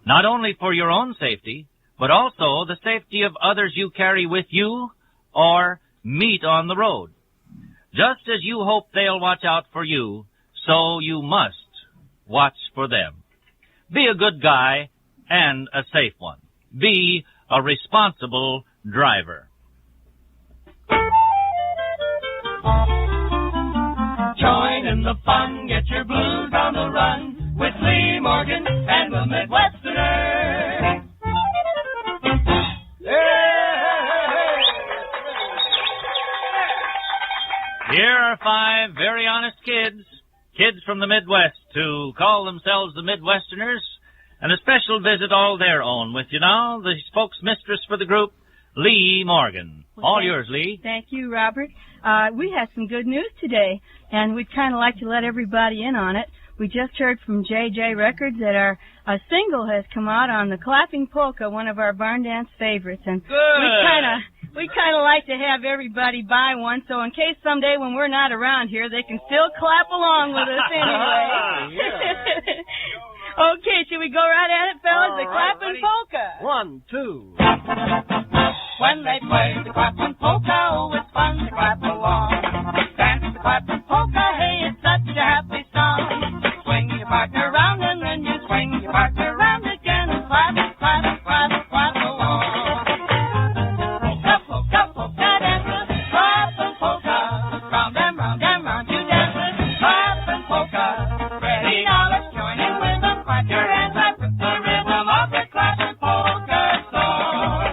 not only for your own safety, but also the safety of others you carry with you or meet on the road. Just as you hope they'll watch out for you, so you must watch for them. Be a good guy and a safe one. Be a responsible driver. Join in the fun, get your blues on the run with Lee Morgan and the Midwesterner. Here are 5 very honest kids from the Midwest who call themselves the Midwesterners, and a special visit all their own with you now, the spokesmistress for the group, Lee Morgan. All yours, Lee. Thank you, Robert. We have some good news today, and we'd kind of like to let everybody in on it. We just heard from JJ Records that a single has come out on the Clapping Polka, one of our barn dance favorites, and we kind of like to have everybody buy one, so in case someday when we're not around here, they can still clap along with us anyway. Okay, should we go right at it, fellas? The Clapping Polka. 1, 2. When they play the Clapping Polka, oh, it's fun to clap along. Dance the Clapping Polka, hey, it's such a happy song. Swing your partner around and then you swing your partner around again and clap, clap, clap, clap along. Polka, polka, polka dances, Clapping Polka. Round and round and round you dance with Clapping Polka. Ready now, let's join in with them. Clap your hands, clap with the rhythm of the Clapping Polka song.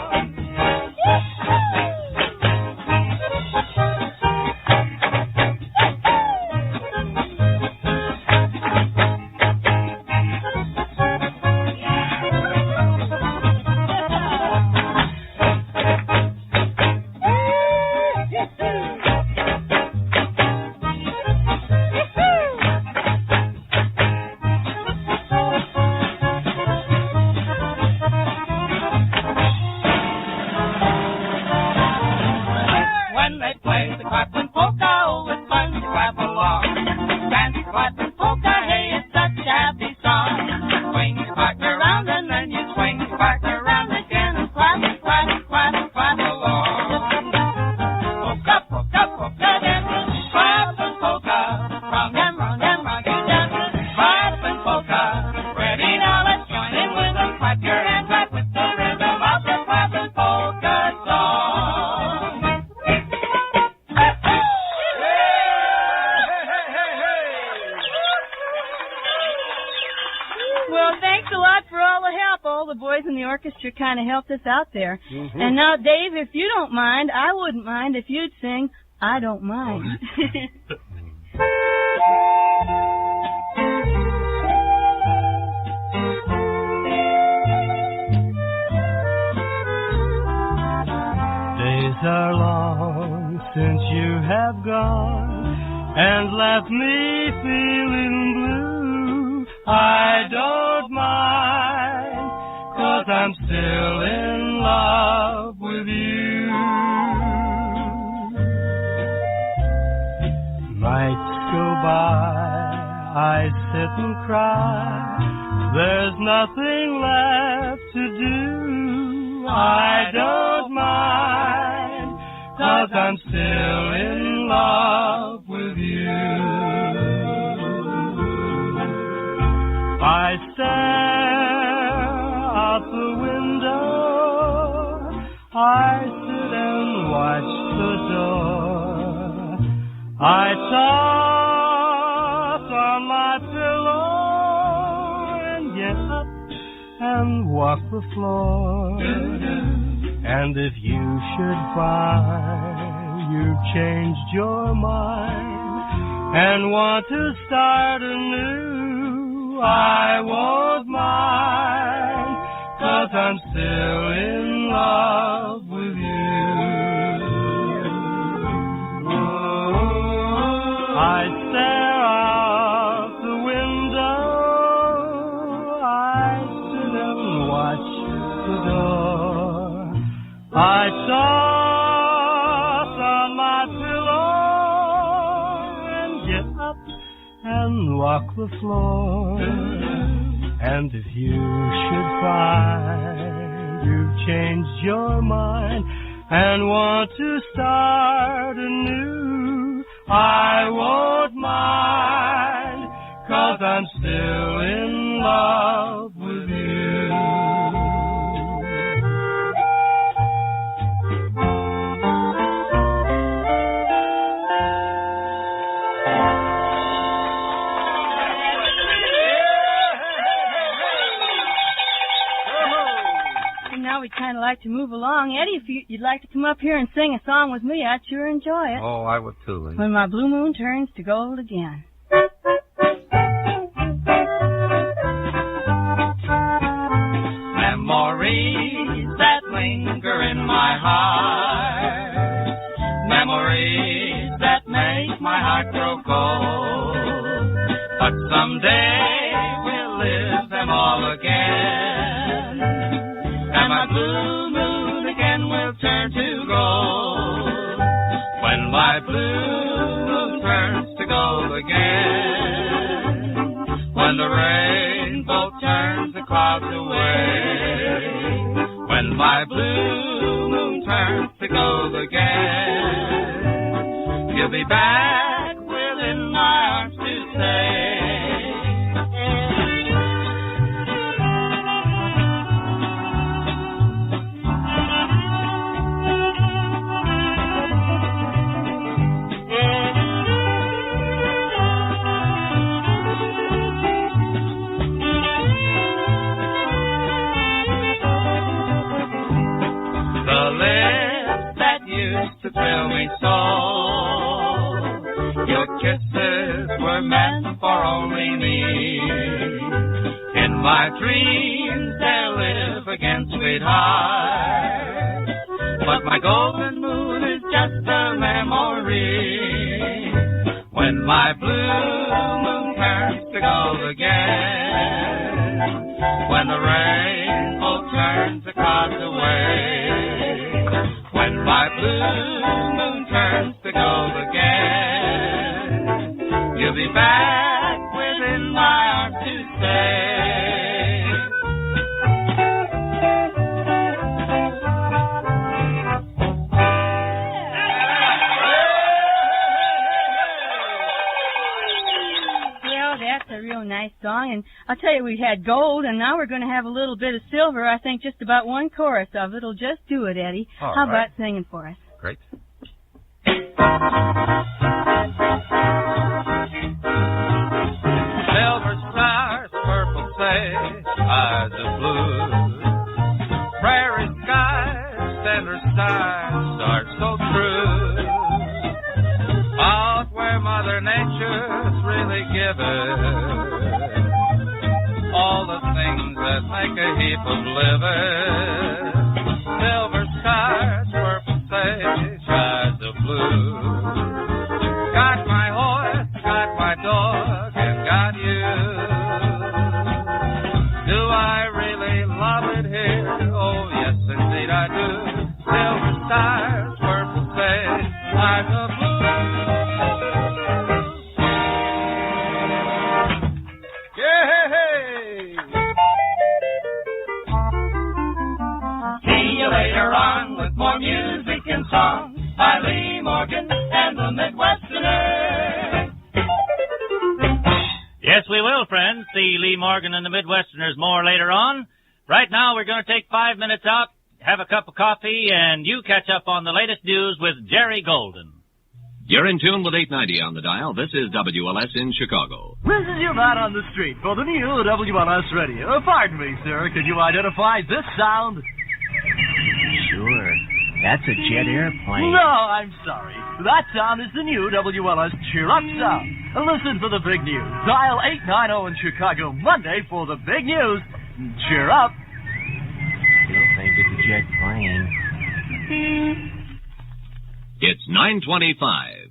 the boys in the orchestra kind of helped us out there. Mm-hmm. And now, Dave, if you don't mind, I wouldn't mind if you'd sing I Don't Mind. Days are long since you have gone and left me feeling blue. I don't mind, 'cause I'm still in love with you. Nights go by, I sit and cry. There's nothing left to do. I don't mind, 'cause I'm still in love with you. I stare out the window, I sit and watch the door. I toss on my pillow and get up and walk the floor. And if you should find you've changed your mind and want to start anew, I won't mind, 'cause I'm still in love with you. I stare out the window, I sit and watch the door. I toss on my pillow and get up and walk the floor. And if you should find you've changed your mind and want to start anew, I won't mind, 'cause I'm still in love with you. Now we'd kind of like to move along. Eddie, if you'd like to come up here and sing a song with me, I'd sure enjoy it. Oh, I would too, Linda. When my blue moon turns to gold again. Memories that linger in my heart, memories that make my heart grow cold. But someday we'll live them all again, and my blue moon again will turn to gold. When my blue moon turns to gold again, when the rainbow turns the clouds away, when my blue moon turns to gold again, you'll be back within my arms to say, to thrill me so. Your kisses were meant for only me. In my dreams they'll live again, sweetheart. But my golden moon is just a memory. When my blue moon turns to gold again, when the rainbow turns the clouds away, when my blue moon turns to gold again, you'll be back within my arms to stay. Well, that's a real nice song, and I'll tell you, we had gold, and now we're going to have a little bit of silver. I think just about one chorus of it will just do it, Eddie. All How right. about singing for us? Great. Silver stars, purple say, eyes of blue. Mother Nature's really given all the things that make a heap of living. Silver skies, purple sage, skies of blue. Got my horse, got my dog, and got you. Do I really love it here? Oh, yes, indeed I do. Silver stars, purple sage, skies of blue. Later on with more music and song by Lee Morgan and the Midwesterners. Yes, we will, friends. See Lee Morgan and the Midwesterners more later on. Right now, we're going to take 5 minutes out, have a cup of coffee, and you catch up on the latest news with Jerry Golden. You're in tune with 890 on the dial. This is WLS in Chicago. This is your man on the street for the new WLS radio. Pardon me, sir. Can you identify this sound? Sure. That's a jet airplane. No, I'm sorry. That sound is the new WLS Cheer Up sound. Listen for the big news. Dial 890 in Chicago Monday for the big news. Cheer up. Still think it's a jet plane. It's 9:25.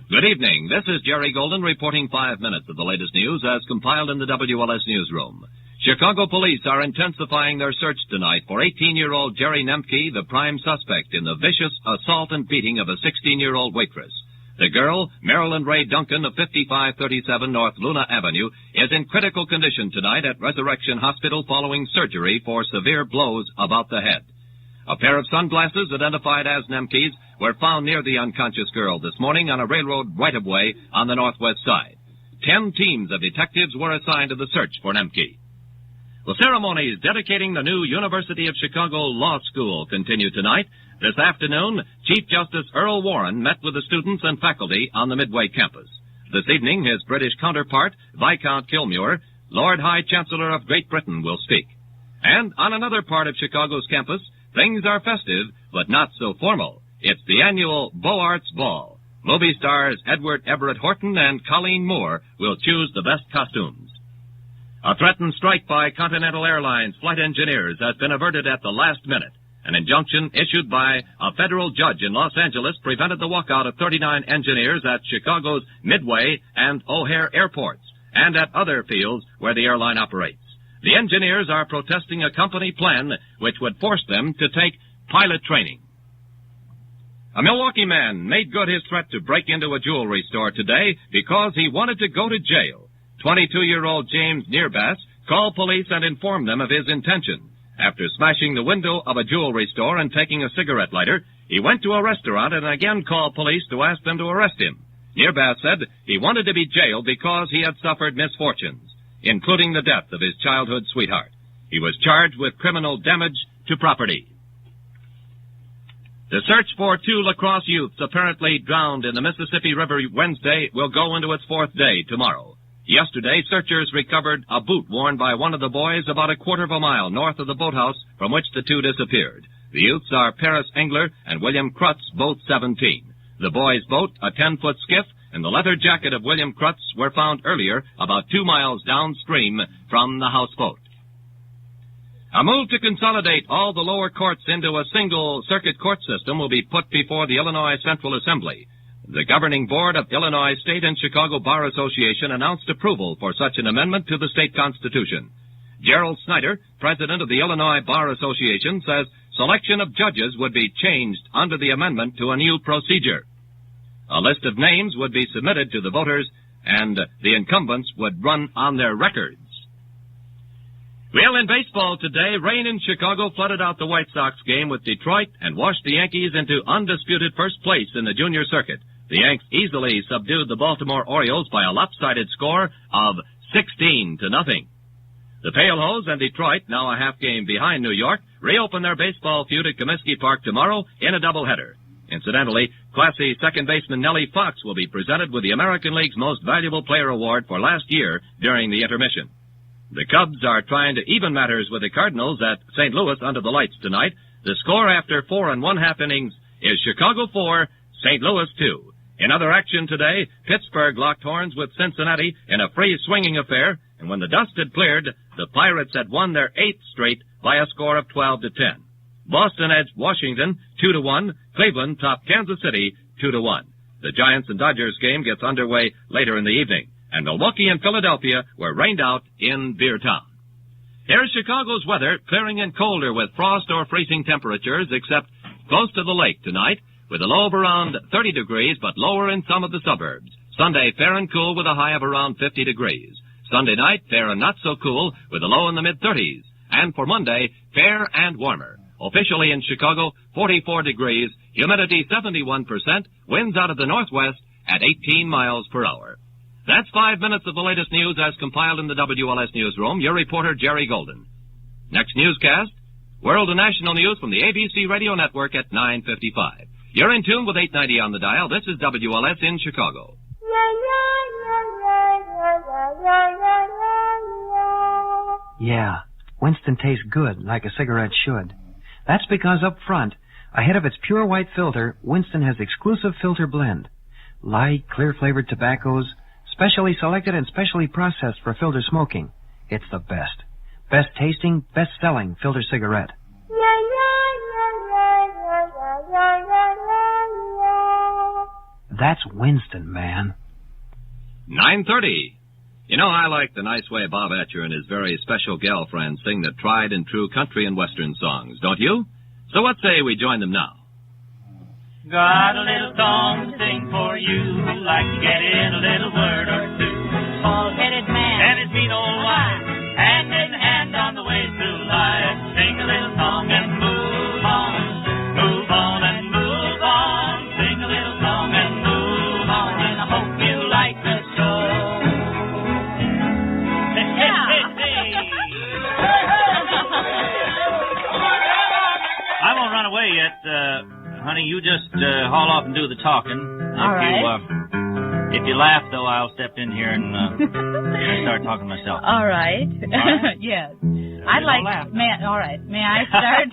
Good evening. This is Jerry Golden reporting 5 minutes of the latest news as compiled in the WLS newsroom. Chicago police are intensifying their search tonight for 18-year-old Jerry Nemke, the prime suspect in the vicious assault and beating of a 16-year-old waitress. The girl, Marilyn Ray Duncan of 5537 North Luna Avenue, is in critical condition tonight at Resurrection Hospital following surgery for severe blows about the head. A pair of sunglasses identified as Nemke's were found near the unconscious girl this morning on a railroad right-of-way on the northwest side. 10 teams of detectives were assigned to the search for Nemke. The ceremonies dedicating the new University of Chicago Law School continue tonight. This afternoon, Chief Justice Earl Warren met with the students and faculty on the Midway campus. This evening, his British counterpart, Viscount Kilmuir, Lord High Chancellor of Great Britain, will speak. And on another part of Chicago's campus, things are festive, but not so formal. It's the annual Beaux Arts Ball. Movie stars Edward Everett Horton and Colleen Moore will choose the best costumes. A threatened strike by Continental Airlines flight engineers has been averted at the last minute. An injunction issued by a federal judge in Los Angeles prevented the walkout of 39 engineers at Chicago's Midway and O'Hare airports and at other fields where the airline operates. The engineers are protesting a company plan which would force them to take pilot training. A Milwaukee man made good his threat to break into a jewelry store today because he wanted to go to jail. 22-year-old James Nearbass called police and informed them of his intention. After smashing the window of a jewelry store and taking a cigarette lighter, he went to a restaurant and again called police to ask them to arrest him. Nearbass said he wanted to be jailed because he had suffered misfortunes, including the death of his childhood sweetheart. He was charged with criminal damage to property. The search for 2 lacrosse youths apparently drowned in the Mississippi River Wednesday will go into its 4th day tomorrow. Yesterday, searchers recovered a boot worn by one of the boys about a quarter of a mile north of the boathouse from which the 2 disappeared. The youths are Paris Engler and William Krutz, both 17. The boys' boat, a 10-foot skiff, and the leather jacket of William Krutz were found earlier about 2 miles downstream from the houseboat. A move to consolidate all the lower courts into a single circuit court system will be put before the Illinois Central Assembly. The governing board of Illinois State and Chicago Bar Association announced approval for such an amendment to the state constitution. Gerald Snyder, president of the Illinois Bar Association, says selection of judges would be changed under the amendment to a new procedure. A list of names would be submitted to the voters, and the incumbents would run on their records. Well, in baseball today, rain in Chicago flooded out the White Sox game with Detroit and washed the Yankees into undisputed first place in the junior circuit. The Yanks easily subdued the Baltimore Orioles by a lopsided score of 16-0. The Pale Hose and Detroit, now a half game behind New York, reopen their baseball feud at Comiskey Park tomorrow in a doubleheader. Incidentally, classy second baseman Nellie Fox will be presented with the American League's Most Valuable Player Award for last year during the intermission. The Cubs are trying to even matters with the Cardinals at St. Louis under the lights tonight. The score after 4 1/2 innings is Chicago 4, St. Louis 2. In other action today, Pittsburgh locked horns with Cincinnati in a free swinging affair, and when the dust had cleared, the Pirates had won their 8th straight by a score of 12-10. Boston edged Washington 2-1. Cleveland topped Kansas City 2-1. The Giants and Dodgers game gets underway later in the evening, and Milwaukee and Philadelphia were rained out in Beertown. Here's Chicago's weather, clearing and colder with frost or freezing temperatures, except close to the lake tonight, with a low of around 30 degrees, but lower in some of the suburbs. Sunday, fair and cool with a high of around 50 degrees. Sunday night, fair and not so cool, with a low in the mid-30s. And for Monday, fair and warmer. Officially in Chicago, 44 degrees, humidity 71%, winds out of the northwest at 18 miles per hour. That's 5 minutes of the latest news as compiled in the WLS newsroom. Your reporter, Jerry Golden. Next newscast, world and national news from the ABC Radio Network at 9:55. You're in tune with 890 on the dial. This is WLS in Chicago. Yeah, Winston tastes good, like a cigarette should. That's because up front, ahead of its pure white filter, Winston has exclusive filter blend. Light, clear-flavored tobaccos, specially selected and specially processed for filter smoking. It's the best. Best tasting, best selling filter cigarette. That's Winston, man. 9:30. You know, I like the nice way Bob Atcher and his very special gal friends sing the tried and true country and western songs, don't you? So what say we join them now? Got a little song to sing for you, like to get in a little word or two. Bald-headed man and his mean old wife, hand in hand on the way through life. Sing a little song and move on, move on and move on. Sing a little song and move on, and I hope you like the show. I won't run away yet, honey. You just haul off and do the talking. All right. If you laugh, though, I'll step in here and start talking myself. All right. Yes. I'd like. All right. May I start?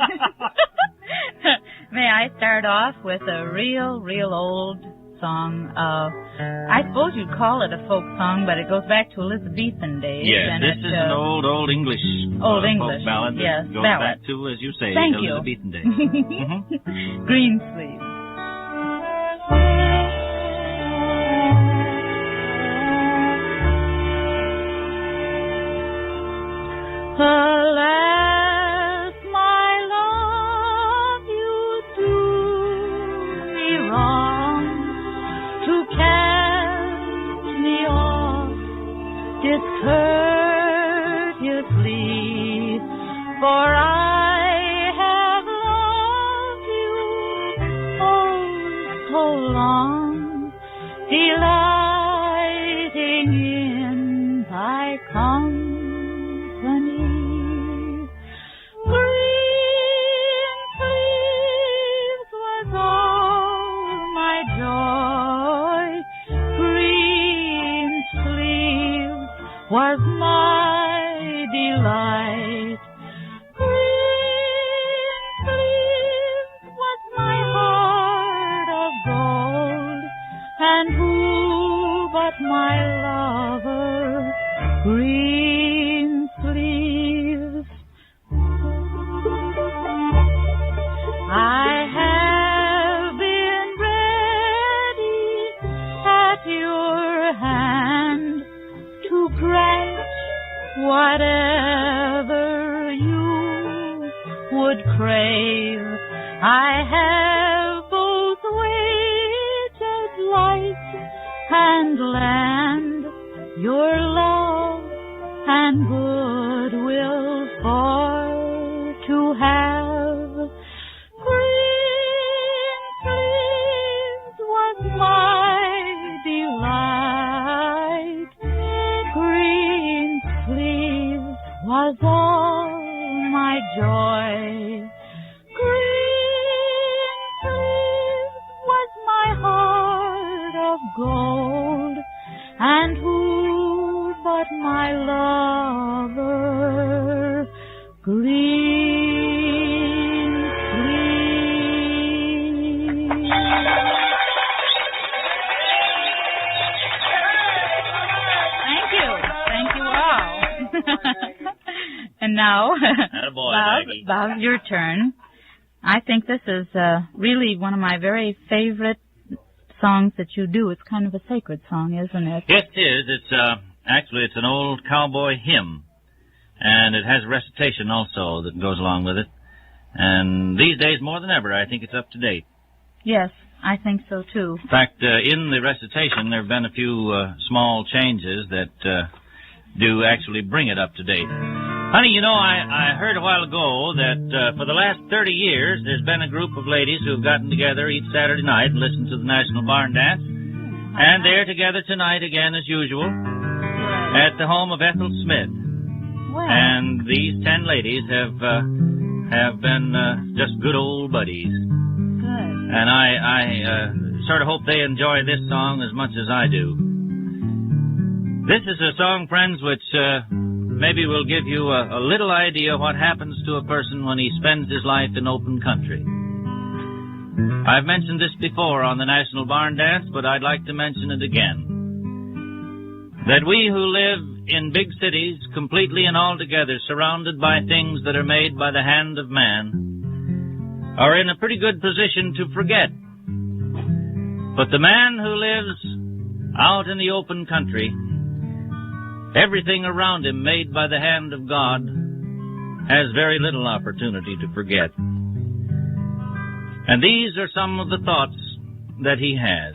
May I start off with a real old song? I suppose you'd call it a folk song, but it goes back to Elizabethan days. Yes, and this is an old English Old English folk ballad. Yes, that goes ballad. back to, as you say, Thank you. Elizabethan days. Mm-hmm. Green sleeves. Alas, my love, you do me wrong to cast me off discourteously, for I have loved you oh so long, delighting in thy company. Green sleeves was all my joy. Green sleeves was my delight. Green sleeves was my heart of gold. And who but my lover, green sleeves? I have been ready at your hand to grant whatever you would crave. I have both waited light and land, your love and goodwill for to have. Green sleeves was my delight. Green sleeves was all my joy. Green sleeves was my heart of gold. And who but my lover, green sleeves? now, Attaboy, Maggie. Bob, your turn. I think this is really one of my very favorite songs that you do. It's kind of a sacred song, isn't it? Yes, it is. It's actually it's an old cowboy hymn, and it has a recitation also that goes along with it. And these days, more than ever, I think it's up to date. Yes, I think so too. In fact, in the recitation, there have been a few small changes that do actually bring it up to date. Honey, you know, I heard a while ago that for the last 30 years, there's been a group of ladies who have gotten together each Saturday night and listened to the National Barn Dance. And they're together tonight again, as usual, at the home of Ethel Smith. Wow. And these 10 ladies have been just good old buddies. Good. And I sort of hope they enjoy this song as much as I do. This is a song, friends, which maybe will give you a little idea what happens to a person when he spends his life in open country. I've mentioned this before on the National Barn Dance, but I'd like to mention it again. That we who live in big cities, completely and altogether surrounded by things that are made by the hand of man, are in a pretty good position to forget. But the man who lives out in the open country, everything around him made by the hand of God, has very little opportunity to forget. And these are some of the thoughts that he has.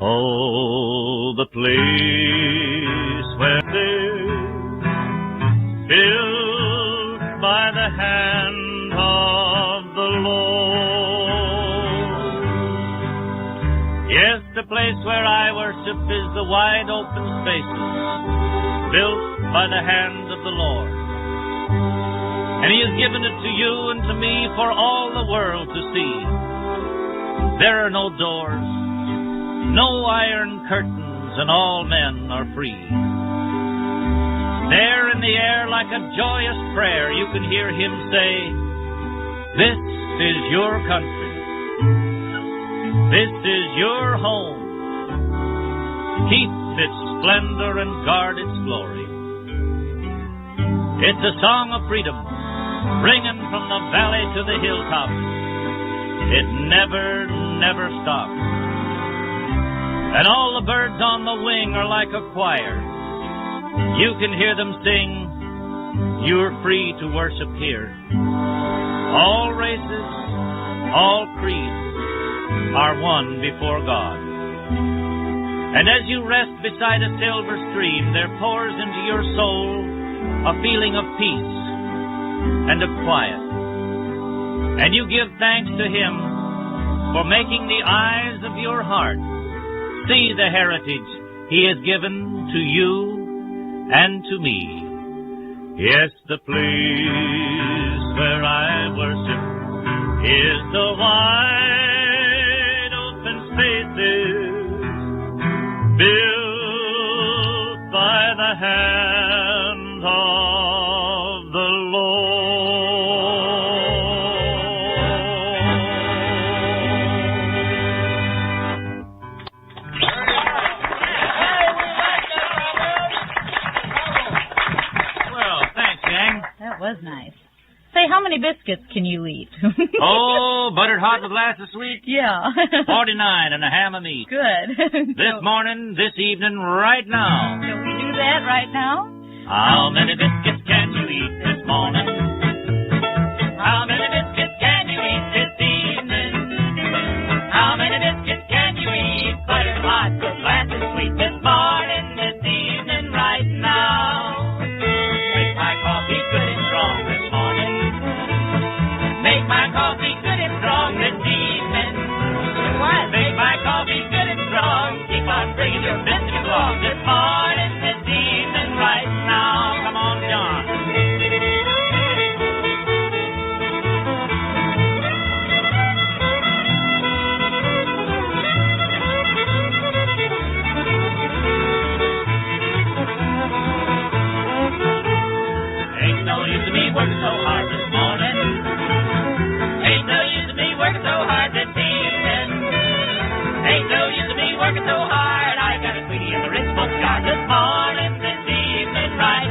Oh, the place where they're built by the hand of the Lord. Yes, the place where I worship is the wide open spaces built by the hand of the Lord. And He has given it to you and to me for all the world to see. There are no doors, no iron curtains, and all men are free. There in the air, like a joyous prayer, you can hear Him say, "This is your country. This is your home. Keep its splendor and guard its glory." It's a song of freedom, ringing from the valley to the hilltop. It never, never stops. And all the birds on the wing are like a choir. You can hear them sing, "You're free to worship here." All races, all creeds are one before God. And as you rest beside a silver stream, there pours into your soul a feeling of peace and of quiet. And you give thanks to Him for making the eyes of your heart see the heritage He has given to you and to me. Yes, the place where I worship is the wide open spaces built by the hand of the Lord. That was nice. Say, how many biscuits can you eat? Oh, buttered hot with a glass of sweet? Yeah. 49 and a ham of meat. Good. This morning, this evening, right now. Can we do that right now? How many biscuits can you eat this morning? How many biscuits can you eat this evening? How many biscuits can you eat? Buttered hot with a glass of sweet this morning, this evening, right now. Make my coffee good and strong this morning. Make my coffee good and strong this evening. What? Make my coffee good and strong. Keep on bringing your biscuits along this morning, this evening, right now. Come on, John. Ain't no use of me working so hard this morning. Ain't no use of me working so hard this evening. Ain't no use of me working so hard. I got a sweetie in the rich folks' yard this morning, this evening, right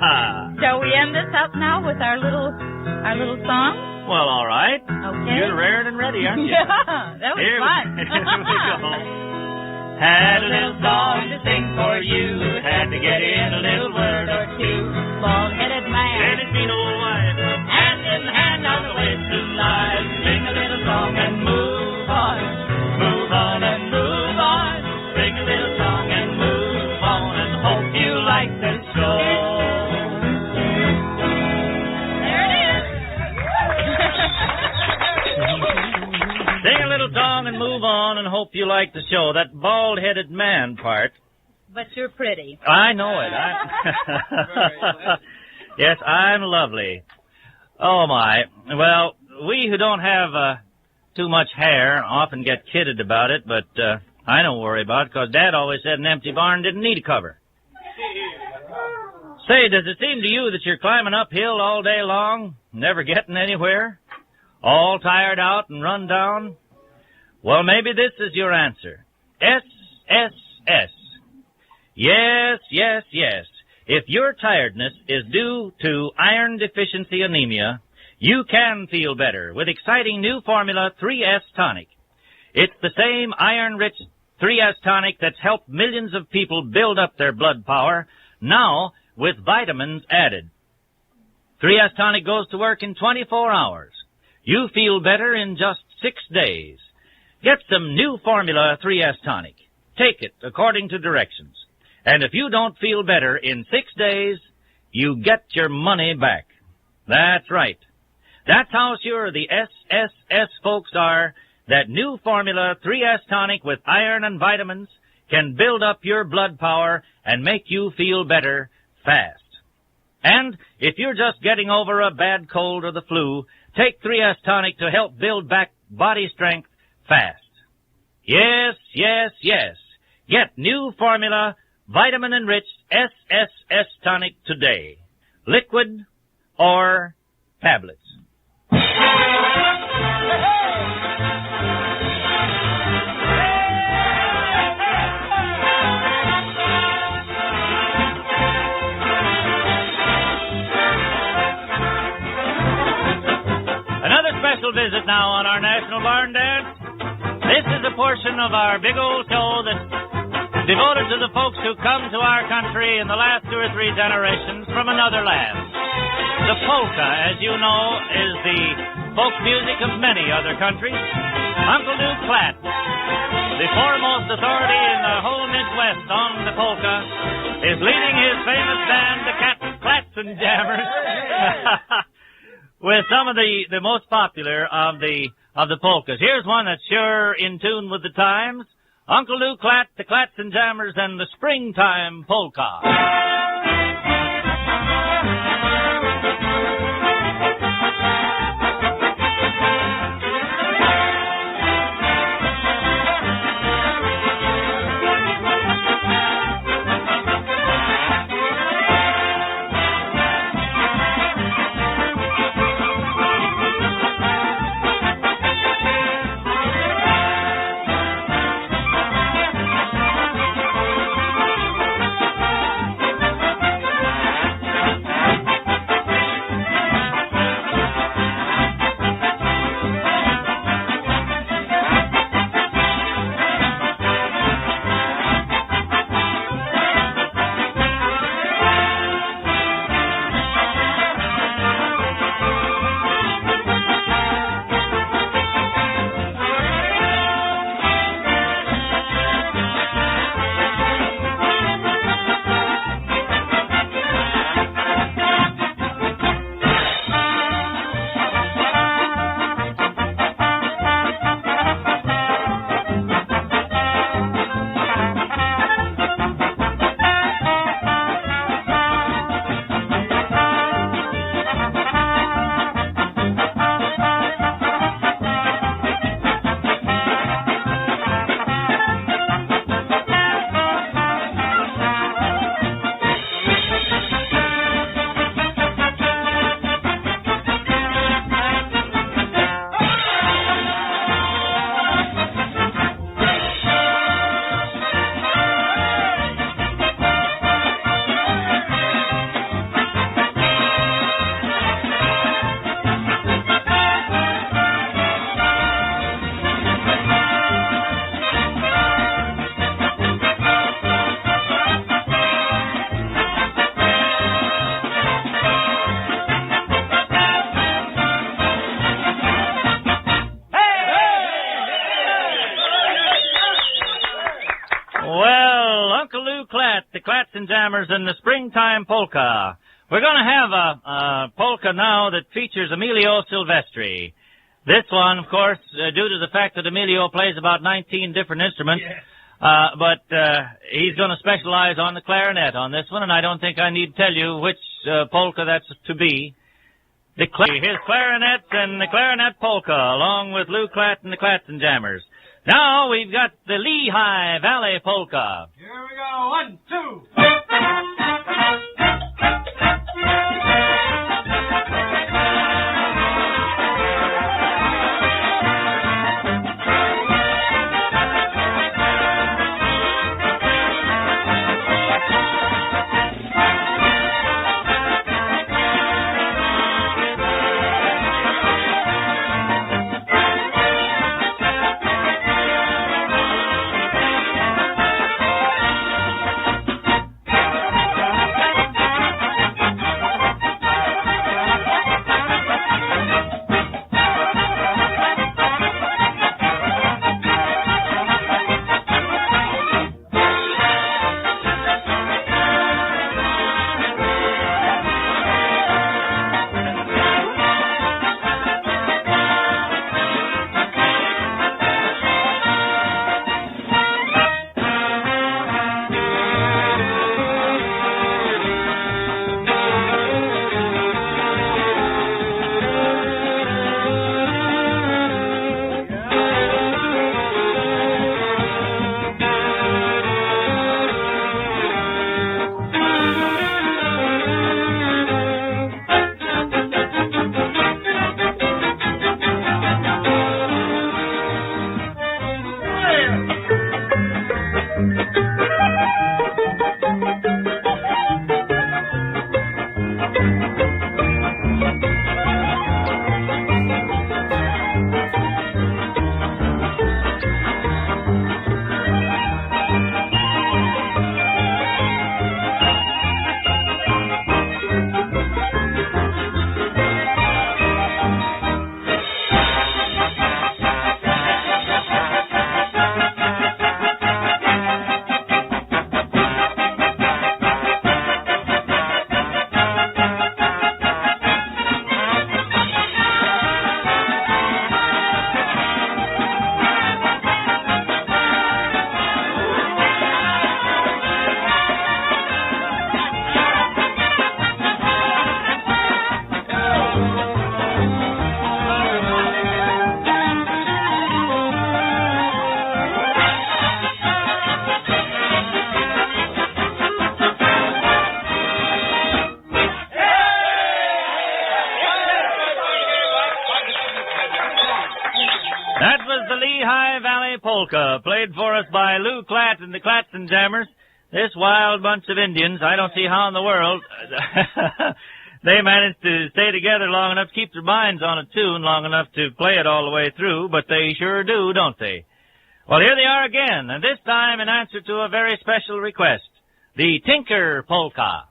Shall we end this up now with our little song? Well, all right. Okay. You're rared and ready, aren't you? Yeah, that was fun. Here we go. Had a little song to sing for you. Had to get in a little word or two. Bald-headed man. And his mean old wife. Hand in hand on the way through life. Sing a little song and move on. Move on and move on. Sing a little song and move on. And hope you like this show. Sing a little song and move on and hope you like the show. That bald-headed man part. But you're pretty. I know it. Yes, I'm lovely. Oh, my. Well, we who don't have too much hair often get kidded about it, but I don't worry about it because Dad always said an empty barn didn't need a cover. Say, does it seem to you that you're climbing uphill all day long, never getting anywhere? All tired out and run down? Well, maybe this is your answer. SSS. Yes, yes, yes. If your tiredness is due to iron deficiency anemia, you can feel better with exciting new formula 3S Tonic. It's the same iron-rich 3S Tonic that's helped millions of people build up their blood power, now with vitamins added. 3S Tonic goes to work in 24 hours. You feel better in just 6 days. Get some new formula 3S Tonic. Take it according to directions. And if you don't feel better in 6 days, you get your money back. That's right. That's how sure the SSS folks are that new formula 3S Tonic with iron and vitamins can build up your blood power and make you feel better fast. And if you're just getting over a bad cold or the flu, take 3S Tonic to help build back body strength fast. Yes, yes, yes. Get new formula vitamin-enriched SSS Tonic today. Liquid or tablets. Another special visit now on our National Barn Dance. This is a portion of our big old show that's devoted to the folks who come to our country in the last 2 or 3 generations from another land. The polka, as you know, is the folk music of many other countries. Uncle Duke Platt, the foremost authority in the whole Midwest on the polka, is leading his famous band, the Clats and Jammers, with some of the most popular of the polkas. Here's one that's sure in tune with the times. Uncle Duke Platt, the Clats and Jammers, and the Springtime Polka. Lou Klatt, the Klatzen Jammers, and the Springtime Polka. We're going to have a polka now that features Emilio Silvestri. This one, of course, due to the fact that Emilio plays about 19 different instruments, but he's going to specialize on the clarinet on this one, and I don't think I need to tell you which polka that's to be. His clarinet and the clarinet polka, along with Lou Klatt and the Klatzen Jammers. Now we've got the Lehigh Valley Polka. Here we go. 1, 2. Polka, played for us by Lou Klatt and the Klatzen Jammers. This wild bunch of Indians, I don't see how in the world they managed to stay together long enough to keep their minds on a tune long enough to play it all the way through, but they sure do, don't they? Well, here they are again, and this time in answer to a very special request, the Tinker Polka.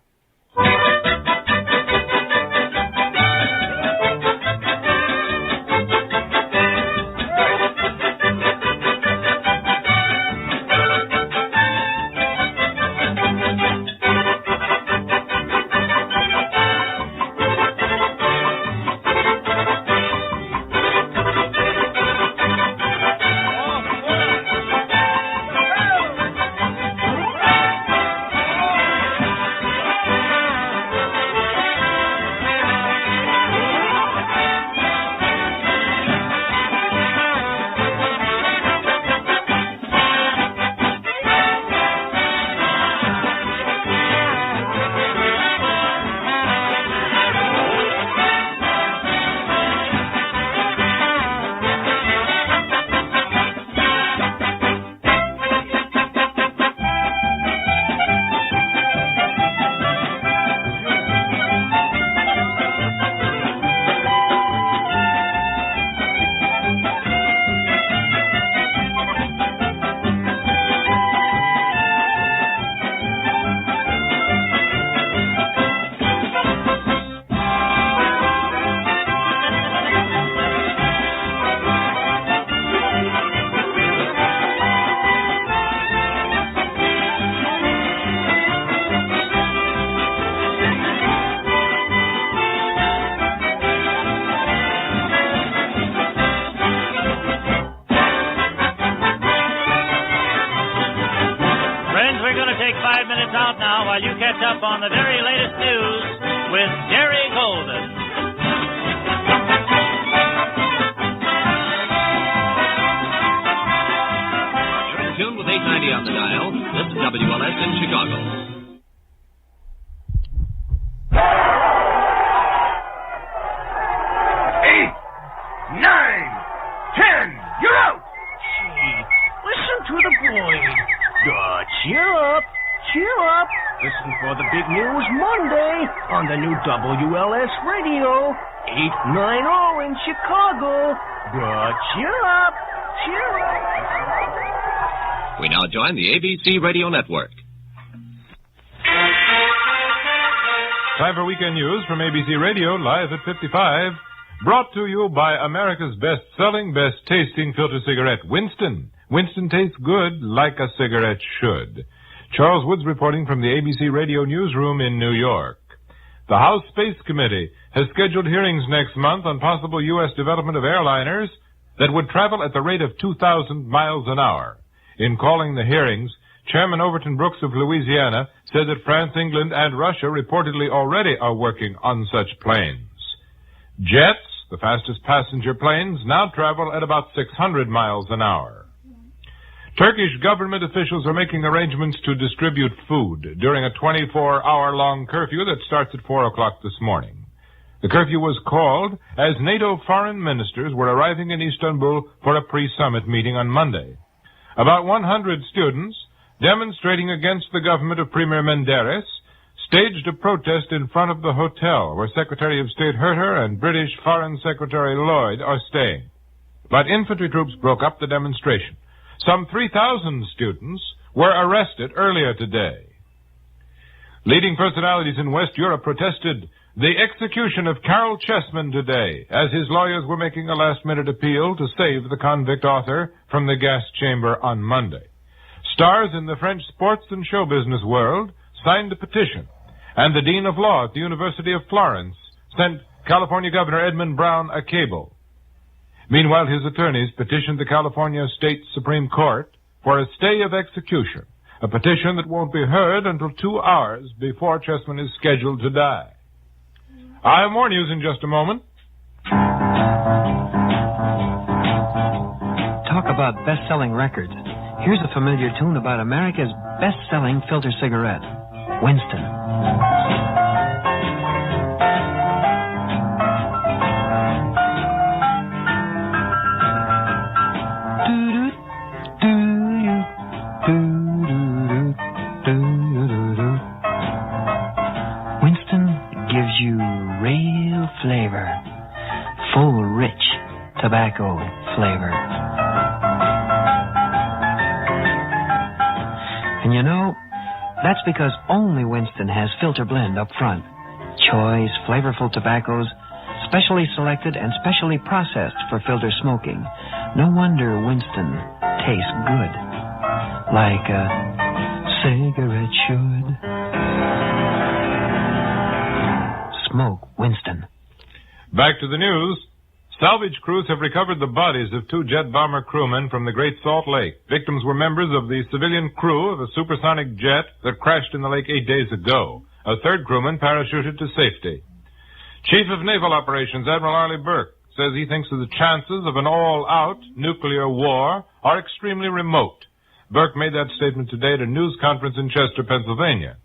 minutes out now while you catch up on the very latest news with Jerry Golden. You're in tune with 890 on the dial. This is WLS in Chicago. 8, 9, 10, you're out! Gee, listen to the boys. Cheer up, cheer up. Listen for the big news Monday on the new WLS Radio, 890 in Chicago. Cheer up, cheer up. We now join the ABC Radio Network. Time for weekend news from ABC Radio, live at 55. Brought to you by America's best-selling, best-tasting filter cigarette, Winston. Winston tastes good like a cigarette should. Charles Woods reporting from the ABC Radio newsroom in New York. The House Space Committee has scheduled hearings next month on possible U.S. development of airliners that would travel at the rate of 2,000 miles an hour. In calling the hearings, Chairman Overton Brooks of Louisiana said that France, England, and Russia reportedly already are working on such planes. Jets, the fastest passenger planes, now travel at about 600 miles an hour. Turkish government officials are making arrangements to distribute food during a 24-hour-long curfew that starts at 4 o'clock this morning. The curfew was called as NATO foreign ministers were arriving in Istanbul for a pre-summit meeting on Monday. About 100 students, demonstrating against the government of Premier Menderes, staged a protest in front of the hotel where Secretary of State Herter and British Foreign Secretary Lloyd are staying. But infantry troops broke up the demonstration. Some 3,000 students were arrested earlier today. Leading personalities in West Europe protested the execution of Carol Chessman today as his lawyers were making a last-minute appeal to save the convict author from the gas chamber on Monday. Stars in the French sports and show business world signed a petition, and the Dean of Law at the University of Florence sent California Governor Edmund Brown a cable. Meanwhile, his attorneys petitioned the California State Supreme Court for a stay of execution, a petition that won't be heard until 2 hours before Chessman is scheduled to die. I have more news in just a moment. Talk about best-selling records. Here's a familiar tune about America's best-selling filter cigarette, Winston. Winston gives you real flavor, full, rich tobacco flavor. And you know, that's because only Winston has filter blend up front. Choice, flavorful tobaccos, specially selected and specially processed for filter smoking. No wonder Winston tastes good, like a cigarette should. Smoke Winston. Back to the news. Salvage crews have recovered the bodies of 2 jet bomber crewmen from the Great Salt Lake. Victims were members of the civilian crew of a supersonic jet that crashed in the lake 8 days ago. A third crewman parachuted to safety. Chief of Naval Operations Admiral Arleigh Burke says he thinks that the chances of an all-out nuclear war are extremely remote. Burke made that statement today at a news conference in Chester, Pennsylvania.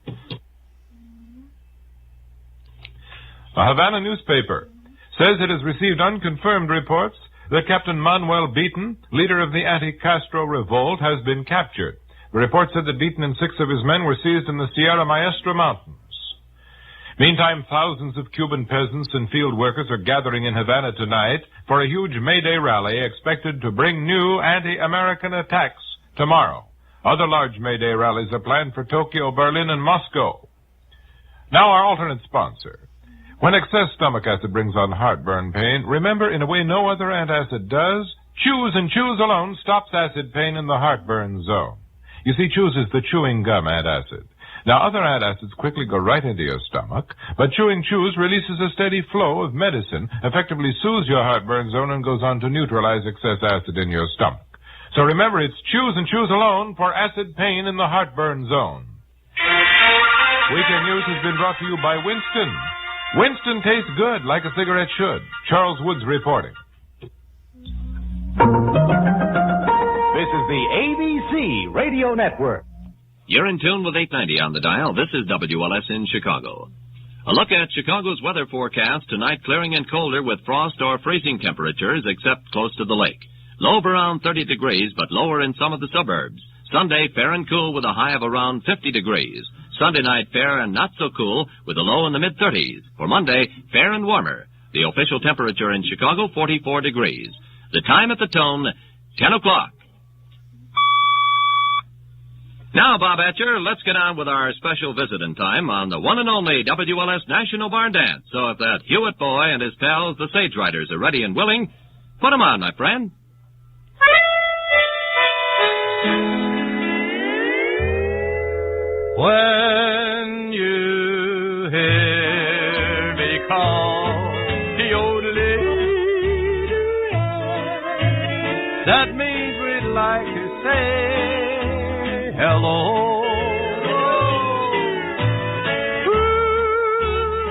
A Havana newspaper says it has received unconfirmed reports that Captain Manuel Beaton, leader of the anti-Castro revolt, has been captured. The report said that Beaton and 6 of his men were seized in the Sierra Maestra Mountains. Meantime, thousands of Cuban peasants and field workers are gathering in Havana tonight for a huge May Day rally expected to bring new anti-American attacks tomorrow. Other large May Day rallies are planned for Tokyo, Berlin, and Moscow. Now our alternate sponsor. When excess stomach acid brings on heartburn pain, remember in a way no other antacid does, Chews and Chews alone stops acid pain in the heartburn zone. You see, Chews is the chewing gum antacid. Now, other antacids quickly go right into your stomach, but chewing Chews releases a steady flow of medicine, effectively soothes your heartburn zone, and goes on to neutralize excess acid in your stomach. So remember, it's Chews and Chews alone for acid pain in the heartburn zone. Weekend News has been brought to you by Winston. Winston tastes good like a cigarette should. Charles Woods reporting. This is the ABC Radio Network. You're in tune with 890 on the dial. This is WLS in Chicago. A look at Chicago's weather forecast tonight, clearing and colder with frost or freezing temperatures except close to the lake. Low of around 30 degrees, but lower in some of the suburbs. Sunday, fair and cool with a high of around 50 degrees. Sunday night, fair and not so cool with a low in the mid-30s. For Monday, fair and warmer. The official temperature in Chicago, 44 degrees. The time at the tone, 10 o'clock. Now, Bob Etcher, let's get on with our special visit in time on the one and only WLS National Barn Dance. So if that Hewitt boy and his pals, the Sage Riders, are ready and willing, put 'em on, my friend. When you hear me call, that means we'd like to say hello.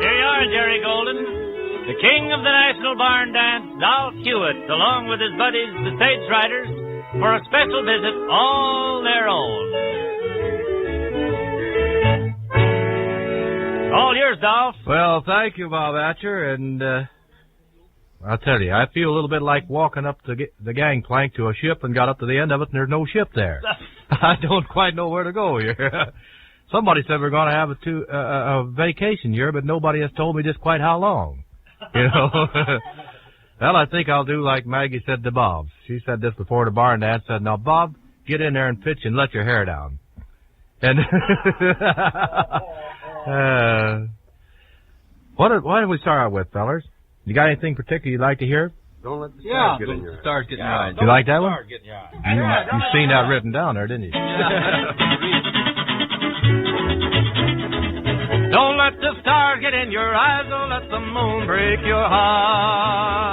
Here you are, Jerry Golden, the king of the National Barn Dance, Dolph Hewitt, along with his buddies, the Sage Riders, for a special visit all their own. All yours, Dolph. Well, thank you, Bob Atcher, and I'll tell you, I feel a little bit like walking up the gangplank to a ship and got up to the end of it and there's no ship there. I don't quite know where to go here. Somebody said we're going to have a vacation here, but nobody has told me just quite how long. You know. Well, I think I'll do like Maggie said to Bob. She said this before the barn dance, said, "Now, Bob, get in there and pitch and let your hair down." And what did we start out with, fellers? You got anything particular you'd like to hear? Don't let the stars get in your eyes. Stars get in your eyes. You like that one? You've seen that written down there, didn't you? Don't let the stars get in your eyes. Don't let the moon break your heart.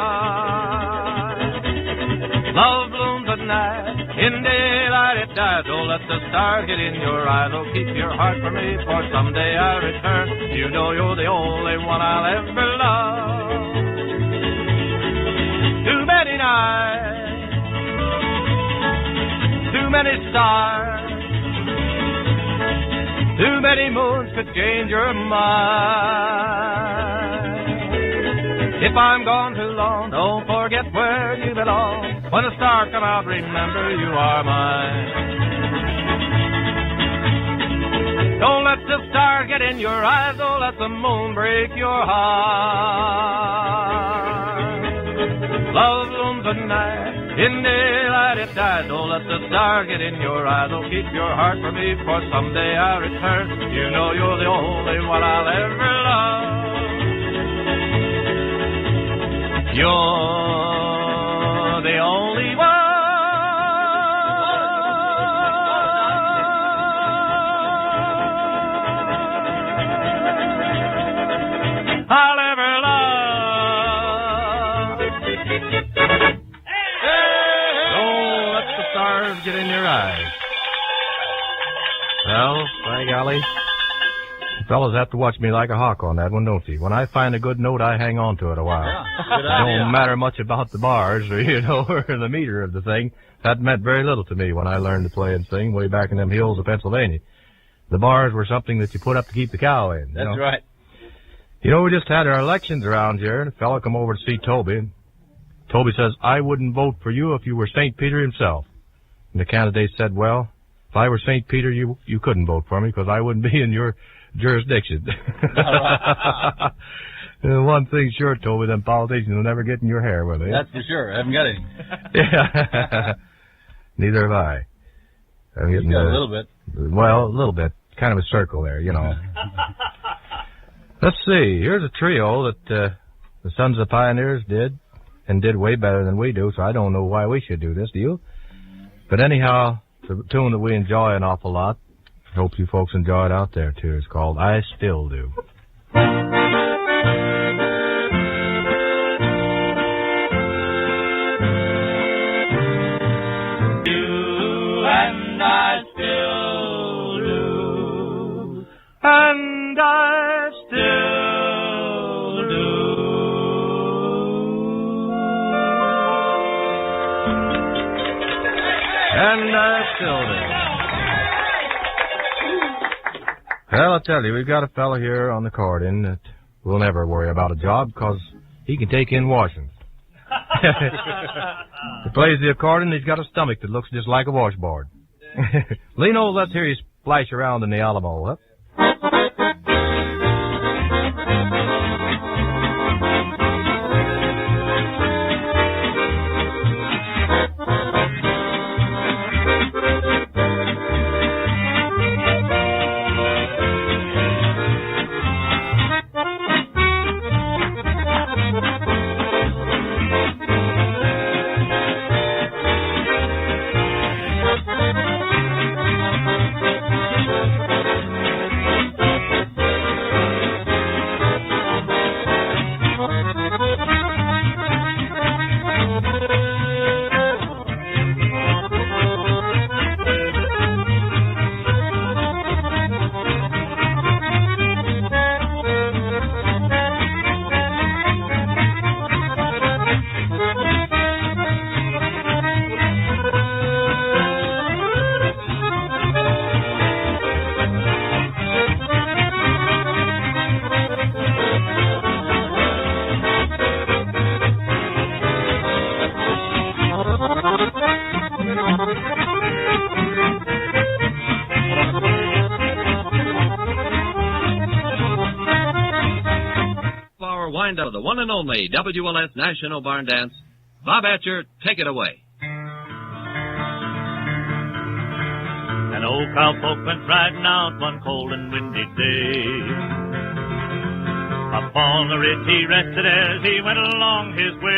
Love blooms at night. In daylight it dies. Don't let the stars get in your eyes. Oh, keep your heart for me, for someday I'll return. You know you're the only one I'll ever love. Too many nights, too many stars, too many moons could change your mind. If I'm gone too long, don't forget where you belong. When the stars come out, remember you are mine. Don't let the stars get in your eyes. Don't let the moon break your heart. Love blooms at night. In daylight it dies. Don't let the stars get in your eyes. Oh, keep your heart for me, for someday I'll return. You know you're the only one I'll ever love. You're the only one I'll ever love. Don't let the stars get in your eyes. Well, by golly, fellas have to watch me like a hawk on that one, don't you? When I find a good note, I hang on to it a while. Yeah, it don't matter much about the bars or, or the meter of the thing. That meant very little to me when I learned to play and sing way back in them hills of Pennsylvania. The bars were something that you put up to keep the cow in. That's right. You know, we just had our elections around here, and a fellow come over to see Toby, and Toby says, "I wouldn't vote for you if you were St. Peter himself." And the candidate said, "Well, if I were St. Peter, you couldn't vote for me because I wouldn't be in your jurisdiction." One thing sure, Toby, them politicians will never get in your hair, will they? That's for sure. I haven't got any. Yeah. Neither have I. I'm getting a little bit. Well, a little bit. Kind of a circle there, Let's see. Here's a trio that the Sons of Pioneers did, and did way better than we do, so I don't know why we should do this, do you? But anyhow, it's a tune that we enjoy an awful lot. Hope you folks enjoy it out there, too. It's called I Still Do. You and I still do. And Tilden. Well, I'll tell you, we've got a fellow here on the accordion that will never worry about a job because he can take in washings. He plays the accordion, he's got a stomach that looks just like a washboard. Lino, let's hear you splash around in the Alamo, huh? Of the one and only WLS National Barn Dance, Bob Atcher, take it away. An old cowpoke went riding out one cold and windy day. Upon the ridge he rested as he went along his way.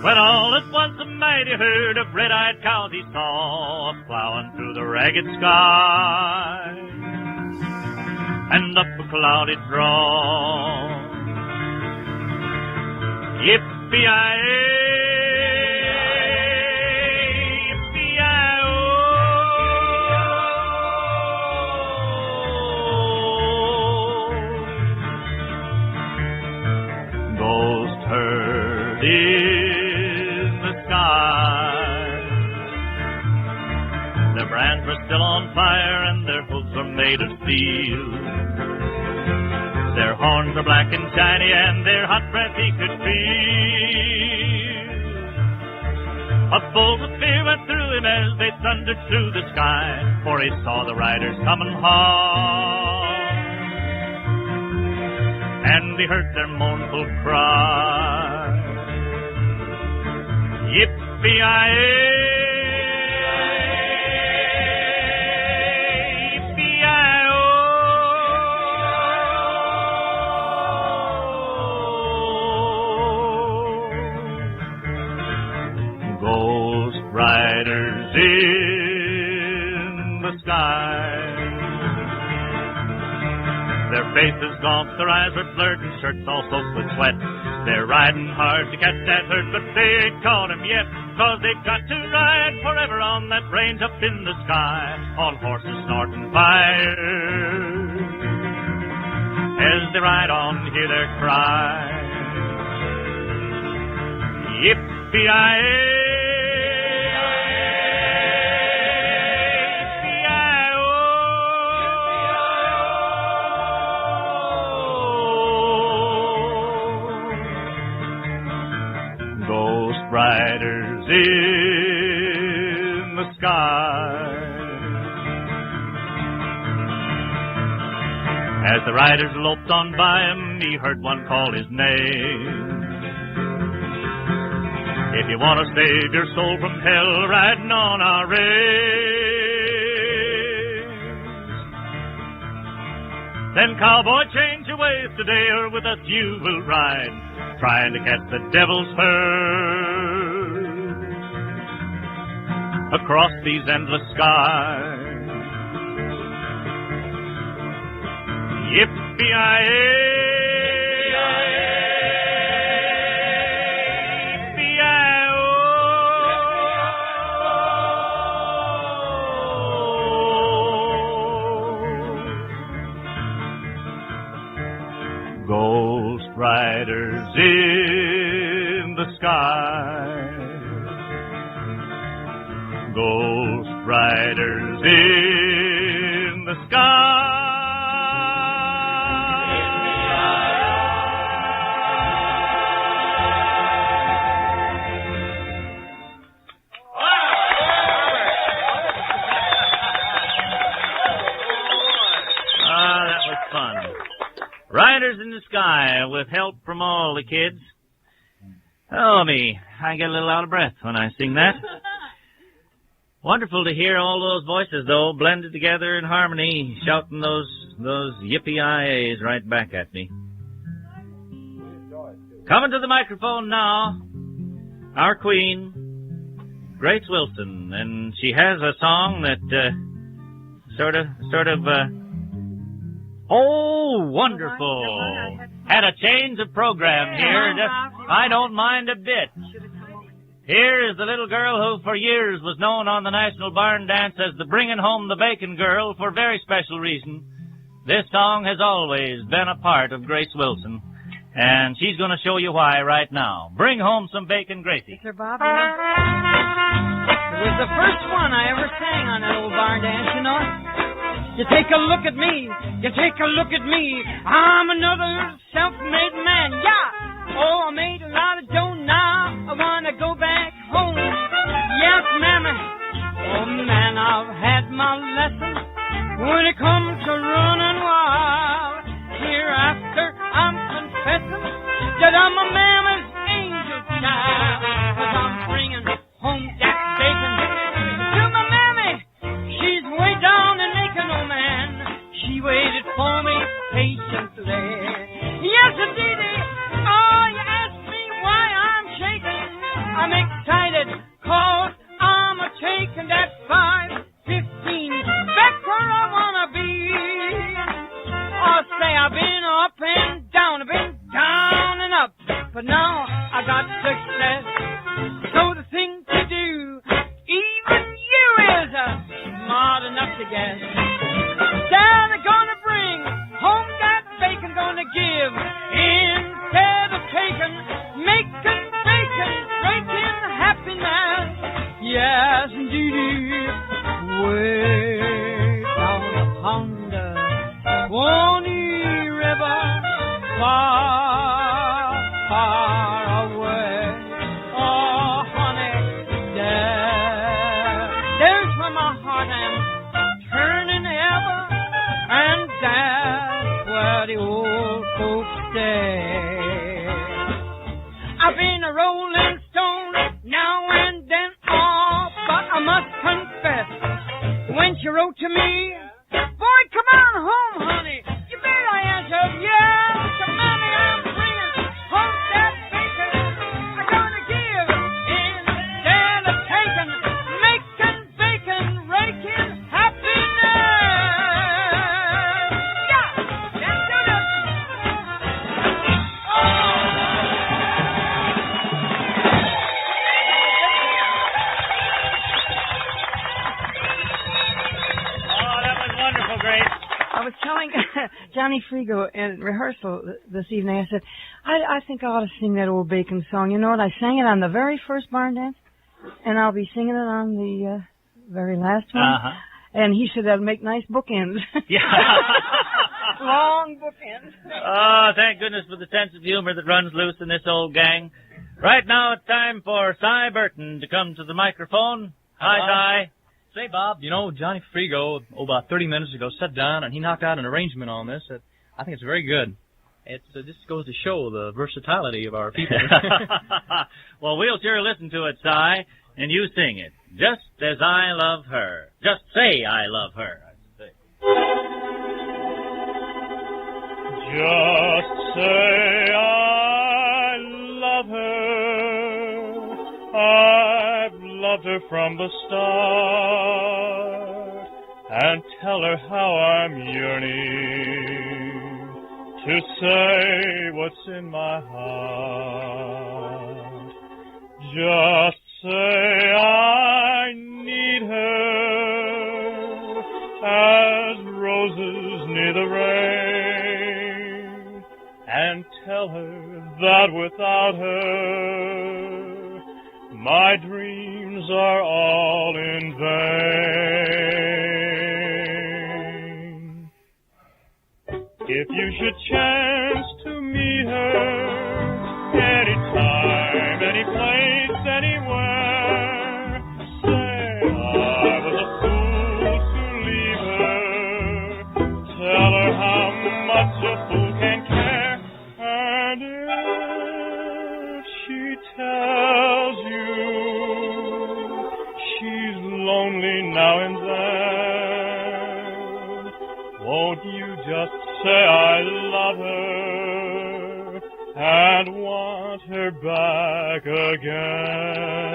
When all at once a mighty herd of red-eyed cows he saw plowing through the ragged sky. And up a cloudy draw. Yippee-yi-yi, yippee-yi-oh. Ghost herd in the sky. Their brands were still on fire and their hooves were made of steel. Their horns were black and shiny, and their hot breath he could feel. A bolt of fear went through him as they thundered through the sky, for he saw the riders coming hard, and he heard their mournful cry. Yippee-yi-yi. Riders in the sky. Their faces gaunt, their eyes were blurred, and shirts all soaked with sweat. They're riding hard to catch that herd, but they ain't caught him yet, 'cause they've got to ride forever on that range up in the sky, on horses snorting fire. As they ride on, hear their cry. Yippee-yi-yi. Riders in the sky. As the riders loped on by him, he heard one call his name. If you want to save your soul from hell, riding on our race, then cowboy, change your ways today, or with us you will ride, trying to catch the devil's herd across these endless skies. Yippee-yi-yi. Ghost riders in the sky. ghost riders in the sky. Riders in the Sky, with help from all the kids. Oh, me, I get a little out of breath when I sing that. Wonderful to hear all those voices, though, blended together in harmony, shouting those yippee-yi-yays right back at me. Coming to the microphone now, our queen, Grace Wilson, and she has a song that oh, wonderful. Had a change of program here. I don't mind a bit. Here is the little girl who for years was known on the National Barn Dance as the Bringin' Home the Bacon Girl for a very special reason. This song has always been a part of Grace Wilson, and she's going to show you why right now. Bring home some bacon, Gracie. Sir Bob, it was the first one I ever sang on that old barn dance, you know. You take a look at me, you take a look at me. I'm another self-made man, yeah. Oh, I made a lot of dough now. I want to go back home. Yes, mammy. Oh, man, I've had my lesson when it comes to running wild. Hereafter, I'm confessing that I'm a mammy's angel child. 'Cause I'm bringing home that bacon to my mammy. She's way down in Macon, oh man. She waited for me patiently. Yes, indeed. Oh, you asked me why I'm shaking. I'm excited 'cause I'm a-taking that 5:15 back where I wanna be. Oh, say I've been up and down, I've been down and up, but now I got success. So the thing to do, even you is smart enough to guess. They're gonna bring home that bacon, gonna give instead of taking, making bacon, breaking happiness. Yes, indeed. Way down upon the Swanee River, far, far away. Oh, honey, there's where my heart am turning ever, and that's where the old folks stay. I've been a rolling stone now and then, oh, but I must confess, when she wrote to me, boy, come on home, honey, you better answer yes, mommy, I'm bringing home that bacon. I'm gonna give instead of taking, making bacon, raking happiness. Yeah, let's do this. Oh, that was wonderful, Grace. I was telling Johnny Frigo in rehearsal this evening, I said, I think I ought to sing that old bacon song. You know what? I sang it on the very first barn dance, and I'll be singing it on the very last one. Uh-huh. And he said that'll make nice bookends. Yeah. Long bookends. Oh, thank goodness for the sense of humor that runs loose in this old gang. Right now it's time for Cy Burton to come to the microphone. Hi, Cy. Say, Bob, you know, Johnny Frigo, about 30 minutes ago, sat down and he knocked out an arrangement on this that I think it's very good. It just goes to show the versatility of our people. Well, we'll sure listen to it, Cy, and you sing it. Just as I love her. Just say I love her, I should say. Just say I love her. I've loved her from the start, and tell her how I'm yearning to say what's in my heart. Just say I need her as roses need the rain, and tell her that without her my dreams are all in vain. If you should chance to meet her anytime, any place, anywhere, say I was a fool to leave her. Tell her how much a fool can care, and if she tells you she's lonely now and then, won't you just say I love her and want her back again?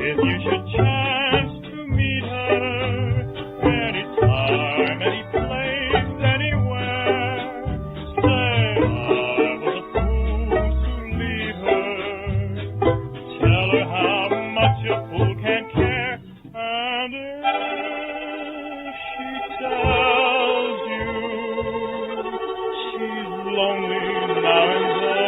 If you should chance to meet her anytime, any place, anywhere, say I was a fool to leave her. Tell her how much a fool can care, and if she tells you she's lonely now and then,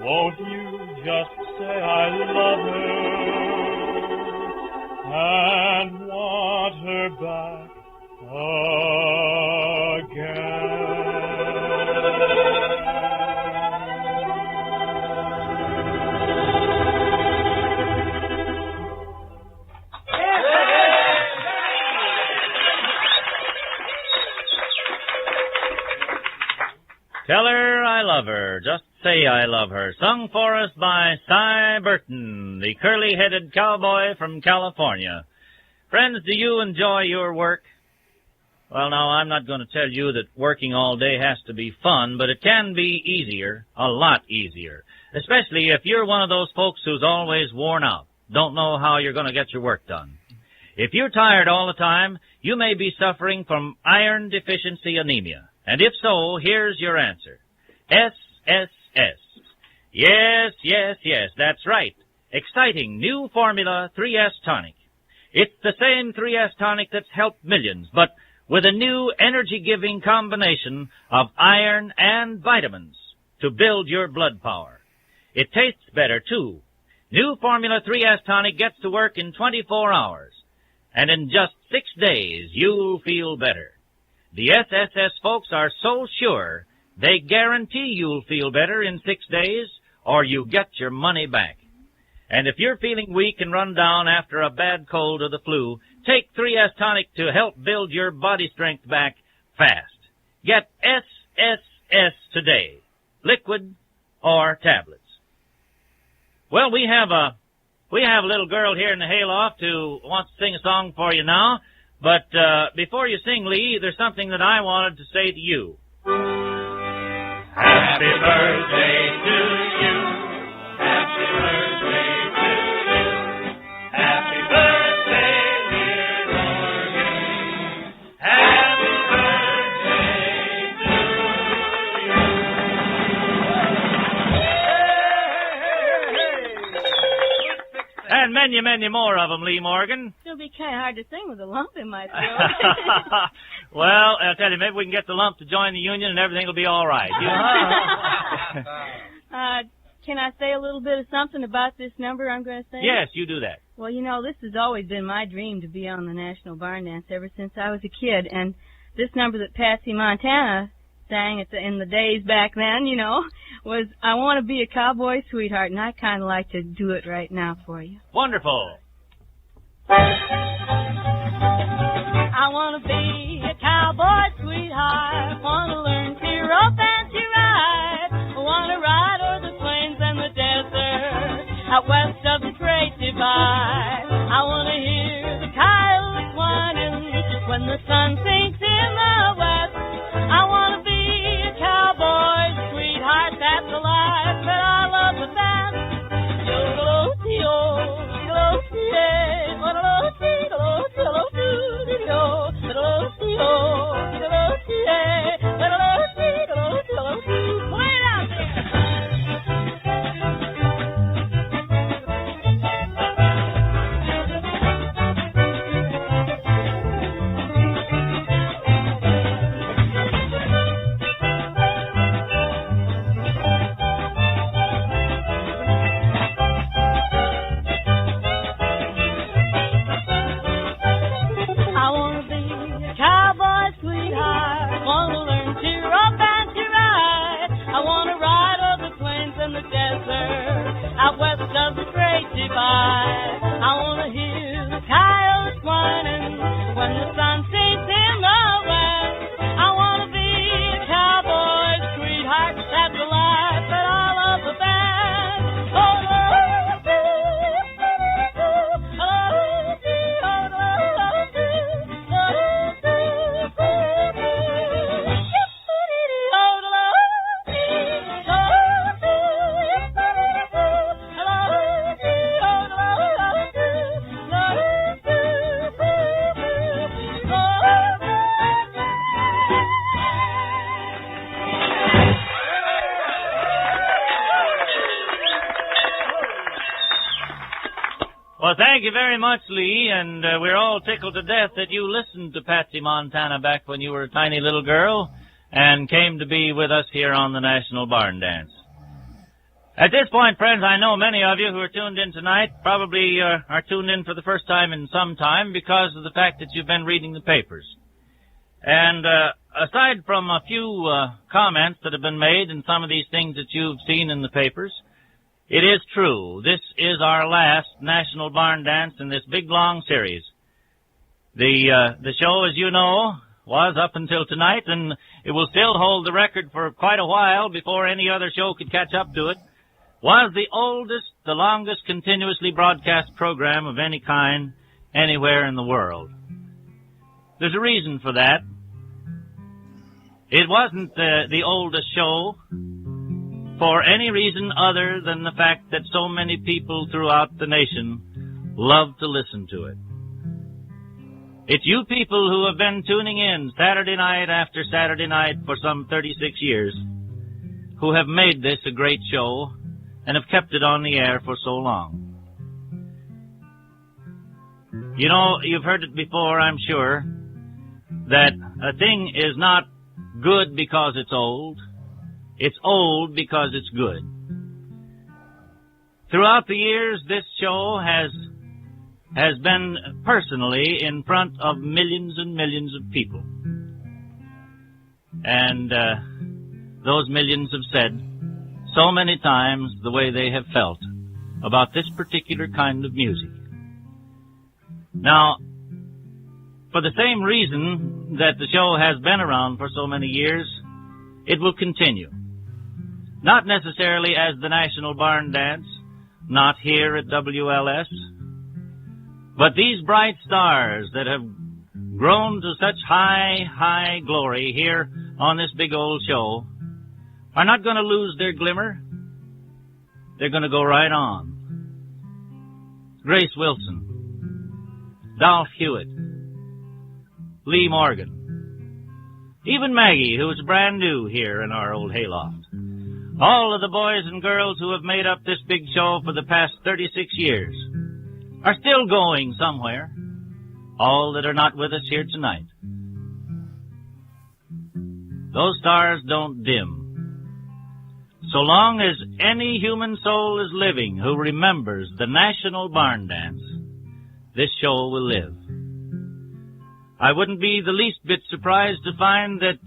won't you just say I love her and want her back Tell her I love her. Just say I love her. Sung for us by Cy Burton, the curly-headed cowboy from California. Friends, do you enjoy your work? Well, now, I'm not going to tell you that working all day has to be fun, but it can be easier, a lot easier, especially if you're one of those folks who's always worn out, don't know how you're going to get your work done. If you're tired all the time, you may be suffering from iron deficiency anemia. And if so, here's your answer. SSS. Yes, yes, yes, that's right. Exciting new formula 3S tonic. It's the same 3S tonic that's helped millions, but with a new energy-giving combination of iron and vitamins to build your blood power. It tastes better, too. New formula 3S tonic gets to work in 24 hours. And in just 6 days, you'll feel better. The SSS folks are so sure, they guarantee you'll feel better in 6 days, or you get your money back. And if you're feeling weak and run down after a bad cold or the flu, take 3S tonic to help build your body strength back fast. Get SSS today, liquid or tablets. Well, we have a little girl here in the hayloft who wants to sing a song for you now. But before you sing, Lee, there's something that I wanted to say to you. Happy birthday to you. Happy birthday to you. Happy birthday, dear Morgan. Happy birthday to you. And many, many more of them, Lee Morgan. It'll be kind of hard to sing with a lump in my throat. Well, I'll tell you, maybe we can get the lump to join the union and everything will be all right. Can I say a little bit of something about this number I'm going to sing? Yes, you do that. Well, you know, this has always been my dream to be on the National Barn Dance ever since I was a kid. And this number that Patsy Montana sang in the days back then, you know, was I Want to Be a Cowboy Sweetheart. And I kind of like to do it right now for you. Wonderful. I want to be a cowboy sweetheart. Want to learn to rope and to ride. Want to ride o'er the plains and the desert out west of the Great Divide. I want to the sun sinks in the west. I want to be a cowboy's sweetheart. That's the life that I love the best. Well, thank you very much, Lee, and we're all tickled to death that you listened to Patsy Montana back when you were a tiny little girl and came to be with us here on the National Barn Dance. At this point, friends, I know many of you who are tuned in tonight probably are tuned in for the first time in some time because of the fact that you've been reading the papers. And aside from a few comments that have been made and some of these things that you've seen in the papers, it is true. This is our last National Barn Dance in this big, long series. The show, as you know, was up until tonight, and it will still hold the record for quite a while before any other show could catch up to it, was the oldest, the longest continuously broadcast program of any kind anywhere in the world. There's a reason for that. It wasn't the oldest show for any reason other than the fact that so many people throughout the nation love to listen to it. It's you people who have been tuning in Saturday night after Saturday night for some 36 years who have made this a great show and have kept it on the air for so long. You know, you've heard it before, I'm sure, that a thing is not good because it's old. It's old because it's good. Throughout the years, this show has been personally in front of millions and millions of people. And those millions have said so many times the way they have felt about this particular kind of music. Now, for the same reason that the show has been around for so many years, it will continue. Not necessarily as the National Barn Dance, not here at WLS, but these bright stars that have grown to such high, high glory here on this big old show are not going to lose their glimmer. They're going to go right on. Grace Wilson, Dolph Hewitt, Lee Morgan, even Maggie, who's brand new here in our old hayloft. All of the boys and girls who have made up this big show for the past 36 years are still going somewhere. All that are not with us here tonight. Those stars don't dim. So long as any human soul is living who remembers the National Barn Dance, this show will live. I wouldn't be the least bit surprised to find that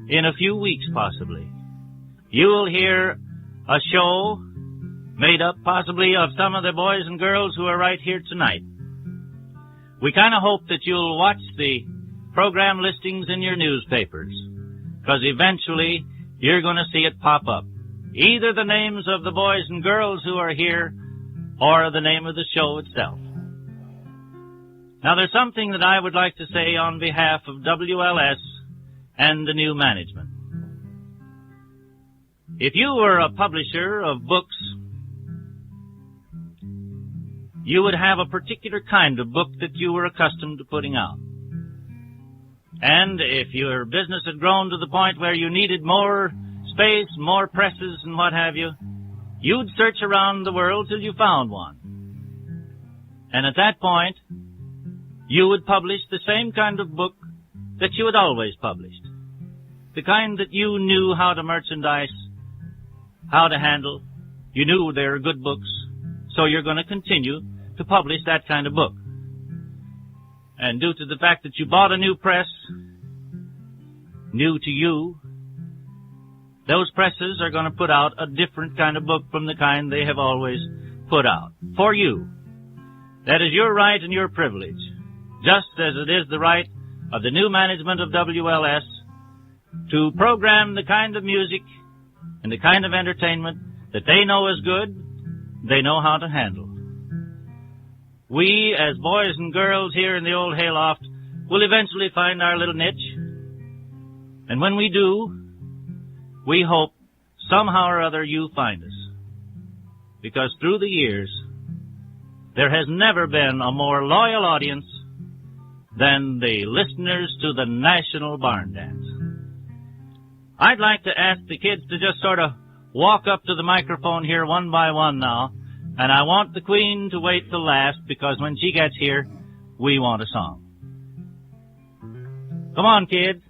in a few weeks, possibly, you will hear a show made up possibly of some of the boys and girls who are right here tonight. We kind of hope that you'll watch the program listings in your newspapers, because eventually you're going to see it pop up. Either the names of the boys and girls who are here or the name of the show itself. Now, there's something that I would like to say on behalf of WLS and the new management. If you were a publisher of books, you would have a particular kind of book that you were accustomed to putting out. And if your business had grown to the point where you needed more space, more presses, and what have you, you'd search around the world till you found one. And at that point, you would publish the same kind of book that you had always published. The kind that you knew how to merchandise, how to handle. You knew they were good books, so you're going to continue to publish that kind of book. And due to the fact that you bought a new press, new to you, those presses are going to put out a different kind of book from the kind they have always put out. For you. That is your right and your privilege, just as it is the right of the new management of WLS to program the kind of music and the kind of entertainment that they know is good, they know how to handle. We, as boys and girls here in the old hayloft, will eventually find our little niche. And when we do, we hope somehow or other you find us. Because through the years, there has never been a more loyal audience than the listeners to the National Barn Dance. I'd like to ask the kids to just sort of walk up to the microphone here one by one now, and I want the Queen to wait till last, because when she gets here, we want a song. Come on, kids.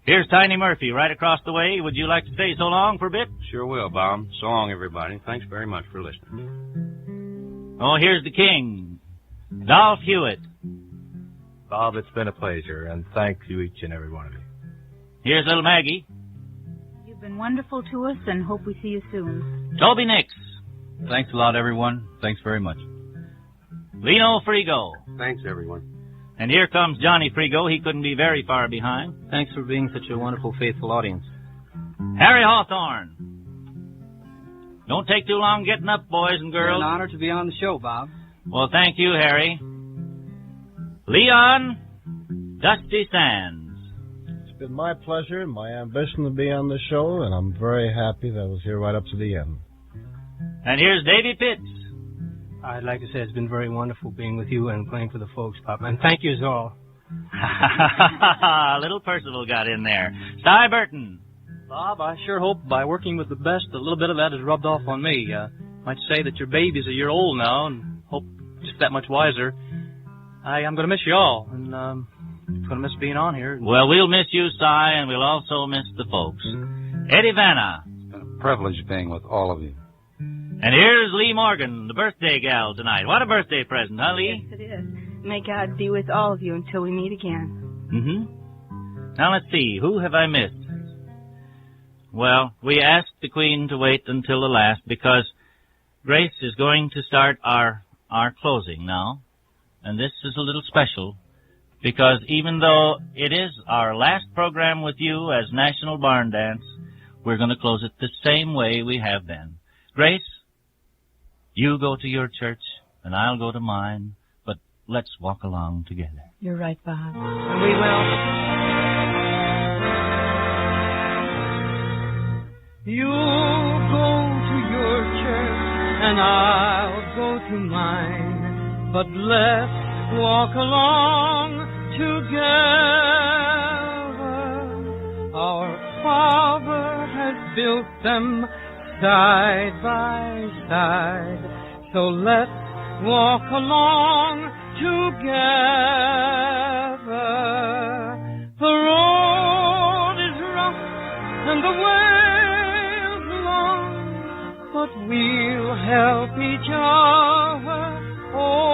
Here's Tiny Murphy right across the way. Would you like to stay so long for a bit? Sure will, Bob. So long, everybody. Thanks very much for listening. Oh, here's the King, Dolph Hewitt. Bob, it's been a pleasure, and thank you, each and every one of you. Here's little Maggie. You've been wonderful to us, and hope we see you soon. Toby Nix. Thanks a lot, everyone. Thanks very much. Lino Frigo. Thanks, everyone. And here comes Johnny Frigo. He couldn't be very far behind. Thanks for being such a wonderful, faithful audience. Harry Hawthorne. Don't take too long getting up, boys and girls. It's an honor to be on the show, Bob. Well, thank you, Harry. Leon Dusty Sands. It's been my pleasure and my ambition to be on the show, and I'm very happy that I was here right up to the end. And here's Davy Pitts. I'd like to say it's been very wonderful being with you and playing for the folks, Pop. And thank you all. Little Percival got in there. Cy Burton. Bob, I sure hope by working with the best, a little bit of that has rubbed off on me. Might say that your baby's a year old now, and hope just that much wiser. I'm going to miss you all, and going to miss being on here. Well, we'll miss you, Cy, and we'll also miss the folks. Eddie Vanna. It's been a privilege being with all of you. And here's Lee Morgan, the birthday gal tonight. What a birthday present, huh, Lee? Yes, it is. May God be with all of you until we meet again. Mm-hmm. Now, let's see. Who have I missed? Well, we asked the Queen to wait until the last because Grace is going to start our closing now. And this is a little special because even though it is our last program with you as National Barn Dance, we're going to close it the same way we have been. Grace, you go to your church and I'll go to mine, but let's walk along together. You're right, Bob. We will. You go to your church and I'll go to mine, but let's walk along together. Our Father has built them side by side, so let's walk along together. The road is rough and the way is long, but we'll help each other over.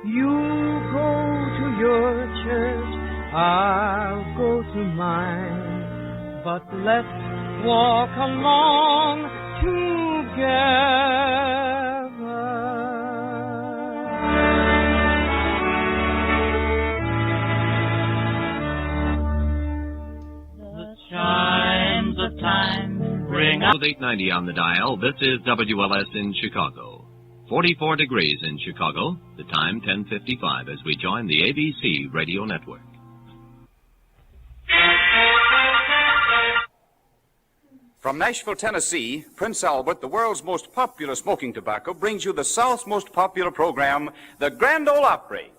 You go to your church, I'll go to mine, but let's walk along together. The chimes of time ring out. With 890 on the dial, this is WLS in Chicago. 44 degrees in Chicago, the time 10:55 as we join the ABC radio network. From Nashville, Tennessee, Prince Albert, the world's most popular smoking tobacco, brings you the South's most popular program, the Grand Ole Opry.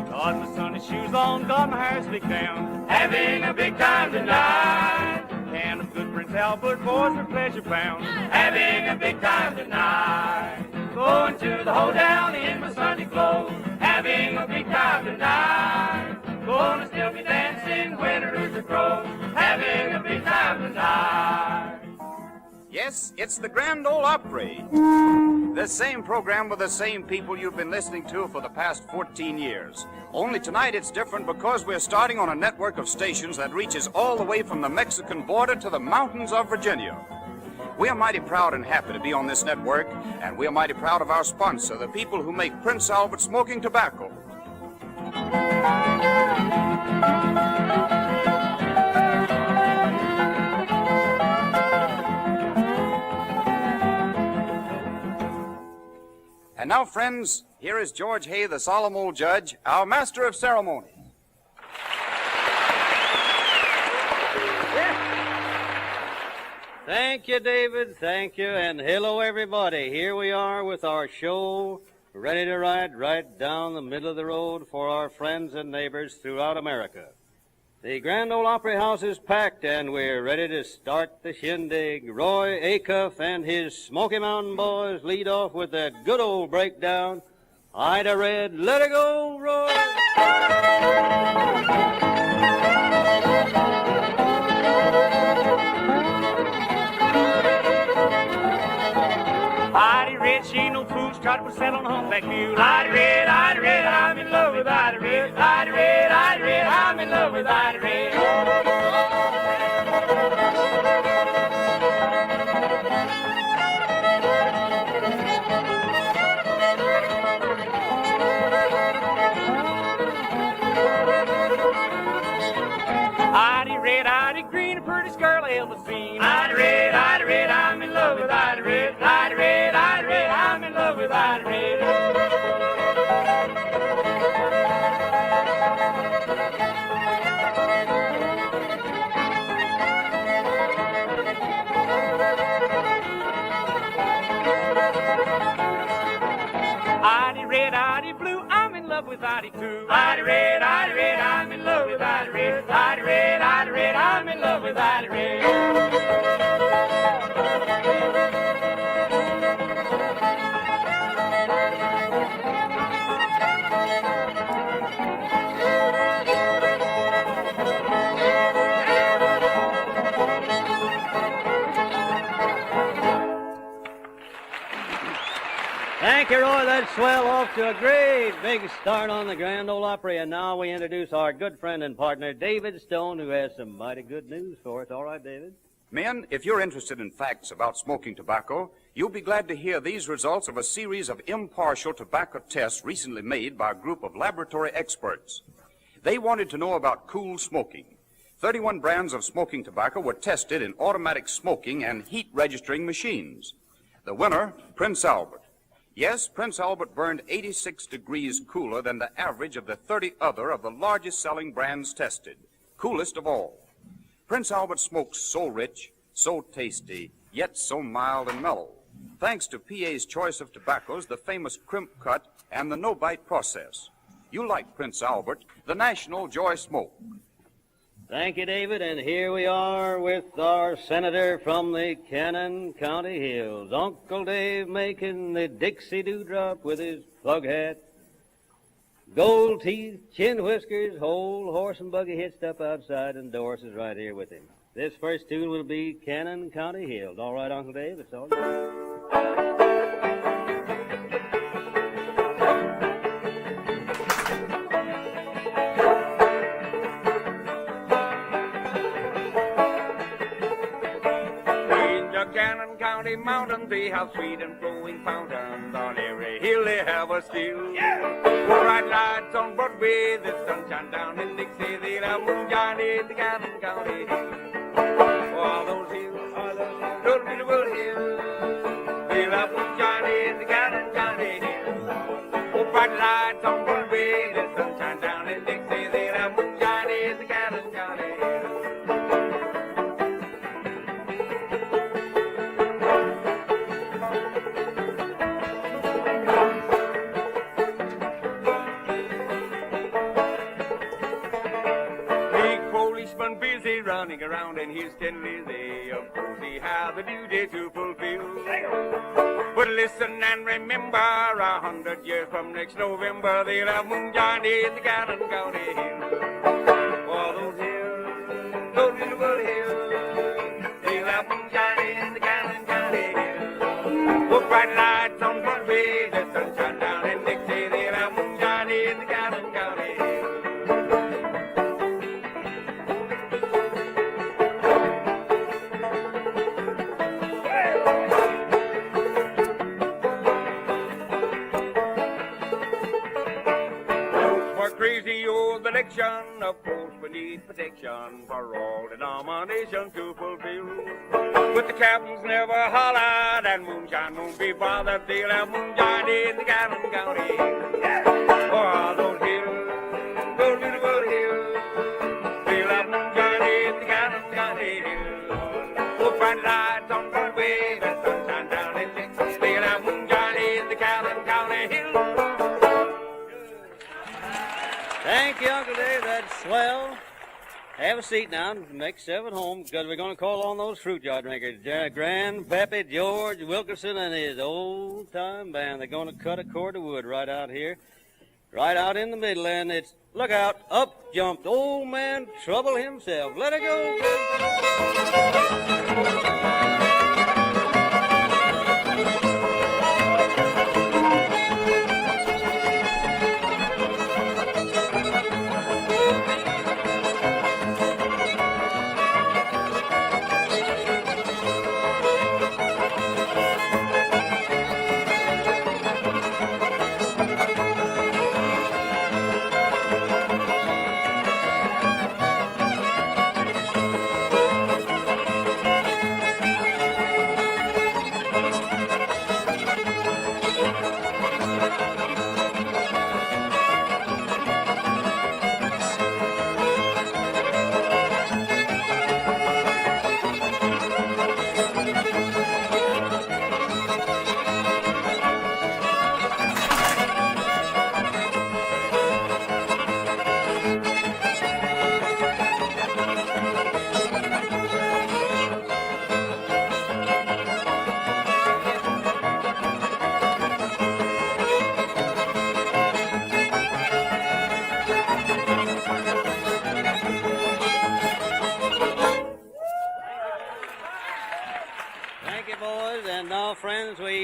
Got my sunny shoes on, got my hair slicked down, having a big time tonight. Can of good Prince Albert boys are pleasure bound, having a big time tonight. Going to the hoedown in my Sunday clothes, having a big time tonight. Gonna still be dancing when the rooster crows, having a big time tonight. Yes, it's the Grand Ole Opry. The same program with the same people you've been listening to for the past 14 years. Only tonight it's different because we're starting on a network of stations that reaches all the way from the Mexican border to the mountains of Virginia. We are mighty proud and happy to be on this network, and we are mighty proud of our sponsor, the people who make Prince Albert smoking tobacco. And now, friends, here is George Hay, the solemn old judge, our master of ceremonies. Thank you, David. Thank you. And hello, everybody. Here we are with our show, ready to ride right down the middle of the road for our friends and neighbors throughout America. The Grand Ole Opry House is packed, and we're ready to start the shindig. Roy Acuff and his Smoky Mountain Boys lead off with that good old breakdown. Ida Red, let it go, Roy. Ida Red, she ain't no fool, she tried to put saddle on a humpback mule. Ida Red, I'm in love with Ida Red. Ida Red, I'm in love with Ida Red. Ida Green, the prettiest girl I ever seen. Ida Red, I'm in love with Ida Red. Ida Red, I'm in love with Ida Red. Ida Red, Ida Blue, I'm in love with Ida too. Ida Red, I'm in love with Ida Red. Ida Red, I'm in love with Ida Red. Thank you, Roy. That's swell. Off to a great big start on the Grand Ole Opry. And now we introduce our good friend and partner, David Stone, who has some mighty good news for us. All right, David? Men, if you're interested in facts about smoking tobacco, you'll be glad to hear these results of a series of impartial tobacco tests recently made by a group of laboratory experts. They wanted to know about cool smoking. 31 brands of smoking tobacco were tested in automatic smoking and heat registering machines. The winner, Prince Albert. Yes, Prince Albert burned 86 degrees cooler than the average of the 30 other of the largest selling brands tested. Coolest of all. Prince Albert smokes so rich, so tasty, yet so mild and mellow. Thanks to PA's choice of tobaccos, the famous crimp cut and the no-bite process. You like Prince Albert, the national joy smoke. Thank you, David. And here we are with our senator from the Cannon County Hills, Uncle Dave, making the Dixie Dewdrop with his plug hat. Gold teeth, chin whiskers, whole horse and buggy hitched up outside, and Doris is right here with him. This first tune will be Cannon County Hills. All right, Uncle Dave, it's all yours. Mountains, they have sweet and flowing fountains. On every hill they have a still. Yeah! Bright lights on Broadway, the sunshine down in Dixie. They have moonshine in the Cannon County. little hill. They love moonshine in the gallon county hill. Oh, bright lights on Broadway, the sunshine down in Dixie. They love moonshine in the gallon county hill. Busy running around in Houston, Lizzie, of course he has a duty to fulfill. But listen and remember, 100 years from next November, they'll have moonshine in the Gallon County Hill. Oh, those hills, those little hills, they'll have moonshine in the Gallon County Hill. Oh, bright lights on Broadway, the sunshine down in Dixie, they'll have moonshine in the Gallon County Hill. Crazy old election, of course we need protection for all denominations to fulfill. But the captains never hollered and moonshine won't be bothered. They'll have moonshine in the Gallon County. Oh, those hills, those little hills, they'll have moonshine in the Gallon County. Oh, bright lights on Broadway, the sunshine down in Dixie. They'll have moonshine in the Gallon County Hill. Thank you, Uncle Dave. That's swell. Have a seat now and make 7 home, because we're going to call on those fruit jar drinkers. Grandpappy George Wilkerson and his old-time band. They're going to cut a cord of wood right out here, right out in the middle, and it's, look out, up jumped old man Trouble himself. Let it go.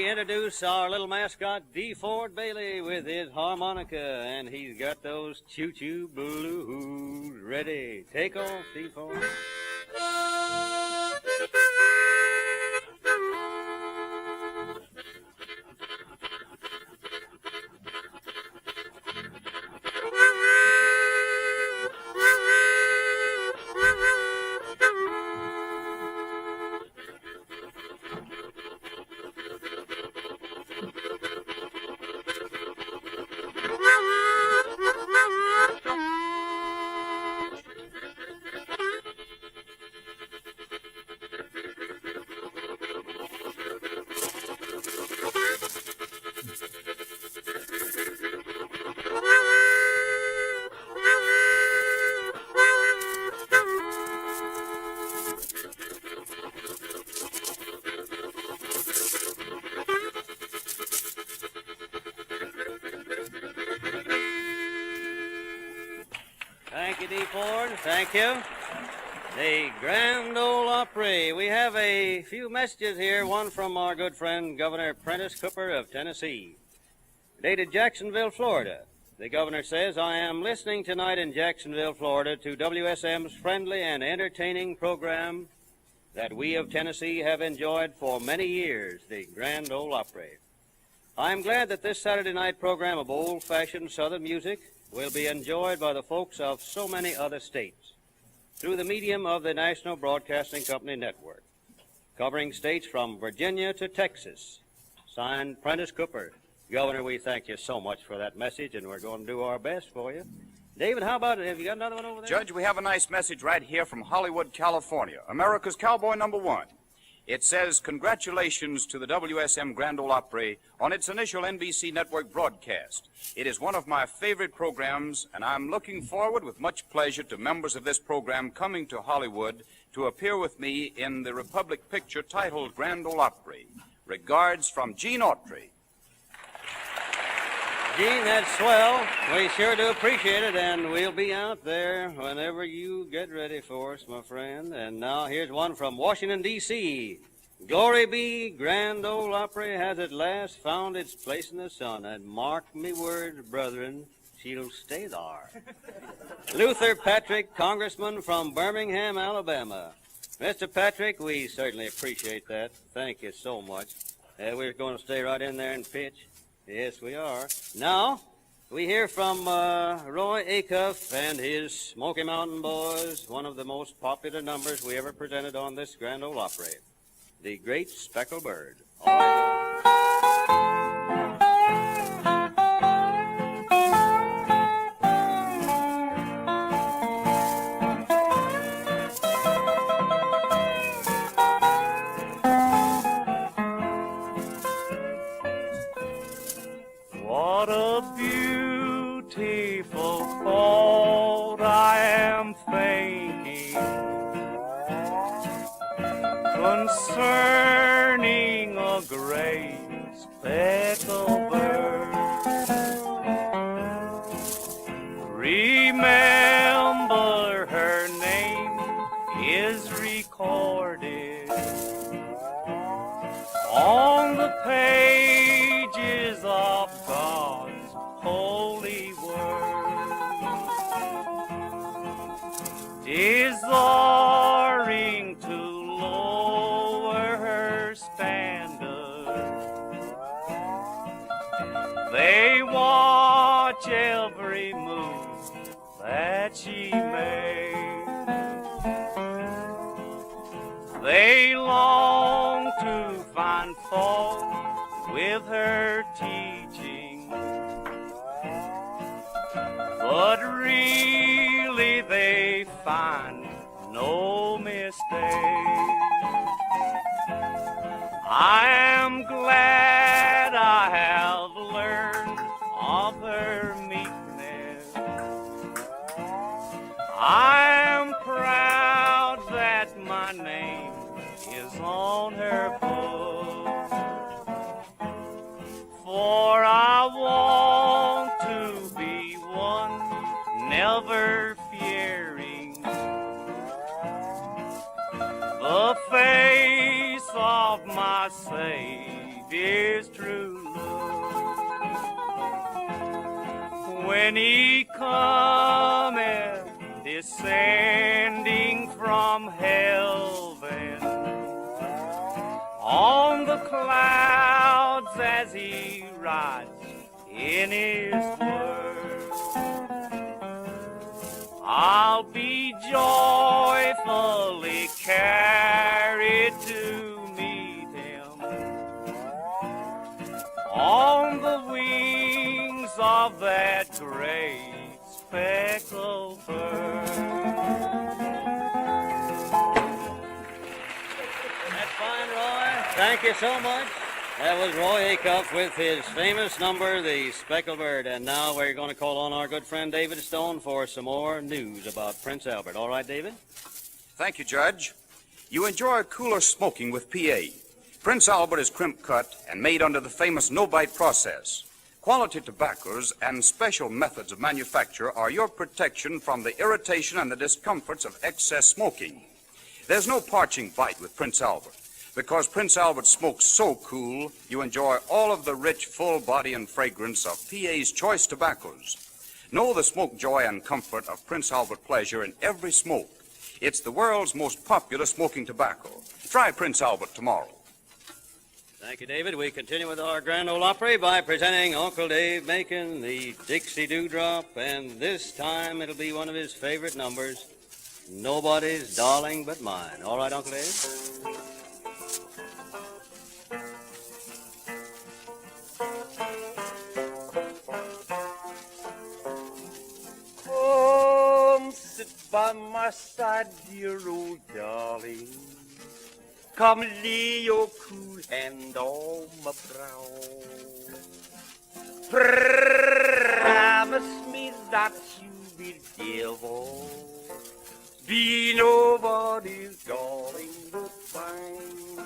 Introduce our little mascot, D. Ford Bailey, with his harmonica, and he's got those choo-choo blues ready. Take off, D. Ford. Thank you, D. Ford. Thank you. The Grand Ole Opry. We have a few messages here. One from our good friend, Governor Prentice Cooper of Tennessee. Dated Jacksonville, Florida. The governor says, I am listening tonight in Jacksonville, Florida, to WSM's friendly and entertaining program that we of Tennessee have enjoyed for many years, the Grand Ole Opry. I am glad that this Saturday night program of old-fashioned Southern music will be enjoyed by the folks of so many other states through the medium of the National Broadcasting Company Network. covering states from Virginia to Texas. Signed, Prentice Cooper. Governor, we thank you so much for that message, and we're going to do our best for you. David, how about it? Have you got another one over there? Judge, we have a nice message right here from Hollywood, California, America's cowboy number one. It says, congratulations to the WSM Grand Ole Opry on its initial NBC network broadcast. It is one of my favorite programs, and I'm looking forward with much pleasure to members of this program coming to Hollywood to appear with me in the Republic picture titled Grand Ole Opry. Regards from Gene Autry. Gene, that's swell. We sure do appreciate it, and we'll be out there whenever you get ready for us, my friend. And now here's one from Washington, D.C. Glory be, Grand Ole Opry has at last found its place in the sun, and mark me words, brethren, she'll stay there. Luther Patrick, Congressman from Birmingham, Alabama. Mr. Patrick, we certainly appreciate that. Thank you so much. We're going to stay right in there and pitch. Yes, we are. Now, we hear from Roy Acuff and his Smoky Mountain Boys, one of the most popular numbers we ever presented on this Grand Ole Opry, The Great Speckled Bird. What a beautiful thought I am thinking concerning a great speckled bird. Remember, her name is recorded on the pages of God's holy word, desiring to lower her standard. They watch every move that she makes. They long to find fault with her teaching, but really they find no mistake. I am glad I have learned of her meekness. I am proud that my name is on her book, for I want to be one never fearing the face of my Savior's true love. When he cometh descending from heaven on the clouds as he rides in his word, I'll be joyfully carried to meet him on the wings of that great speckled bird. That's fine, Roy. Thank you so much. That was Roy Acuff with his famous number, The Speckled Bird. And now we're going to call on our good friend David Stone for some more news about Prince Albert. All right, David? Thank you, Judge. You enjoy cooler smoking with PA. Prince Albert is crimp cut and made under the famous no-bite process. Quality tobaccos and special methods of manufacture are your protection from the irritation and the discomforts of excess smoking. There's no parching bite with Prince Albert. Because Prince Albert smokes so cool, you enjoy all of the rich, full body and fragrance of PA's choice tobaccos. Know the smoke joy and comfort of Prince Albert pleasure in every smoke. It's the world's most popular smoking tobacco. Try Prince Albert tomorrow. Thank you, David. We continue with our Grand Ole Opry by presenting Uncle Dave Macon, the Dixie Dewdrop, and this time it'll be one of his favorite numbers, Nobody's Darling But Mine. All right, Uncle Dave? my side, dear old darling. Come lay your cool hand on my brow. Promise me that you will never be nobody's darling but mine.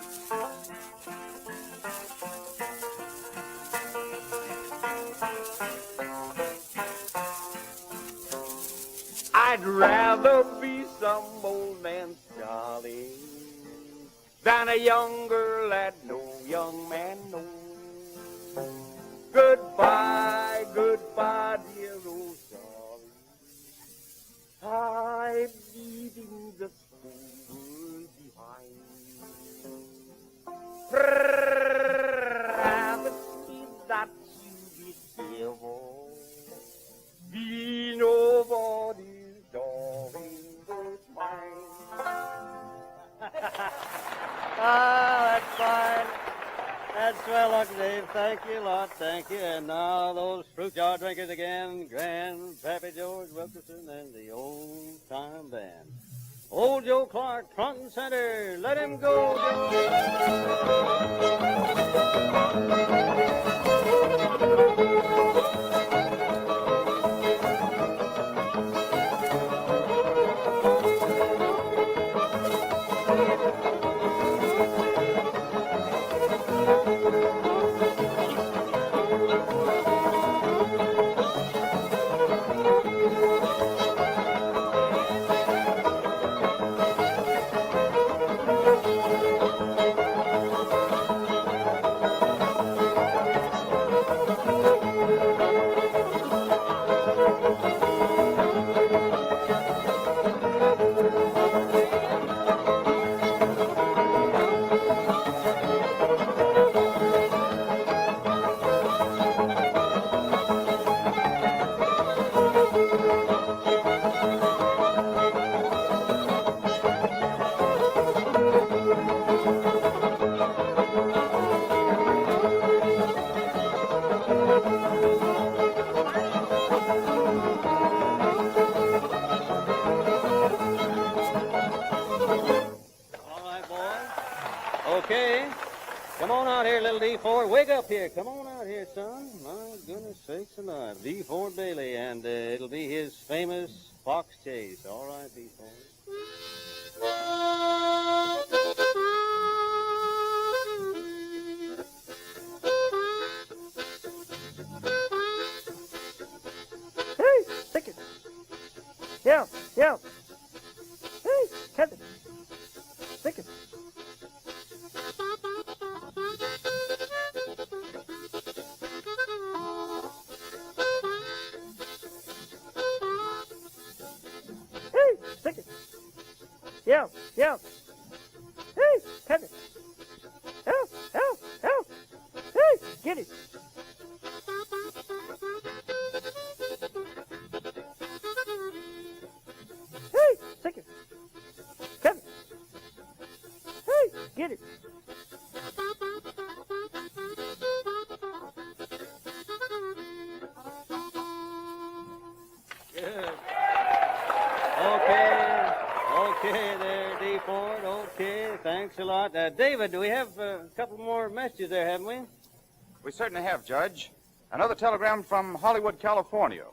I'd rather be some old man's darling than a young girl that no young man knows. Goodbye, goodbye, dear old darling. I'm leaving this world behind. Promise me that you will never be nobody's darling but mine. That's fine. That's swell, Uncle Dave. Thank you a lot. Thank you. And now those fruit jar drinkers again, Grandpappy George Wilkerson and the old time band. Old Joe Clark, front and center. Let him go, Okay. Come on out here, little D4. Wake up here. Come on out here, son. My goodness sakes alive. D4 Bailey, and it'll be his famous fox chase. All right, D4. Hey, stick it. Yeah, yeah. Hey, catch it. Stick it. Hey, stick it. Yeah, yeah. Hey, catch it. Help, help, help. Hey, get it. Hey, stick it. Catch it. Hey, get it. Good. Okay there, D. Ford. Okay, thanks a lot. David, we have a couple more messages there, haven't we? We certainly have, Judge. Another telegram from Hollywood, California.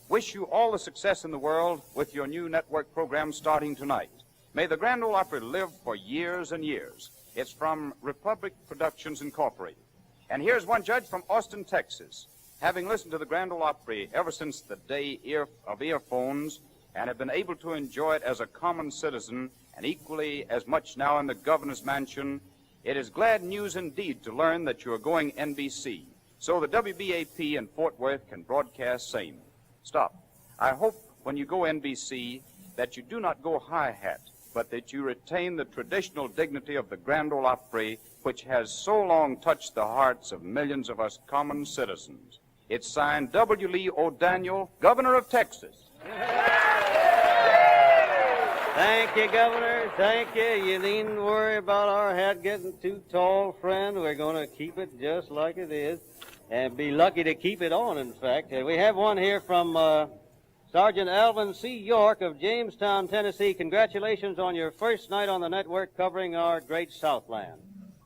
Wish you all the success in the world with your new network program starting tonight. May the Grand Ole Opry live for years and years. It's from Republic Productions Incorporated. And here's one, Judge, from Austin, Texas. Having listened to the Grand Ole Opry ever since the day of earphones and have been able to enjoy it as a common citizen and equally as much now in the governor's mansion, it is glad news indeed to learn that you are going NBC, so the WBAP in Fort Worth can broadcast same. Stop. I hope when you go NBC that you do not go high-hat, but that you retain the traditional dignity of the Grand Ole Opry, which has so long touched the hearts of millions of us common citizens. It's signed W. Lee O'Daniel, Governor of Texas. Thank you, Governor. Thank you. You needn't worry about our hat getting too tall, friend. We're going to keep it just like it is and be lucky to keep it on, in fact. We have one here from Sergeant Alvin C. York of Jamestown, Tennessee, congratulations on your first night on the network covering our great Southland.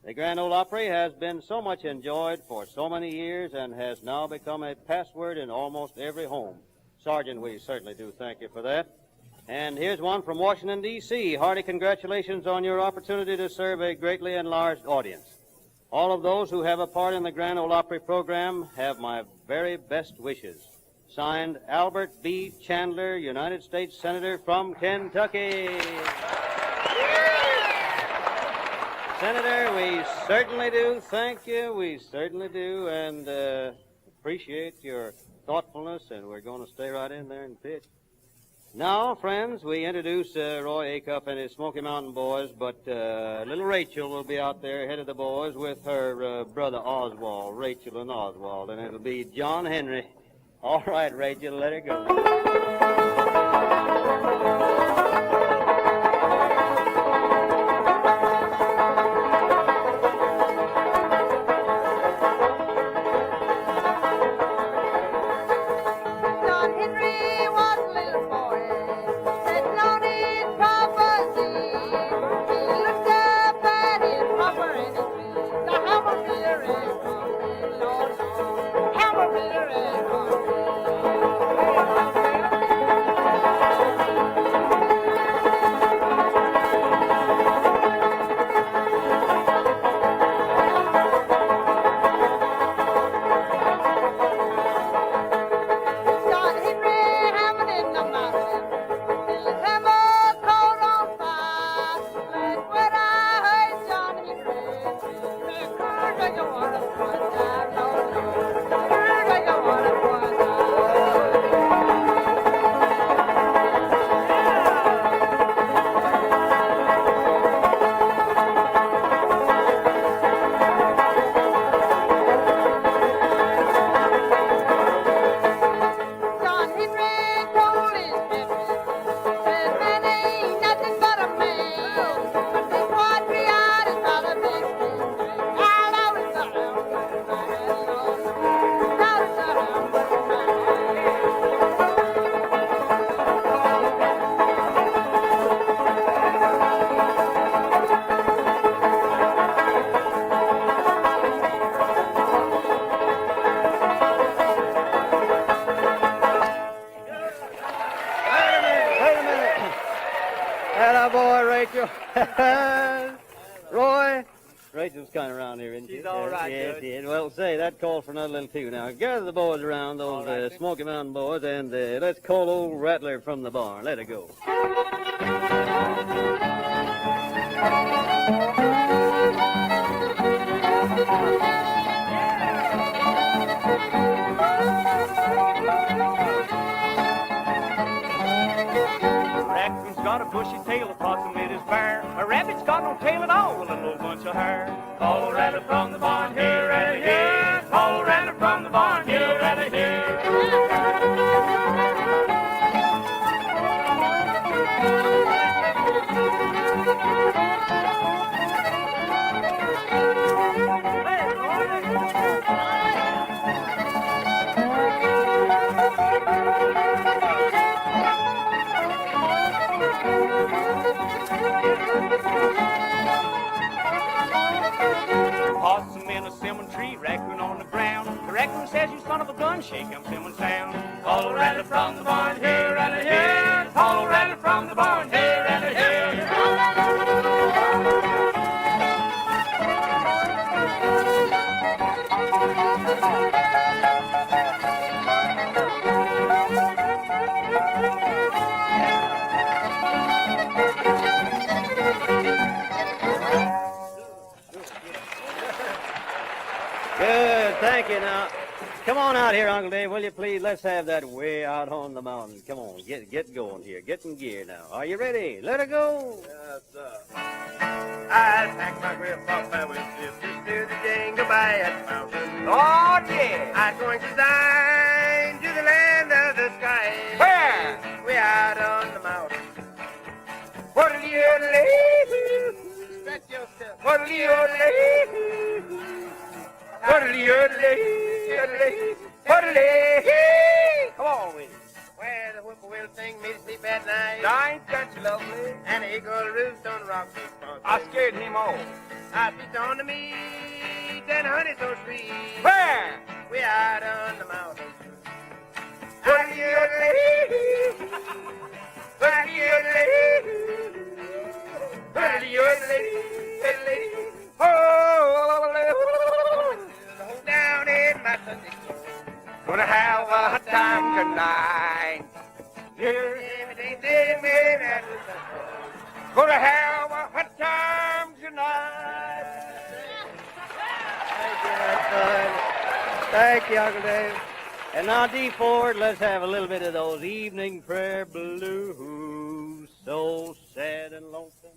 The Grand Ole Opry has been so much enjoyed for so many years and has now become a password in almost every home. Sergeant, we certainly do thank you for that. And here's one from Washington, D.C. Hearty congratulations on your opportunity to serve a greatly enlarged audience. All of those who have a part in the Grand Ole Opry program have my very best wishes. Signed, Albert B. Chandler, United States Senator from Kentucky. Senator, we certainly do thank you. We certainly do, and appreciate your thoughtfulness, and we're going to stay right in there and pitch. Now, friends, we introduce Roy Acuff and his Smoky Mountain Boys, but little Rachel will be out there ahead of the boys with her brother Oswald, Rachel and Oswald, and it'll be John Henry. All right, Rachel, let her go. Roy? Rachel's kind of around here, isn't she? She's all right, yes, Judge. yes. Well, say, that calls for another little tune. Now, gather the boys around, those right, Smoky Mountain boys, and let's call old Rattler from the barn. Let her go. Raccoon's got a bushy tail, a possum it is bare. A rabbit's got no tail at all, with a little bunch of hair. Call Rattler from the barn, here, Rattler, here. Call Rattler from the barn, here, Rattler, here. Possum in a cinnamon tree, raccoon on the ground. The raccoon says, you son of a gun, shake him cinnamon sound. Call Rattler from the barn, here, Rattler, here. Call Rattler from the barn, here, Rattler, here. Good, thank you. Now, come on out here, Uncle Dave, will you please? Let's have that way out on the mountain. Come on, get going here. Get in gear now. Are you ready? Let her go. Yes, sir. I packed my grandpa with sisters to the Jingle Bad Mountain. Oh, yeah. I'm going to dine to the land of the sky. Where? Way out on the mountain. What'll you leave? Stretch yourself. What'll you leave? What'll you leave? What'll you leave? Come on with it. Where the whippoorwill sing me to sleep at night. Ain't that lovely? And the eagle roost on the rock. I scared him off. I feast on the meat and honey so sweet. Where? We out on the mountain. Down in my Sunday school. Gonna have a time tonight. Gonna have a time tonight. Thank you, Uncle Dave. And now, D. Ford, let's have a little bit of those evening prayer blues. So sad and lonesome.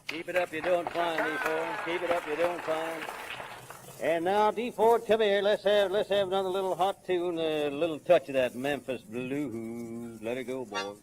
Keep it up, you're doing fine, D. Ford. Keep it up, you're doing fine. And now, D. Ford, come here. Let's have another little hot tune, a little touch of that Memphis blues. Let it go, boy.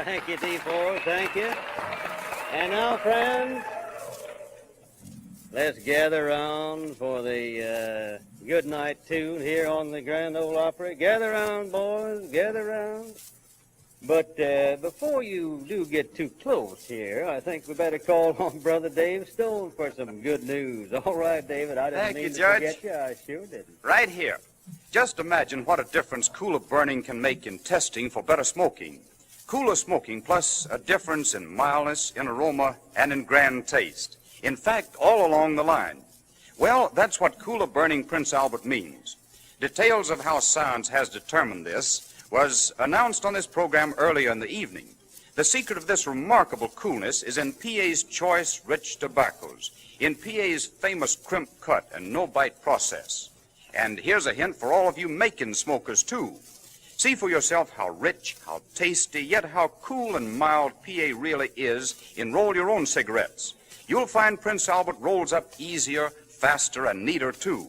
Thank you, D4. Thank you. And now, friends, let's gather round for the good night tune here on the Grand Ole Opry. Gather round, boys. Gather round. But before you do get too close here, I think we better call on Brother Dave Stone for some good news. All right, David. I didn't Thank mean you, to Judge. forget you. I sure didn't. Right here. Just imagine what a difference cooler burning can make in testing for better smoking. Cooler smoking plus a difference in mildness, in aroma, and in grand taste. In fact, all along the line. Well, that's what cooler burning Prince Albert means. Details of how science has determined this was announced on this program earlier in the evening. The secret of this remarkable coolness is in PA's choice rich tobaccos, in PA's famous crimp cut and no-bite process. And here's a hint for all of you Macon smokers, too. See for yourself how rich, how tasty, yet how cool and mild PA really is in roll your own cigarettes. You'll find Prince Albert rolls up easier, faster, and neater, too.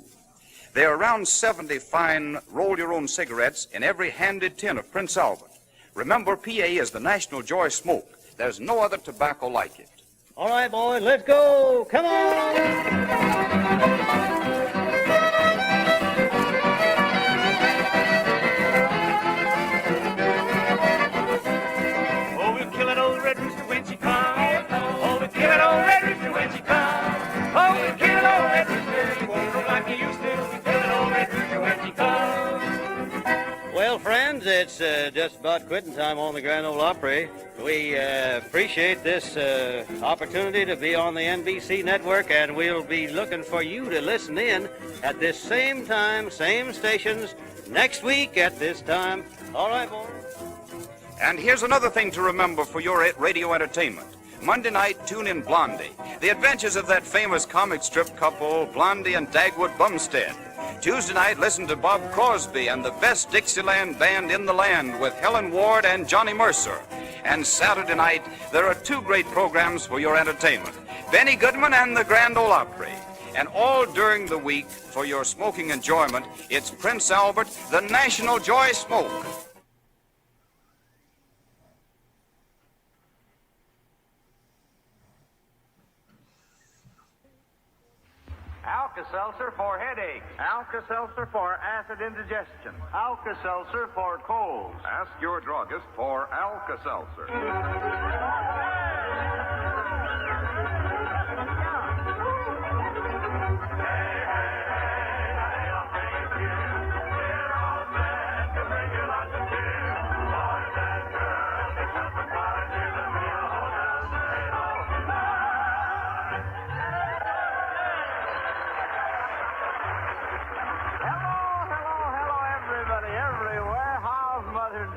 There are around 70 fine roll your own cigarettes in every handed tin of Prince Albert. Remember, PA is the national joy smoke. There's no other tobacco like it. All right, boys, let's go. Come on. Well, friends, it's just about quitting time on the Grand Ole Opry. We appreciate this opportunity to be on the NBC network, and we'll be looking for you to listen in at this same time, same stations, next week at this time. All right, boys. And here's another thing to remember for your radio entertainment. Monday night, tune in Blondie, the adventures of that famous comic strip couple, Blondie and Dagwood Bumstead. Tuesday night, listen to Bob Crosby and the best Dixieland band in the land with Helen Ward and Johnny Mercer. And Saturday night, there are two great programs for your entertainment, Benny Goodman and the Grand Ole Opry. And all during the week, for your smoking enjoyment, it's Prince Albert, the National Joy Smoke. Alka-Seltzer for headache. Alka-Seltzer for acid indigestion. Alka-Seltzer for colds. Ask your druggist for Alka-Seltzer.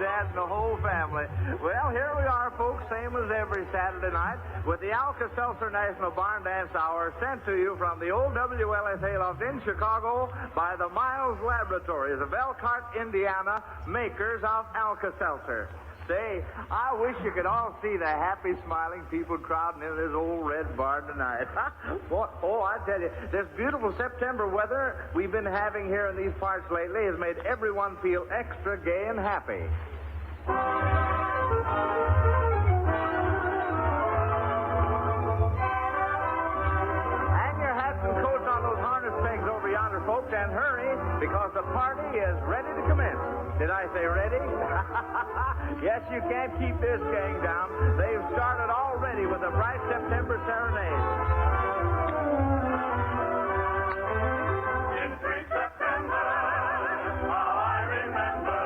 And the whole family. Well, here we are, folks, same as every Saturday night, with the Alka-Seltzer National Barn Dance Hour sent to you from the old WLS Hayloft in Chicago by the Miles Laboratories of Elkhart, Indiana, makers of Alka-Seltzer. Say, I wish you could all see the happy, smiling people crowding in this old red barn tonight. Oh, I tell you, this beautiful September weather we've been having here in these parts lately has made everyone feel extra gay and happy. Hang your hats and coats on those harness pegs over yonder, folks, and hurry, because the party is ready to commence. Did I say ready? Yes, you can't keep this gang down. They've started already with a bright September serenade. In sweet September, how I remember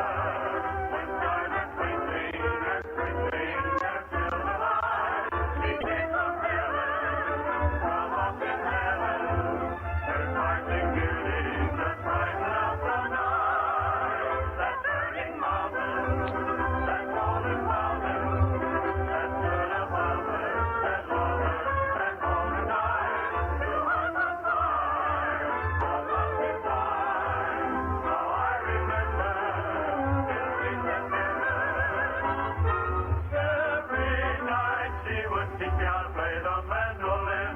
when stars are twinkling and twinkling their silver light. She came from heaven, from up in heaven, her sparkling beauty just brightened up the night. That burning mountain, that golden mountain, that stood above her, that lover, that golden night. To us on fire, a love divine. How I remember in sweet September. Every night she would teach me how to play the mandolin.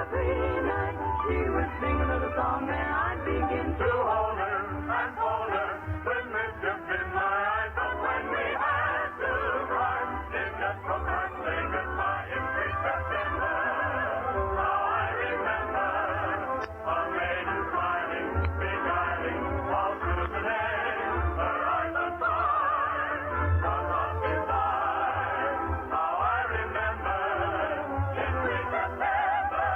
Every night she would sing a little song, and I'd begin to hold her and hold her with mischief in my eyes. But when we had to part, it just broke our say goodbye in sweet September. How I remember a maiden smiling, beguiling all through the day. Her eyes on fire, from love divine. How I remember in sweet September.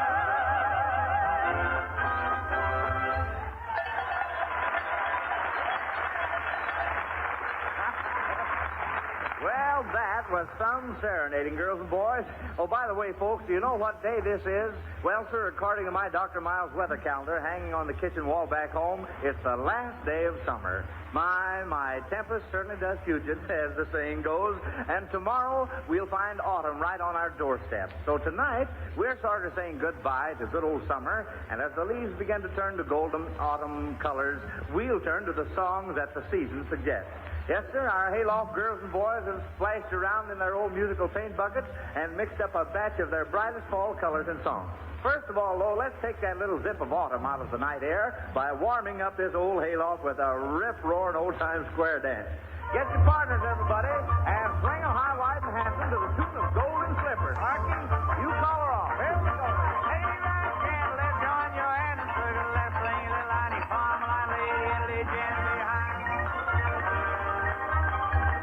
Well, that was some serenading, girls and boys. Oh, by the way, folks, do you know what day this is? Well, sir, according to my Dr. Miles weather calendar hanging on the kitchen wall back home, it's the last day of summer. My tempest certainly does fugit, as the saying goes. And tomorrow, we'll find autumn right on our doorstep. So tonight, we're sort of saying goodbye to good old summer. And as the leaves begin to turn to golden autumn colors, we'll turn to the songs that the season suggests. Yes, sir, our hayloft girls and boys have splashed around in their old musical paint buckets and mixed up a batch of their brightest fall colors and songs. First of all, though, let's take that little zip of autumn out of the night air by warming up this old hayloft with a rip-roaring old-time square dance. Get your partners, everybody, and swing 'em high, wide, and handsome to the tune of Golden Slippers. Harky, you call her off. Here we go. Hey, that candle, let's join your hand and circle left, swing the liney, farm line, lady, and lady, Jen behind.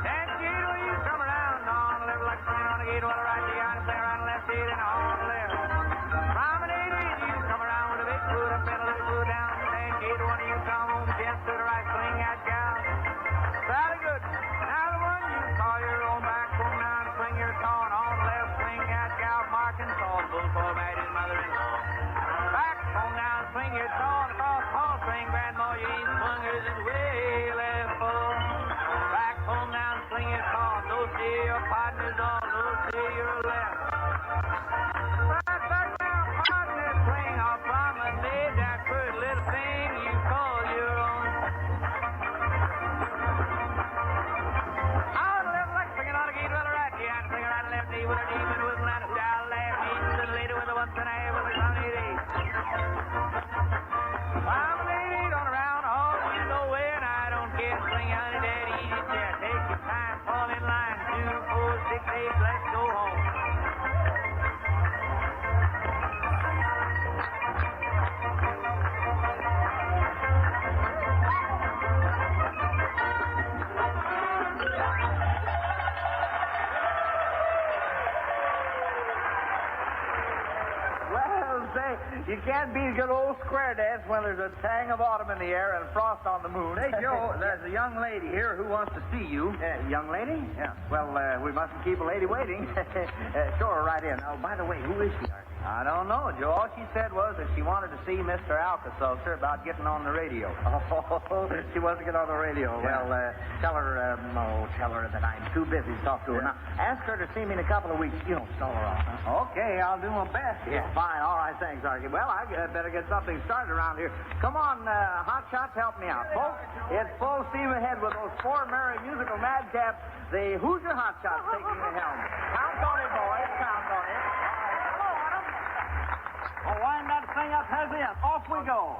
That gate will you come around on the left, like swing on the gate, while the right, you got to swing around the left, seat, and on the left. Promenade, you come around with a big foot up and a little foot down. That gate, one of you come home, gents to the right, swing that gal. Very good. Now the one you call your own back, come down, swing your corn on the left. You can't beat a good old square dance when there's a tang of autumn in the air and frost on the moon. Hey, Joe, there's a young lady here who wants to see you. Young lady? Yeah. Well, we mustn't keep a lady waiting. Show her right in. Oh, by the way, who is she, Archie? I don't know, Joe. All she said was that she wanted to see Mr. Alka-Seltzer about getting on the radio. Oh, she wants to get on the radio. Yeah. Well, tell her that I'm too busy to talk to her. Yeah. Now, ask her to see me in a couple of weeks. You don't stall her off, huh? Okay, I'll do my best. Yeah, fine. All right, thanks, Archie. Well, I better get something started around here. Come on, hot shots, help me out. Folks, it's full steam ahead with those four merry musical madcaps. The Hoosier Hot Shots taking the helm. Count on it, boys. Count on it. Hello, Autumn. Oh, wind that thing up, Hezzy, and off we go.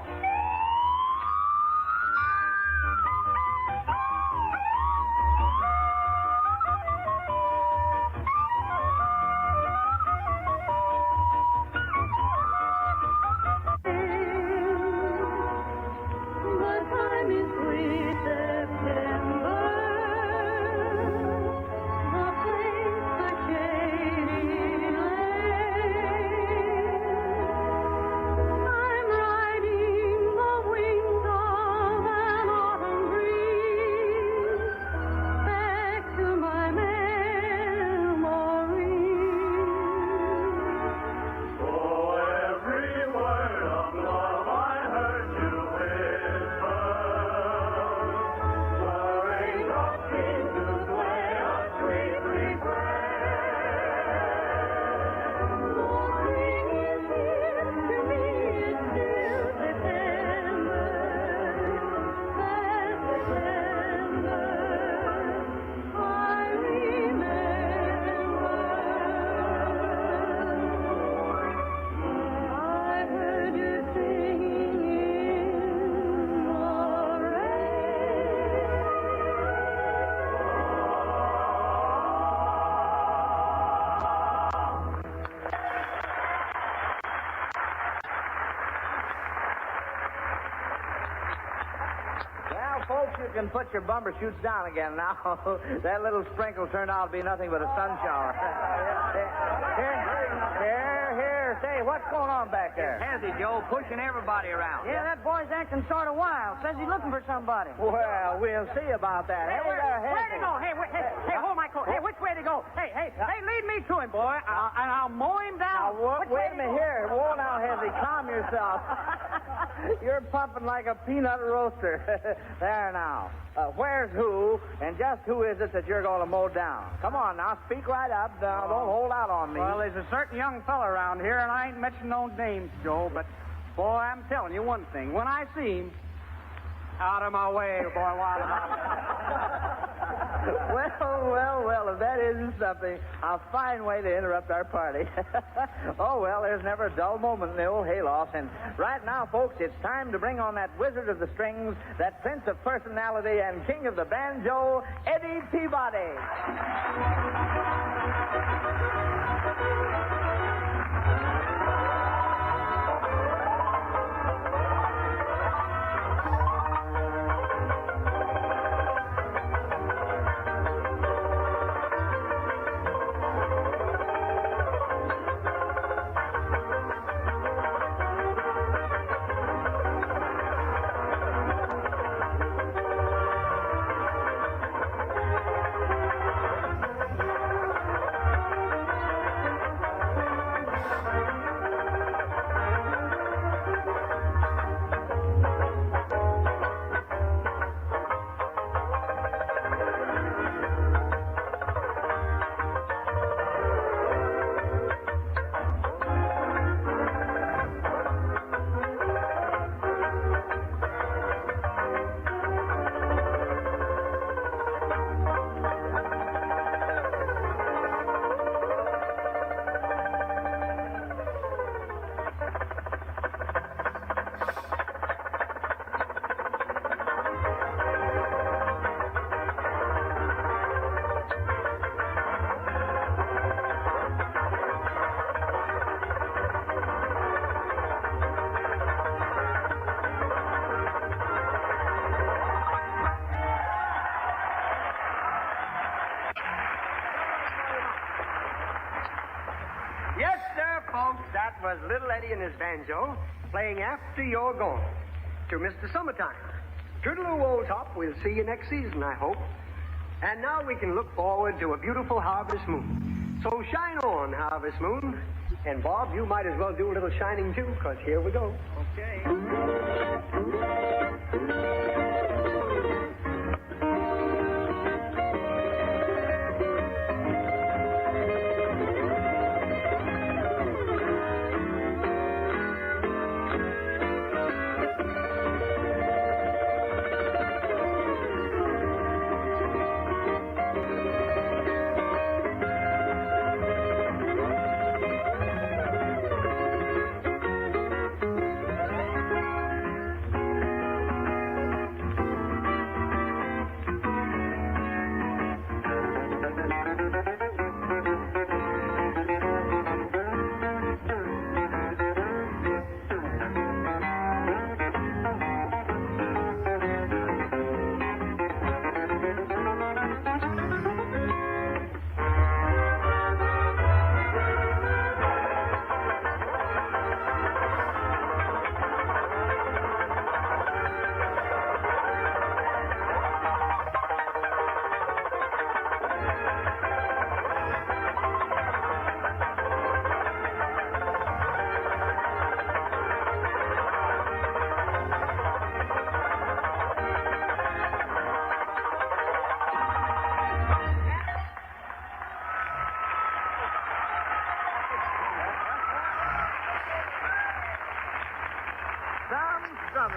Folks, you can put your bumper shoots down again now. That little sprinkle turned out to be nothing but a sun shower. Here. Say, what's going on back there? Hezzy, Joe, pushing everybody around. Yeah, that boy's acting sort of wild. Says he's looking for somebody. Well, we'll see about that. Hey, where'd he go? Hey, hold my coat. Hey, which way to go? Hey, lead me to him, boy, and I'll mow him down. Wait a minute here. Whoa now, Hezzy, calm yourself. You're pumping like a peanut roaster. There now. Where's who, and just who is it that you're going to mow down? Come on now, speak right up. Don't hold out on me. Well, there's a certain young fella around here, and I ain't mentioning no names, Joe, but, boy, I'm telling you one thing. When I see him, out of my way, boy, out of my way. Well, if that isn't something, a fine way to interrupt our party. Oh, well, there's never a dull moment in the old hayloft. And right now, folks, it's time to bring on that wizard of the strings, that prince of personality and king of the banjo, Eddie Peabody. was little Eddie and his banjo playing After You're Gone to Mr. Summertime. Toodaloo, old top. We'll see you next season, I hope. And now we can look forward to a beautiful harvest moon. So shine on, harvest moon. And Bob, you might as well do a little shining too, because here we go. Okay.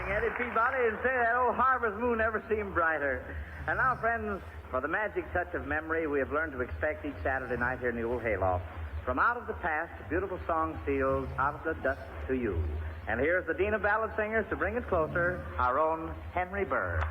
Eddie Peabody, and say that old harvest moon never seemed brighter. And now, friends, for the magic touch of memory, we have learned to expect each Saturday night here in the old hayloft. From out of the past, beautiful song steals out of the dust to you. And here's the Dean of Ballad Singers to bring us closer, our own Henry Burr.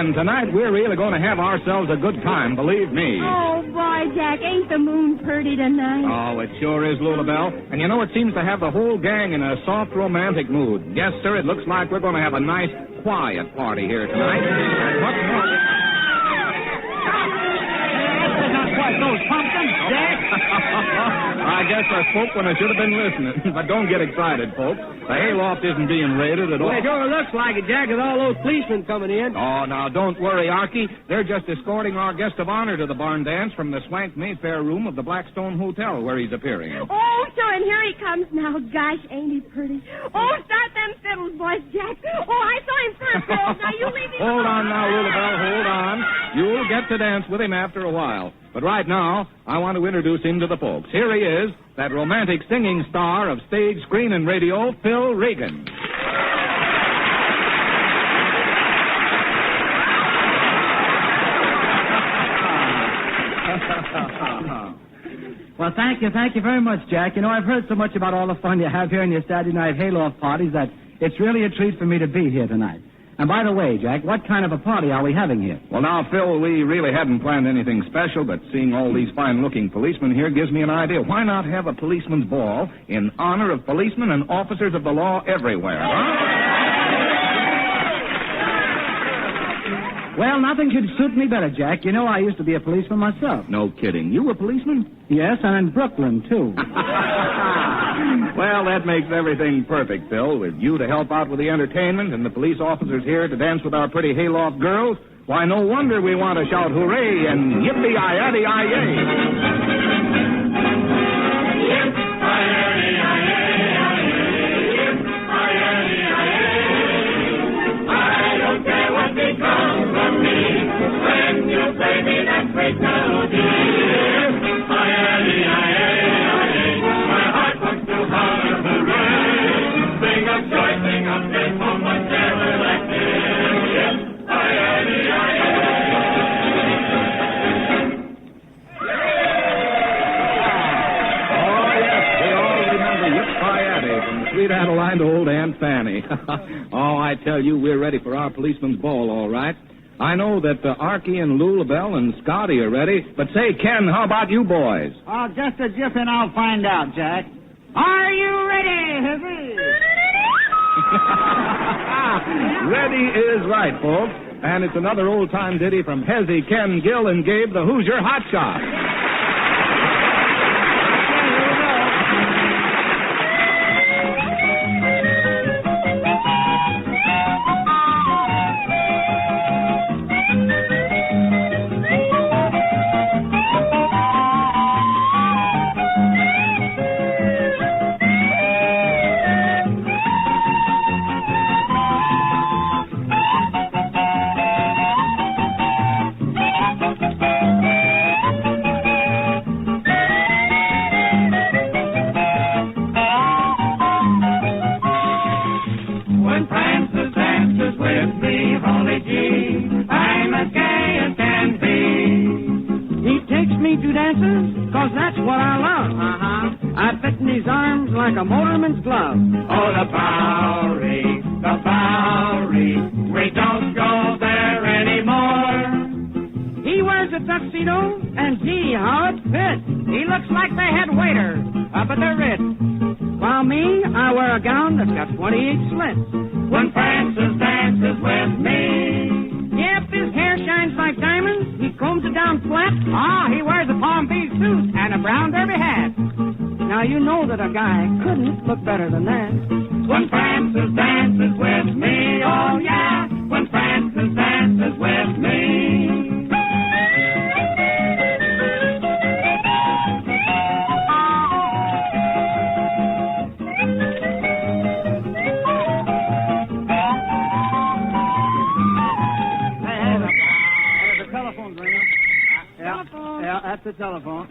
And tonight we're really going to have ourselves a good time, believe me. Oh, boy, Jack, ain't the moon pretty tonight? Oh, it sure is, Lulabelle. And you know, it seems to have the whole gang in a soft, romantic mood. Yes, sir, it looks like we're going to have a nice, quiet party here tonight. And what's more... That's not quite those pumpkins, Jack. I guess guess I spoke when I should have been listening. But don't get excited, folks. The hayloft isn't being raided at all. Well, it sure looks like it, Jack, with all those policemen coming in. Oh, now, don't worry, Archie. They're just escorting our guest of honor to the barn dance from the swank Mayfair room of the Blackstone Hotel where he's appearing. Oh, sir, and here he comes now. Gosh, ain't he pretty? Oh, start them fiddles, boys, Jack. Oh, I saw him first, girls. Now, you leave him Hold alone. on now, Lulabelle, hold on. You'll get to dance with him after a while. But right now, I want to introduce him to the folks. Here he is, that romantic singing star of stage, screen, and radio, Phil Regan. Well, thank you very much, Jack. You know, I've heard so much about all the fun you have here in your Saturday night hayloft parties that it's really a treat for me to be here tonight. And by the way, Jack, what kind of a party are we having here? Well, now, Phil, we really hadn't planned anything special, but seeing all these fine-looking policemen here gives me an idea. Why not have a policeman's ball in honor of policemen and officers of the law everywhere, huh? Well, nothing could suit me better, Jack. You know, I used to be a policeman myself. No kidding. You were a policeman? Yes, and in Brooklyn, too. Well, that makes everything perfect, Phil. With you to help out with the entertainment and the police officers here to dance with our pretty hayloft girls, why, no wonder we want to shout hooray and yippee-yi-yay-yi-yay. I don't care what becomes of me when you play me that sweet melody. My heart wants to holler hooray. Sing of joy, sing of faith, for my terror like this. Oh, yes, we all remember Yippee from the Sweet Adeline to old Aunt Fanny. Oh, I tell you, we're ready for our policeman's ball, all right. I know that Archie and Lulabelle and Scotty are ready, but say, Ken, how about you boys? Oh, just a jiff and I'll find out, Jack. Are you ready, Hizzy? Ready is right, folks. And it's another old-time ditty from Hezzy, Ken, Gil, and Gabe, the Hoosier Hotshot. Like a motorman's glove. Oh, the Bowery, we don't go there anymore. He wears a tuxedo, and gee, how it fits. He looks like the head waiter up at the Ritz. While me, I wear a gown that's got 28 slits. When Francis dances with me. Yep, his hair shines like diamonds. He combs it down flat. Ah, he wears a Palm Beach suit and a brown derby hat. Now, you know that a guy couldn't look better than that. When Francis dances with me, oh yeah, when Francis dances with me. The telephone's ringing. Yeah, that's the telephone.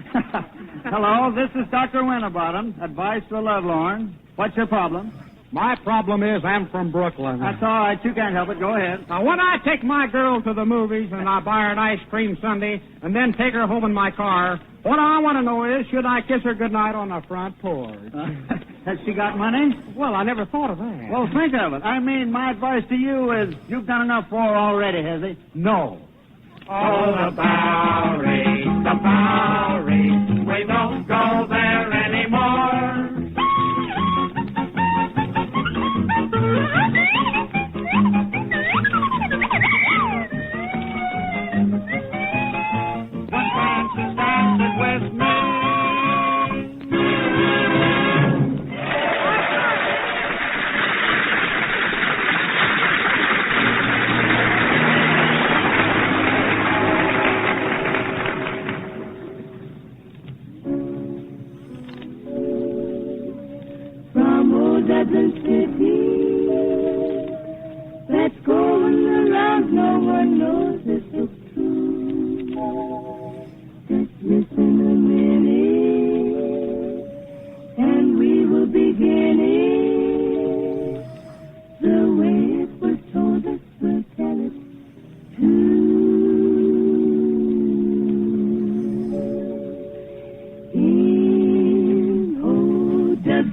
Hello, this is Dr. Winterbottom. Advice for Lovelorn. What's your problem? My problem is I'm from Brooklyn. That's all right. You can't help it. Go ahead. Now, when I take my girl to the movies and I buy her an ice cream sundae and then take her home in my car, what I want to know is, should I kiss her goodnight on the front porch? Has she got money? Well, I never thought of that. Well, think of it. I mean, my advice to you is you've done enough for her already, has he? No. Oh, the Bowery, we don't go there anymore. When Francis dances with me.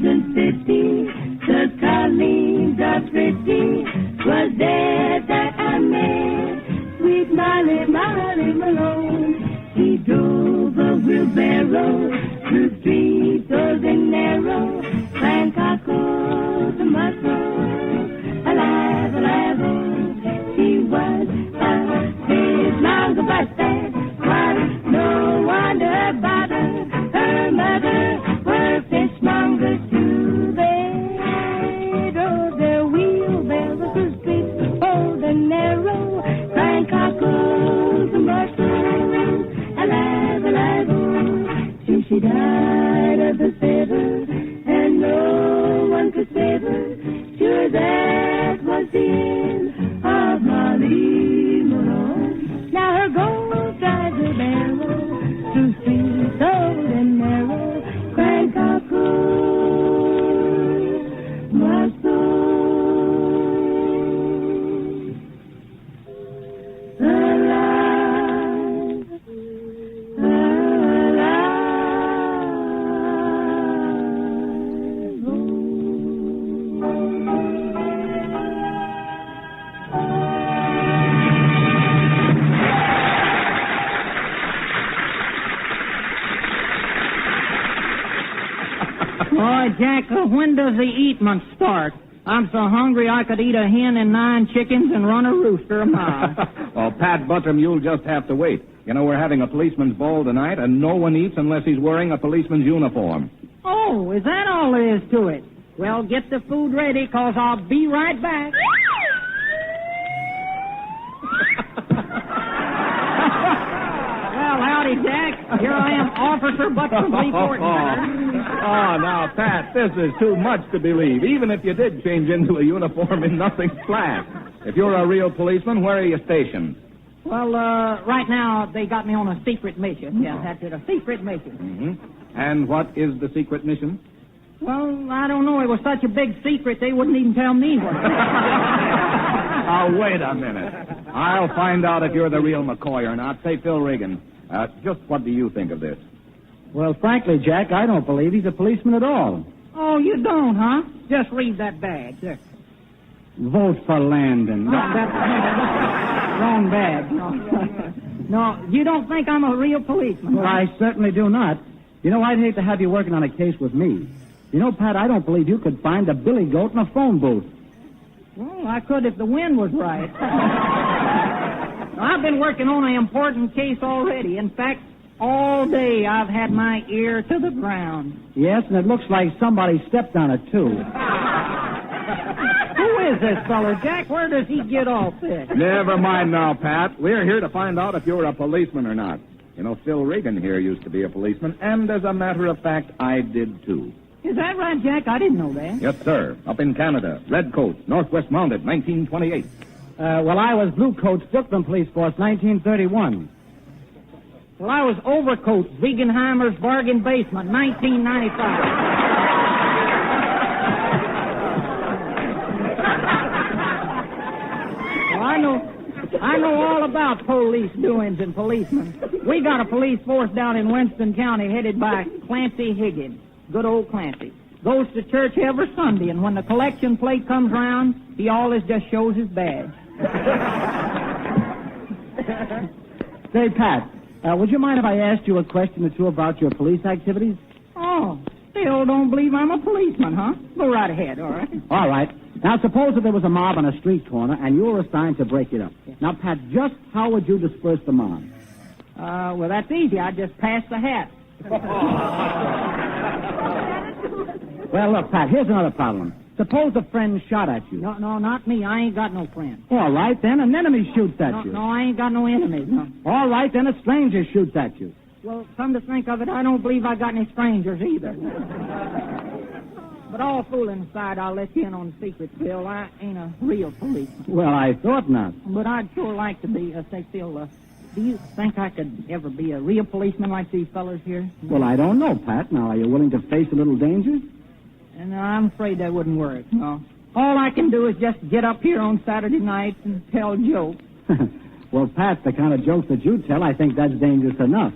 isn't pity, 'cause Colleen's are pretty. 'Twas there that I met sweet Molly, Molly Malone. He drove a wheelbarrow through streets old and narrow, playing cockles and mussels, alive, alive, oh. She was a big longer but that was no wonder about her. Her mother were fishmongers too. They drove their wheelbarrows through streets old and narrow, crying cockles and mussels, alive, alive, oh. Till she died of the fever, and no one could save her. Sure, that was the end of Molly Malone. Now her gold drives a barrel through streets old and narrow, crying cockles, mussels, alive, Boy, Jack, when does the eatment start? I'm so hungry I could eat a hen and 9 chickens and run a rooster a mile. Well, Pat Buttram, you'll just have to wait. You know, we're having a policeman's ball tonight, and no one eats unless he's wearing a policeman's uniform. Oh, is that all there is to it? Well, get the food ready, 'cause I'll be right back. Well, howdy, Jack. Here I am, Officer Buttram reporting. Oh, now, Pat, this is too much to believe. Even if you did change into a uniform in nothing's flat. If you're a real policeman, where are you stationed? Well, right now, they got me on a secret mission. Yeah, that's it, a secret mission. Mm-hmm. And what is the secret mission? Well, I don't know. It was such a big secret, they wouldn't even tell me what it was. Now, wait a minute. I'll find out if you're the real McCoy or not. Say, Phil Regan, just what do you think of this? Well, frankly, Jack, I don't believe he's a policeman at all. Oh, you don't, huh? Just read that badge. There. Vote for Landon. No, that's wrong badge. No. No, you don't think I'm a real policeman? Well, I certainly do not. You know, I'd hate to have you working on a case with me. You know, Pat, I don't believe you could find a billy goat in a phone booth. Well, I could if the wind was right. I've been working on an important case already. In fact, all day I've had my ear to the ground. Yes, and it looks like somebody stepped on it, too. Who is this fellow, Jack? Where does he get off this? Never mind now, Pat. We're here to find out if you're a policeman or not. You know, Phil Regan here used to be a policeman, and as a matter of fact, I did, too. Is that right, Jack? I didn't know that. Yes, sir. Up in Canada. Redcoats, Northwest Mounted, 1928. Well, I was Bluecoats, Brooklyn Police Force, 1931. Well, I was Overcoats, Wiegenheimer's Bargain Basement, 1995. Well, I know all about police doings and policemen. We got a police force down in Winston County headed by Clancy Higgins. Good old Clancy. Goes to church every Sunday, and when the collection plate comes round, he always just shows his badge. Say, Pat, would you mind if I asked you a question or two about your police activities? Oh, still don't believe I'm a policeman, huh? Go right ahead, all right? All right. Now, suppose that there was a mob on a street corner, and you were assigned to break it up. Now, Pat, just how would you disperse the mob? Well, that's easy. I'd just pass the hat. Well, look, Pat, here's another problem. Suppose a friend shot at you. No, not me. I ain't got no friend. All right, then an enemy shoots at you. No, I ain't got no enemies, no. All right, then a stranger shoots at you. Well, come to think of it, I don't believe I got any strangers either. But all fooling aside, I'll let you in on the secret, Phil. I ain't a real policeman. Well, I thought not. But I'd sure like to be. Say, Phil, do you think I could ever be a real policeman like these fellas here? Well, I don't know, Pat. Now, are you willing to face a little danger? And I'm afraid that wouldn't work, no. All I can do is just get up here on Saturday nights and tell jokes. Well, Pat, the kind of jokes that you tell, I think that's dangerous enough.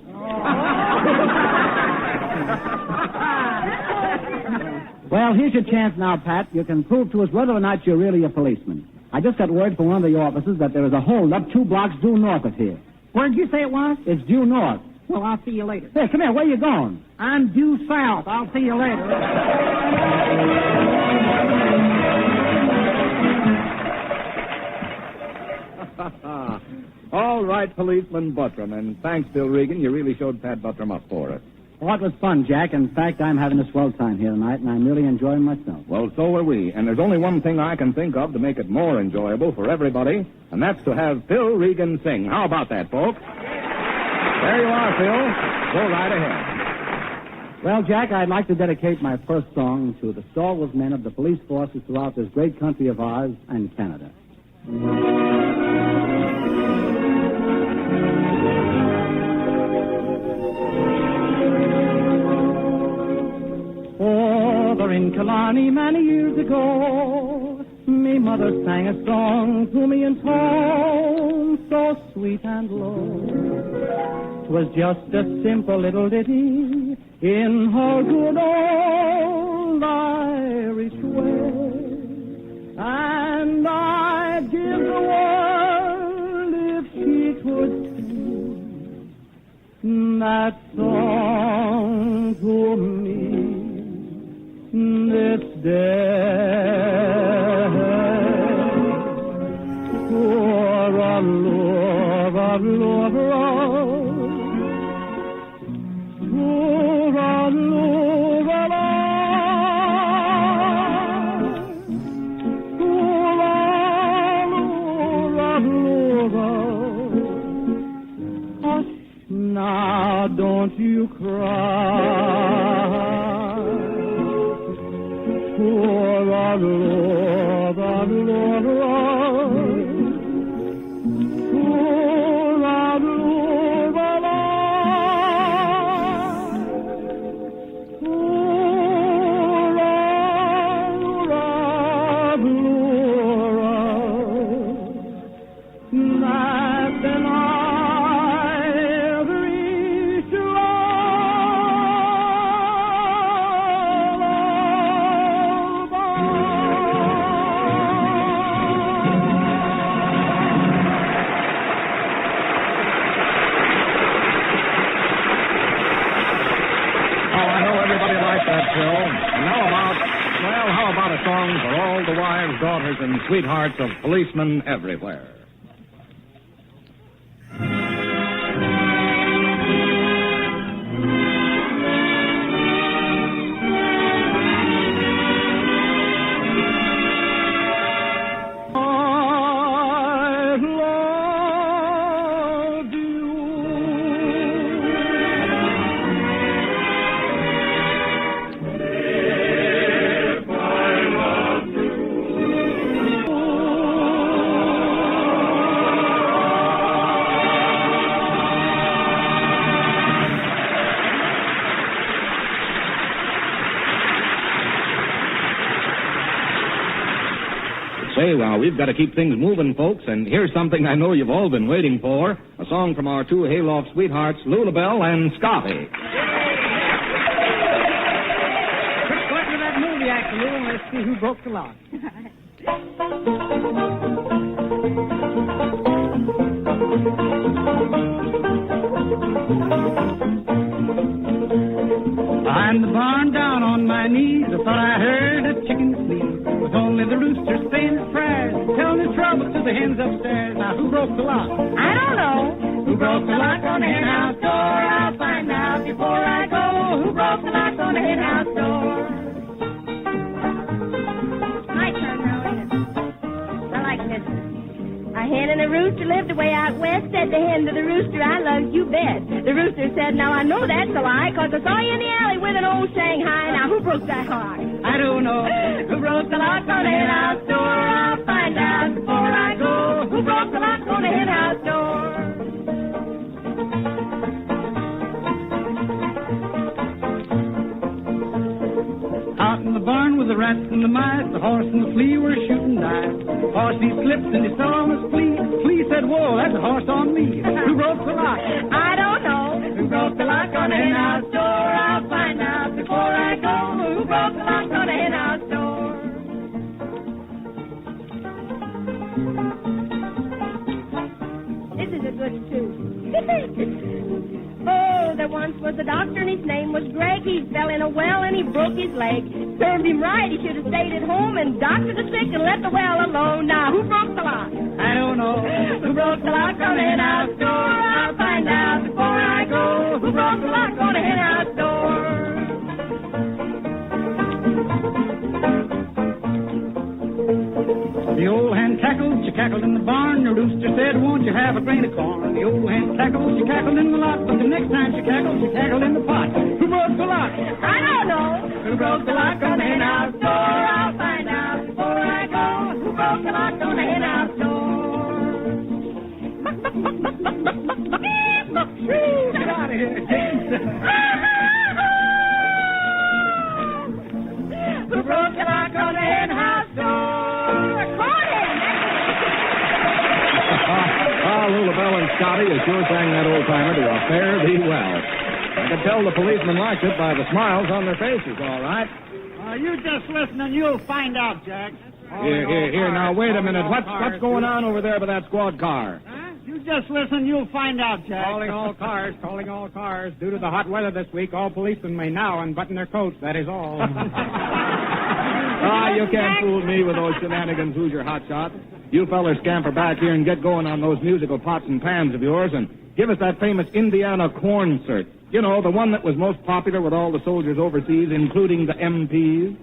Well, here's your chance now, Pat. You can prove to us whether or not you're really a policeman. I just got word from one of the officers that there is a holdup 2 blocks due north of here. Where'd you say it was? It's due north. Well, I'll see you later. Hey, come here. Where you going? I'm due south. I'll see you later. All right, Policeman Buttram, and thanks, Bill Regan. You really showed Pat Buttram up for us. Well, it was fun, Jack. In fact, I'm having a swell time here tonight, and I'm really enjoying myself. Well, so are we. And there's only one thing I can think of to make it more enjoyable for everybody, and that's to have Phil Regan sing. How about that, folks? There you are, Phil. Go right ahead. Well, Jack, I'd like to dedicate my first song to the stalwart men of the police forces throughout this great country of ours and Canada. Over in Killarney many years ago, me mother sang a song to me in tone so sweet and low. 'Twas just a simple little ditty in her good old Irish way, and I'd give the world if she could sing that song to me this day. For a love of love, for a love of hush, now don't you cry. For a love of love, for a love of daughters and sweethearts of policemen everywhere. Well, we've got to keep things moving, folks, and here's something I know you've all been waiting for, a song from our 2 hayloft sweethearts, Lulabelle and Scotty. Quick, go into that movie act, Lou, and let's see who broke the law. I'm the barn down on my knees. I thought I heard a chicken sneeze. It was only the rooster saying his prayers, telling his trouble to the hens upstairs. Now, who broke the lock? I don't know. Who broke the lock on the hen house door? I'll find out before I go. Who broke the lock on the hen house door? My turn now, isn't it? I like this. A hen and a rooster lived away out west. Said the hen to the rooster, I love you best. The rooster said, now I know that's a lie, 'cause I saw you in the alley with an old Shanghai. Now who broke that lock? I don't know. Who broke the lock on the hen house door? I'll find out before I go. Who broke the lock on the hen house door? Out in the barn with the rats and the mice, the horse and the flea were shooting dice. Horse he slipped and he saw Miss Flea. Flea said, whoa, that's a horse on me. Who broke the lock? I don't know. Who broke the lock on the hen house door? I'll find out before I go. Who broke the lock on the hen there once was a doctor and his name was Greg. He fell in a well and he broke his leg. Served him right, he should have stayed at home and doctored the sick and left the well alone. Now, who broke the lock? I don't know. Who broke the lock on the hen house door? I'll find out before I go. Who broke the lock on the hen house door? The old hen cackled, she cackled in the barn. The rooster said, won't you have a grain of corn? The old hen cackled, she cackled in the lot. But the next time she cackled in the pot. Who broke the lock? I don't know. Who broke the lock on the hen house door? I'll find out before I go. Who broke the lock on the hen house door? Get out of here. Who broke the lock on the hen house door? Lulabelle and Scotty, you sure sang that old-timer to a fare thee well. I could tell the policemen liked it by the smiles on their faces, all right. You just listen and you'll find out, Jack. Here, now, wait a minute. What's going on over there by that squad car? Huh? You just listen, you'll find out, Jack. Calling all cars. Due to the hot weather this week, all policemen may now unbutton their coats, that is all. You can't fool me with those shenanigans, Hoosier hotshot. You fellers scamper back here and get going on those musical pots and pans of yours and give us that famous Indiana corn cert. You know, the one that was most popular with all the soldiers overseas, including the MPs.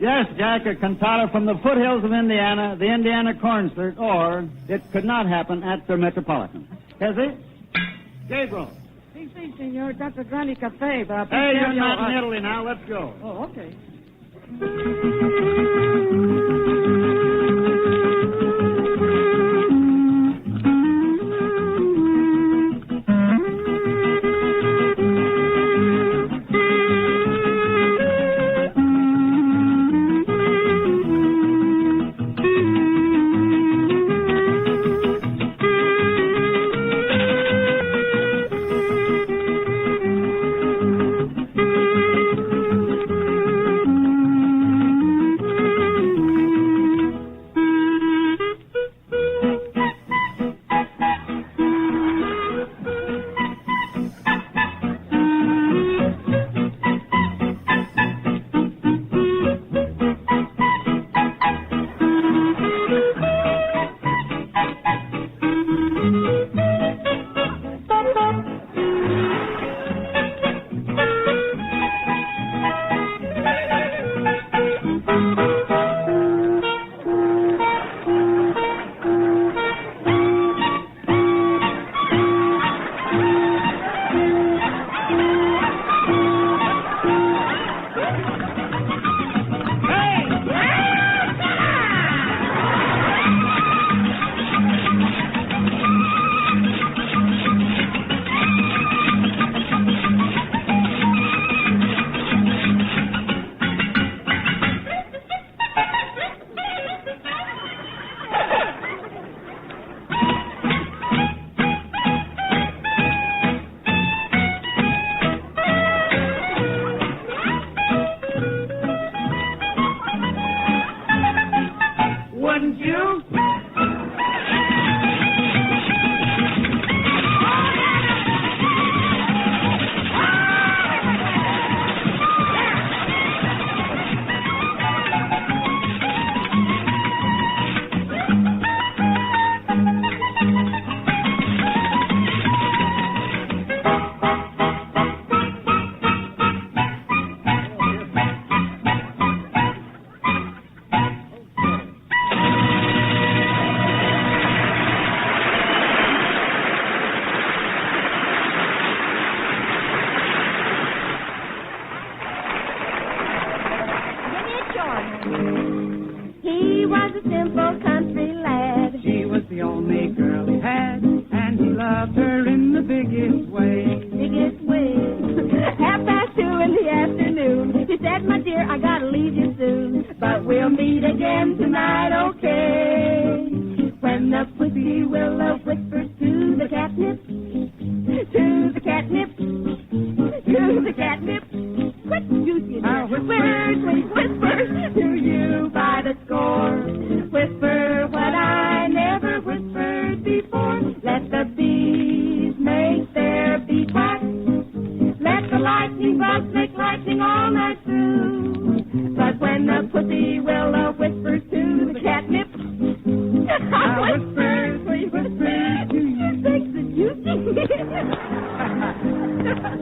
Yes, Jack, a cantata from the foothills of Indiana, the Indiana Concert, or It Could Not Happen at the Metropolitan. Hezzy? Gabriel. Si, senor, that's a grande cafe. Hey, you're not in Italy now. Let's go. Oh, okay.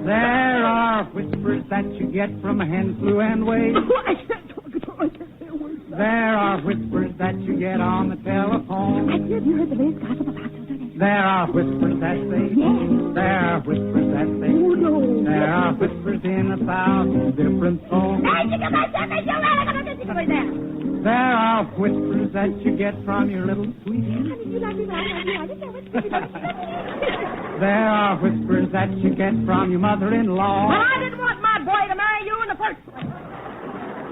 There are whispers that you get from hens, flew, and waves. There are whispers that you get on the telephone. Have you heard the latest gossip about Chesterton? There are whispers that say. Yes. There are whispers that say. Oh, no. There are whispers in 1,000 different songs. There are whispers that you get from your little sweetie. There are whispers that you get from your mother-in-law. Well, I didn't want my boy to marry you in the first place.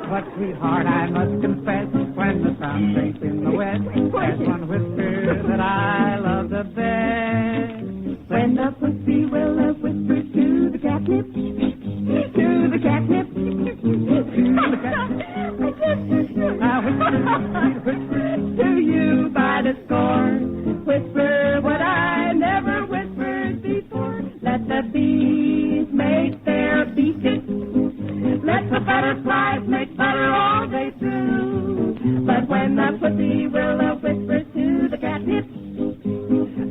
But, sweetheart, I must confess, when the sun sinks in the west, there's one whisper that I love the best. When the pussy willow whispers to the catnip, to the catnip, to the catnip. I whisper to you by the score. Whisper what I never whispered before. Let the bees make their beaches. Let the butterflies make butter all day through. But when the pussy willow whispers to the catnip,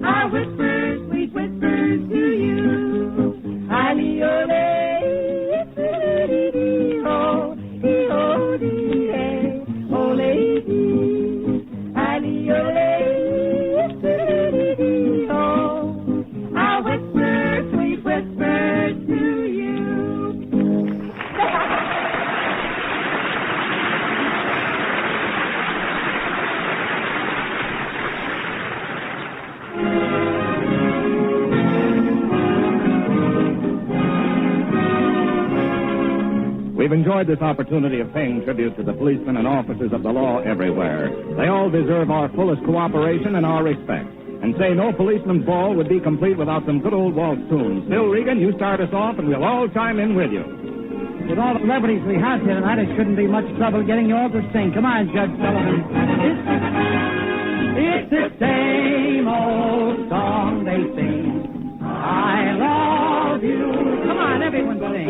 I whisper sweet whispers to you. I-lee-o-lay-dee-dee-dee-oh, dee-oh-dee-ay, oh-lady. I-lee-o-lay-dee-dee-dee-oh, I whisper sweet whispers to you. We've enjoyed this opportunity of paying tribute to the policemen and officers of the law everywhere. They all deserve our fullest cooperation and our respect. And say no policeman's ball would be complete without some good old waltz tunes. Bill Regan, you start us off, and we'll all chime in with you. With all the celebrities we have here tonight, it shouldn't be much trouble getting you all to sing. Come on, Judge Sullivan. It's the same old song they sing. I love you. Come on, everyone sing.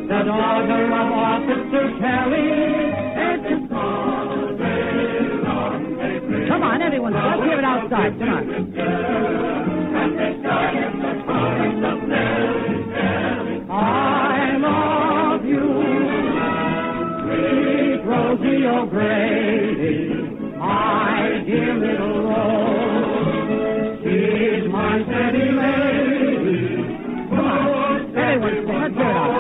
The daughter of Officer Kelly. Come on, everyone. Let's hear it outside. Come on. I love you. Sweet Rosie O'Grady, my dear little Rose. She's my steady lady. Come on. Everyone sing. Let's hear it out.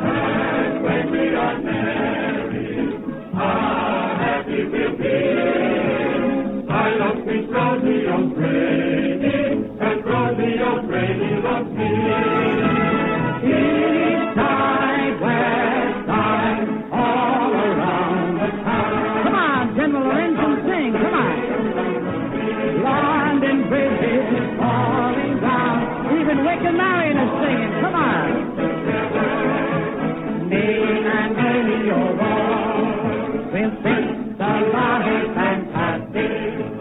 And when we are married, how happy we'll be. I love sweet Rosie O'Grady, and Rosie O'Grady loves me. East side, west side, all around the town. Come on, General Lorenzen, sing. Come on. London Bridge is falling down. Even Wick and Marion is singing. Come on. Neil and Lily O'Rourke will sing the lovely fantastic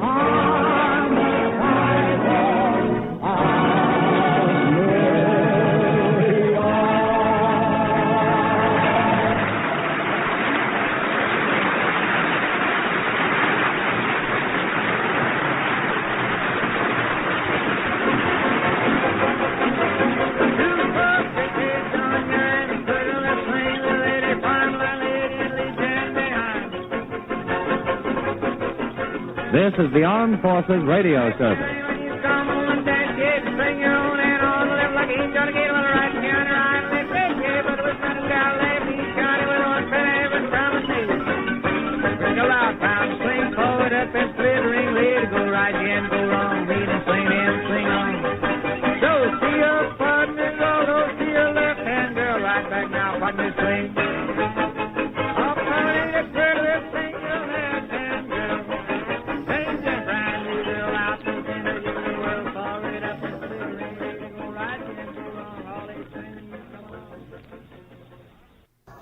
on the sidewalk of New York. This is the Armed Forces Radio Service.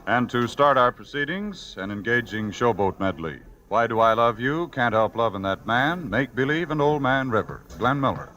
And to start our proceedings, an engaging showboat medley. Why Do I Love You? Can't Help Loving That Man, Make Believe, and Old Man River. Glenn Miller.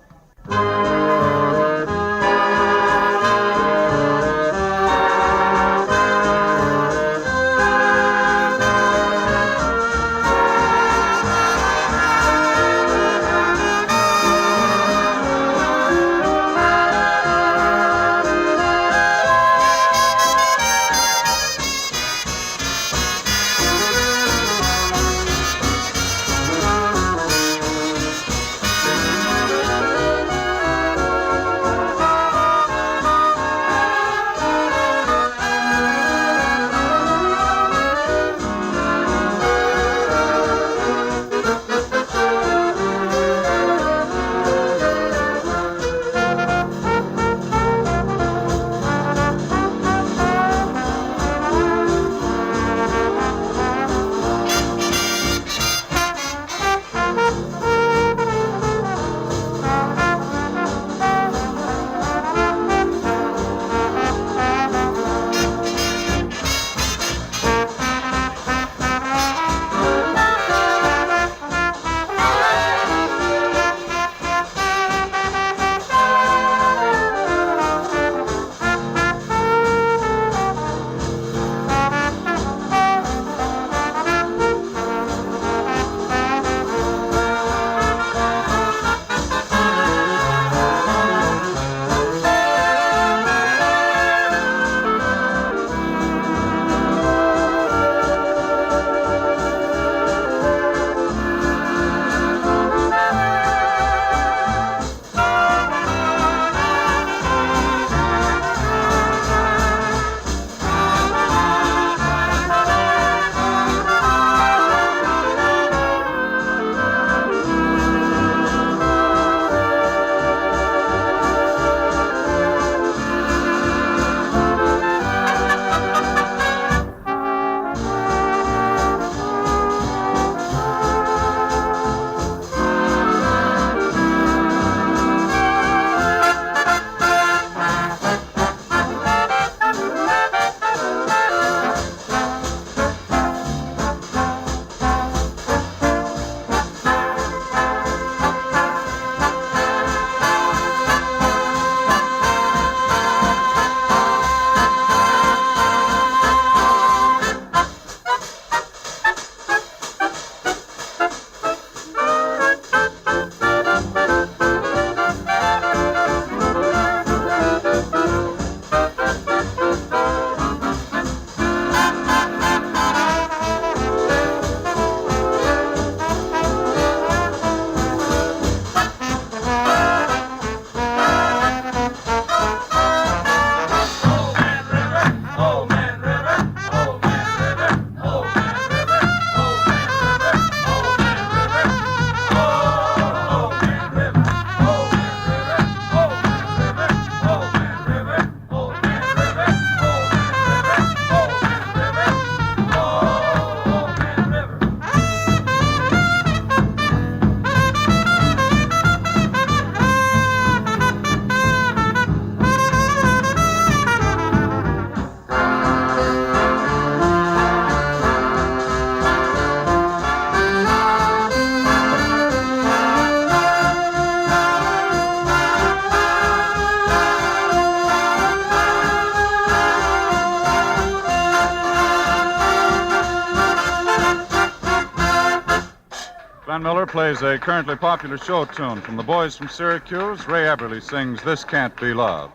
Glenn Miller plays a currently popular show tune from the Boys from Syracuse. Ray Eberly sings This Can't Be Love.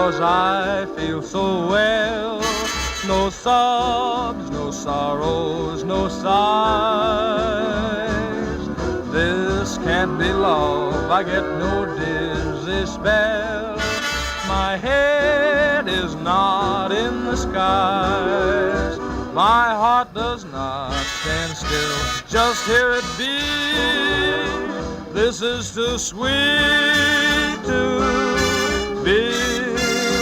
because I feel so well. No sobs, no sorrows, no sighs. This can't be love, I get no dizzy spell. My head is not in the skies. My heart does not stand still, just hear it beat. This is too sweet to be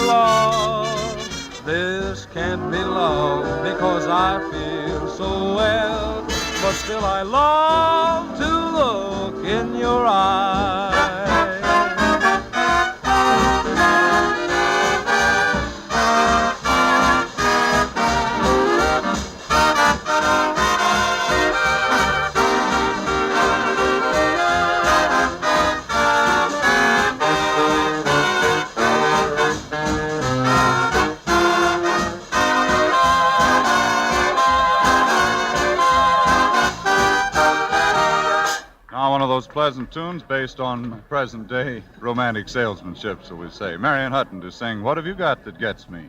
love. This can't be love because I feel so well. But still I love to look in your eyes. One of those pleasant tunes based on present-day romantic salesmanship, so we say. Marion Hutton to sing What Have You Got That Gets Me?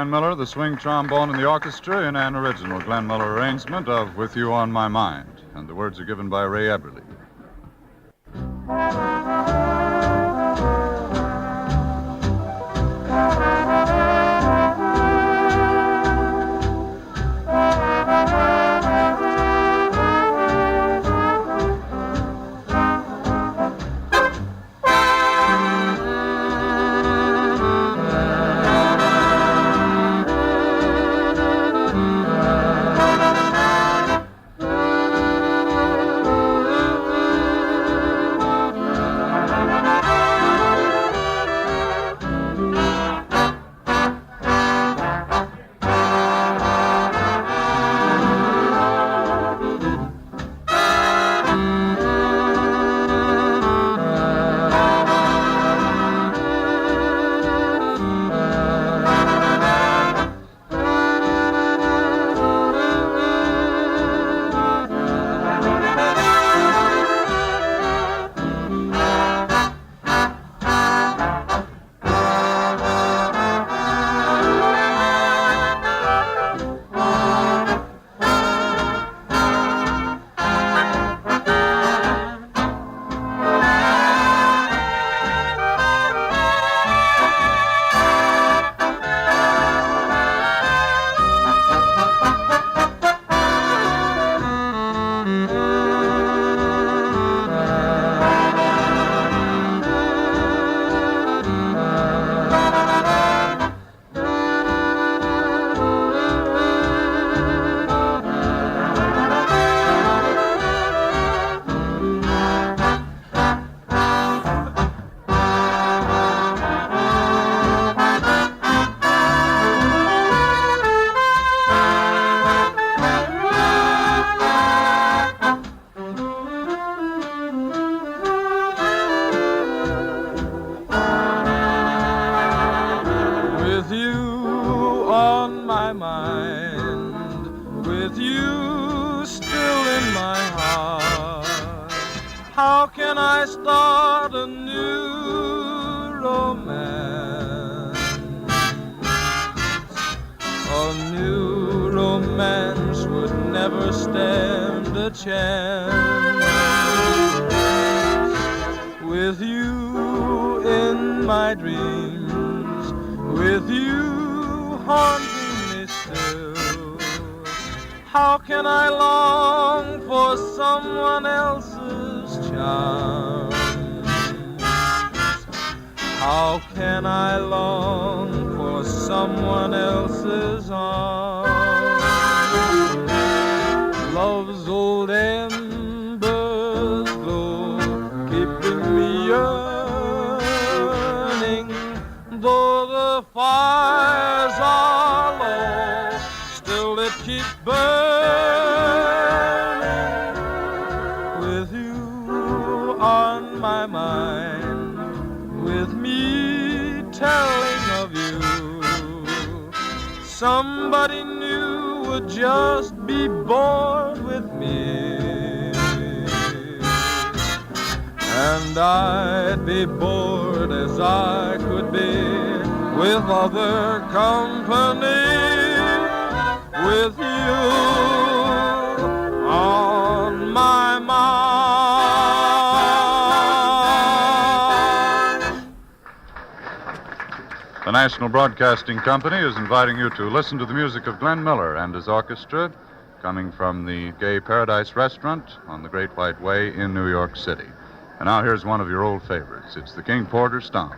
Glenn Miller, the swing trombone and the orchestra in an original Glenn Miller arrangement of With You on My Mind. And the words are given by Ray Eberly. How can I start a new romance? A new romance would never stand a chance. With you in my dreams, with you haunting me still, how can I long for someone else's charms? How can I long for someone else's arms? Love's old embers glow, keeping me yearning, though the fires are low, still it keeps burning. With you on my mind, with me telling of you, somebody new would just be bored with me, and I'd be bored as I could be with other company. With you on my mind. The National Broadcasting Company is inviting you to listen to the music of Glenn Miller and his orchestra, coming from the Gay Paradise Restaurant on the Great White Way in New York City. And now here's one of your old favorites. It's the King Porter Stomp.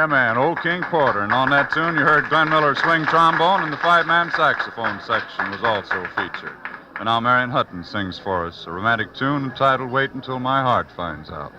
Yeah, man, Old King Porter. And on that tune, you heard Glenn Miller's swing trombone, and the five-man saxophone section was also featured. And now Marion Hutton sings for us a romantic tune entitled Wait Until My Heart Finds Out.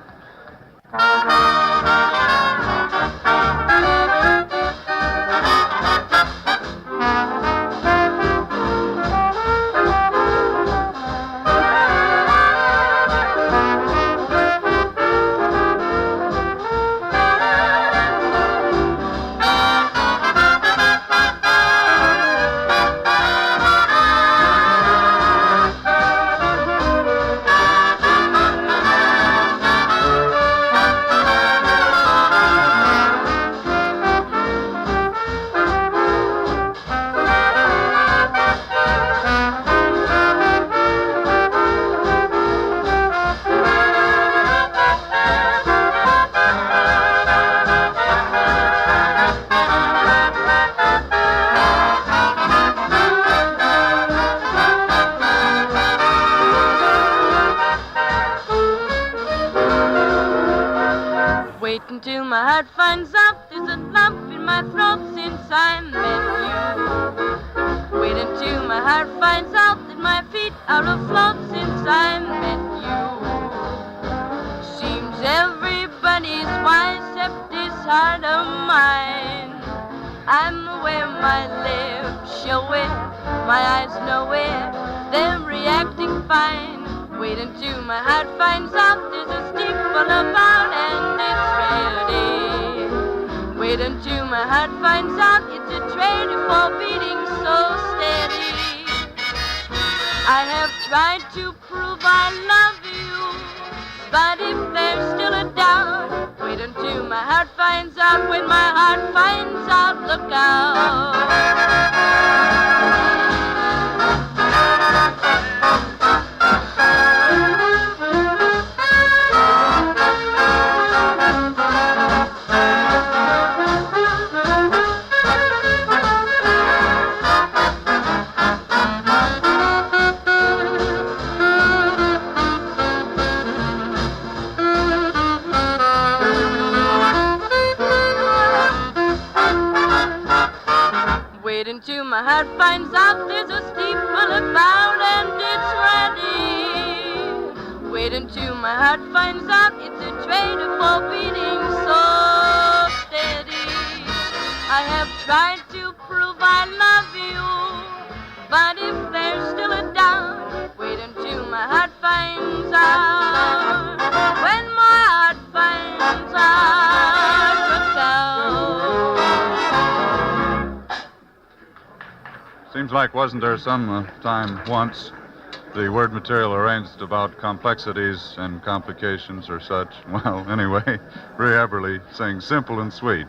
Seems like wasn't there some time once the word material arranged about complexities and complications or such? Well, anyway, Ray Eberly sings Simple and Sweet.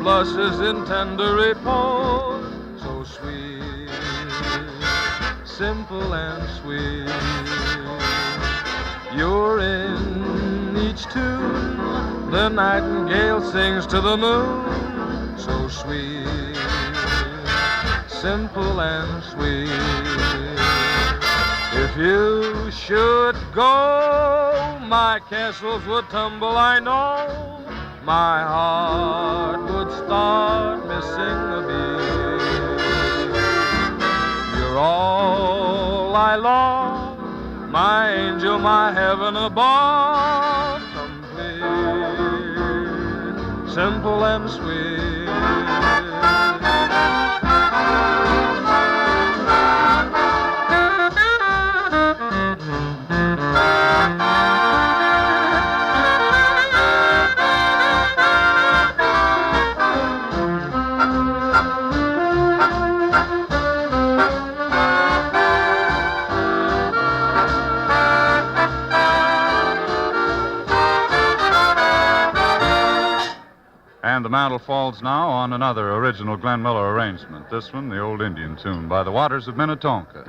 Blushes in tender repose, so sweet, simple and sweet. You're in each tune, the nightingale sings to the moon, so sweet, simple and sweet. If you should go, my castles would tumble, I know. My heart would start missing the beat. You're all I long, my angel, my heaven above, complete, simple and sweet. And the mantle falls now on another original Glenn Miller arrangement. This one, the old Indian tune, By the Waters of Minnetonka.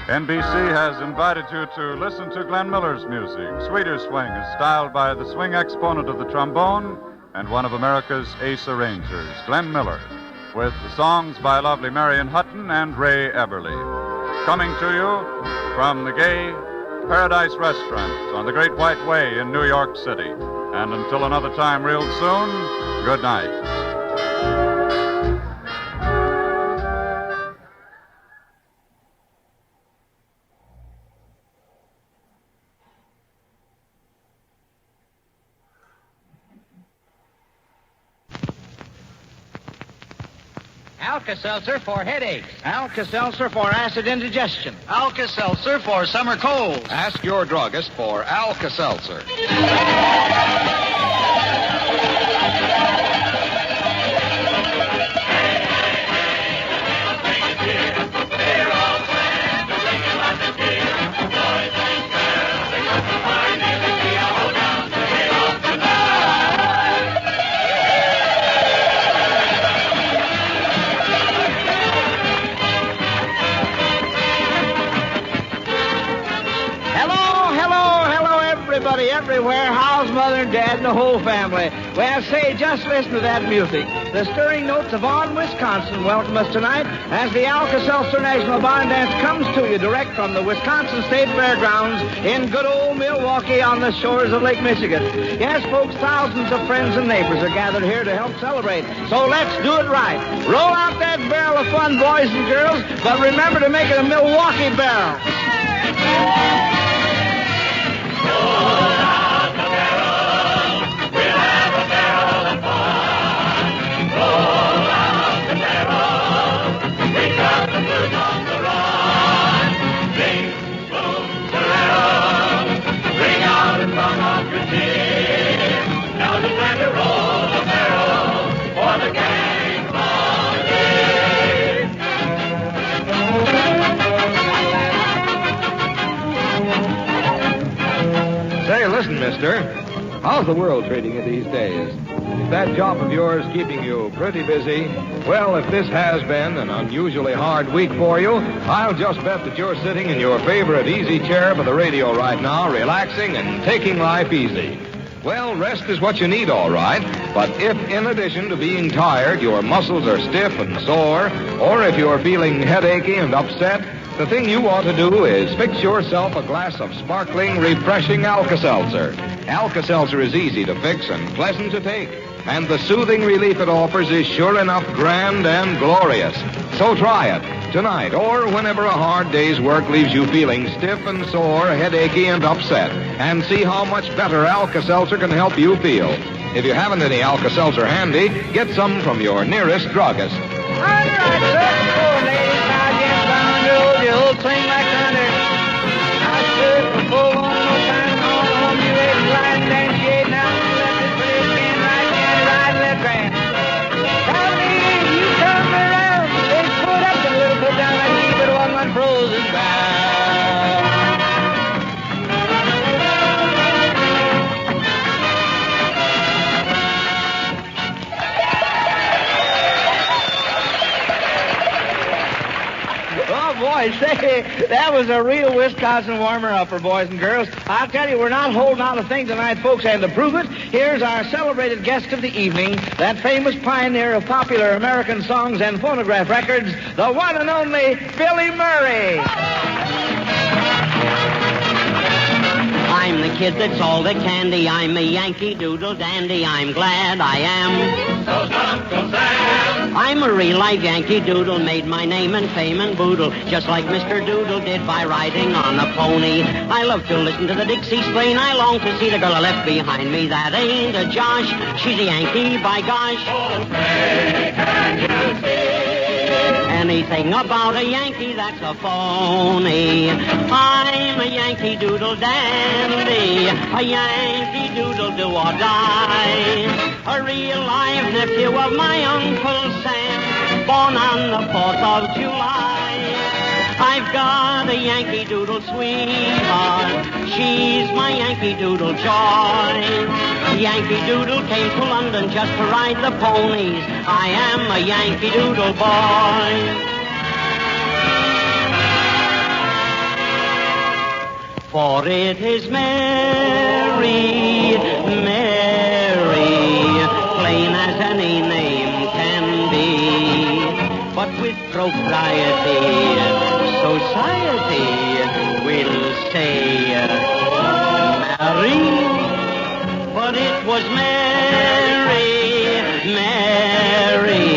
NBC has invited you to listen to Glenn Miller's music. Sweeter Swing is styled by the swing exponent of the trombone and one of America's ace arrangers, Glenn Miller, with the songs by lovely Marion Hutton and Ray Eberly. Coming to you from the gay Paradise Restaurant on the Great White Way in New York City. And until another time real soon, good night. Alka-Seltzer for headaches. Alka-Seltzer for acid indigestion. Alka-Seltzer for summer colds. Ask your druggist for Alka-Seltzer. Everywhere, how's Mother and Dad and the whole family? Well, say, just listen to that music. The stirring notes of Vaughan, Wisconsin welcome us tonight as the Alka-Seltzer National Barn Dance comes to you direct from the Wisconsin State Fairgrounds in good old Milwaukee on the shores of Lake Michigan. Yes, folks, thousands of friends and neighbors are gathered here to help celebrate. So let's do it right. Roll out that barrel of fun, boys and girls, but remember to make it a Milwaukee barrel. Listen, mister, how's the world treating you these days? Is that job of yours keeping you pretty busy? Well, if this has been an unusually hard week for you, I'll just bet that you're sitting in your favorite easy chair by the radio right now, relaxing and taking life easy. Well, rest is what you need, all right. But if, in addition to being tired, your muscles are stiff and sore, or if you're feeling headachy and upset, the thing you ought to do is fix yourself a glass of sparkling, refreshing Alka-Seltzer. Alka-Seltzer is easy to fix and pleasant to take. And the soothing relief it offers is sure enough grand and glorious. So try it. tonight, or whenever a hard day's work leaves you feeling stiff and sore, headachy and upset, and see how much better Alka-Seltzer can help you feel. If you haven't any Alka-Seltzer handy, get some from your nearest druggist. All right, sir. Oh, ladies, now get down the old swing like thunder. Now, sir, before one more time, on home, you ready to ride and dance, shade now, left it, put it in, right hand, right, left hand. Tell me, you come around, they put up a little bit down, I keep it one frozen bound. Boy, say, that was a real Wisconsin warmer-upper, boys and girls. I'll tell you, we're not holding out a thing tonight, folks, and to prove it, here's our celebrated guest of the evening, that famous pioneer of popular American songs and phonograph records, the one and only Billy Murray. I'm the kid that's all the candy. I'm a Yankee Doodle dandy. I'm glad I am. So's Uncle Sam. I'm a real live Yankee Doodle, made my name and fame and boodle, just like Mr. Doodle did by riding on a pony. I love to listen to the Dixie strain. I long to see the girl I left behind me. That ain't a Josh. She's a Yankee, by gosh. Oh, pray, can you see? Anything about a Yankee that's a phony. I'm a Yankee Doodle dandy, a Yankee Doodle do or die, a real live nephew of my Uncle Sam, born on the 4th of July. I've got a Yankee Doodle sweetheart, she's my Yankee Doodle joy. Yankee Doodle came to London just to ride the ponies. I am a Yankee Doodle boy. For it is Mary, Mary, plain as any name can be, but with propriety, society will say Mary. But it was Mary, Mary,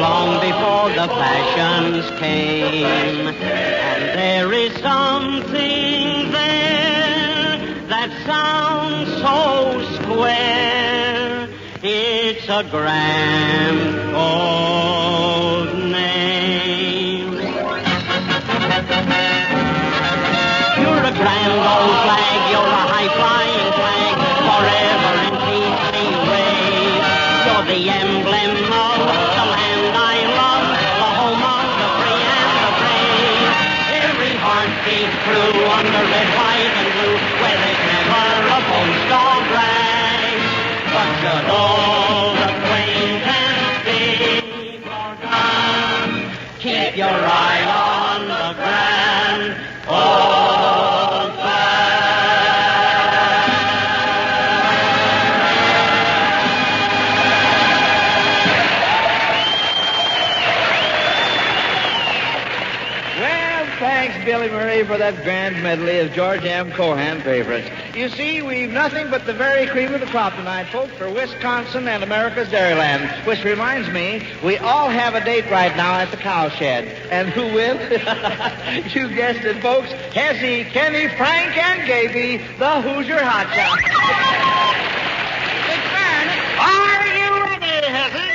long before the fashions came. And there is something there that sounds so square. It's a grand old name. You're a grand old flag, you're a high-flying flag, forever in peace we reign. You're the emblem of the land I love, the home of the free and the brave. Every heart beats true under red, white, and blue, where there's never a boast or brag. But should all acquaintance be forgone, keep your eye on the grand old flag. Thanks, Billy Murray, for that grand medley of George M. Cohan favorites. You see, we've nothing but the very cream of the crop tonight, folks, for Wisconsin and America's Dairyland. Which reminds me, we all have a date right now at the cowshed. And who with? You guessed it, folks. Hezzy, Kenny, Frank, and Gaby, the Hoosier Hot Shot. Are you ready, Hezzy?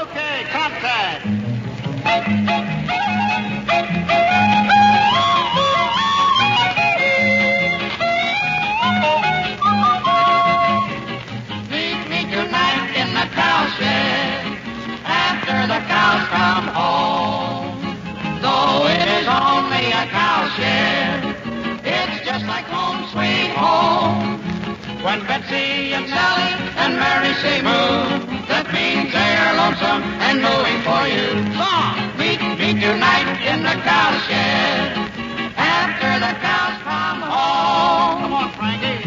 Okay, contact. Meet me tonight in the cowshed after the cows come home. Though it is only a cowshed, it's just like home sweet home. When Betsy and Sally and Mary say moo, that means they're lonesome and mooing for you. Meet me tonight in the cowshed after the cows come home. Come on, Frankie.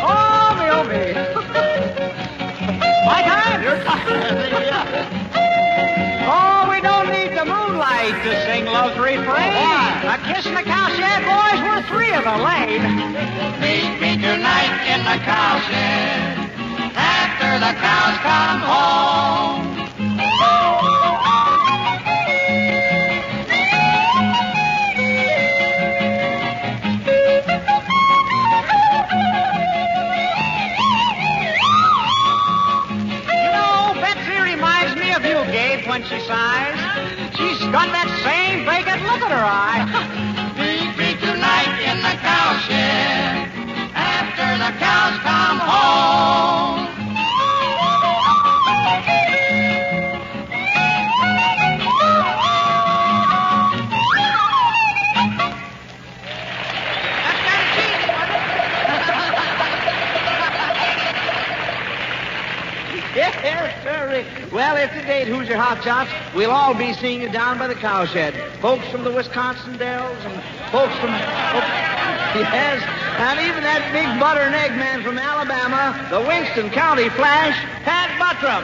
Oh, me. My time? Your time. Oh, we don't need the moonlight to sing love's refrain. of the lane. Meet me tonight in the cowshed after the cows come home. When she sighs, she's got that same vacant look in her eye. Meet me tonight in the cowshed after the cows come home. Yes, sir. Well, if today at Hoosier Hot Shots, we'll all be seeing you down by the cowshed. Folks from the Wisconsin Dells and folks from... yes, and even that big butter and egg man from Alabama, the Winston County Flash, Pat Buttram.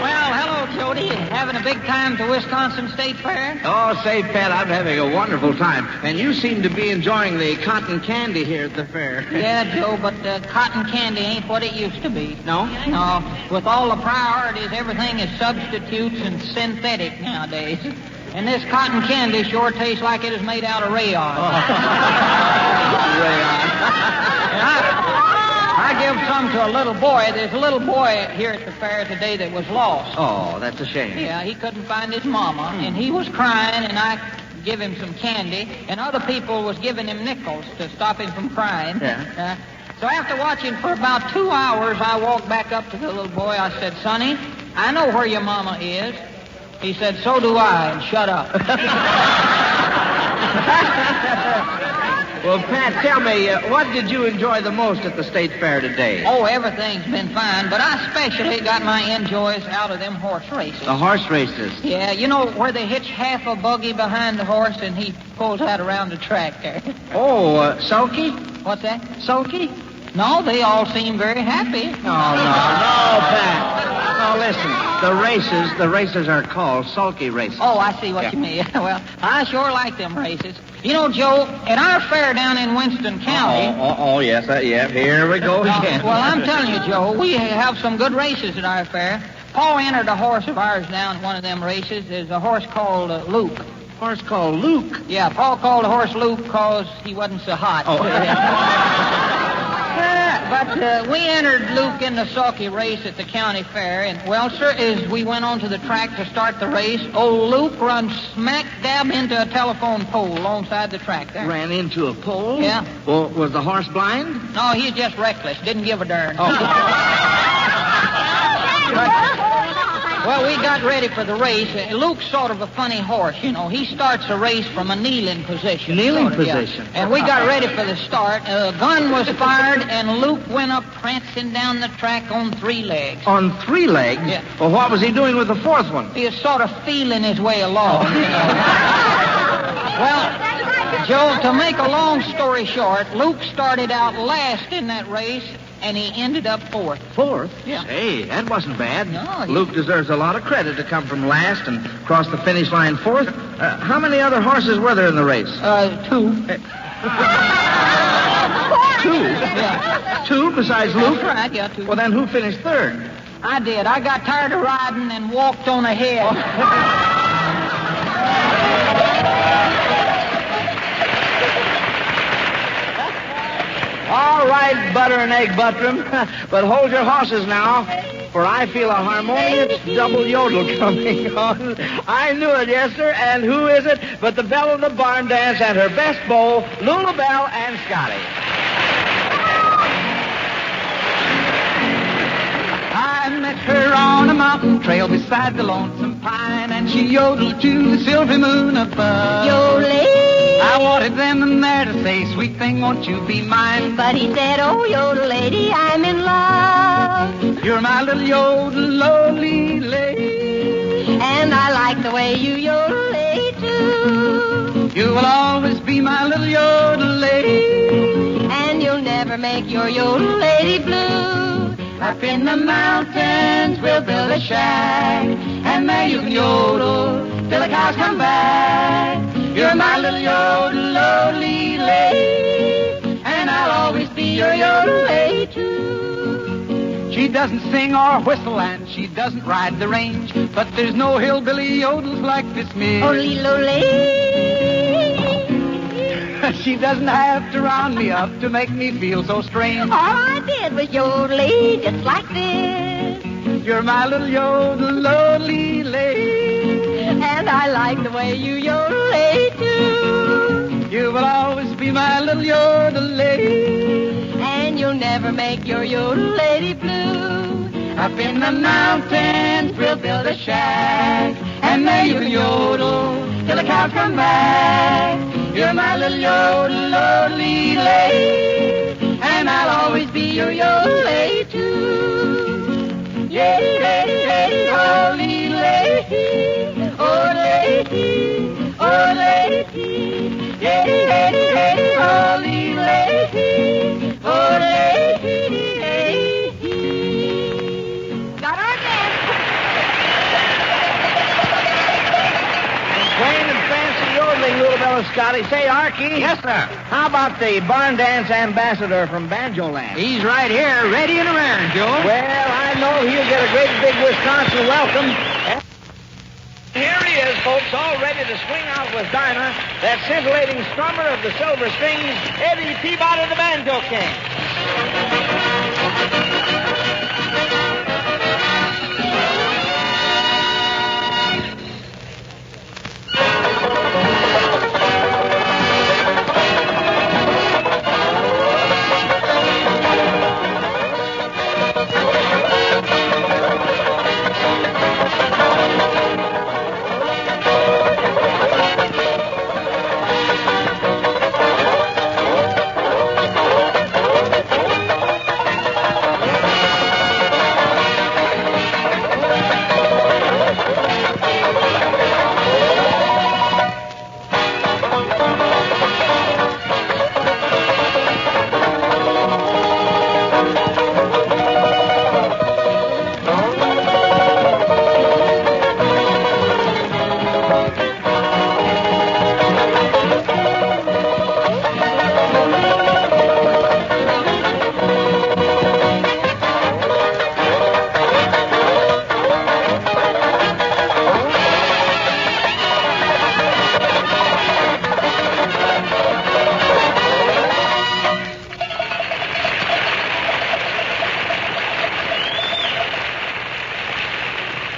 Well, hello, Jody. Having a big time at the Wisconsin State Fair? Oh, say, Pat, I'm having a wonderful time. And you seem to be enjoying the cotton candy here at the fair. Yeah, Joe, but cotton candy ain't what it used to be. No? No. With all the priorities, everything is substitutes and synthetic nowadays. And this cotton candy sure tastes like it is made out of rayon. I give some to a little boy. There's a little boy here at the fair today that was lost. Oh, that's a shame. Yeah, he couldn't find his mama, and he was crying, and I give him some candy, and other people was giving him nickels to stop him from crying. Yeah. So after watching for about 2 hours, I walked back up to the little boy. I said, Sonny, I know where your mama is. He said, so do I, and shut up. Well, Pat, tell me, what did you enjoy the most at the State Fair today? Oh, everything's been fine, but I especially got my enjoys out of them horse races. The horse races? Yeah, you know where they hitch half a buggy behind the horse and he pulls out around the track there. Oh, sulky? What's that? Sulky? No, they all seem very happy. No, Pat. No, listen. The races are called sulky races. Oh, I see what you mean. Well, I sure like them races. You know, Joe, at our fair down in Winston County... Oh, yes, yeah, here we go again. Well, I'm telling you, Joe, we have some good races at our fair. Paul entered a horse of ours down at one of them races. There's a horse called Luke. Horse called Luke? Yeah, Paul called the horse Luke because he wasn't so hot. Oh. But we entered Luke in the sulky race at the county fair, and, well, sir, as we went onto the track to start the race, old Luke run smack dab into a telephone pole alongside the track there. Ran into a pole? Yeah. Well, was the horse blind? No, he's just reckless. Didn't give a darn. Well, we got ready for the race. Luke's sort of a funny horse, you know. He starts a race from a kneeling position. Kneeling position? Yeah. And we got ready for the start. A gun was fired, and Luke went up prancing down the track on 3 legs. On 3 legs? Yeah. Well, what was he doing with the 4th one? He was sort of feeling his way along. Well, Joe, to make a long story short, Luke started out last in that race, and he ended up 4th. 4th? Yeah. Hey, that wasn't bad. No. Luke deserves a lot of credit to come from last and cross the finish line 4th. How many other horses were there in the race? 2. 2? Yeah. 2 besides Luke? That's right, yeah, 2. Well, then who finished 3rd? I did. I got tired of riding and walked on ahead. All right, butter and egg Buttram, but hold your horses now, for I feel a harmonious double yodel coming on. I knew it, yes, sir, and who is it but the belle of the barn dance and her best beau, Lula Bell and Scotty. I met her on a mountain trail beside the lonesome pine, and she yodeled to the silvery moon above. Yodeling. I wanted them in there to say, sweet thing, won't you be mine? But he said, oh, yodel lady, I'm in love. You're my little yodel lonely lady. And I like the way you yodel lady, too. You will always be my little yodel lady. And you'll never make your yodel lady blue. Up in the mountains we'll build a shack, and and there you can yodel till the cows come back. You're my little yodel-lily, and I'll always be your yodel-lay too. She doesn't sing or whistle and she doesn't ride the range, but there's no hillbilly yodels like this miss. Oh, She doesn't have to round me up to make me feel so strange. all I did was yodel-lay just like this. You're my little yodel-lily, and I like the way you yodel-lay too. You will always be my little yodel-lady, and you'll never make your yodel-lady blue. Up in the mountains we'll build a shack, and there you can yodel till the cows come back. You're my little yodel-lily, and I'll always be your yodel-lay too. Yay-lady-lady-oh-lee-lady, oh-lady, oh-lady, yay-lady-lady-oh-lee-lady, oh-lady. Got our dance. Plain and fancy yodeling, little fellow Scotty. Say, Archie. Yes, sir. How about the barn dance ambassador from Banjoland? He's right here, ready and around, Joe. Well, I know he'll get a great big Wisconsin welcome. Here he is, folks, all ready to swing out with Dinah, that scintillating strummer of the silver strings, Eddie Peabody, the Banjo King.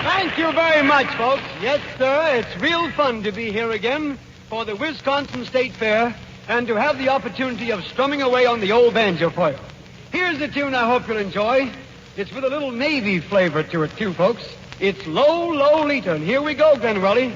Thank you very much, folks. Yes, sir, it's real fun to be here again for the Wisconsin State Fair and to have the opportunity of strumming away on the old banjo for you. Here's a tune I hope you'll enjoy. It's with a little Navy flavor to it, too, folks. It's Low, Lolita, and here we go, Glen Raleigh.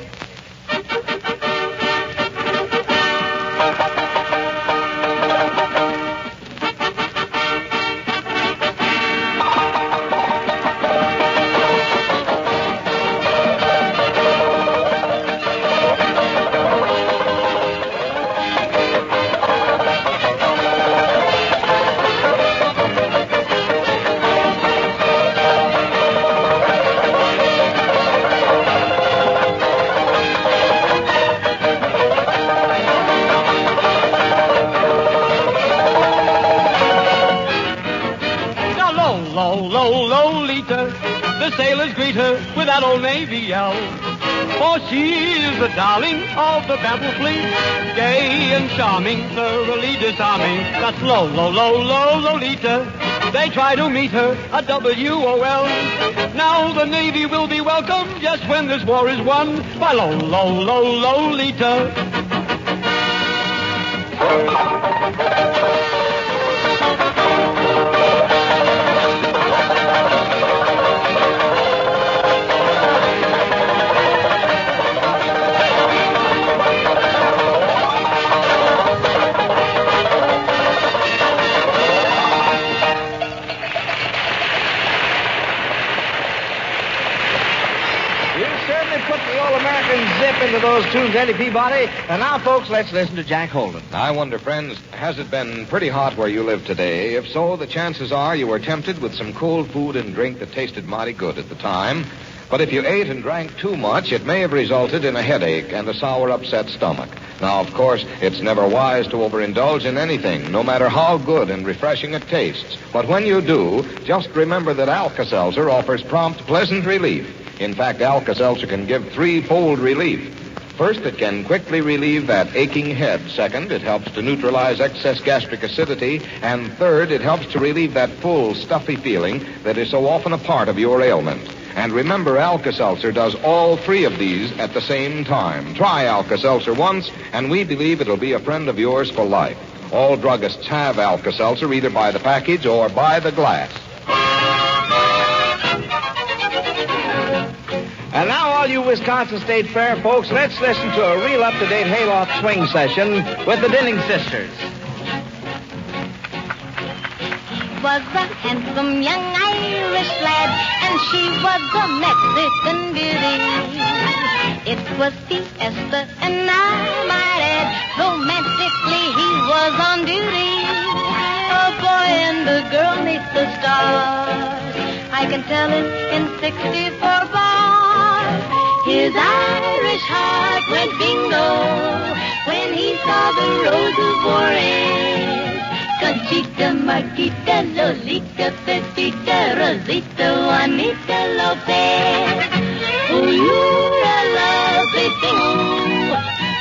The sailors greet her with that old Navy yell. For she is the darling of the battle fleet, gay and charming, thoroughly disarming. That's Lolita. They try to meet her, a W-O-L. Now the Navy will be welcome just when this war is won by Lolita. Zip into those tunes, Eddie Peabody. And now, folks, let's listen to Jack Holden. I wonder, friends, has it been pretty hot where you live today? If so, the chances are you were tempted with some cold food and drink that tasted mighty good at the time. But if you ate and drank too much, it may have resulted in a headache and a sour, upset stomach. Now, of course, it's never wise to overindulge in anything, no matter how good and refreshing it tastes. But when you do, just remember that Alka-Seltzer offers prompt, pleasant relief. In fact, Alka-Seltzer can give threefold relief. First, it can quickly relieve that aching head. Second, it helps to neutralize excess gastric acidity. And third, it helps to relieve that full, stuffy feeling that is so often a part of your ailment. And remember, Alka-Seltzer does all three of these at the same time. Try Alka-Seltzer once, and we believe it'll be a friend of yours for life. All druggists have Alka-Seltzer, either by the package or by the glass. And now, all you Wisconsin State Fair folks, let's listen to a real up-to-date hayloft swing session with the Dinning Sisters. Was a handsome young Irish lad, and she was a Mexican beauty. It was fiesta, and I might add, romantically he was on duty. A boy and a girl meet the stars. I can tell it in 64 bars. His Irish heart went bingo when he saw the roses for it. Conchita, Marquita, Lolita, Pepita, Rosita, Juanita, Lopez. Oh, you're a lovely thing.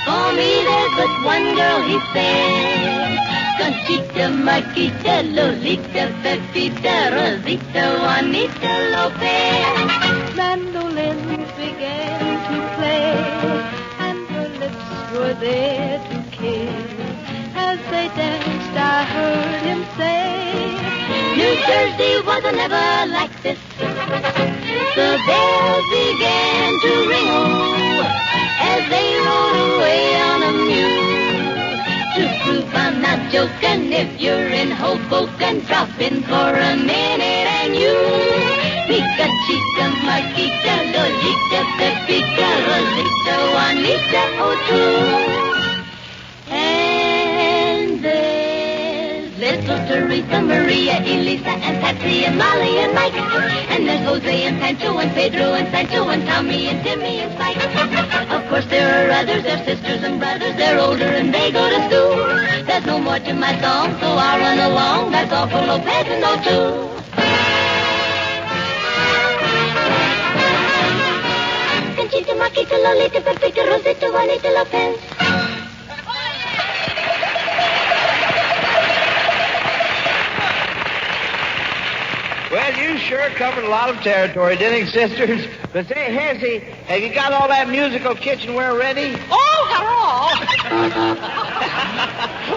For me, there's but one girl, he said. Conchita, Marquita, Lolita, Pepita, Rosita, Juanita, Lopez. Mandolins began to play, and her lips were there to kiss. As they danced, I heard him say, New Jersey wasn't ever like this. The bells began to ring, oh, as they rode away on a mule. To prove I'm not joking, if you're in Hoboken, drop in for a minute and you Pica, Chica, Marquita, Lolita, Pepita, Rosita, Juanita, oh, true. Little Teresa, Maria, Elisa, and Patsy, and Molly, and Mike. And there's Jose, and Pancho, and Pedro, and Sancho, and Tommy, and Timmy, and Spike. Of course, there are others, they're sisters and brothers. They're older, and they go to school. There's no more to my song, so I'll run along. That's all for Lopez and O'Toole. Conchita, Marquita, Lolita, Pepita, Rosita, Juanita, Lopez. Well, you sure covered a lot of territory, Dinning Sisters. But say, Hezzy, have you got all that musical kitchenware ready? Oh,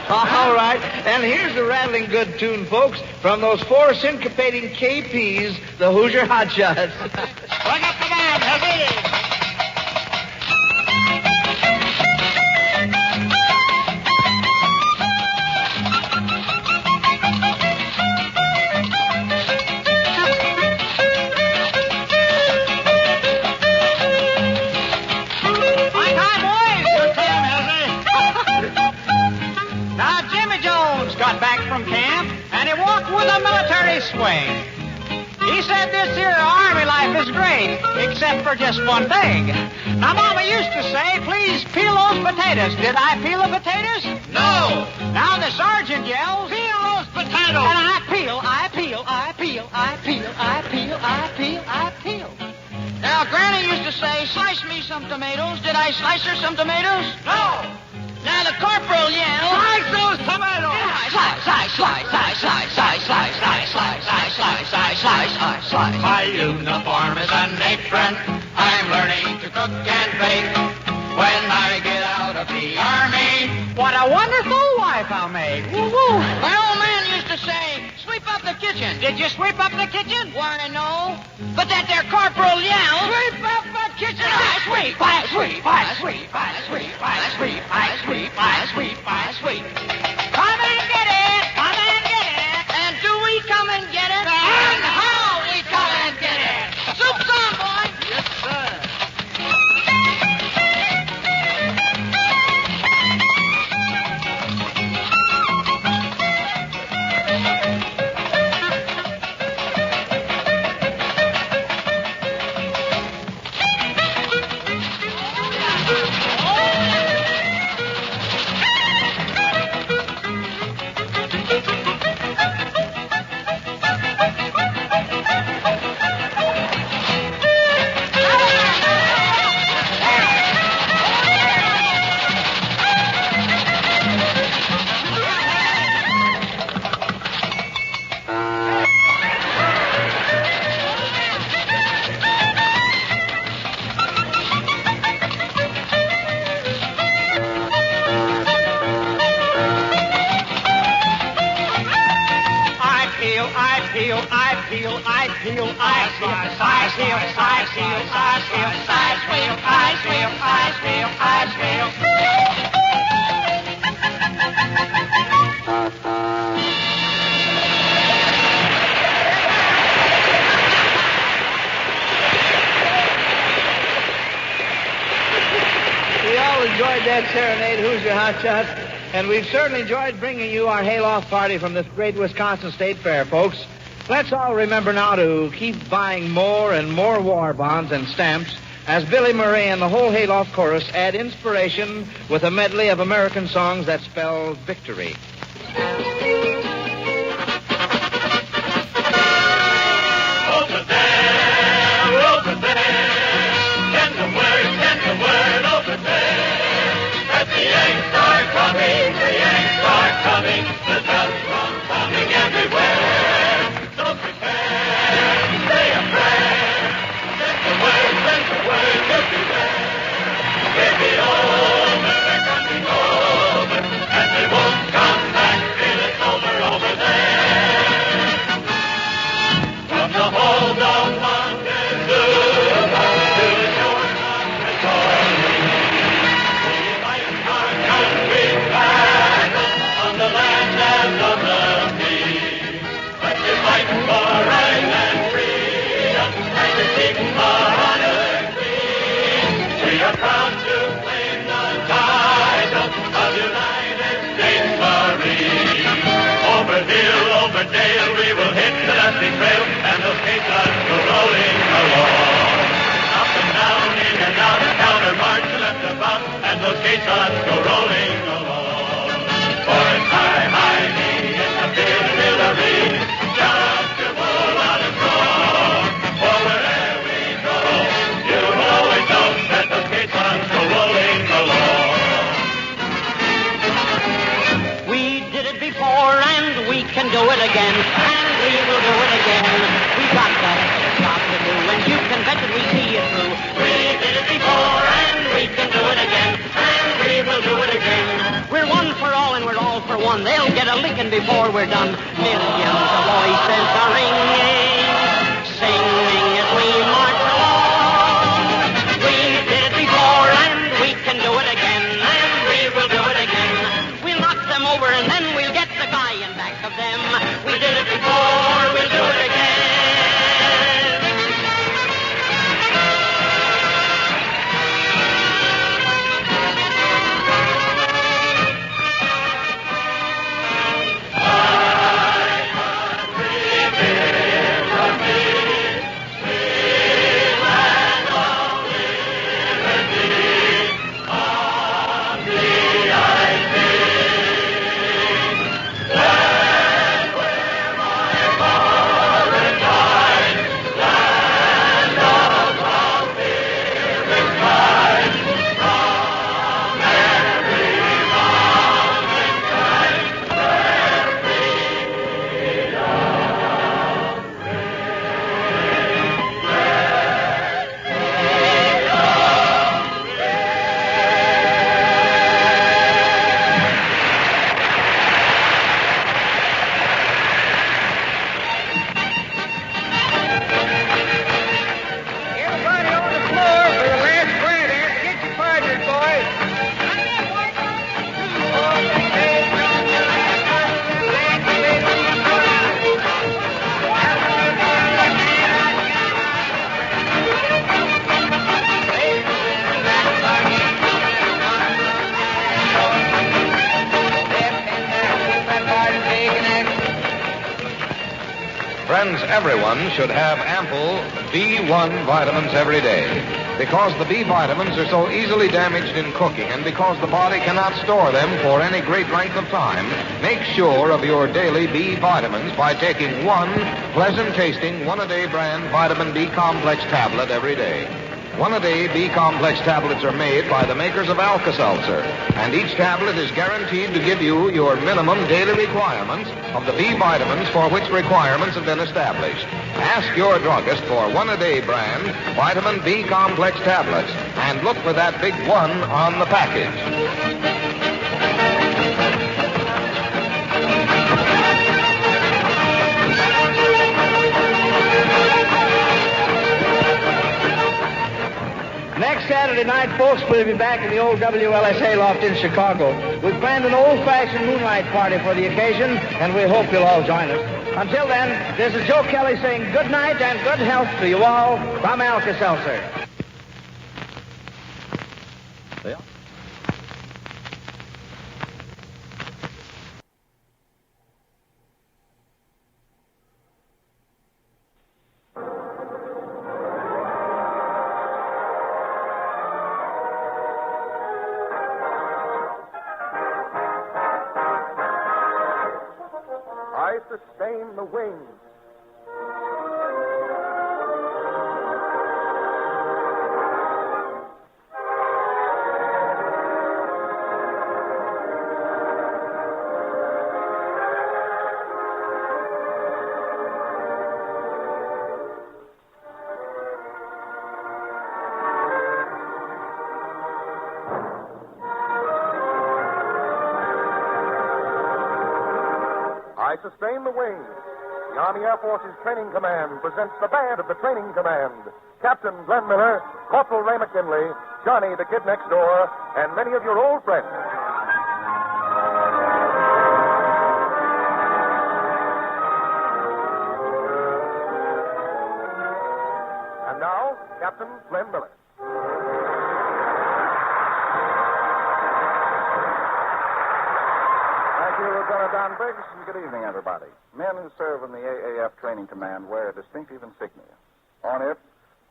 All right. And here's a rattling good tune, folks, from those four syncopating KPs, the Hoosier Hotshots. Bring up the band, Hezzy. Swing. He said this here Army life is great, except for just one thing. Now, Mama used to say, please peel those potatoes. Did I peel the potatoes? No. Now the sergeant yells, peel those potatoes. And I peel, I peel, I peel, I peel, I peel, I peel, I peel. Now, Granny used to say, slice me some tomatoes. Did I slice her some tomatoes? No. Now the corporal yells, slice those tomatoes. Slice, slice, slice, slice, slice, slice, slice, slice, slice, slice, slice, slice, slice, slice, slice. My uniform is an apron. I'm learning to cook and bake. When I get out of the army, what a wonderful wife I'll make. Woo-hoo. My old man used to say, sweep up the kitchen. Did you sweep up the kitchen? Why, no. But that there corporal yelled, sweep up the kitchen. I sweep, I sweep, I sweep, I sweep, I sweep, I sweep, I sweep, I sweep. Come and get it. Come and get it. And do we come and get it? And how we come and get it. Soup's on, boy. Yes, sir. size wheel, size wheel, size wheel, size wheel, size wheel, size wheel. We all enjoyed that serenade, Who's Your Hot Shot? And we've certainly enjoyed bringing you our hayloft party from this great Wisconsin State Fair, folks. Let's all remember now to keep buying more and more war bonds and stamps as Billy Murray and the whole hayloft chorus add inspiration with a medley of American songs that spell victory. Do it again, and we will do it again. We got that job to do, and you can bet that we see it through. We did it before, and we can do it again, and we will do it again. We're one for all, and we're all for one. They'll get a licking before we're done. Millions of voices are ringing, singing as we march along. We did it before, and we can do it again, and we will do it again. We'll knock them over, and then we'll get the guy in back of them. We did it before, we'll do it again. Friends, everyone should have ample B1 vitamins every day. Because the B vitamins are so easily damaged in cooking and because the body cannot store them for any great length of time, make sure of your daily B vitamins by taking one pleasant-tasting, one-a-day brand vitamin B complex tablet every day. One-a-day B complex tablets are made by the makers of Alka-Seltzer, and each tablet is guaranteed to give you your minimum daily requirements of the B vitamins for which requirements have been established. Ask your druggist for one-a-day brand vitamin B complex tablets, and look for that big one on the package. we'll be back in the old WLSA loft in Chicago. We've planned an old-fashioned moonlight party for the occasion, and we hope you'll all join us. Until then, this is Joe Kelly saying good night and good health to you all from Alka-Seltzer. I sustain the wings. I sustain the wings. The Army Air Forces Training Command presents the band of the Training Command. Captain Glenn Miller, Corporal Ray McKinley, Johnny the Kid Next Door, and many of your old friends. And now, Captain Glenn Miller. Thank you, Lieutenant Don Briggs, and good evening, everybody. Men who serve in the AAF Training Command wear a distinctive insignia. On it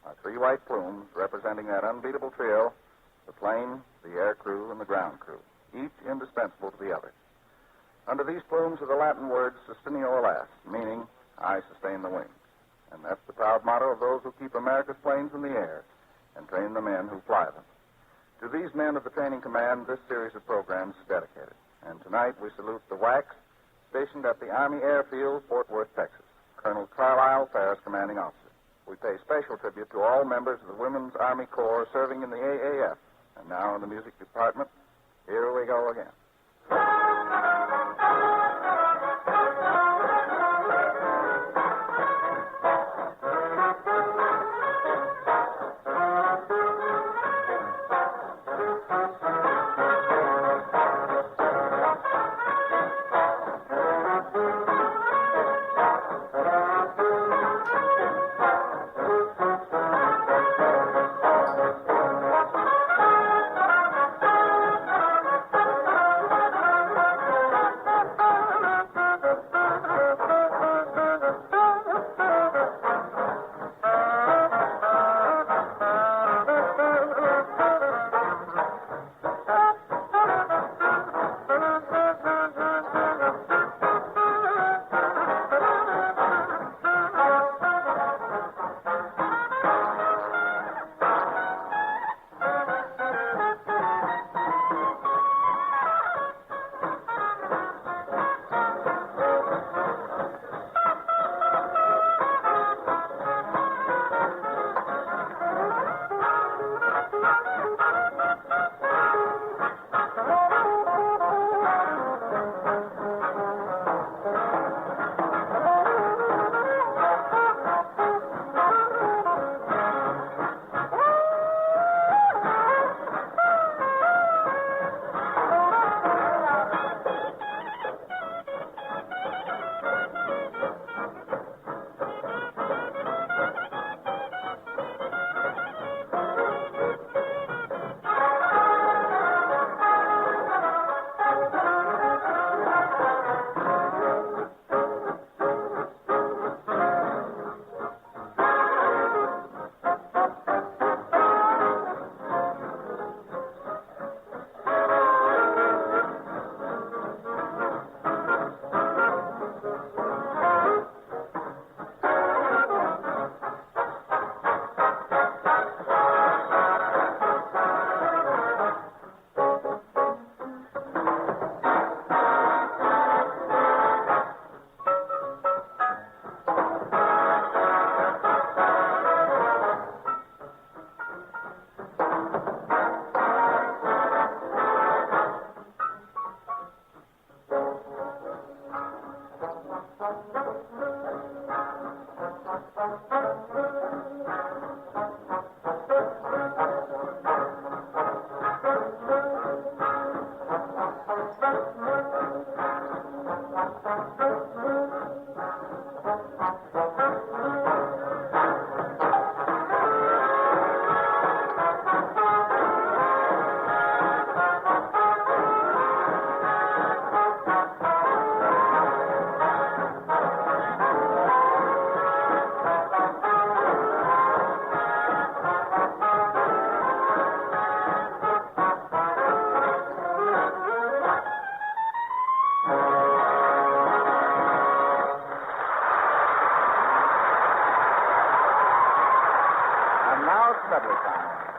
are 3 white plumes representing that unbeatable trio, the plane, the air crew, and the ground crew, each indispensable to the other. Under these plumes are the Latin words sustineo alas, meaning, I sustain the wings. And that's the proud motto of those who keep America's planes in the air and train the men who fly them. To these men of the Training Command, this series of programs is dedicated. And tonight we salute the WACs stationed at the Army Airfield, Fort Worth, Texas. Colonel Carlisle Ferris, commanding officer. We pay special tribute to all members of the Women's Army Corps serving in the AAF. And now in the music department, here we go again.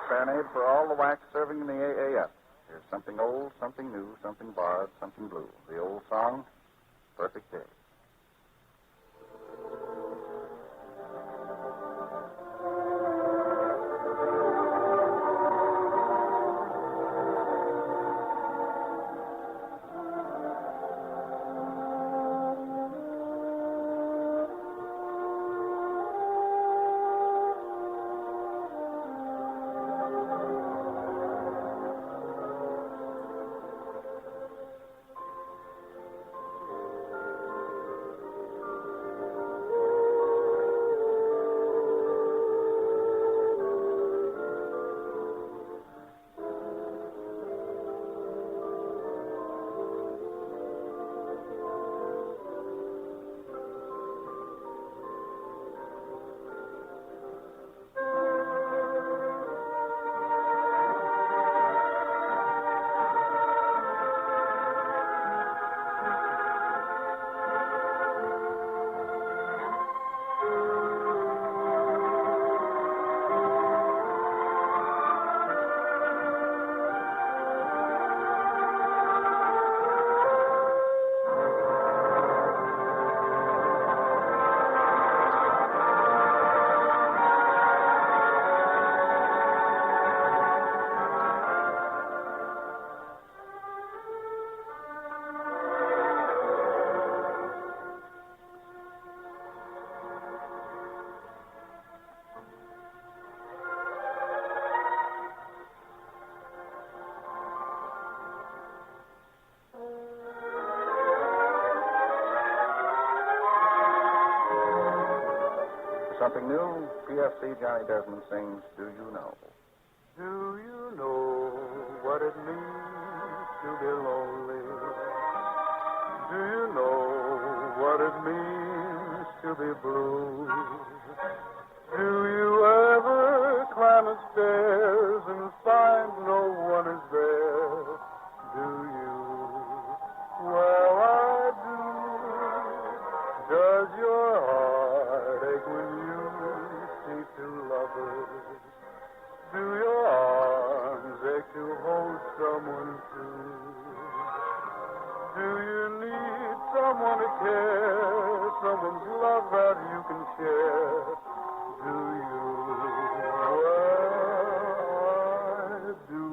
Serenade for all the wax serving in the AAF. Here's something old, something new, something barred, something blue. The old song, Perfect Day. Something new, PFC Johnny Desmond sings Do You Know? Do you know what it means to be lonely? Do you know what it means to be blue? Do you ever climb the stairs and find no one is there? Do you? Well, I do. Does your heart ache when you see two lovers? Do your arms ache to hold someone true? Do you need someone to care, someone's love that you can share? Do you? Well, I do.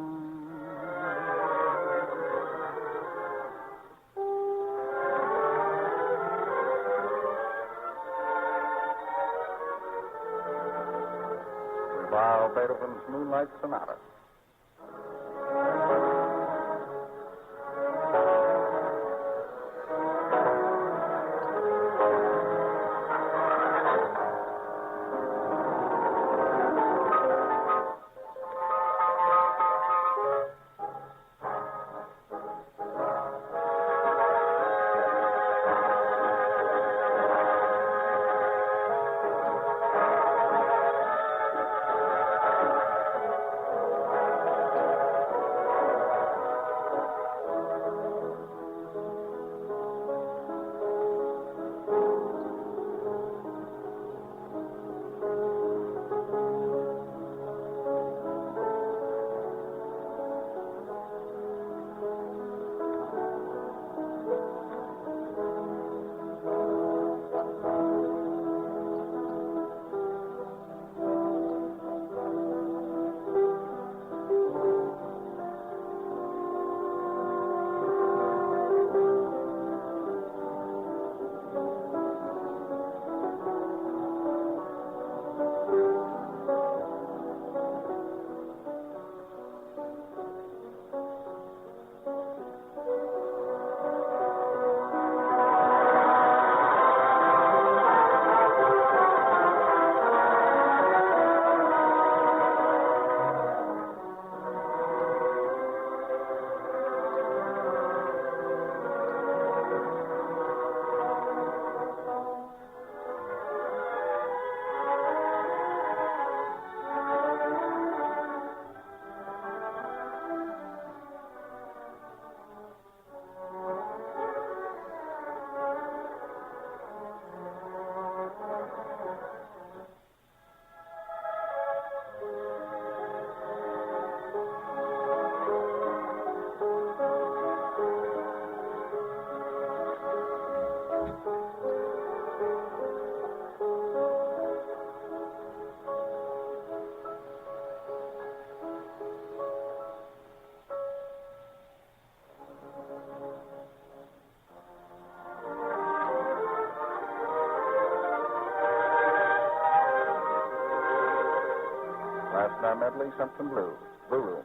While Beethoven's Moonlight Sonata. our medley, Simpson Blues, Blue Room.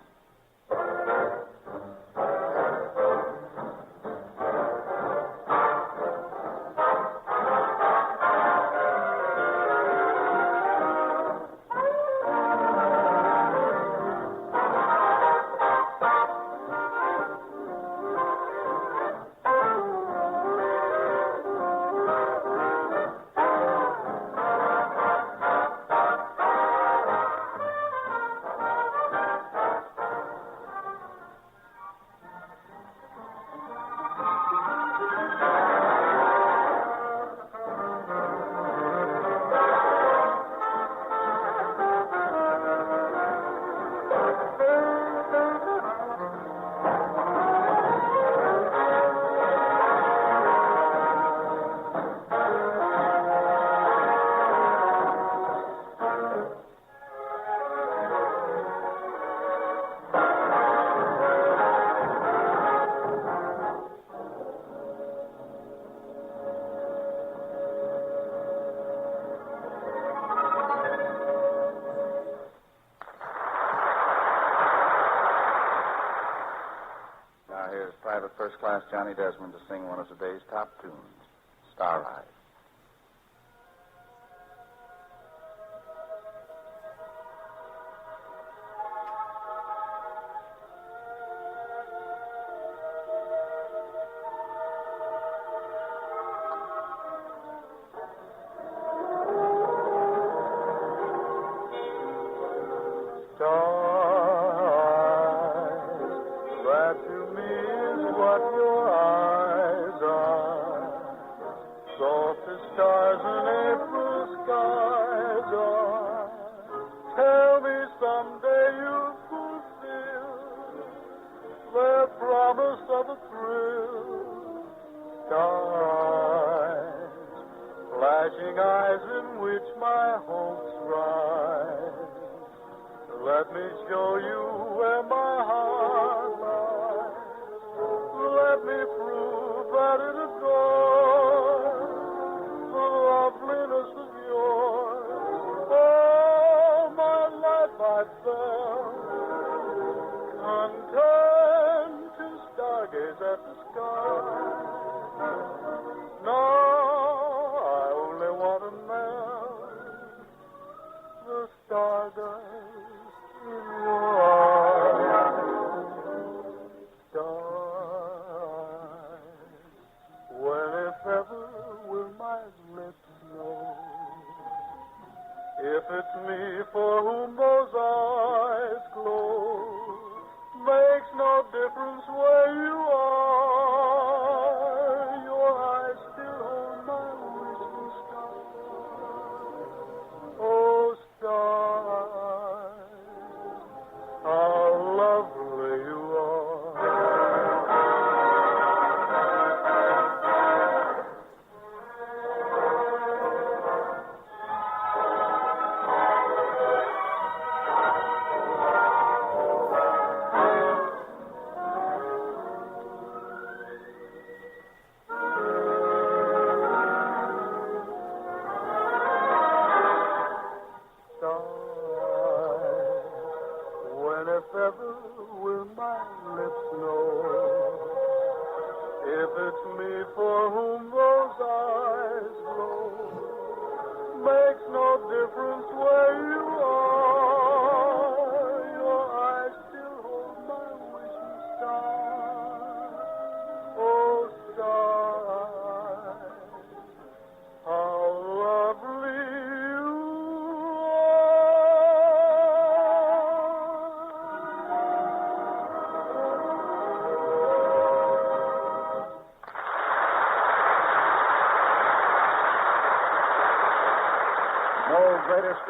Private First Class Johnny Desmond to sing one of today's top tunes, Starlight.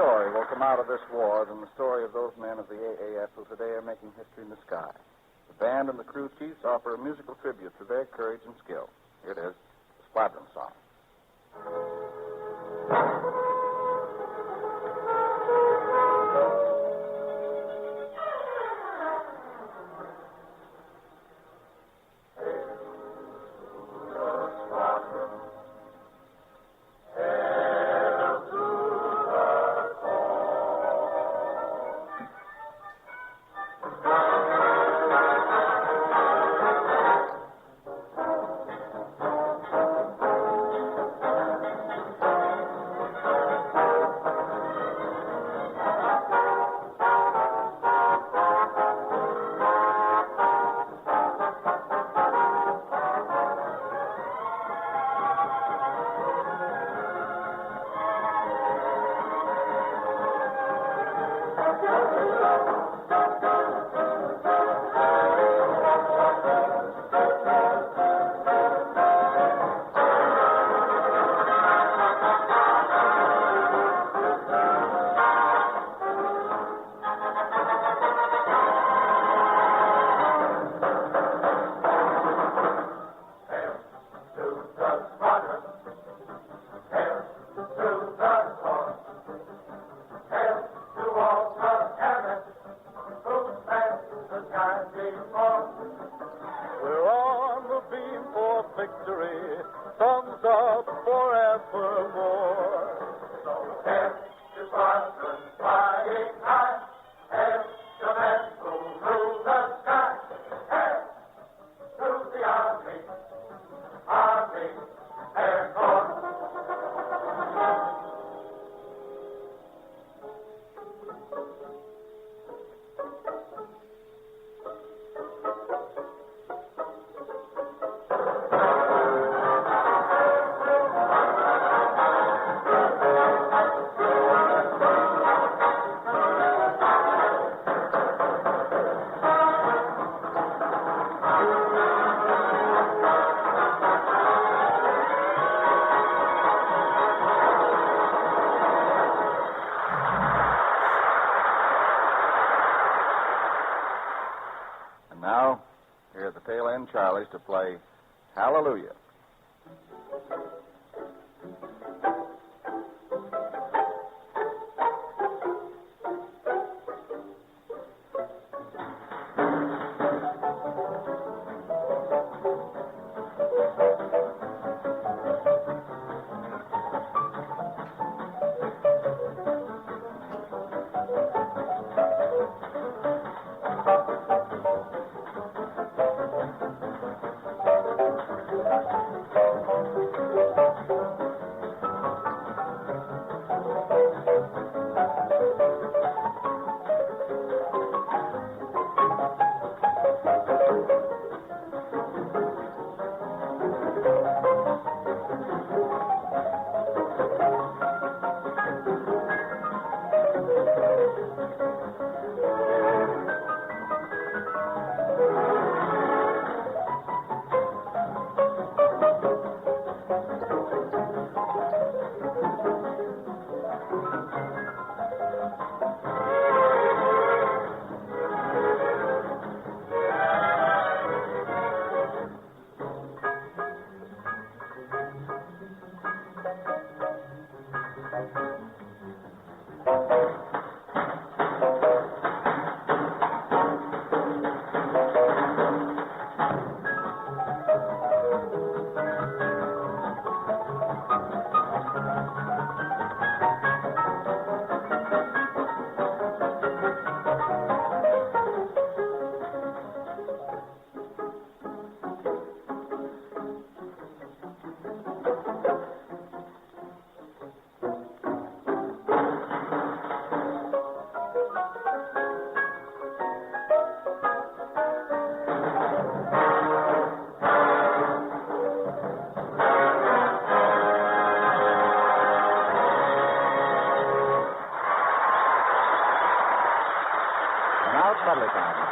Story will come out of this war than the story of those men of the AAF who today are making history in the sky. The band and the crew chiefs offer a musical tribute to their courage and skill. Here it is, the Squadron Song. victory, thumbs up forevermore. So head to Squadron flying high, head to men who rule the sky, head to the Army, Air Corps. And now, here are the tail end Charlies to play Hallelujah.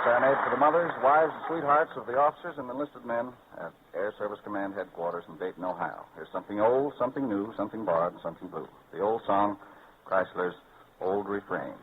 Serenade for the mothers, wives, and sweethearts of the officers and enlisted men at Air Service Command Headquarters in Dayton, Ohio. Here's something old, something new, something borrowed, and something blue. The old song, Chrysler's Old Refrain.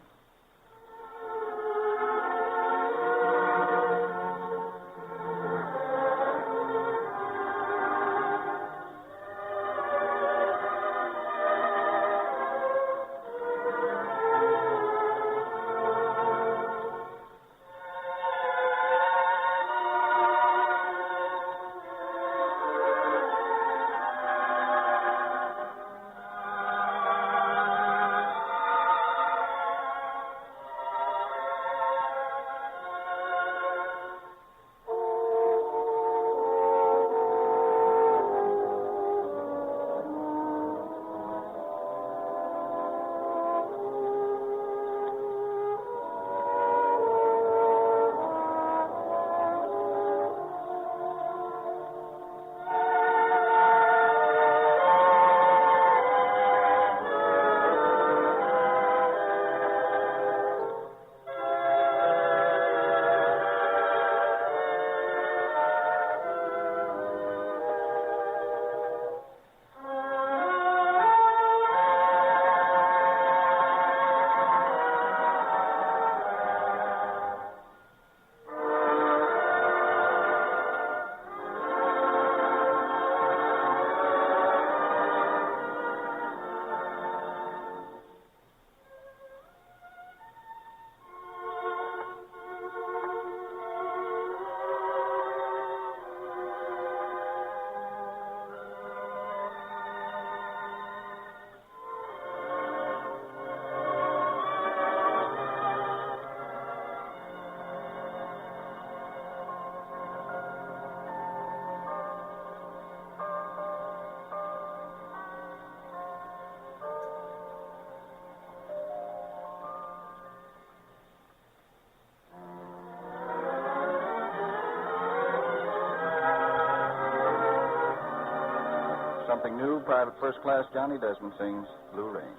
something new, Private First Class Johnny Desmond sings Blue Rain.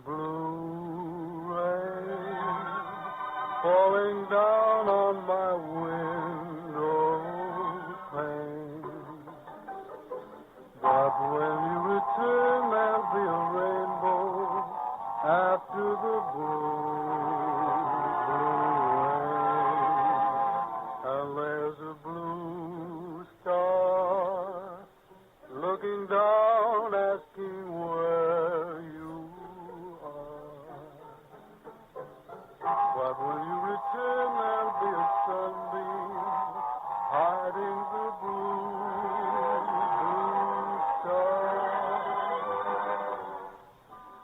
Blue rain falling down on my window pane. But when you return, there'll be a rainbow after the blue rain. And there's a blue star looking down, asking where you are. But when you return, there'll be a sunbeam hiding the blue star.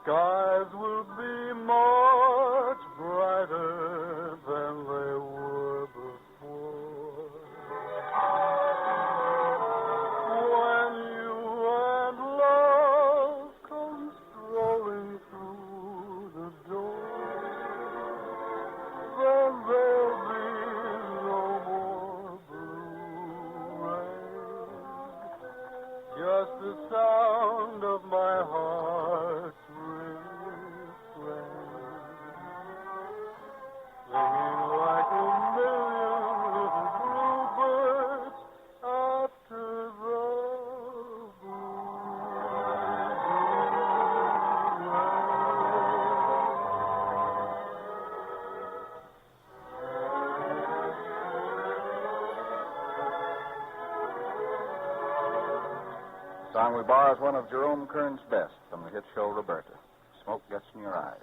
Skies will be much brighter than they were before. When you and love come strolling through the door, then there'll be no more blue rain. Just the sound of my heart's refrain, singing like a million little bluebirds after the The song we borrow is one of Jerome Kern's best from the hit show Roberta. Smoke Gets in Your Eyes.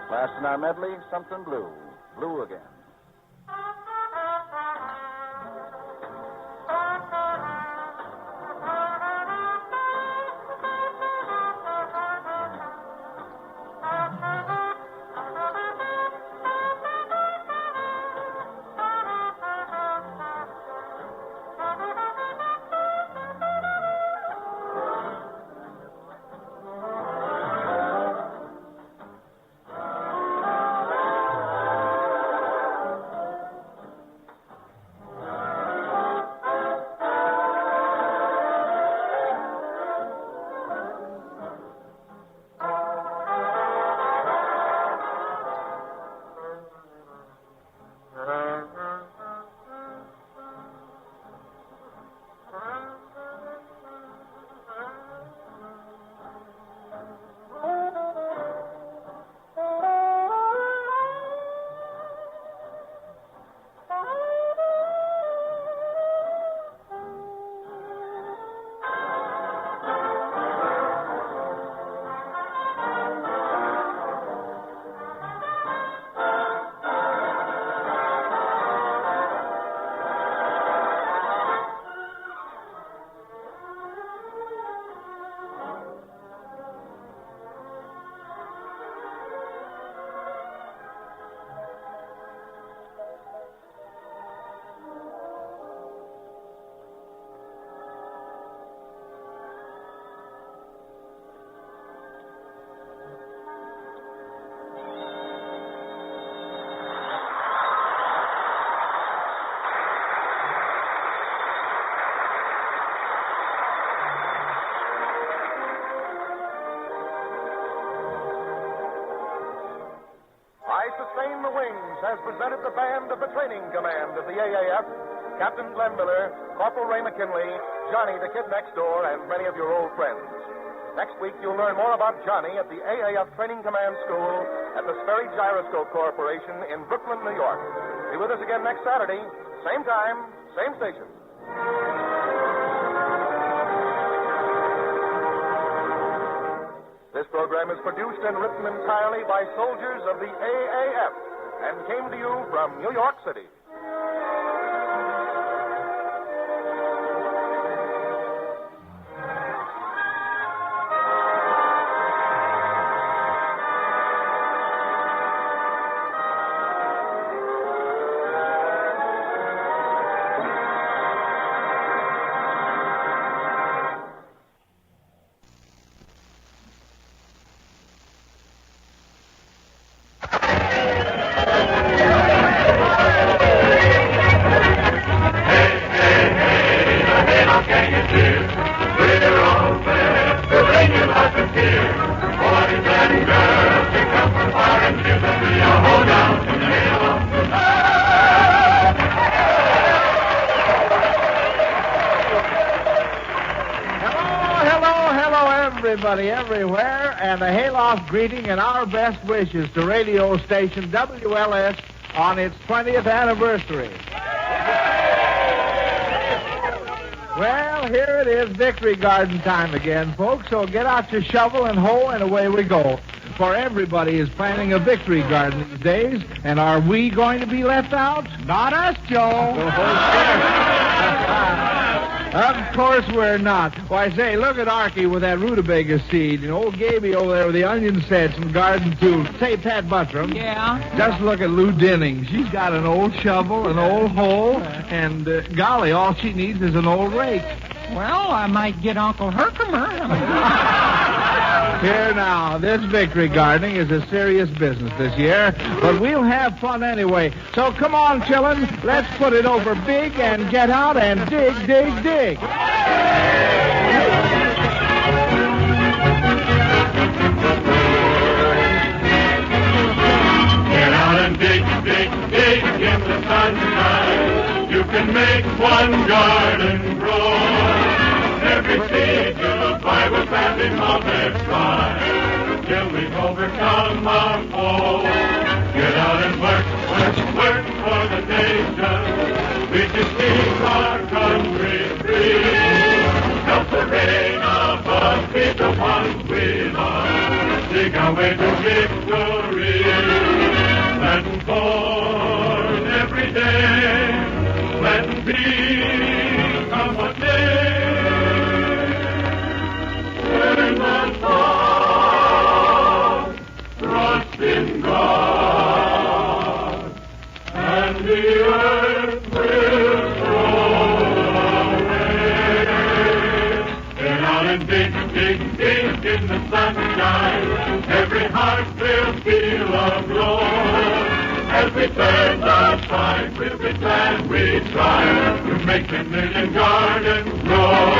Last in our medley, Something Blue. Blue again. sustain the wings has presented the band of the training command of the AAF, Captain Glenn Miller, Corporal Ray McKinley, Johnny the Kid Next Door, and many of your old friends. Next week, you'll learn more about Johnny at the AAF Training Command School at the Sperry Gyroscope Corporation in Brooklyn, New York. Be with us again next Saturday, same time, same station. This program is produced and written entirely by soldiers of the AAF and came to you from New York City. Everybody everywhere, and a hayloft greeting and our best wishes to radio station WLS on its 20th anniversary. Well, here it is, Victory Garden time again, folks, so get out your shovel and hoe and away we go. For everybody is planning a victory garden these days, and are we going to be left out? Not us, Joe. Of course we're not. Why, say, look at Archie with that rutabaga seed, and old Gaby over there with the onion sets and garden tools. Say, Pat Buttram. Yeah? Just look at Lou Dinning. She's got an old shovel, an old hoe, and, golly, all she needs is an old rake. Well, I might get Uncle Herkimer. Here now, this victory gardening is a serious business this year, but we'll have fun anyway. So come on, chillin', let's put it over big and get out and dig, dig, dig. Get out and dig, dig, dig in the sunshine. You can make one garden grow. Every seed you'll find will badly multiply till we've overcome our foe. Get out and work, work, work for the nation. We can keep our country free. Help the rain above, be the ones we love. Dig our way to victory. Planting corn every day. Planting peace come what may. When the fall trusts in God, and the earth will throw away. Get out and dig, dig, dig in the sunshine. Every heart will feel a glow. As we turn the tide, we'll be glad we tried to make the million gardens grow.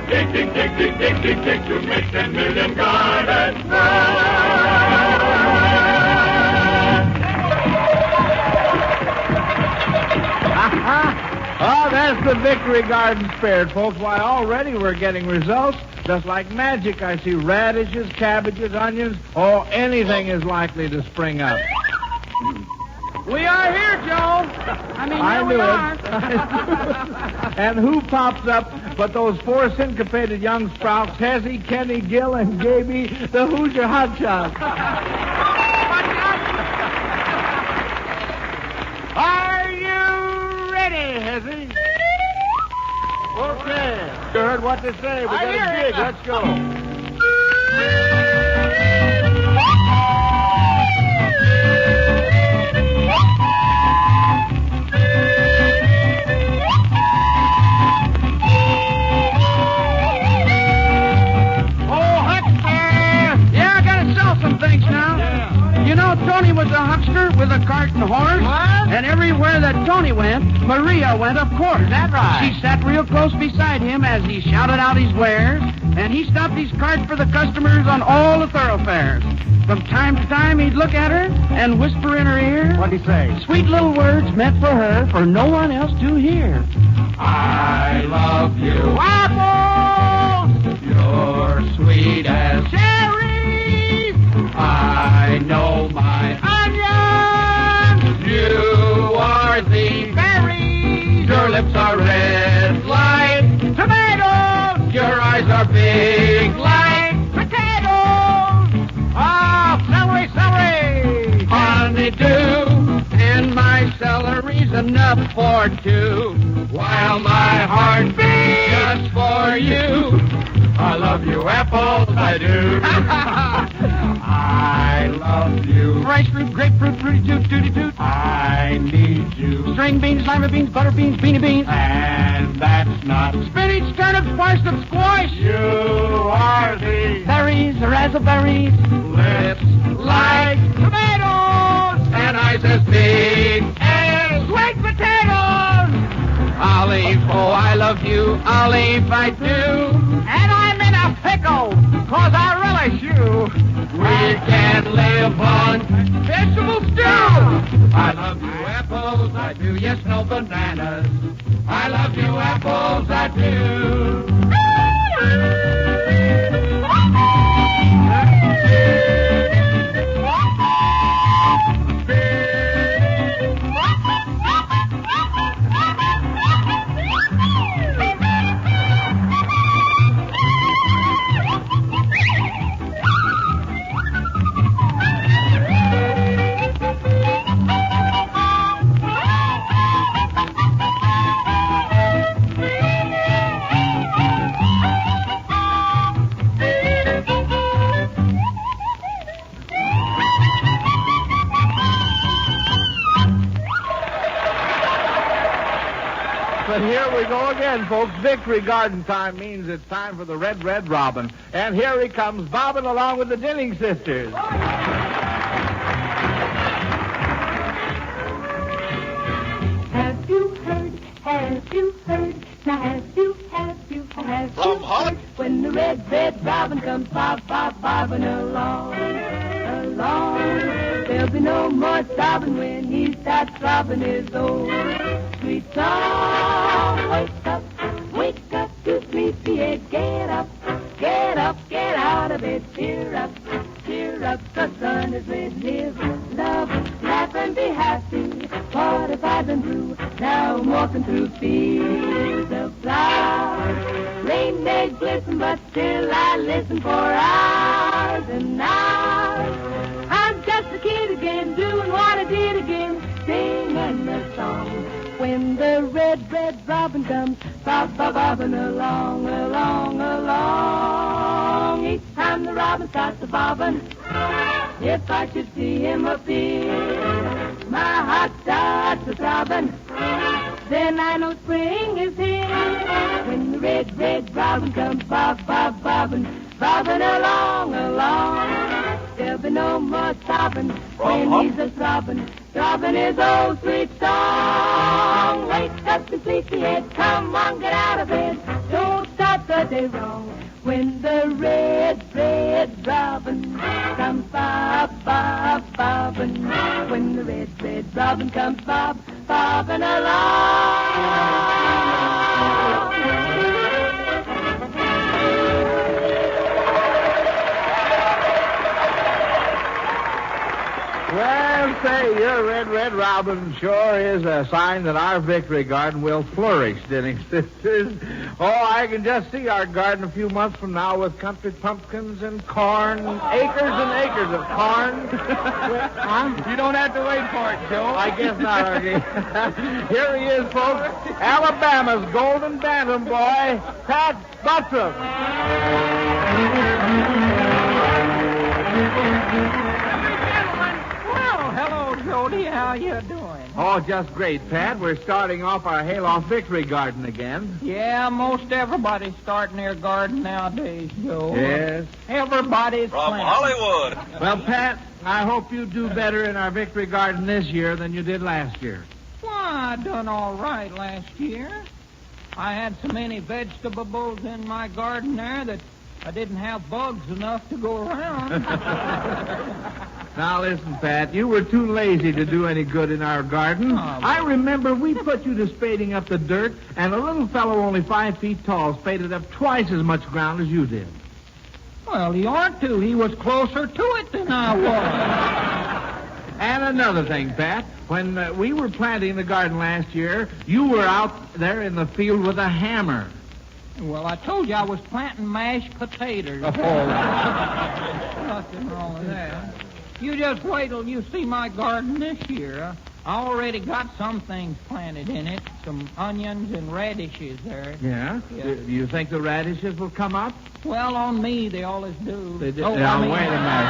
Dig, dig, dig, dig, dig, dig, dig, to make 10 million gardens grow. Oh, that's the victory garden spirit, folks. Why, already we're getting results. Just like magic, I see radishes, cabbages, onions. Oh, anything is likely to spring up. We are here, Joe. I knew it. And who pops up but those four syncopated young sprouts, Hezzy, Kenny, Gill, and Gaby, the Hoosier Hotshots. Are you ready, Hezzy? Okay. You heard what they say. We got to dig. Let's go. Tony was a huckster with a cart and horse. What? And everywhere that Tony went, Maria went, of course. Is that right? She sat real close beside him as he shouted out his wares, and he stopped his cart for the customers on all the thoroughfares. From time to time, he'd look at her and whisper in her ear. What'd he say? Sweet little words meant for her, for no one else to hear. I love you. Apples! You're sweet as Cherries! I know my Onions! You are the Berries! Your lips are red like Tomatoes! your eyes are big like Potatoes! Oh, celery! honeydew, And my celery's enough for two. while my heart beats just for you. I love you, apples, I do. I love you. Rice fruit, grapefruit, fruity toot, tooty toot. I need you. String beans, lima beans, butter beans, beanie beans. And that's not Spinach, turnips, parsnips, squash. you are the Berries, raspberries. lips like Tomatoes! and eyes as big as Sweet potatoes! Olive. Oh, I love you, Olive, I do. And I'm in a pickle, 'cause I relish you. We can live on Vegetable stew! I love you, apples, I do. Yes, no bananas. I love you, apples, I do. But here we go again, folks. Victory Garden time means it's time for the Red, Red Robin. And here he comes, bobbing along with the Dinning sisters. Have you heard? Have you heard? Now have you From heard? When the red, red robin comes bobbing along. There'll be no more sobbing when he starts robbing his old sweet song. Wake up, you sleepyhead, get up, get out of bed, cheer up, the sun is red, live, love, laugh and be happy. What if I've been blue? Now I'm walking through fields of flowers. Rain may glisten, but still I listen for hours and hours. I'm just a kid again, doing what I did again, singing a song. When the red, red robin comes, bobbing along. Each time the robin starts a bobbing, if I should see him appear, my heart starts a throbbing. Then I know spring is here. When the red, red robin comes, bobbing along. There'll be no more sobbing when he's a throbbing his old sweet song. Wake up and sleepyhead, come on, get out of bed. Don't start the day wrong. When the red, red robin comes bobbing. When the red, red robin comes bobbing along. Well, say, your red, red robin sure is a sign that our Victory Garden will flourish, Dinning sisters. Oh, I can just see our garden a few months from now with country pumpkins and corn, acres and acres of corn. Huh? You don't have to wait for it, Joe. I guess not, Archie. Here he is, folks. Alabama's golden bantam boy, Pat Buttram. Hello, Jody. How you doing? Oh, just great, Pat. We're starting off our hayloft Victory Garden again. Yeah, most everybody's starting their garden nowadays, Joe. Yes. Everybody's From planting. Hollywood. Well, Pat, I hope you do better in our Victory Garden this year than you did last year. Well, I done all right last year. I had so many vegetables in my garden there that I didn't have bugs enough to go around. Now, listen, Pat, you were too lazy to do any good in our garden. I remember we put you to spading up the dirt, and a little fellow only 5 feet tall spaded up twice as much ground as you did. Well, he ought to. He was closer to it than I was. And another thing, Pat, when we were planting the garden last year, you were out there in the field with a hammer. Well, I told you I was planting mashed potatoes. Oh. Nothing wrong with that. You just wait till you see my garden this year. I already got some things planted in it, some onions and radishes there. Yeah? Do you think the radishes will come up? Well, on me, they always do. They do. Oh, now, I mean... wait a minute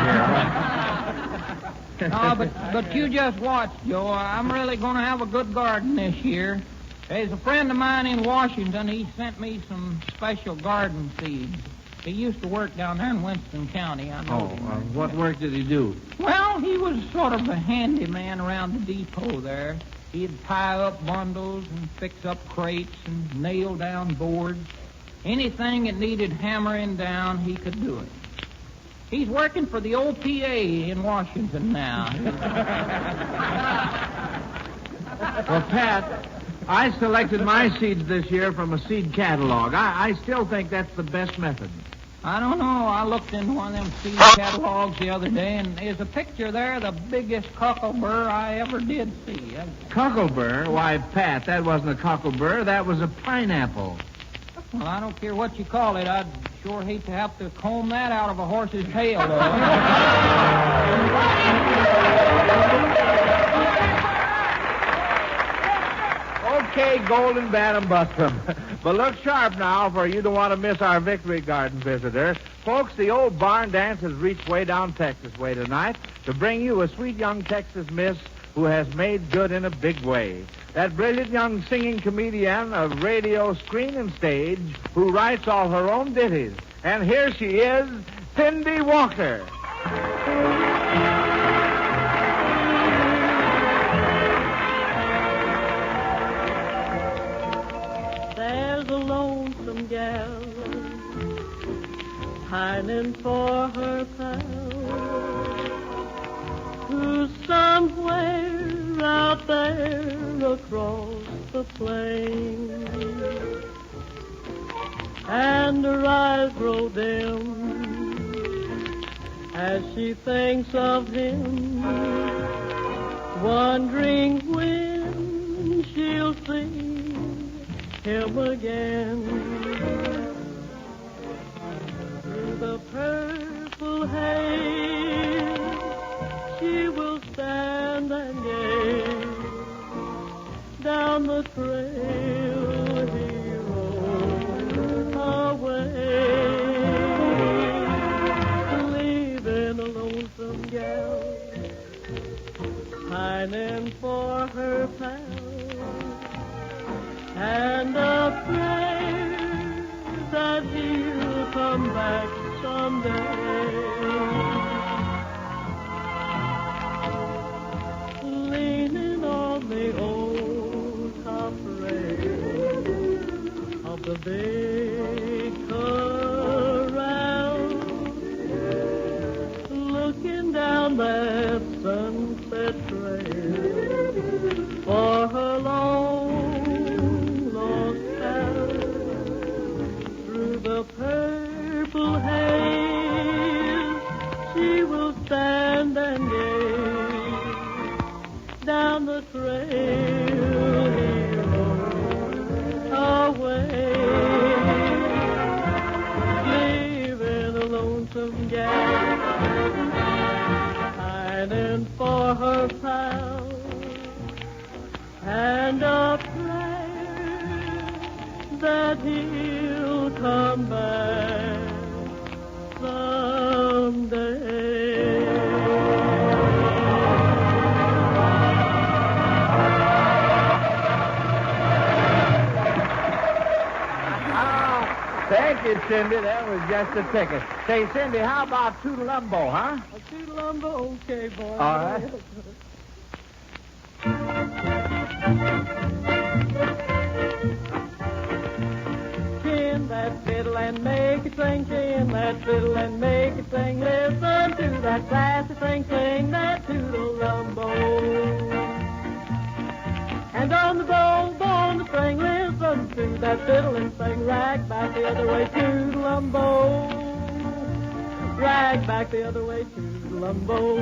here. No, but you just watch, Joe. I'm really going to have a good garden this year. There's a friend of mine in Washington. He sent me some special garden seeds. He used to work down there in Winston County. I know. What work did he do? Well, he was sort of a handyman around the depot there. He'd tie up bundles and fix up crates and nail down boards. Anything that needed hammering down, he could do it. He's working for the OPA in Washington now. Well, Pat, I selected my seeds this year from a seed catalog. I still think that's the best method. I don't know. I looked into one of them seed catalogs the other day, and there's a picture there of the biggest cocklebur I ever did see. Cocklebur? Why, Pat, that wasn't a cocklebur. That was a pineapple. Well, I don't care what you call it. I'd sure hate to have to comb that out of a horse's tail, though. Okay, Golden Bantam Bustrum. But look sharp now, for you don't want to miss our Victory Garden visitor. Folks, the old barn dance has reached way down Texas way tonight to bring you a sweet young Texas miss who has made good in a big way. That brilliant young singing comedian of radio, screen, and stage who writes all her own ditties. And here she is, Cindy Walker. There's a lonesome gal pining for her pal who's somewhere out there across the plain, and her eyes grow dim as she thinks of him, wondering when she'll see him again. Through the purple haze she will stand and gaze down the trail he rode away, leaving a lonesome gal pining for her pal, and a prayer that he'll come back someday. Leaning on the old top rail of the big corral, looking down that sunset trail for her long lost pal. Through the purple haze she will stand and gaze down the trail he rode away, leaving a lonesome gal pining for her pal, and a prayer that he'll come back someday. Thank you, Cindy. That was just a ticket. Say, Cindy, how about Toodalumbo, huh? A Toodalumbo, okay, boy. All right. Chin that fiddle and make it sing, chin that fiddle and make it sing. Listen to that classy thing, sing that Toodalumbo. And on the bow, on the string, listen to that fiddle and sing. Rag back the other way, Toodalumbo. Rag back the other way, Toodalumbo.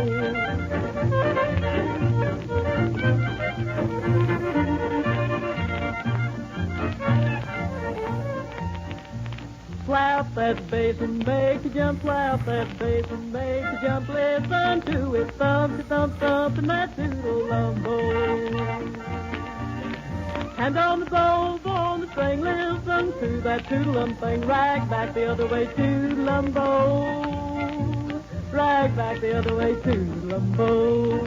Slap that bass and make a jump, slap that bass and make a jump. Listen to it, thump, thump, thump, and that Toodalumbo. And on the bow, on the string, listen to that toodalum thing. Rag back the other way, Toodalumbo. Rag back the other way, Toodalumbo.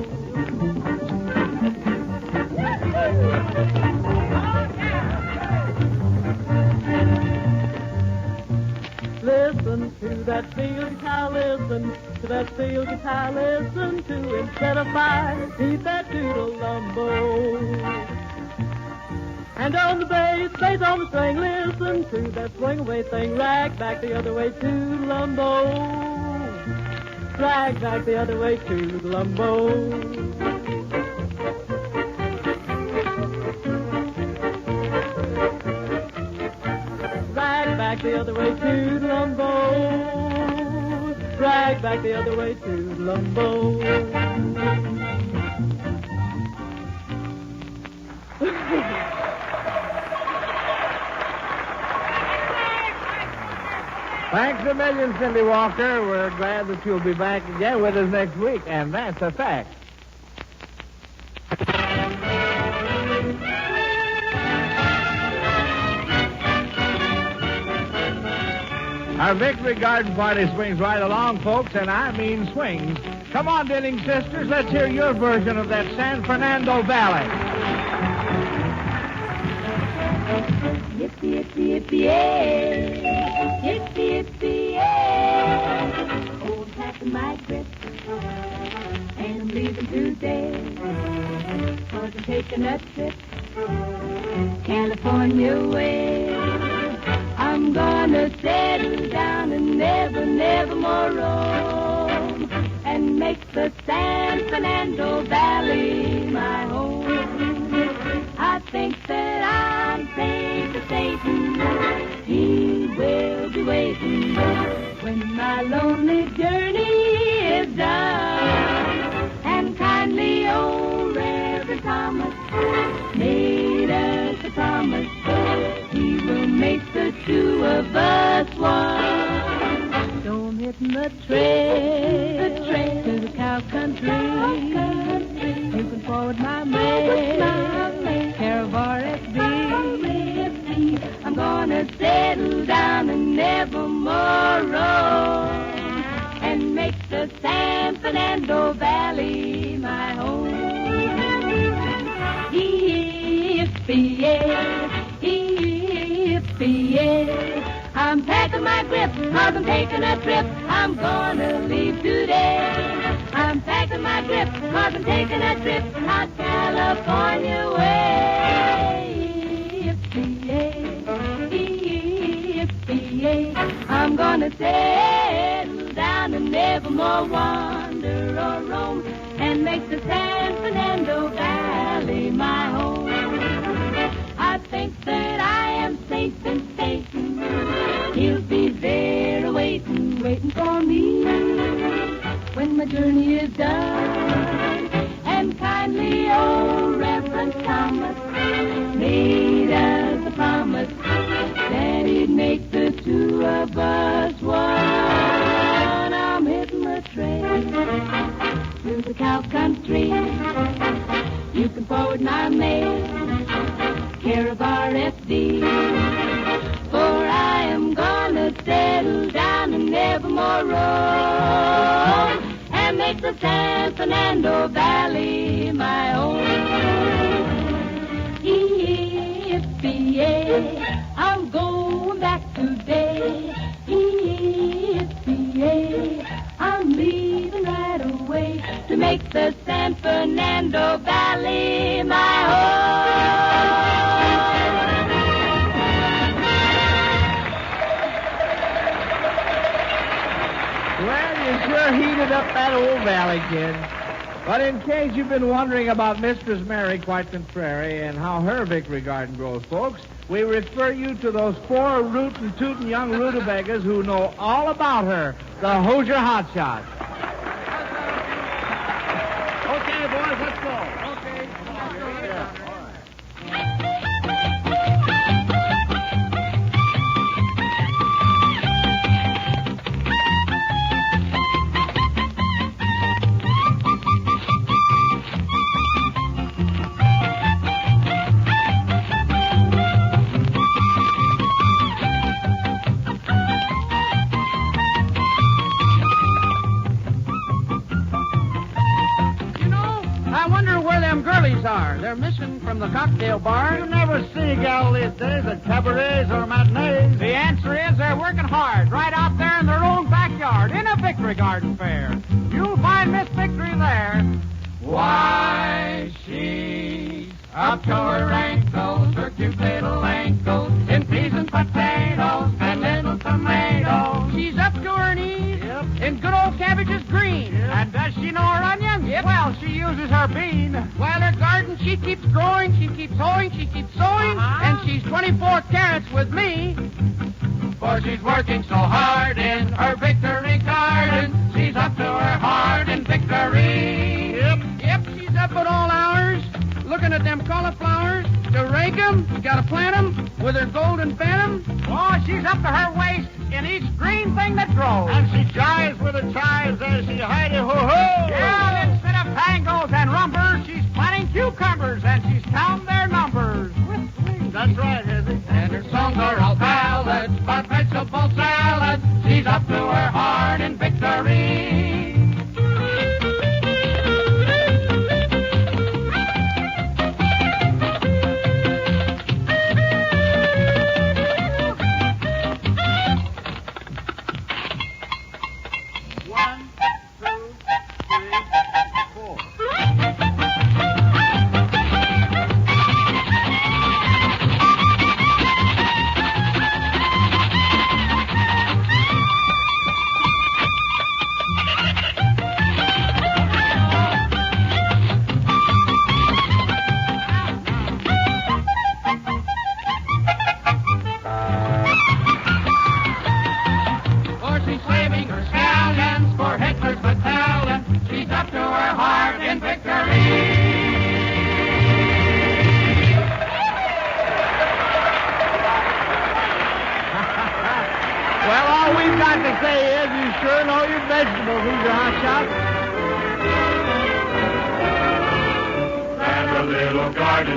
Listen to that steel guitar, listen to that steel guitar, listen to instead of fire, keep that Toodalumbo. And on the bass on the string, listen to that swing away thing. Rag back the other way, Toodalumbo. Rag back the other way, Toodalumbo. Rag back the other way, Toodalumbo. Rag back the other way, Toodalumbo. Thanks a million, Cindy Walker. We're glad that you'll be back again with us next week, and that's a fact. Our Victory Garden Party swings right along, folks, and I mean swings. Come on, Denning sisters, let's hear your version of that San Fernando Valley. Yippee, yippee, yippee, yay. Yippee, yippee, yay. Old packing my grip, and I'm leaving today. 'Cause I'm taking a trip, California way. I'm gonna settle down and never, never more roam, and make the San Fernando Valley my home. I think that I'm safe to Satan. He will be waiting when my lonely journey is done. And kindly old Reverend Thomas made us a promise. He will make the two of us one. Don't hit the trail to the cow country. You can forward my mail, care of RFB. I'm gonna settle down and never more roam, and make the San Fernando Valley my home. Yippee-yay, yippee-yay. I'm packing my grip, 'cause I'm taking a trip. I'm gonna leave today. I'm packing my grip, 'cause I'm taking a trip out California way. Yippee-yay, yippee-yay. I'm gonna settle down and never more wander or roam, and make the San Fernando Valley my home. I think that I am safe in Satan. He'll be there waiting, waiting for me when my journey is done. And kindly old Reverend Thomas made us a promise that he'd make the two of us one. I'm hitting the trail to the cow country. You can forward my mail, care of RFD. For I am gonna settle down and never more roam, and make the San Fernando Valley my home. Yippee-yay, I'm going back today. that old valley, kid. But in case you've been wondering about Mistress Mary, quite contrary, and how her victory garden grows, folks, we refer you to those 4 rootin' tootin' young rutabagas who know all about her, the Hoosier Hotshots. Okay, boys, let's go. Okay, come on. They're missing from the cocktail bar. You never see Galilee days at cabarets or matinees. The answer is they're working hard right out there in their own backyard in a Victory Garden Fair. You'll find Miss Victory there. Why, she's up to her ankles, her cute little ankles, in peas and potatoes and little tomatoes. She's up to her knees in good old cabbages green. And does she know her onions? Well, she uses her bean. While her garden, she keeps growing, she keeps sowing, and she's 24 carats with me. For she's working so hard in her Victory Garden. She's up to her heart in victory. Yep, she's up at all hours, looking at them cauliflowers. To rake 'em, you gotta plant 'em with her golden phantom. Oh, she's up to her waist in each green thing that grows. And she jives with the chives as she hidey-ho-ho. Yeah, instead of tangles and rumbers, she's planting cucumbers and she's counting their numbers. That's right, Hezzy. And her songs are all ballads about vegetable salad. She's up to her heart in victory.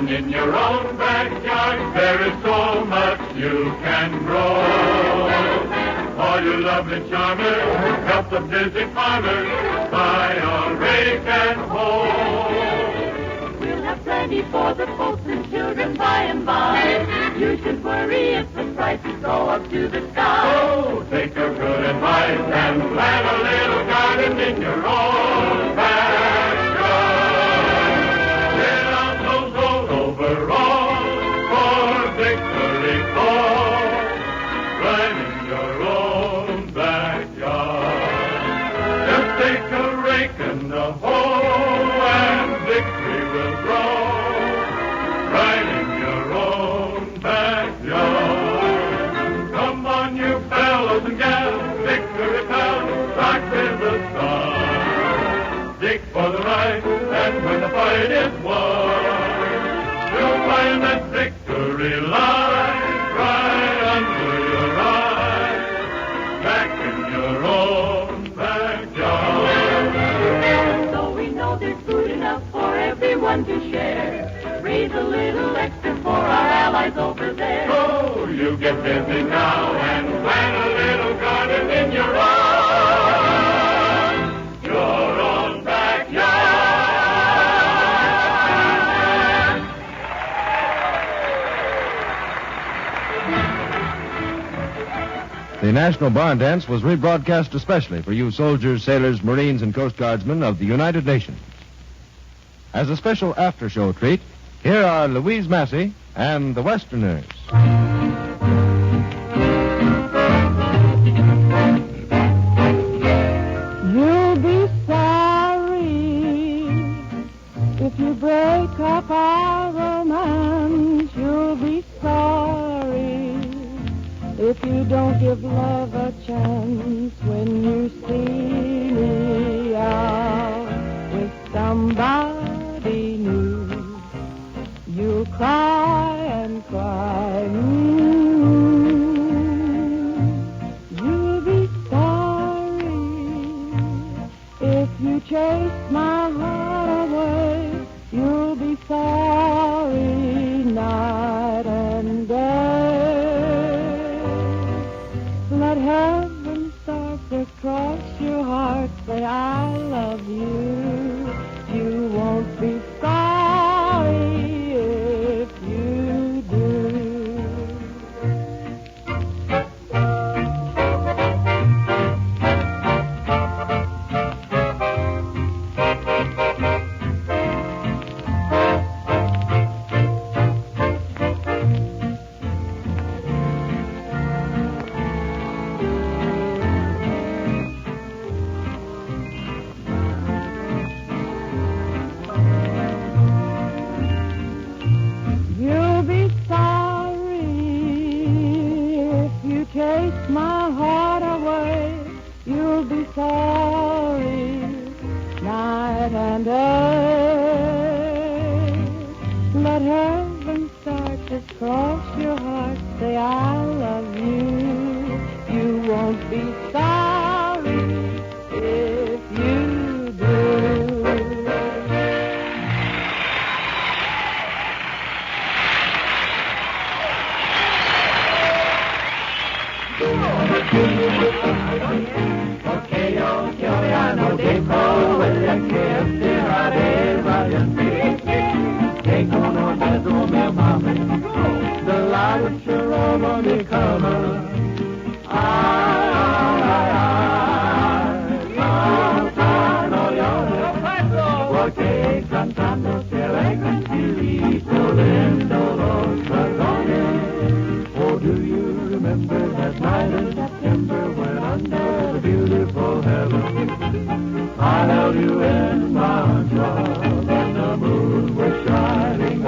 In your own backyard, there is so much you can grow. All you lovely charmers, help the busy farmers buy a rake and hoe. We'll have plenty for the folks and children by and by. You should worry if the prices go up to the sky. Oh, take your good advice and plant a little garden in your own backyard. Get out those old overalls for victory call. Right in your own backyard. Just take a rake and a hoe and victory will grow. Right in your own backyard. Come on, you fellows and gals, victory pals, rock with the sun. Dig for the right, and when the fight is won, you'll find that victory lies right under your eyes, back in your own backyard. So we know there's food enough for everyone to share. Raise a little extra for our allies over there. Oh, you get busy now and plant a little garden in your own backyard. The National Barn Dance was rebroadcast especially for you soldiers, sailors, Marines, and Coast Guardsmen of the United Nations. As a special after-show treat, here are Louise Massey and the Westerners. You'll be sad If you break up our romance, you'll be sorry. If you don't give love a chance when you see me out with somebody new, you'll cry and cry. You'll be sorry if you chase my heart away. You'll be sorry night and day. Let heaven start to cross your heart. Say I love you. You won't be sorry if you do. Take my heart away, you'll be sorry night and day. Let heaven start to cross your heart, say I love you. You won't be sorry if you do. Porque yo ya no dejo el que será de valiente. Que como te dume mame, the light of Sharona me come. Porque cantando se alegra espíritu dentro los razones. Oh, do you remember that night in September when under the beautiful heaven I held you in my arms and the moon was shining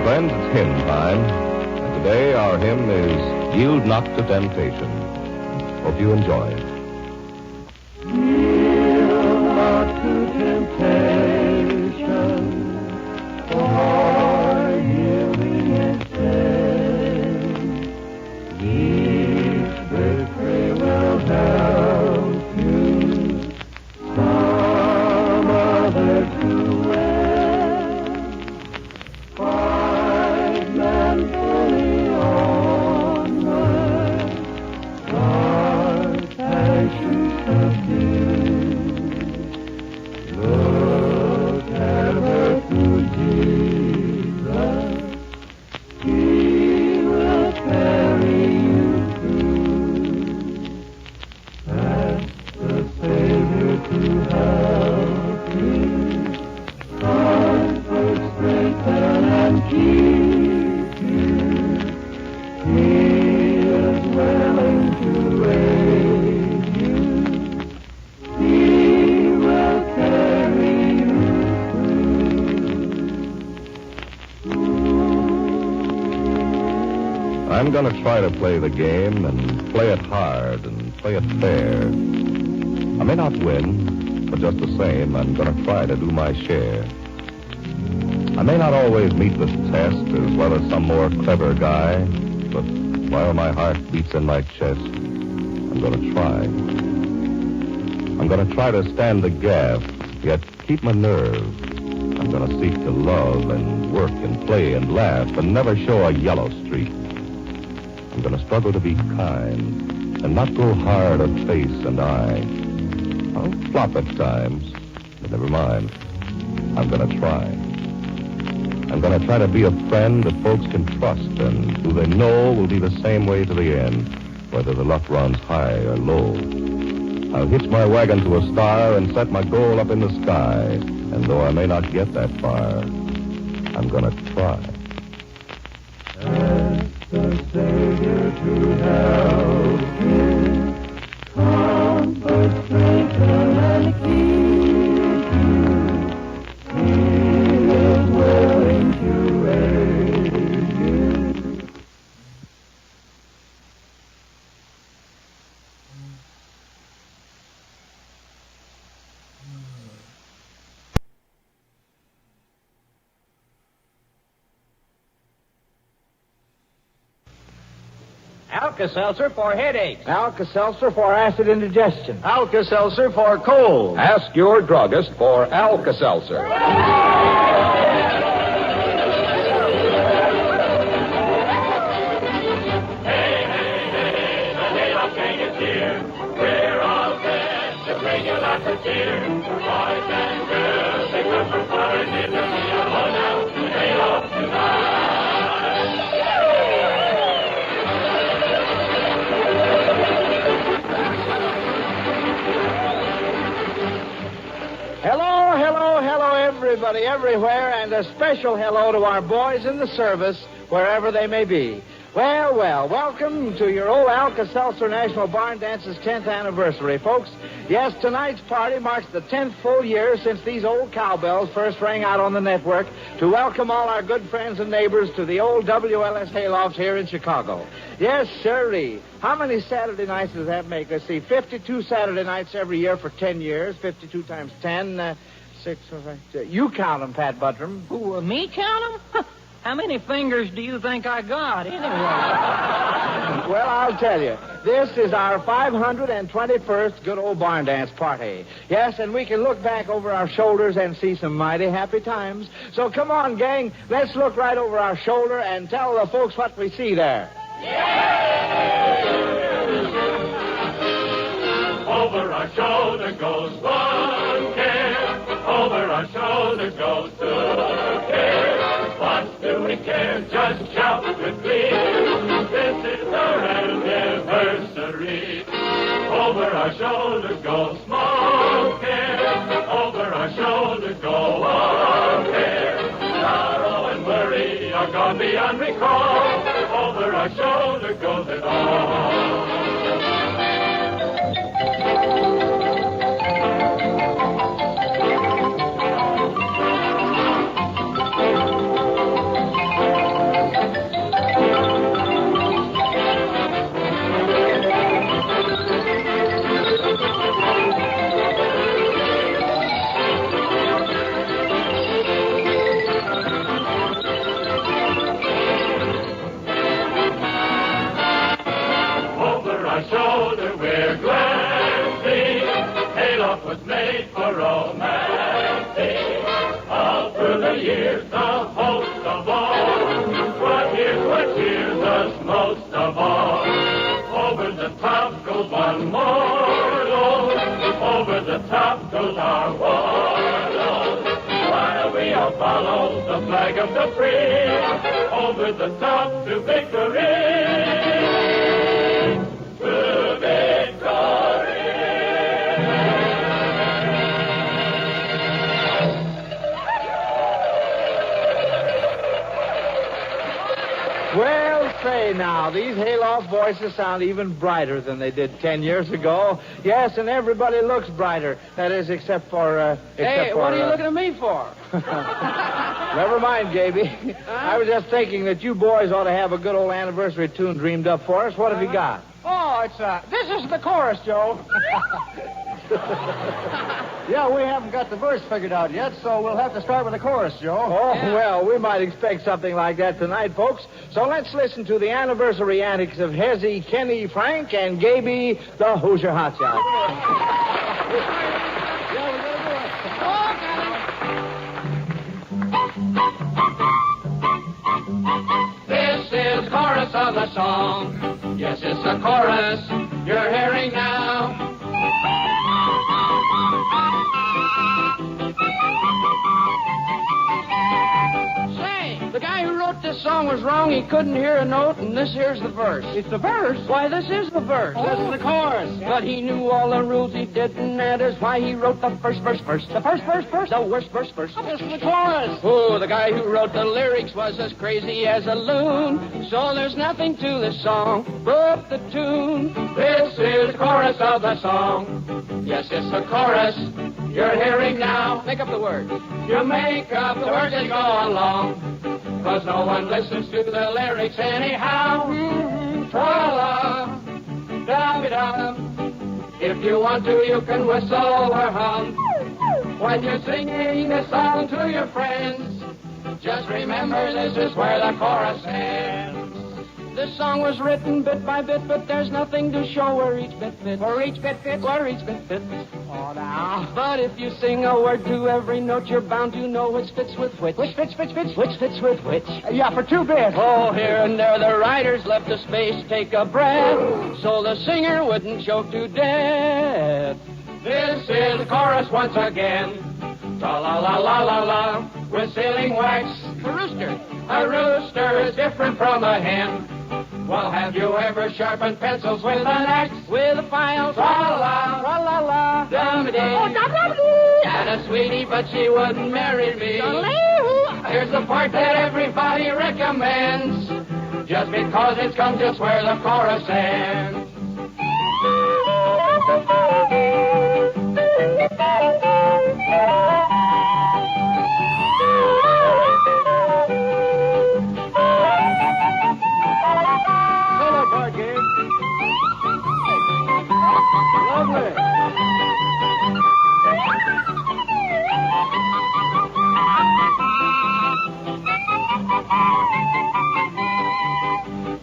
Friends, it's hymn time, and today our hymn is Yield Not to Temptation. Hope you enjoy it. Yield not to temptation, for yielding is sin. Each victory will help you, some other to win. Fight manfully onward, guard passions subdued. Look ever to Jesus, He will carry you through. Ask the Savior to help you, comfort, strengthen, and keep you. He is willing to aid you. He will carry you I'm going to try to play the game and play it hard and play it fair. I may not win, but just the same, I'm going to try to do my share. I may not always meet the test as well as some more clever guy, But while my heart beats in my chest, I'm going to try. I'm going to try to stand the gaff, yet keep my nerve. I'm going to seek to love and work and play and laugh and never show a yellow streak. I'm going to struggle to be kind and not go hard of face and eye. I'll flop at times, but never mind. I'm going to try. I'm going to try to be a friend that folks can trust and who they know will be the same way to the end, whether the luck runs high or low. I'll hitch my wagon to a star and set my goal up in the sky. And though I may not get that far, I'm going to try. Ask the Savior to help you, comfort, strengthen, and keep you. He is willing to aid you. Alka-Seltzer for headaches. Alka-Seltzer for acid indigestion. Alka-Seltzer for cold. Ask your druggist for Alka-Seltzer. Hello, everybody, everywhere, and a special hello to our boys in the service, wherever they may be. Well, welcome to your old Alka-Seltzer National Barn Dance's 10th anniversary, folks. Yes, tonight's party marks the 10th full year since these old cowbells first rang out on the network to welcome all our good friends and neighbors to the old WLS Haylofts here in Chicago. Yes, sirree. How many Saturday nights does that make? Let's see, 52 Saturday nights every year for 10 years. 52 times 10, 6, you count them, Pat Buttram. Who, me count them? How many fingers do you think I got, anyway? Well, I'll tell you. This is our 521st good old barn dance party. Yes, and we can look back over our shoulders and see some mighty happy times. So come on, gang, let's look right over our shoulder and tell the folks what we see there. Over our shoulder goes one care. Over our shoulder goes two care. What do we care? Just shout with glee. This is our anniversary. Over our shoulder goes small care. Over our shoulder go one care. Sorrow and worry are gone beyond recall. Over our shoulder goes it all. Shoulder we're glancing. Hayloft was made for romancing. All through the years, the host of all. But here's what cheers us most of all. Over the top goes one more load. Over the top goes our warlord. While we all follow the flag of the free. Over the top to victory. Well, say now, these Hayloft voices sound even brighter than they did 10 years ago. Yes, and everybody looks brighter. That is, except for... Hey, what are you looking at me for? Never mind, Gaby. I was just thinking that you boys ought to have a good old anniversary tune dreamed up for us. What have you got? Oh, it's, this is the chorus, Joe. Yeah, we haven't got the verse figured out yet, so we'll have to start with the chorus, Joe. Oh, well, we might expect something like that tonight, folks. So let's listen to the anniversary antics of Hezzy, Kenny, Frank, and Gaby, the Hoosier Hotshots. This is the chorus of the song. Yes, it's the chorus you're hearing now. Say, the guy who wrote this song was wrong. He couldn't hear a note, and this here's the verse. It's the verse? Why, this is the verse. Oh. This is the chorus. But he knew all the rules he didn't. That is why he wrote the first verse first. The first verse first? The worst verse first. This is the chorus. Oh, the guy who wrote the lyrics was as crazy as a loon. So there's nothing to this song but the tune. This is the chorus of the song. Yes, it's the chorus you're hearing now. Make up the words. You make up the words as you go along. 'Cause no one listens to the lyrics anyhow. Tra-la, da-bi-dum. If you want to, you can whistle or hum. When you're singing this song to your friends, just remember this is where the chorus ends. This song was written bit by bit, but there's nothing to show where each bit fits. Where each bit fits? Where each bit fits. Oh, now. But if you sing a word to every note, you're bound to know which fits with which. Which fits with which? Yeah, for 2 bits. Oh, here and there the writers left a space, take a breath, so the singer wouldn't choke to death. This is the chorus once again. Tra-la-la-la-la-la, with sealing wax. A rooster. A rooster is different from a hen. Well, have you ever sharpened pencils with an axe? With a file? Tra-la-la, tra-la-la, dum-a-dee. Oh, dum-dum-dee. Had a sweetie, but she wouldn't marry me. Here's the part that everybody recommends, just because it's come just where the chorus ends. Solo part, Gabe. Lovely.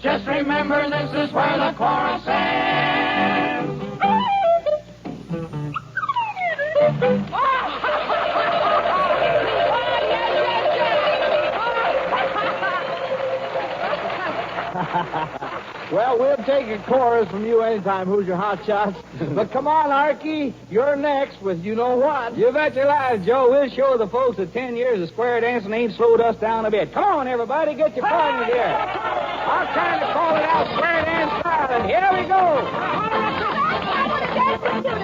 Just remember this is where the chorus ends. Well, we'll take a chorus from you anytime, Hoosier Hotshots. But come on, Arky, you're next with you know what. You bet your life, Joe. We'll show the folks that 10 years of square dancing ain't slowed us down a bit. Come on, everybody, get your partners here. I'm trying to call it out square dance style, and here we go. Oh,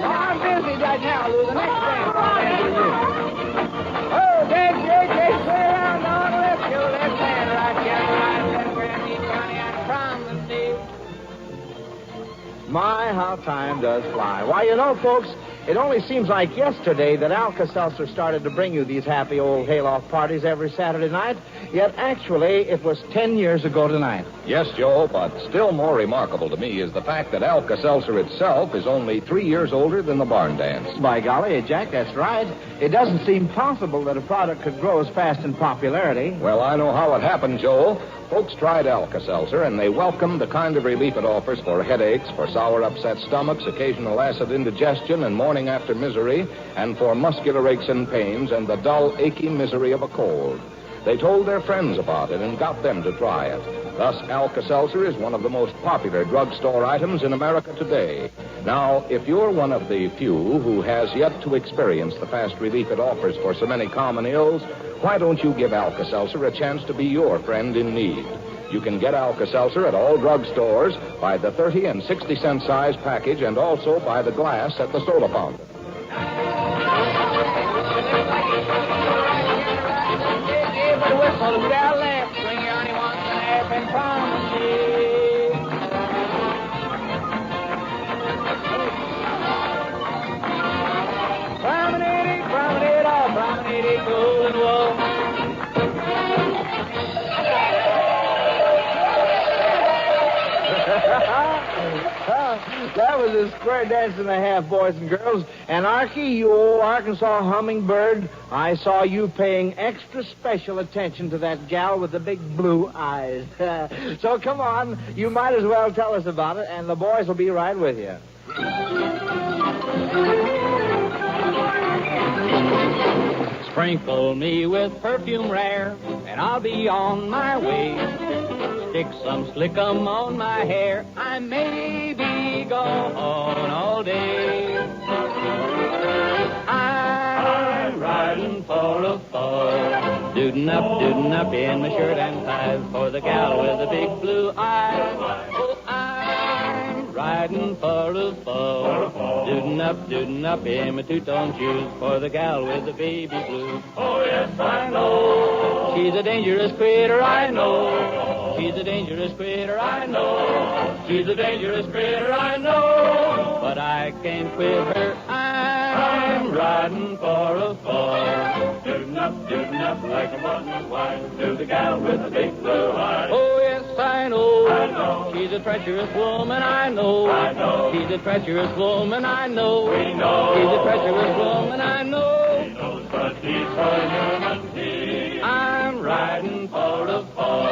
I'm busy right now, Lou. The next dance I'll do you. Oh, Jake, play around on the left, your left hand, right hand, Granny, Johnny, and from the deep. My, how time does fly. Why, you know, folks, it only seems like yesterday that Alka-Seltzer started to bring you these happy old hayloft parties every Saturday night, yet actually it was 10 years ago tonight. Yes, Joe, but still more remarkable to me is the fact that Alka-Seltzer itself is only 3 years older than the Barn Dance. By golly, Jack, that's right. It doesn't seem possible that a product could grow as fast in popularity. Well, I know how it happened, Joe. Folks tried Alka-Seltzer, and they welcomed the kind of relief it offers for headaches, for sour upset stomachs, occasional acid indigestion, and morning after misery, and for muscular aches and pains, and the dull, achy misery of a cold. They told their friends about it and got them to try it. Thus, Alka-Seltzer is one of the most popular drugstore items in America today. Now, if you're one of the few who has yet to experience the fast relief it offers for so many common ills, why don't you give Alka-Seltzer a chance to be your friend in need? You can get Alka-Seltzer at all drugstores by the 30 and 60 cent size package and also by the glass at the soda fountain. Whistle down left, swing your honey once and a half and promenade, golden wool. That was a square dance and a half, boys and girls. And Archie, you old Arkansas hummingbird, I saw you paying extra special attention to that gal with the big blue eyes. So come on, you might as well tell us about it, and the boys will be right with you. Sprinkle me with perfume rare, and I'll be on my way. Stick some slickum on my hair, I may be gone all day. I'm riding for a fall, dootin' up in my shirt and ties for the gal with the big blue eyes. Oh, I'm riding for a fall, dootin' up in my two-tone shoes for the gal with the baby blues. Oh, yes, I know. She's a dangerous critter, I know. She's a dangerous critter, I know. She's a dangerous critter, I know. But I can't quit her. I'm riding for a fall. Dootin' up like a button wine to the gal with the big blue eyes. Oh, yes, I know. I know. She's a treacherous woman, I know. I know. She's a treacherous woman, I know. We know. She's a treacherous woman, I know. She knows, but she's so human. I'm riding for a fall.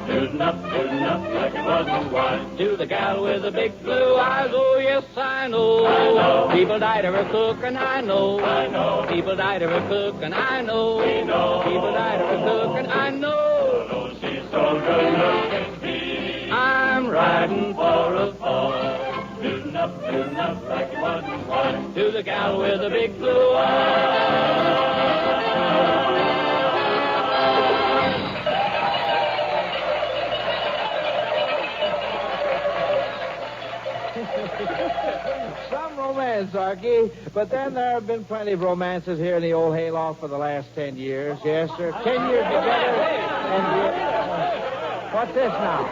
Dootin' up like a button wine to the gal with the big blue eyes. Oh, yes, I know. I know. People died of her cook, and I know. I know. People died of her cook, and I know. We know. People died of her cook, and I know. Oh, she's so good looking. I'm riding for a fall. Dootin' up like a button wine to the gal with the big blue eyes. Some romance, Archie, but then there have been plenty of romances here in the old hayloft for the last 10 years. Yes, sir. 10 years together. What's this now?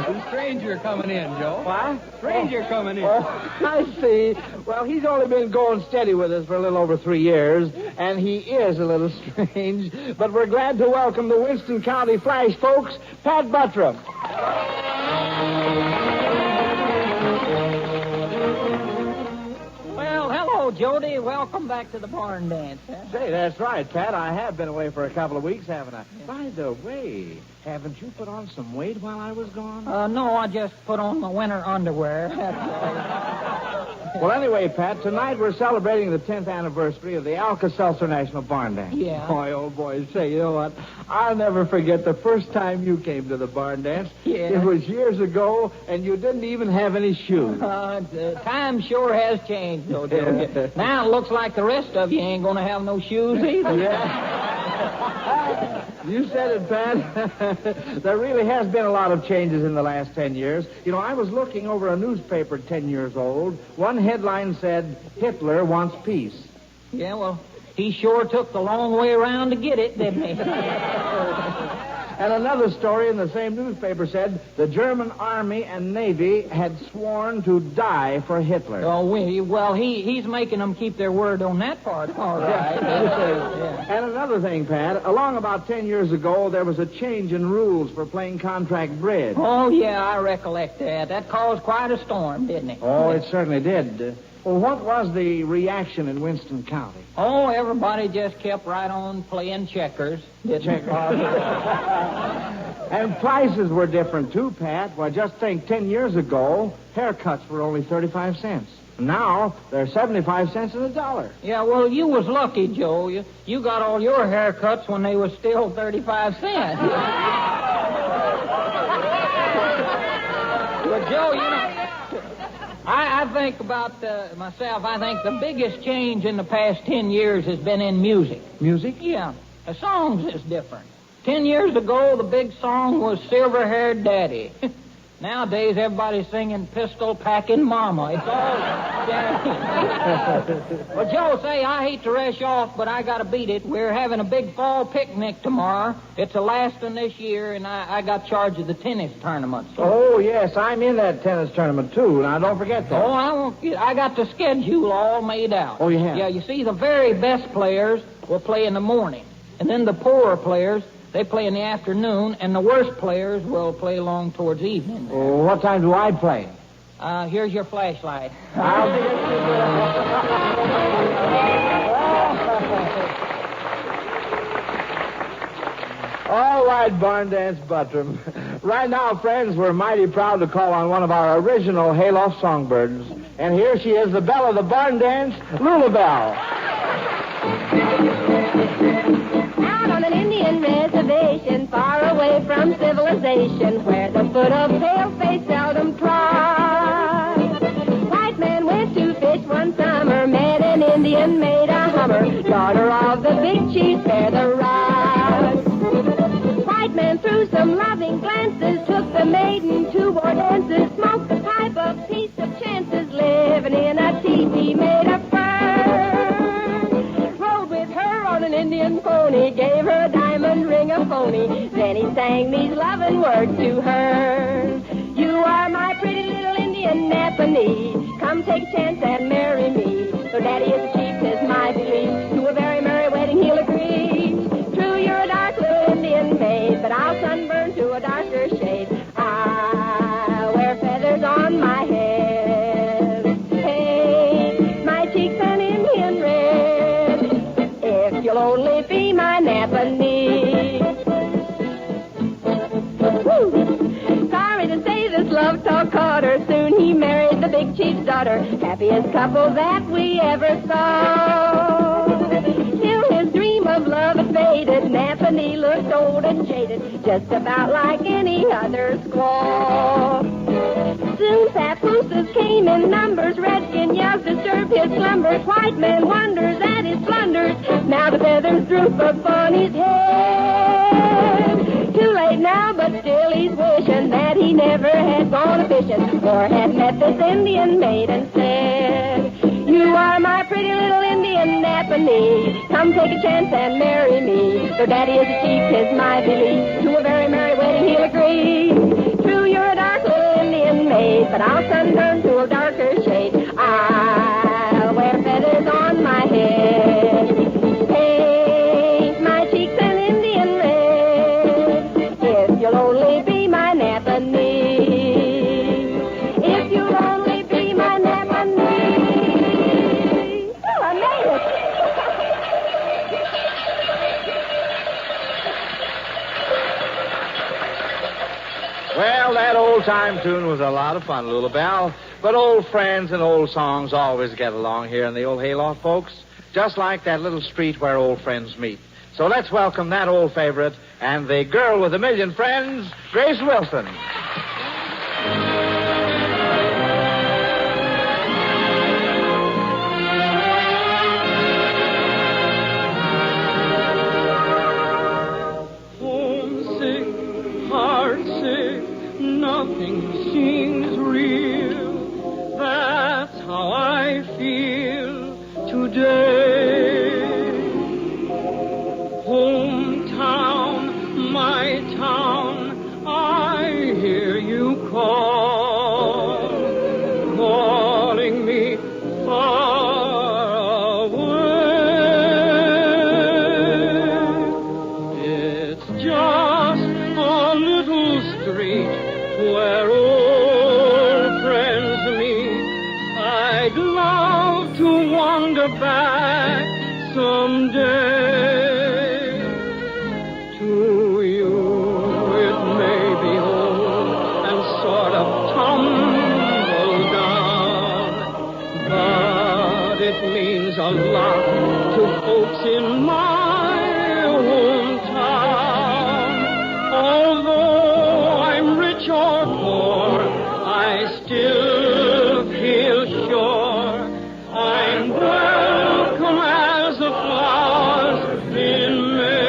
The stranger coming in, Joe. What? Stranger coming in. Oh, I see. Well, he's only been going steady with us for a little over 3 years, and he is a little strange. But we're glad to welcome the Winston County Flash folks, Pat Buttram. Jody, welcome back to the barn dance. Huh? Say, that's right, Pat. I have been away for a couple of weeks, haven't I? Yeah. By the way, haven't you put on some weight while I was gone? No, I just put on my winter underwear. Well, anyway, Pat, tonight we're celebrating the 10th anniversary of the Alka-Seltzer National Barn Dance. Yeah. Boy, oh boy, say, you know what? I'll never forget the first time you came to the barn dance. Yeah. It was years ago, and you didn't even have any shoes. Time sure has changed, though, Jody. Now it looks like the rest of you ain't going to have no shoes either. Yeah. You said it, Pat. There really has been a lot of changes in the last 10 years. You know, I was looking over a newspaper 10 years old. One headline said, Hitler wants peace. Yeah, well, he sure took the long way around to get it, didn't he? And another story in the same newspaper said the German Army and Navy had sworn to die for Hitler. Oh, well, he's making them keep their word on that part. All right. Yeah. And another thing, Pat, along about 10 years ago, there was a change in rules for playing contract bridge. Oh, yeah, I recollect that. That caused quite a storm, didn't it? Oh, it certainly did. Well, what was the reaction in Winston County? Oh, everybody just kept right on playing checkers. And prices were different, too, Pat. Well, just think, 10 years ago, haircuts were only 35 cents. Now, they're 75 cents in a dollar. Yeah, well, you was lucky, Joe. You got all your haircuts when they was still 35 cents. Well, Joe, you know, I think about myself, I think the biggest change in the past 10 years has been in music. Music? Yeah. The songs is different. 10 years ago, the big song was Silver-Haired Daddy. Nowadays, everybody's singing Pistol Packing Mama. It's all... Well, Joe, say, I hate to rush off, but I got to beat it. We're having a big fall picnic tomorrow. It's the last one this year, and I got charge of the tennis tournament. So. Oh, yes, I'm in that tennis tournament, too. Now, don't forget that. Oh, I got the schedule all made out. Oh, you have? Yeah, you see, the very best players will play in the morning, and then the poorer players They play in the afternoon, and the worst players will play along towards evening. What time do I play? Here's your flashlight. I'll be All right, Barn Dance Buttram. Right now, friends, we're mighty proud to call on one of our original hayloft songbirds. And here she is, the belle of the barn dance, Lula Bell. Out on an Indian reservation, far away from civilization, where the foot of pale-face seldom trod. White man went to fish one summer, met an Indian, made a hummer, daughter of the big chief, bear the rod. White man threw some loving glances, took the maiden to war dances, smoked the pipe of peace of chances, living in a teepee made of fur. Rode with her on an Indian pony, gave her a diamond ring, a phony. Then he sang these loving words to her. You are my pretty little Indian Napanee. Come take a chance and marry me. So daddy is a chief, is my belief. To a very merry wedding he'll agree. True, you're a dark little Indian maid, but I'll sunburn to a darker shade. I'll wear feathers on my head. Hey, my cheeks an Indian red. If you'll only be my Napanee. Woo! Sorry to say this love talk caught her. Soon he married the big chief's daughter. Happiest couple that we ever saw. Till his dream of love had faded, Napanee looked old and jaded, just about like any other squaw. Soon papooses came in numbers, redskin yells disturbed his slumbers. White man wonders at his blunders, now the feathers droop upon his head. Too late now, but still he's wishing that he never had gone a fishing, or had met this Indian maid and said, you are my pretty little Indian Napanee. Come take a chance and marry me. Though daddy is a chief, 'tis my belief. To a very merry wedding he'll agree. True, you're a dark little Indian maid, but I'll sunburn to a darker shade. I'll wear feathers on my head. Paint my cheeks an Indian red. If you'll only be my Napanee. If you'll only be my Napanee. Oh, I made it. Well, that old-time tune was a lot of fun, Lula Bell. But old friends and old songs always get along here in the old hayloft, folks. Just like that little street where old friends meet. So let's welcome that old favorite and the girl with a million friends, Grace Wilson. Homesick, heartsick, nothing seems real. That's how I feel today. Hometown, my town, I hear you call, calling me far away. It's just a little street where old friends meet. I'd love to wander back someday. To you it may be old and sort of tumble down, but it means a lot to folks in my hometown. Although I'm rich or poor, I still feel sure I'm welcome as the flowers in May.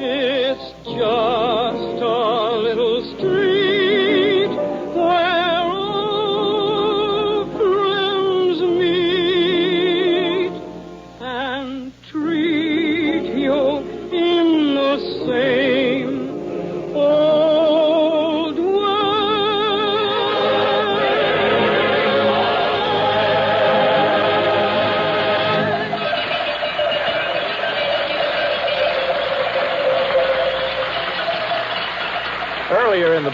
It's just a little street where old friends meet.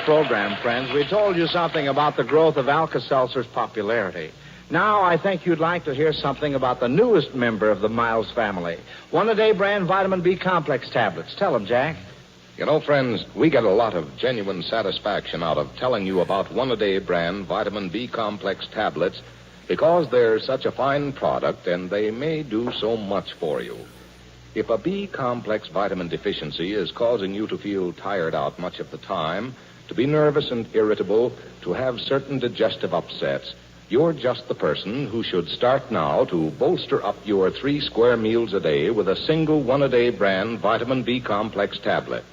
program, friends, we told you something about the growth of Alka-Seltzer's popularity. Now I think you'd like to hear something about the newest member of the Miles family. One-a-day brand vitamin B complex tablets. Tell them, Jack. You know, friends, we get a lot of genuine satisfaction out of telling you about one-a-day brand vitamin B complex tablets because they're such a fine product and they may do so much for you. If a B complex vitamin deficiency is causing you to feel tired out much of the time, to be nervous and irritable, to have certain digestive upsets, you're just the person who should start now to bolster up your 3 square meals a day with a single one-a-day brand vitamin B complex tablet.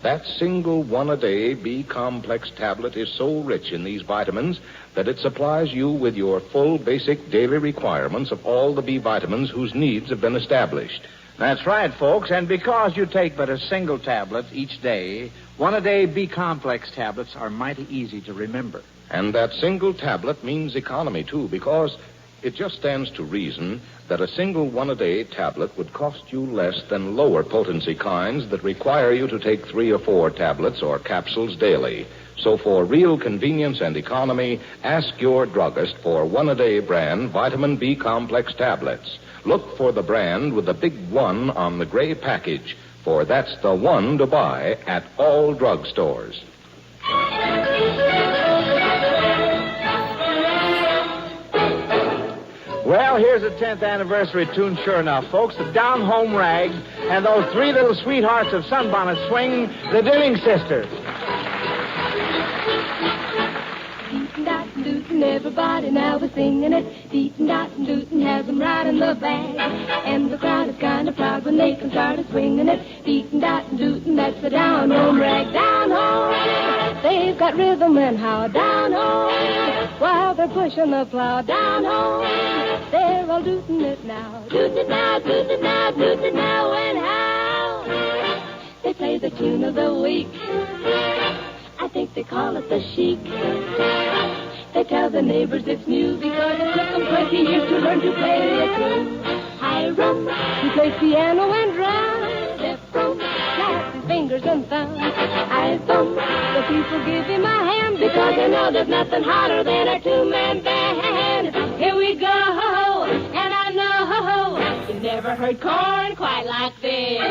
That single one-a-day B complex tablet is so rich in these vitamins that it supplies you with your full basic daily requirements of all the B vitamins whose needs have been established. That's right, folks. And because you take but a single tablet each day, one-a-day B complex tablets are mighty easy to remember. And that single tablet means economy, too, because it just stands to reason that a single one-a-day tablet would cost you less than lower potency kinds that require you to take 3 or 4 tablets or capsules daily. So for real convenience and economy, ask your druggist for one-a-day brand vitamin B complex tablets. Look for the brand with the big 1 on the gray package, for that's the one to buy at all drugstores. Well, here's the 10th anniversary tune, sure enough, folks. The Down Home Rag and those 3 little sweethearts of Sunbonnet Swing, the Dilling Sisters. Deatin', everybody now is singing it. Deatin', dottin', dootin', has them right in the bag. And the crowd is kind of proud when they can start swinging it. Deatin', dottin', dootin', that's the down home rag. Down home, they've got rhythm and how. Down home, while they're pushing the plow. Down home, they're all dootin' it now. Dootin' it now, dootin' it now, dootin' it now, and how. They play the tune of the week. I think they call it the chic. They tell the neighbors it's new because it took them 20 years to learn to play it too. Hiram, he plays piano and drums. Ephraim claps his fingers and thumbs. I thumb, the people give him a hand because they know there's nothing hotter than a 2-man band. Here we go, and I know you've never heard corn quite like this.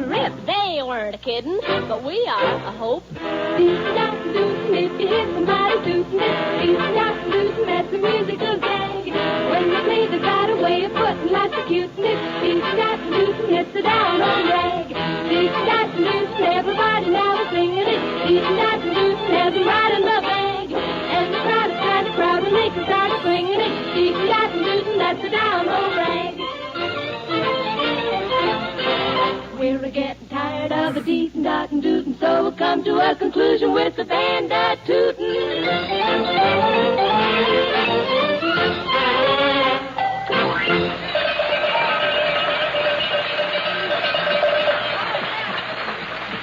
Rip, they weren't kidding, but we are, I hope. Dootin', if you hear somebody tootin', dootin', that's the musical gag. When they play, they've got a way of putting lots of cuteness. Dootin', it's the down home rag. Dootin', everybody now is singing it. Dootin', has them right in the bag. And the crowd is kind of proud when they can start swinging it. Dootin', that's the down home rag. We're getting tired of the deetin', dottin', dootin', so we'll come to a conclusion with the band tootin'.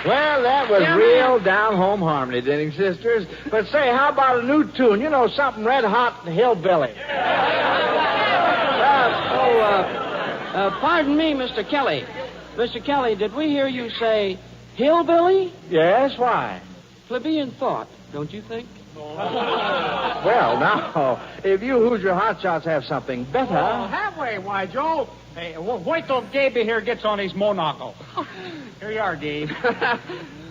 Well, that was real down-home harmony, Denning Sisters. But say, how about a new tune? You know, something red-hot and hillbilly. Pardon me, Mr. Kelly. Mr. Kelly, did we hear you say hillbilly? Yes, why? Plebeian thought, don't you think? Well, now, if you Hoosier hotshots have something better... Oh, have we? Why, Joe? Hey, wait till Gaby here gets on his monocle. Here you are, Gabe.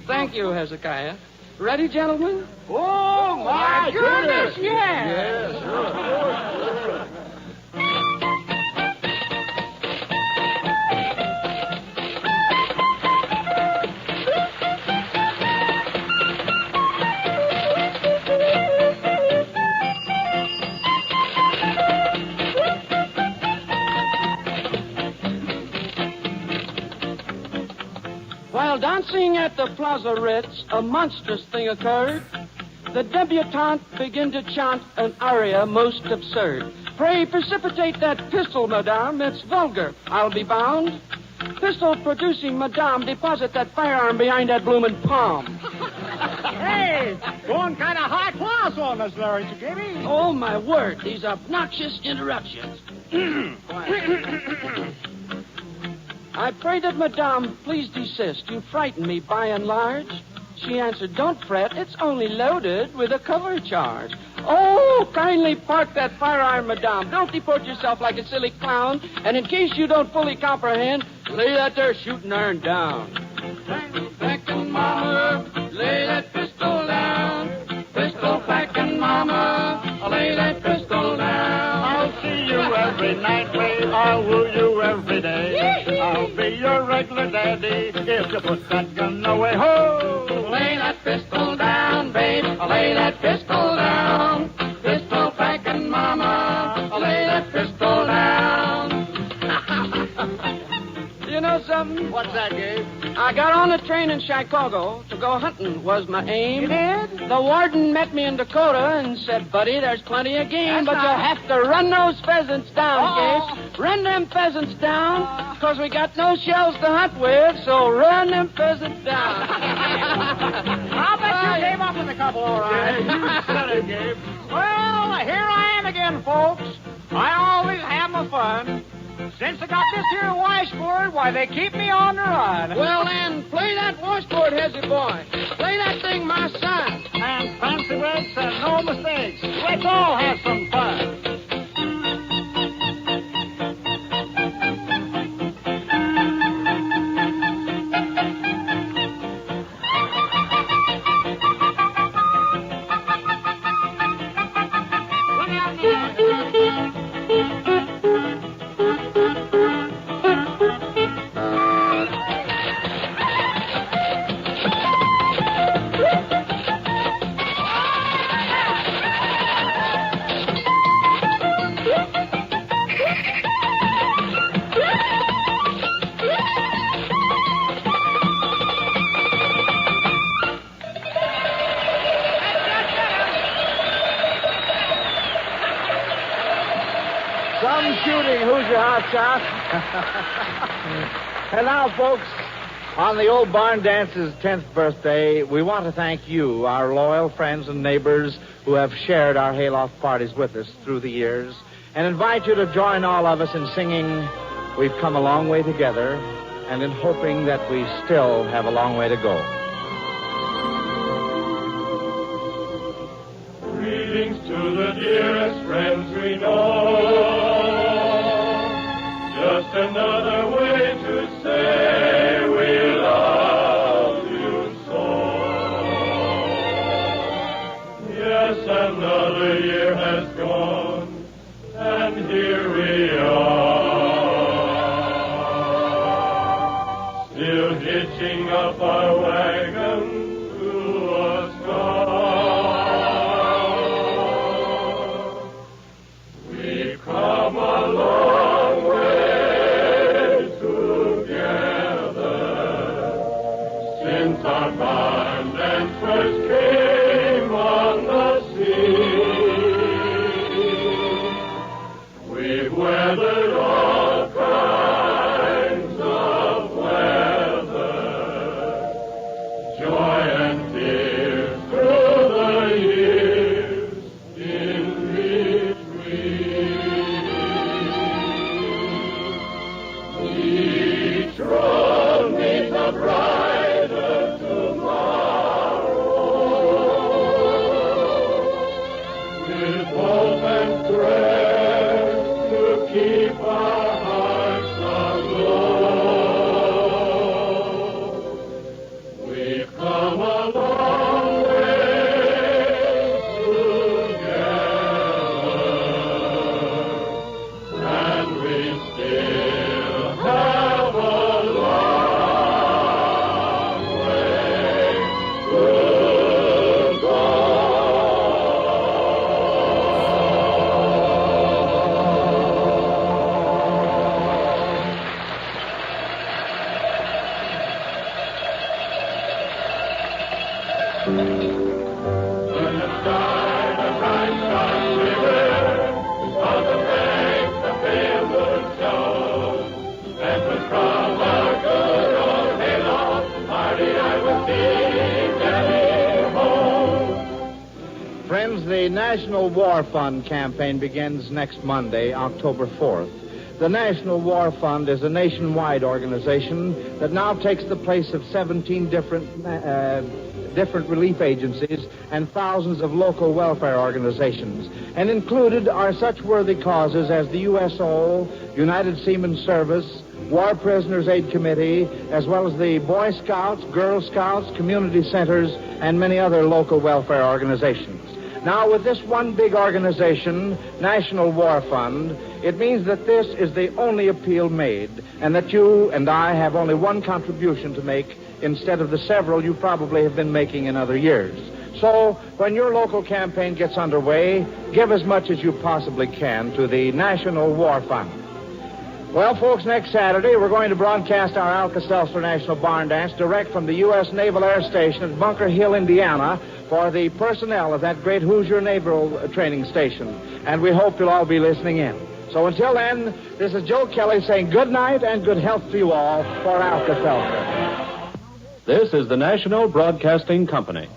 Thank you, Hezekiah. Ready, gentlemen? Oh, my goodness, yes. Yes, sure. While dancing at the Plaza Ritz, a monstrous thing occurred. The debutante began to chant an aria most absurd. Pray precipitate that pistol, madame. It's vulgar, I'll be bound. Pistol producing, madame, deposit that firearm behind that bloomin' palm. Hey, going kind of high class on us there, ain't you, Gaby? Oh, my word, these obnoxious interruptions. I pray that Madame please desist. You frighten me by and large. She answered, don't fret, it's only loaded with a cover charge. Oh, kindly park that firearm, Madame. Don't deport yourself like a silly clown. And in case you don't fully comprehend, lay that there shooting iron down. Packing mama, lay that pistol down. Pistol packing mama, lay that pistol down. I'll see you every night, babe. I'll woo you every day. I'll be your regular daddy if you put that gun away. Ho! Lay that pistol down, babe. Lay that pistol down. Pistol packing mama, lay that pistol down. You know something? What's that, Gabe? I got on a train in Chicago to go hunting was my aim. You did? The warden met me in Dakota and said, buddy, there's plenty of game, but you have to run those pheasants down, Gabe. Run them pheasants down, because we got no shells to hunt with, so run them pheasants down. I'll bet you came up with a couple, all right. You said it, Gabe. Well, here I am again, folks. I always have my fun. Since I got this here washboard, why, they keep me on the run. Well, then, play that washboard, Hezzy boy. Play that thing, my son. And fancy works and no mistakes. Let's all have some fun. Who's your hot shot? And now, folks, on the old barn dance's 10th birthday, we want to thank you, our loyal friends and neighbors who have shared our hayloft parties with us through the years, and invite you to join all of us in singing We've Come a Long Way Together, and in hoping that we still have a long way to go. Greetings to the dearest friends we know. Just another way to say we love you so. Yes, another year has gone, and here we are, still hitching up our wagon to a star. We've come a long way since our barn dance first came on the scene. We've weathered all kinds of weather, National War Fund campaign begins next Monday, October 4th. The National War Fund is a nationwide organization that now takes the place of 17 different relief agencies and thousands of local welfare organizations. And included are such worthy causes as the USO, United Seamen's Service, War Prisoners Aid Committee, as well as the Boy Scouts, Girl Scouts, community centers, and many other local welfare organizations. Now, with this one big organization, National War Fund, it means that this is the only appeal made, and that you and I have only one contribution to make instead of the several you probably have been making in other years. So, when your local campaign gets underway, give as much as you possibly can to the National War Fund. Well, folks, next Saturday, we're going to broadcast our Alka-Seltzer National Barn Dance direct from the U.S. Naval Air Station at Bunker Hill, Indiana, for the personnel of that great Hoosier Naval Training Station. And we hope you'll all be listening in. So until then, this is Joe Kelly saying good night and good health to you all for Alka-Seltzer. This is the National Broadcasting Company.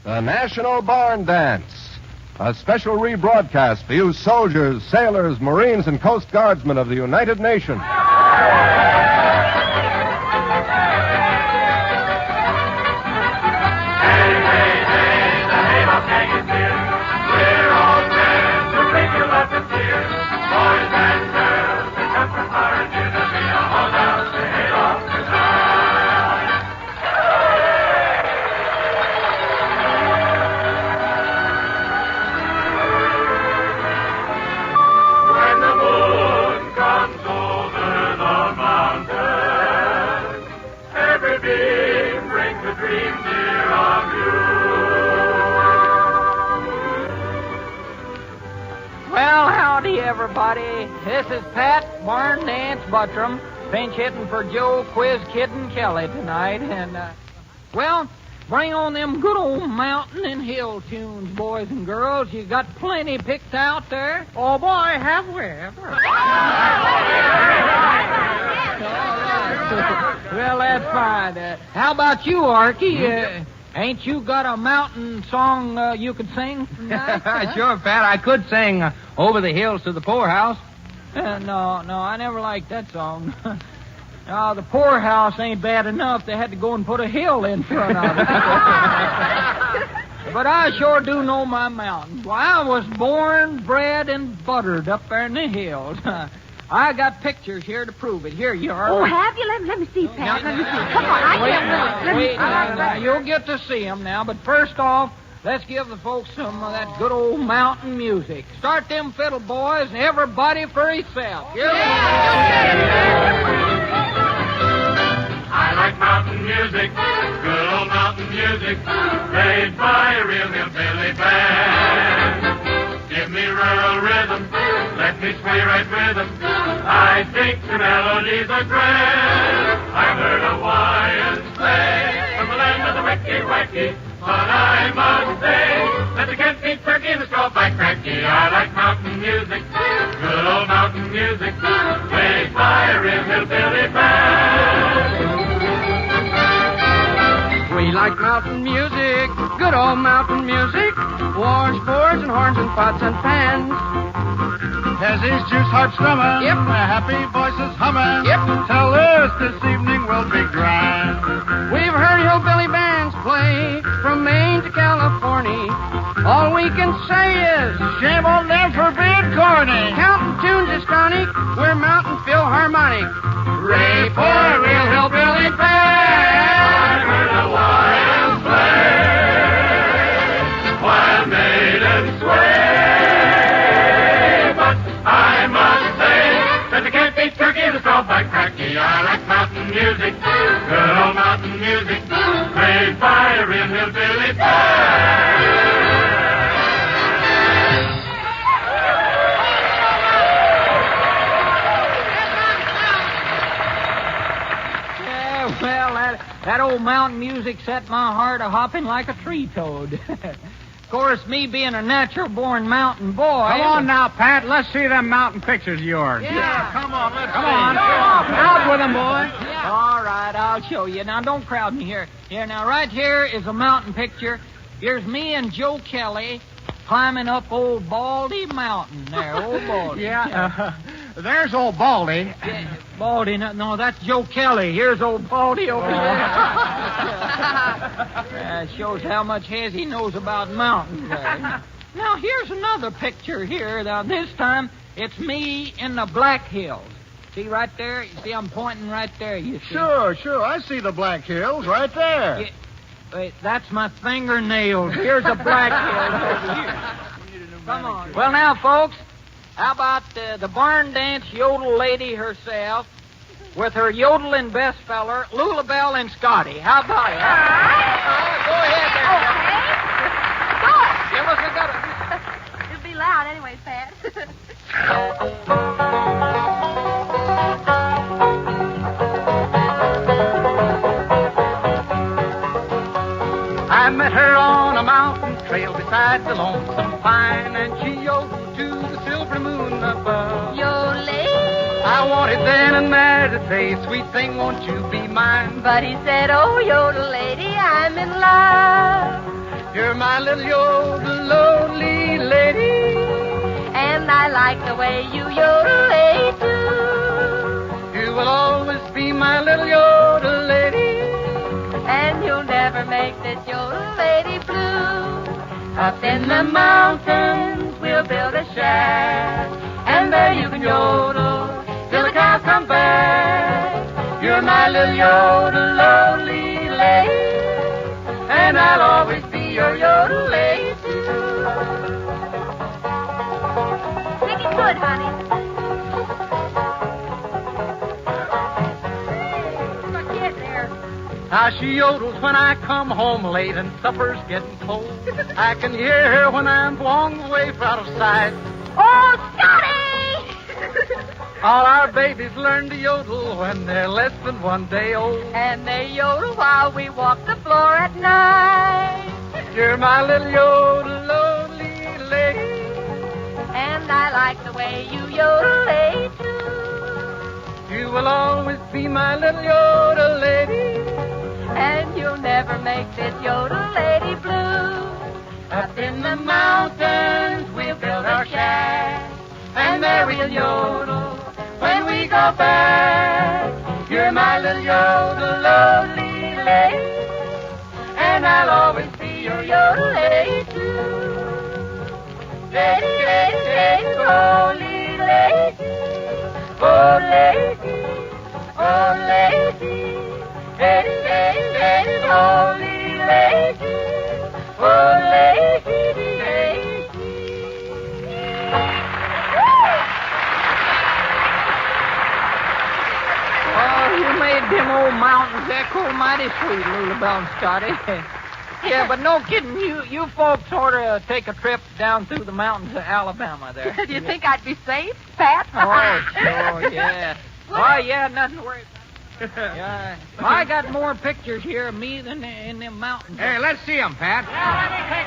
The National Barn Dance, a special rebroadcast for you soldiers, sailors, Marines, and Coast Guardsmen of the United Nations. Everybody, this is Pat Barn Dance Buttram, pinch hitting for Joe Quiz Kid and Kelly tonight, and well, bring on them good old mountain and hill tunes, boys and girls. You got plenty picked out there. Oh boy, have we ever? Well, that's fine. How about you, Arky? Ain't you got a mountain song you could sing? Sure, Pat. I could sing Over the Hills to the Poorhouse. No, I never liked that song. The poorhouse ain't bad enough. They had to go and put a hill in front of it. But I sure do know my mountains. Well, I was born, bred, and buttered up there in the hills. I got pictures here to prove it. Here you are. Oh, have you? Let me see, Pat. Let me see. Come on, I can't wait. Now, you'll get to see them now. But first off, let's give the folks some of that good old mountain music. Start them fiddle boys, and everybody for himself. Here we go. I like mountain music, good old mountain music, played by a real hillbilly band. Give me rural rhythm, let me sway right with them. I think the melodies are grand. I've heard a Hawaiian play from the land of the wicky-wacky, but I must say that the can't beat turkey and the straw-back cracky. I like mountain music, good old mountain music, played by a real hillbilly band. We like mountain music, good old mountain music, wars, boards, and horns and pots and pans. Has his juice heart strumming, Yep. Happy voices humming, Yep. Tell us this evening will be grand. We've heard hillbilly bands play from Maine to California. All we can say is, Shame on them for being corny. counting tunes is tonic, we're Mountain Philharmonic. Ray for a real hillbilly band. I heard a Hawaiian play, while maidens sway. But I must say that they can't beat turkey the straw-back cracky. I like mountain music, good old mountain music, played by a real hillbilly band. Well, that old mountain music set my heart a-hopping like a tree toad. Of course, me being a natural-born mountain boy... Come on now, Pat. Let's see them mountain pictures of yours. Yeah, come on. Come on. Out with them, boy. Yeah. All right, I'll show you. Now, don't crowd me here. Here, now, right here is a mountain picture. Here's me and Joe Kelly climbing up old Baldy Mountain there, old Baldy. Yeah, there's old Baldy. Yeah, Baldy, no, that's Joe Kelly. Here's old Baldy over there. Shows how much he knows about mountains there. Now, here's another picture here. Now, this time, it's me in the Black Hills. See right there? You see I'm pointing right there, you see? Sure. I see the Black Hills right there. Yeah. Wait, that's my fingernails. Here's the Black Hills over here. Come on. Well, now, folks, how about the barn dance yodel lady herself with her yodeling best feller, Lulabelle and Scotty? How about it? Go ahead there. Give us a good one. It'll be loud anyways, Pat. I met her on a mountain trail beside the lonesome pine, and she yodeled to the silver moon above. Yodel-ay. I wanted then and there to say, sweet thing, won't you be mine? But he said, oh, yodel lady, I'm in love. You're my little yodel lonely lady, and I like the way you yodel-ay too. You will always be my little yodel lady, and you'll never make this yodel lady blue. Up in the mountains, we'll build a shack, and there you can yodel till the cows come back. You're my little yodel lonely lady, and I'll always be your yodel lady too. Make it good, honey. Now she yodels when I come home late and supper's getting cold. I can hear her when I'm long way out of sight. Oh, Scotty! All our babies learn to yodel when they're less than 1 day old. And they yodel while we walk the floor at night. You're my little yodel lonely lady, and I like the way you yodel too. You will always be my little yodel lady, and you'll never make this yodel lady blue. Up in the mountains we'll build our shack, and there we'll yodel when we go back. You're my little yodel lonely lady, and I'll always be your yodel lady too. Lady, lady, lady, lonely lady, oh lady, oh lady. Lady, lady, lady, lonely lady, oh lady, lady. Oh, you made them old mountains echo mighty sweet, Lulabelle and Scotty. Yeah, but no kidding, you folks ought to take a trip down through the mountains of Alabama there. Do you think I'd be safe, Pat? Oh, sure, yeah. Oh, yeah, nothing to worry about. Yeah. I got more pictures here of me than in them mountains. Hey, let's see them, Pat.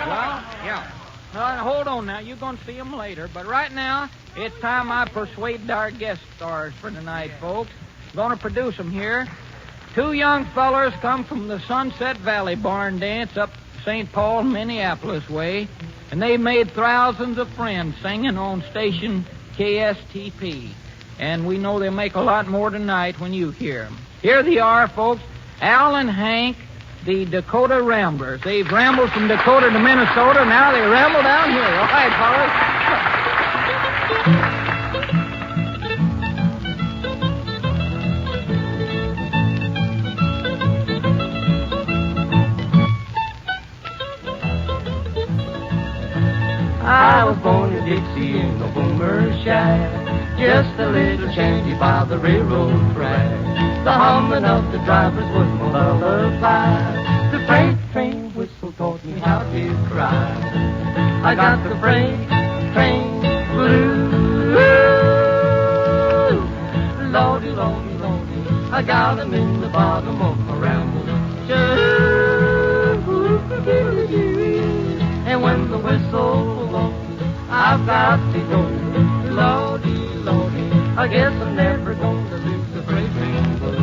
Well, yeah. Hold on now. You're going to see them later. But right now, it's time I persuaded our guest stars for tonight, folks. Going to produce them here. 2 young fellers come from the Sunset Valley barn dance up St. Paul, Minneapolis way. And they made thousands of friends singing on station KSTP. And we know they'll make a lot more tonight when you hear them. Here they are, folks. Al and Hank, the Dakota Ramblers. They've rambled from Dakota to Minnesota. Now they ramble down here. All right, fellas. I was born in Dixie in a boomer shack, just a little shanty by the railroad track. The humming of the drivers was my lullaby. The freight train whistle taught me how to cry. I got the freight train blues. Lordy, lordy, lordy, I got them in the bottom of my ramble. And when the got to go. Lordy, Lordy, I guess I'm never going to lose the freight train blues.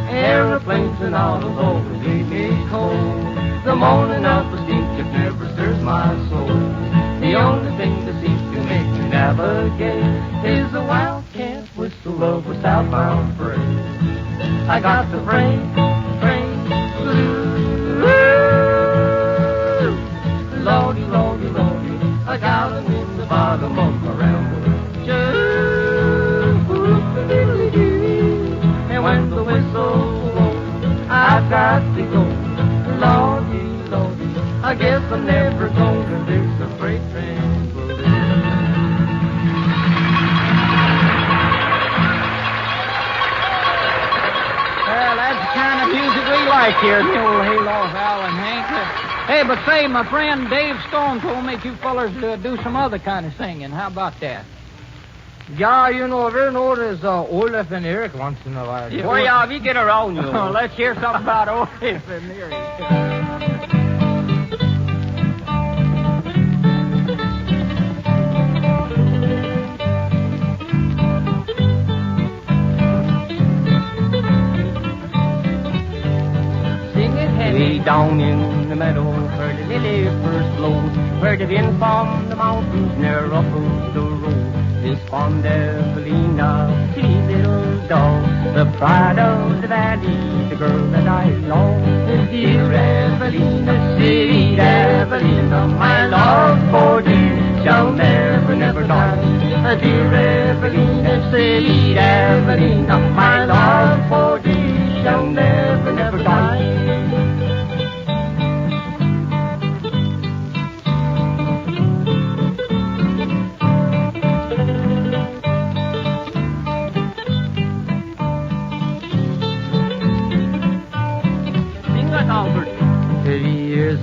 Aeroplanes and automobiles leave me cold. The moaning of the steamship never stirs my soul. The only thing that seems to make me navigate is the wildcat whistle of a southbound freight. I got the freight blues. Lordy, Lordy, Lordy, I got 'em in the bottom of my ramble. And when the whistle blows, I've got to go. Lordy, Lordy, I guess I'm never going to lose the freight train blues. Well, that's the kind of music we like here in the old hayloft, Al and Hank. Hey, but say, my friend Dave Stone told me you fellers do some other kind of singing. How about that? Yeah, you know, there's Olaf and Eric once in a while. Oh, yeah, we get around, you know. Let's hear something about Olaf and Eric. Way down in the meadow where the lily first blows, where the wind from the mountains near ruffles the road, is fond Evelina, pretty little dog, the pride of the valley, the girl that I love. Dear Evelina, sweet Evelina, my love for thee shall never, never die. Dear Evelina, sweet Evelina, my love for thee shall never, never die.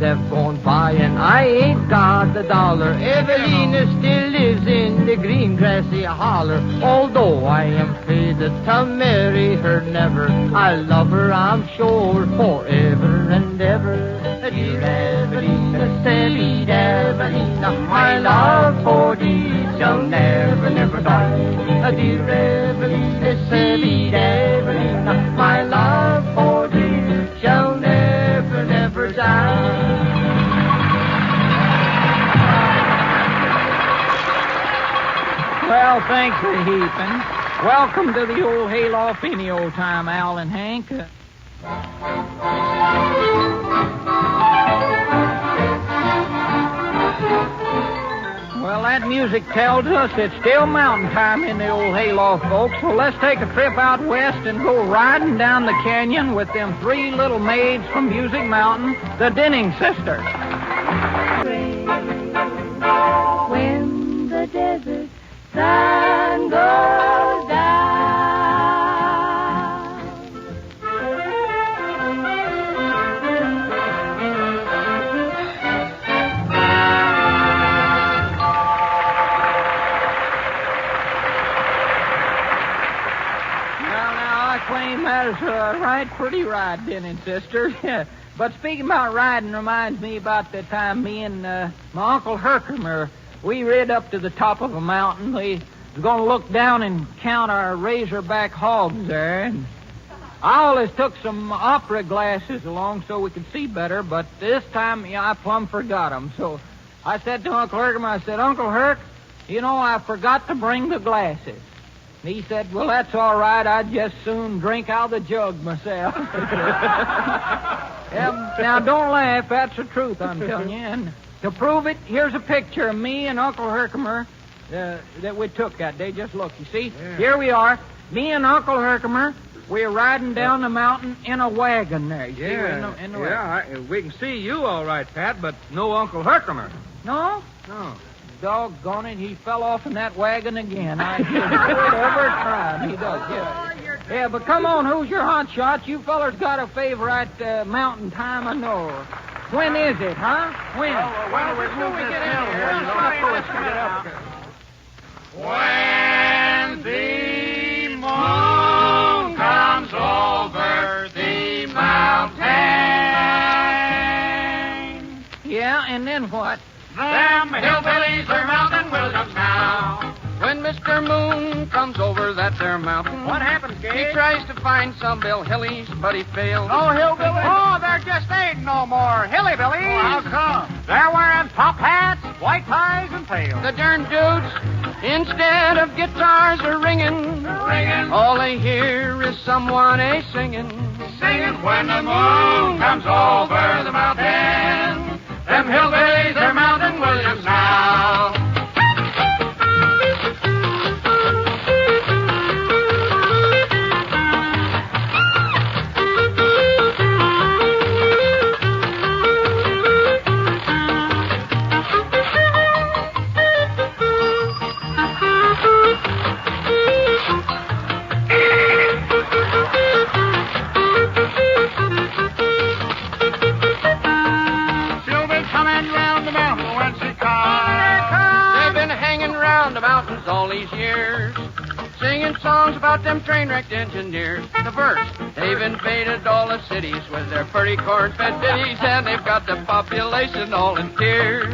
Have gone by and I ain't got a dollar. Evelina still lives in the green grassy holler. Although I am fated to marry her never, I love her, I'm sure, forever and ever. Dear Evelina, sweet Evelina, my love for thee shall never, never die. Dear Evelina, sweet Evelina, my love for thee shall never, never die. Well, thanks a heapin'. Welcome to the old hayloft any old time, Al and Hank. Well, that music tells us it's still mountain time in the old hayloft, folks. So let's take a trip out west and go riding down the canyon with them three little maids from Music Mountain, the Denning sisters. When the desert sun goes down. Now, I claim that is a right pretty ride, Denning sisters. But speaking about riding reminds me about the time me and my Uncle Herkimer, we rid up to the top of a mountain. We was going to look down and count our razorback hogs there. And I always took some opera glasses along so we could see better, but this time, I plumb forgot them. So I said to Uncle Herkimer, I said, Uncle Herc, I forgot to bring the glasses. And he said, well, that's all right. I'd just soon drink out of the jug myself. Now, don't laugh. That's the truth, I'm telling you. And to prove it, here's a picture of me and Uncle Herkimer that we took that day. Just look, you see? Yeah. Here we are. Me and Uncle Herkimer, we're riding down the mountain in a wagon there. You see? In the wagon. We can see you all right, Pat, but no Uncle Herkimer. No? No. Doggone it, he fell off in that wagon again. I did every time he does. Yeah, but come on, who's your hot shot? You fellers got a favorite mountain time, I know. When is it, huh? When? Well, before we get in here, When the moon comes over the mountain. Yeah, and then what? Them hillbillies are Mountain Williams now. When Mr. Moon comes over that there mountain. What happens, Gage? He tries to find some Bill Hillies, but he fails. No hillbillies? Oh, there just ain't no more hillybillies. Oh, how come? They're wearing top hats, white ties, and tails. The darn dudes, instead of guitars are ringing. All they hear is someone singing. Singing when the moon comes over the mountain. Them hillbillies are Mountain Williams now. All these years, singing songs about them train-wrecked engineers. The verse, they've invaded all the cities with their pretty corn-fed ditties, and they've got the population all in tears.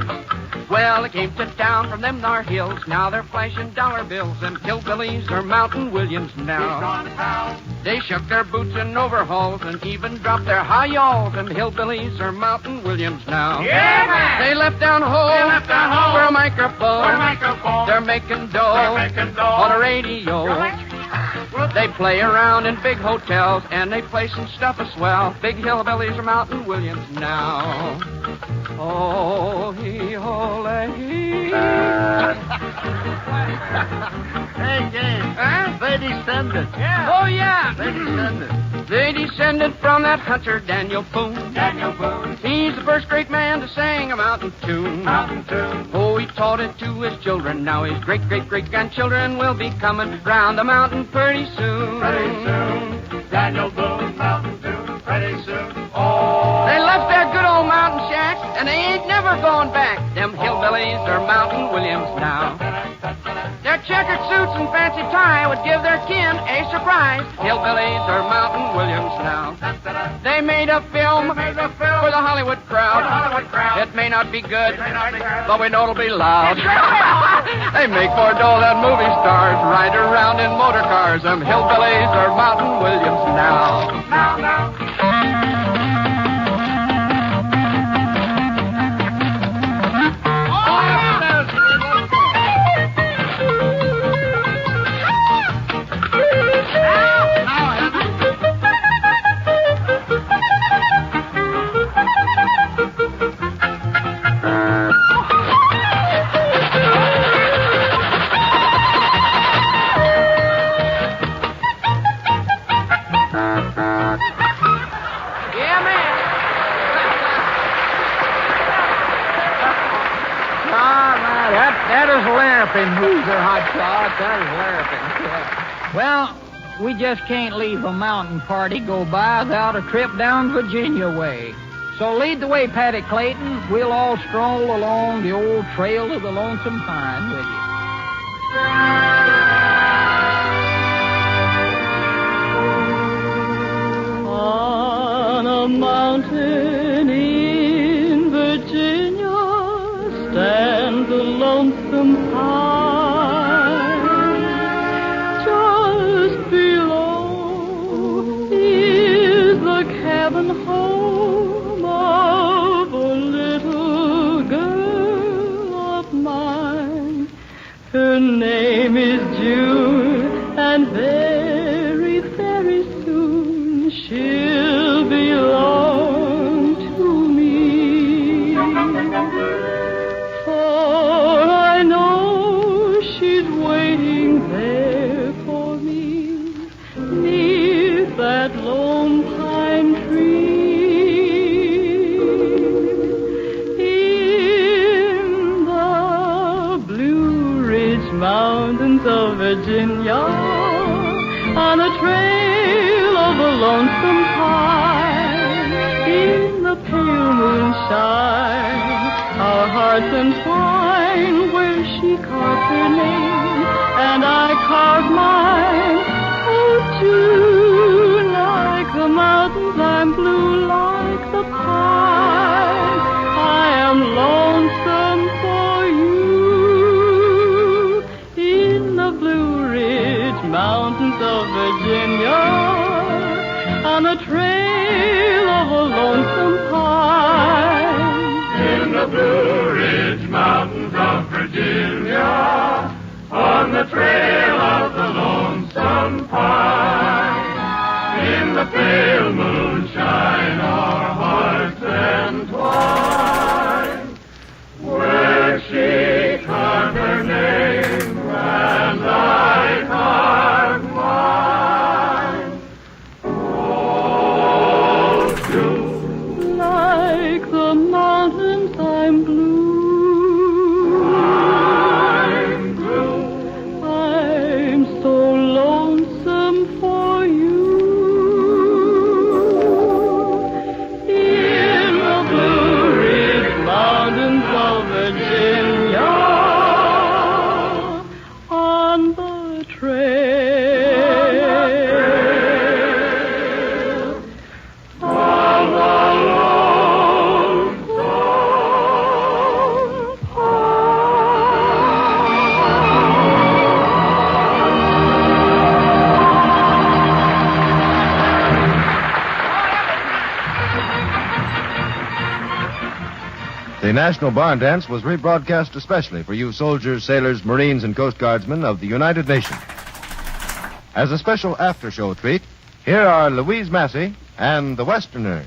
Well, they came to town from them thar hills, now they're flashing dollar bills. Them hillbillies are Mountain Williams now. They shook their boots in overhauls and even dropped their high yalls. Them hillbillies are Mountain Williams now. Yeah, man! They left down home for a microphone. They're making dough on a radio. They play around in big hotels and they play some stuff as well. Big hillbillies are Mountain Williams now. Oh, hee-ho-lay. Hey, James. Huh? They descended. Yeah. Oh, yeah. They descended. They descended from that hunter, Daniel Boone. He's the first great man to sing a mountain tune. Oh, he taught it to his children. Now his great-great-great-grandchildren will be coming round the mountain pretty soon. Daniel Boone, mountain tune, pretty soon. Oh. They left their good old mountain shacks, and they ain't never going back. Them hillbillies are Mountain Williams now. Their checkered suits and fancy tie would give their kin a surprise. Hillbillies are Mountain Williams now. They made a film for the Hollywood crowd. It may not be good, but we know it'll be loud. They make more dough than movie stars, ride around in motor cars. Them hillbillies are Mountain Williams now. That is larping, Hoosier Hot Shot. That is larping. Well, we just can't leave a mountain party go by without a trip down Virginia way. So lead the way, Patty Clayton. We'll all stroll along the old trail of the Lonesome Pine with you. On a mountain in Virginia stands a lonesome pine. Just below is the cabin home of a little girl of mine. Her name is June, and very, very soon she'll belong to me. For I know she's waiting there for me, neath that lone pine tree, in the Blue Ridge Mountains of Virginia, on a trail of a lonesome pine, in the pale moon shine, our hearts entwine where she carved her name, and I carved mine. Oh, too, like the mountains, I'm blue like the pine. I am lonesome for you in the Blue Ridge Mountains of Virginia, on a trail of a lonesome pine. In the Blue Ridge Mountains of Virginia, on the trail of the lonesome pine. In the pale moonshine, our hearts entwine. Where she carved her name, and I carved mine. Oh, blue. Like the mountains, I'm blue. I'm blue. I'm so lonesome for you. In the Blue Ridge Mountains of Virginia, on the trail of the The National Barn Dance was rebroadcast especially for you soldiers, sailors, Marines, and Coast Guardsmen of the United Nations. As a special after-show treat, here are Louise Massey and the Westerners.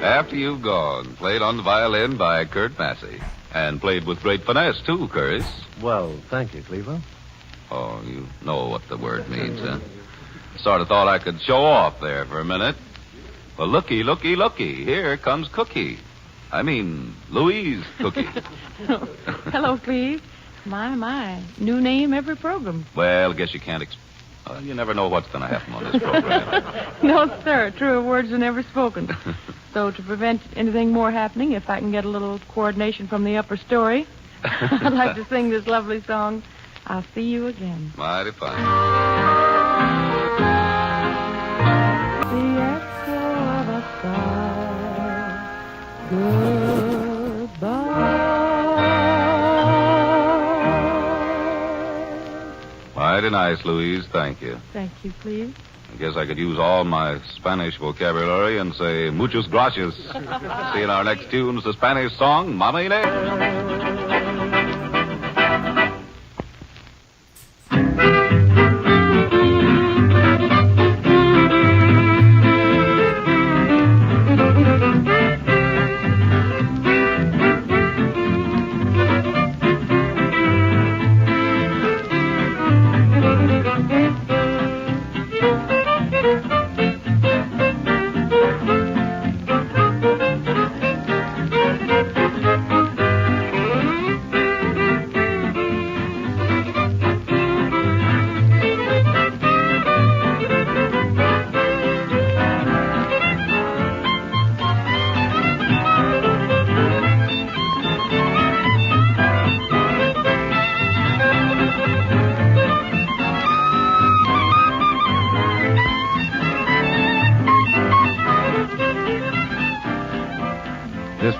After You've Gone, played on the violin by Kurt Massey. And played with great finesse, too, Curtis. Well, thank you, Cleveland. Oh, you know what the word means, huh? Sort of thought I could show off there for a minute. Well, looky, looky, looky. Here comes Cookie. I mean, Louise Cookie. Hello, Cleve. My. New name every program. Well, I guess you can't... you never know what's going to happen on this program. No, sir. Truer words are never spoken. So to prevent anything more happening, if I can get a little coordination from the upper story, I'd like to sing this lovely song, I'll See You Again. Mighty fine. The echo of a sigh. Goodbye. Mighty nice, Louise. Thank you. Thank you, please. I guess I could use all my Spanish vocabulary and say muchas gracias. See in our next tune's the Spanish song, Mama Inés.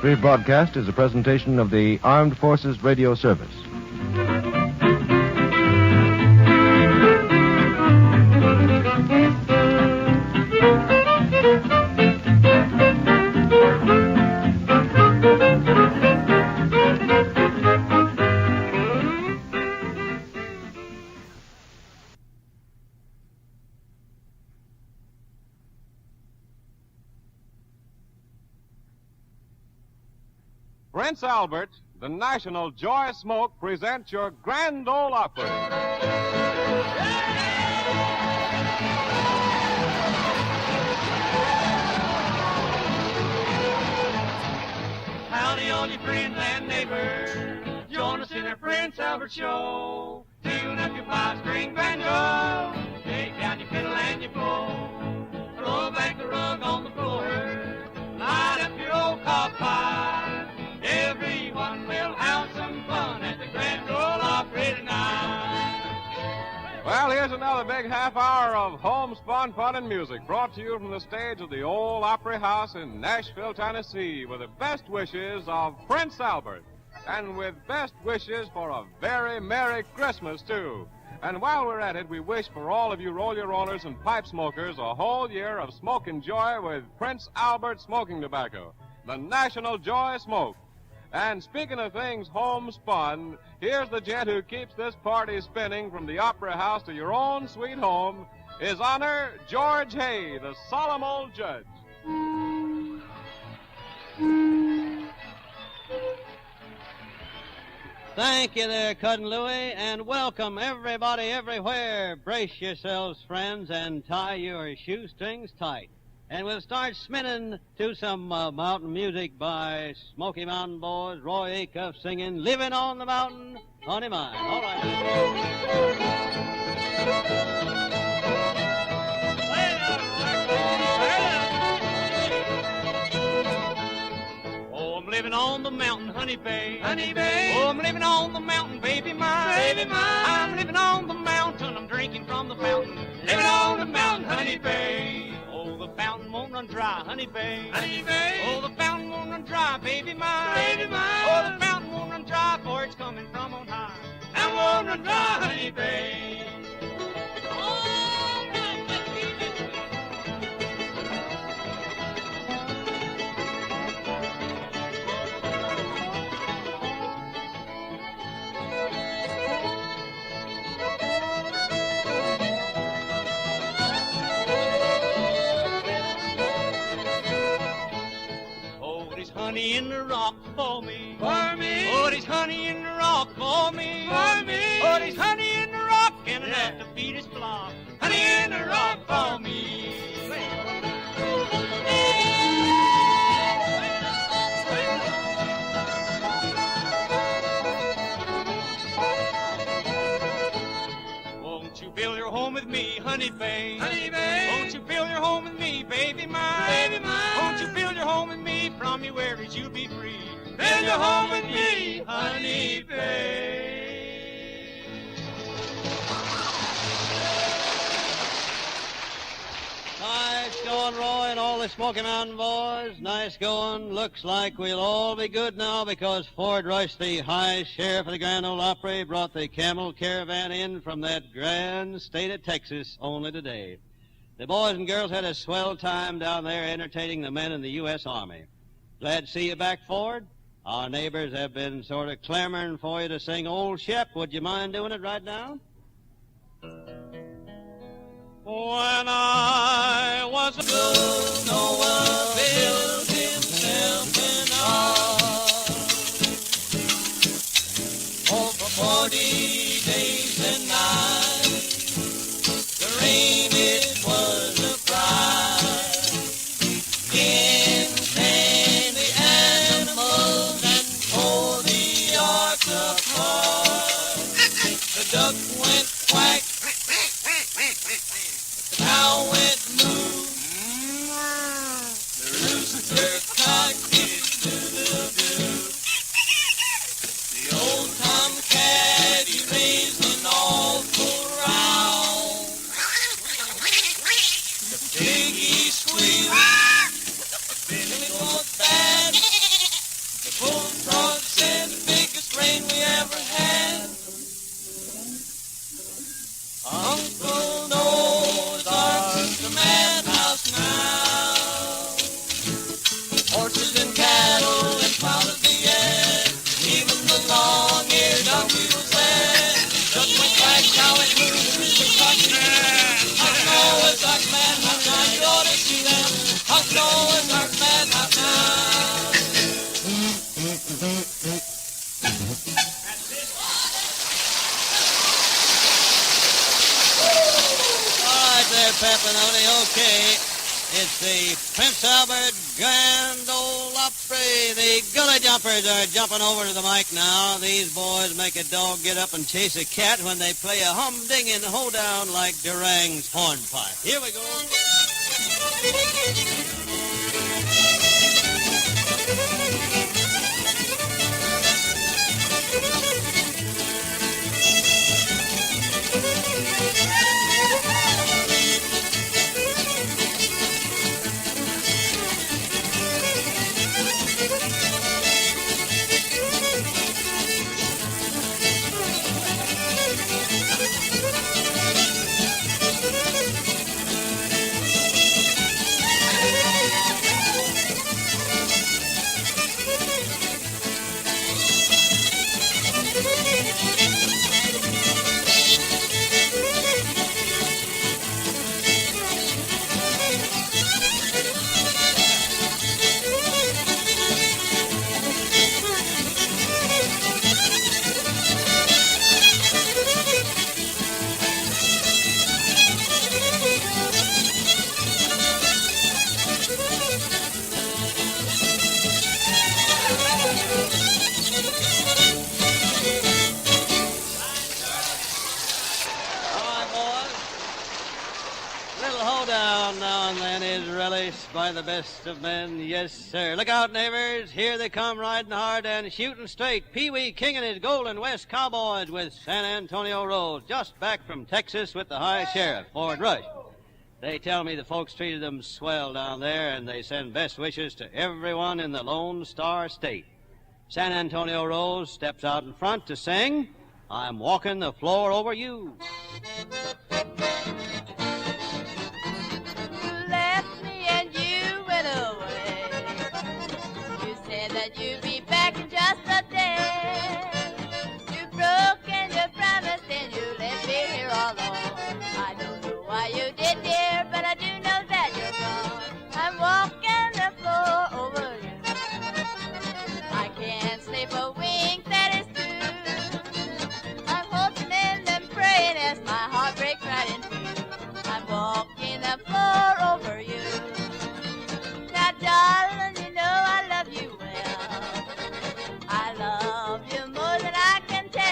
rebroadcast is a presentation of the Armed Forces Radio Service. Prince Albert, the National Joy Smoke, presents your Grand Ole Opry. Howdy, all you friends and neighbors. Join us in our Prince Albert show. Tune up your five-string banjo. Take down your fiddle and your bow. Roll back the rug on the floor. Light up your old cob pipe. Everyone will have some fun at the Grand Ole Opry tonight. Well, here's another big half hour of homespun fun and music brought to you from the stage of the old Opry House in Nashville, Tennessee, with the best wishes of Prince Albert, and with best wishes for a very Merry Christmas, too. And while we're at it, we wish for all of you roll-your-rollers and pipe smokers a whole year of smoke and joy with Prince Albert smoking tobacco, the National Joy Smoke. And speaking of things homespun, here's the gent who keeps this party spinning from the Opera House to your own sweet home, His Honor George Hay, the solemn old judge. Thank you there, Cousin Louie, and welcome everybody everywhere. Brace yourselves, friends, and tie your shoestrings tight. And we'll start spinning to some mountain music by Smoky Mountain Boys, Roy Acuff singing Living on the Mountain, Honey Mine. All right. Oh, I'm living on the mountain, honey babe. Honey babe. Oh, I'm living on the mountain, baby mine. Baby mine. I'm living on the mountain, I'm drinking from the fountain. Living on the mountain, honey babe. Oh, the fountain won't run dry, honey babe. Honey babe. Oh, the fountain won't run dry, baby mine. Baby mine. Oh, the fountain won't run dry, for it's coming from on high. Fountain won't run dry, honey babe. Honey in the rock for me. For me. Oh, there's honey in the rock for me. For me. Oh, there's honey in the rock and enough to feed his flock. Honey in the rock for me. Won't you build your home with me, honey babe? Honey babe. Won't you build your home with me, baby mine? Baby mine. Won't you build your home with me? From your worries you'll be free. Build your home with me, honey babe. Nice going, Roy, and all the Smoky Mountain Boys. Nice going. Looks like we'll all be good now because Ford Rush, the high sheriff of the Grand Ole Opry, brought the camel caravan in from that grand state of Texas only today. The boys and girls had a swell time down there entertaining the men in the U.S. Army. Glad to see you back, Ford. Our neighbors have been sort of clamoring for you to sing Old Shep. Would you mind doing it right now? When I was a girl, Noah built himself an ark. Oh, for 40 days and nights, the rain it was a prize. In came the animals and tore the ark apart. The duck went quack. The cow went moo. The rooster cocked his doodle-doo. The old tomcat, he raised an awful row. The pig, he squealed. Billy goes bad. horses and cattle and clouded the air. Even the long-eared donkey was there. Just went like how it moved with the country. Hunk Noah's Ark man, how now you ought to see them. Hunk Noah's Ark man, how now. All right there, Pepinoni, okay. It's the Prince Albert Grand Ole Opry. The Gully Jumpers are jumping over to the mic now. These boys make a dog get up and chase a cat when they play a humdinging hoedown like Durang's hornpipe. Here we go. By the best of men, yes, sir. Look out, neighbors. Here they come riding hard and shooting straight. Pee-wee King and his Golden West Cowboys with San Antonio Rose, just back from Texas with the High Sheriff, Ford Rush. They tell me the folks treated them swell down there, and they send best wishes to everyone in the Lone Star State. San Antonio Rose steps out in front to sing, I'm Walking the Floor Over You. That you'd be back in just a day. You broke and you promised and you left me here all alone. I don't know why you did, dear, but I do know that you're gone. I'm walking the floor over you. I can't sleep a wink, that is true. I'm hoping and I'm praying as my heart breaks right in two. I'm walking the floor over you. Now, darling, you know I love you. I love you more than I can tell.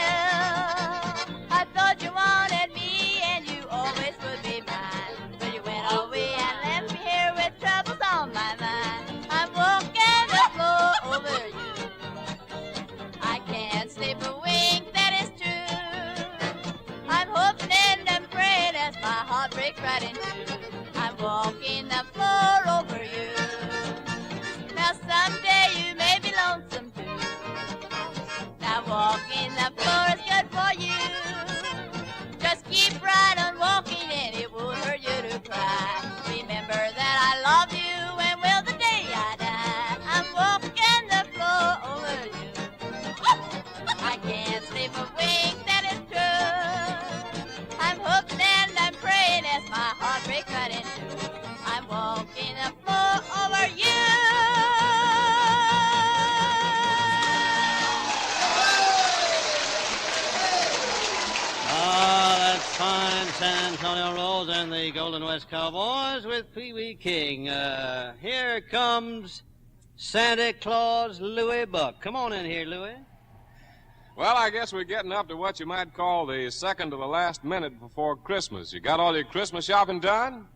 I thought you wanted me and you always would be mine. But you went away and left me here with troubles on my mind. I'm walking the floor over you. I can't sleep a wink, that is true. I'm hoping and I'm praying as my heart breaks right in two. I'm walking the floor over you. Now someday you may be lonesome too. Now walking the floor is good for you. Just keep right on walking and it won't hurt you to cry. Remember that I love you and will the day I die. I'm walking the floor over you. I can't sleep a wink, that is true. I'm hoping and I'm praying as my heart breaks right in two. I'm walking the floor over you. Fine San Antonio Rose and the Golden West Cowboys with Pee-wee King. Here comes Santa Claus Louis Buck. Come on in here, Louis. Well, I guess we're getting up to what you might call the second to the last minute before Christmas. You got all your Christmas shopping done?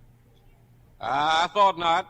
I thought not.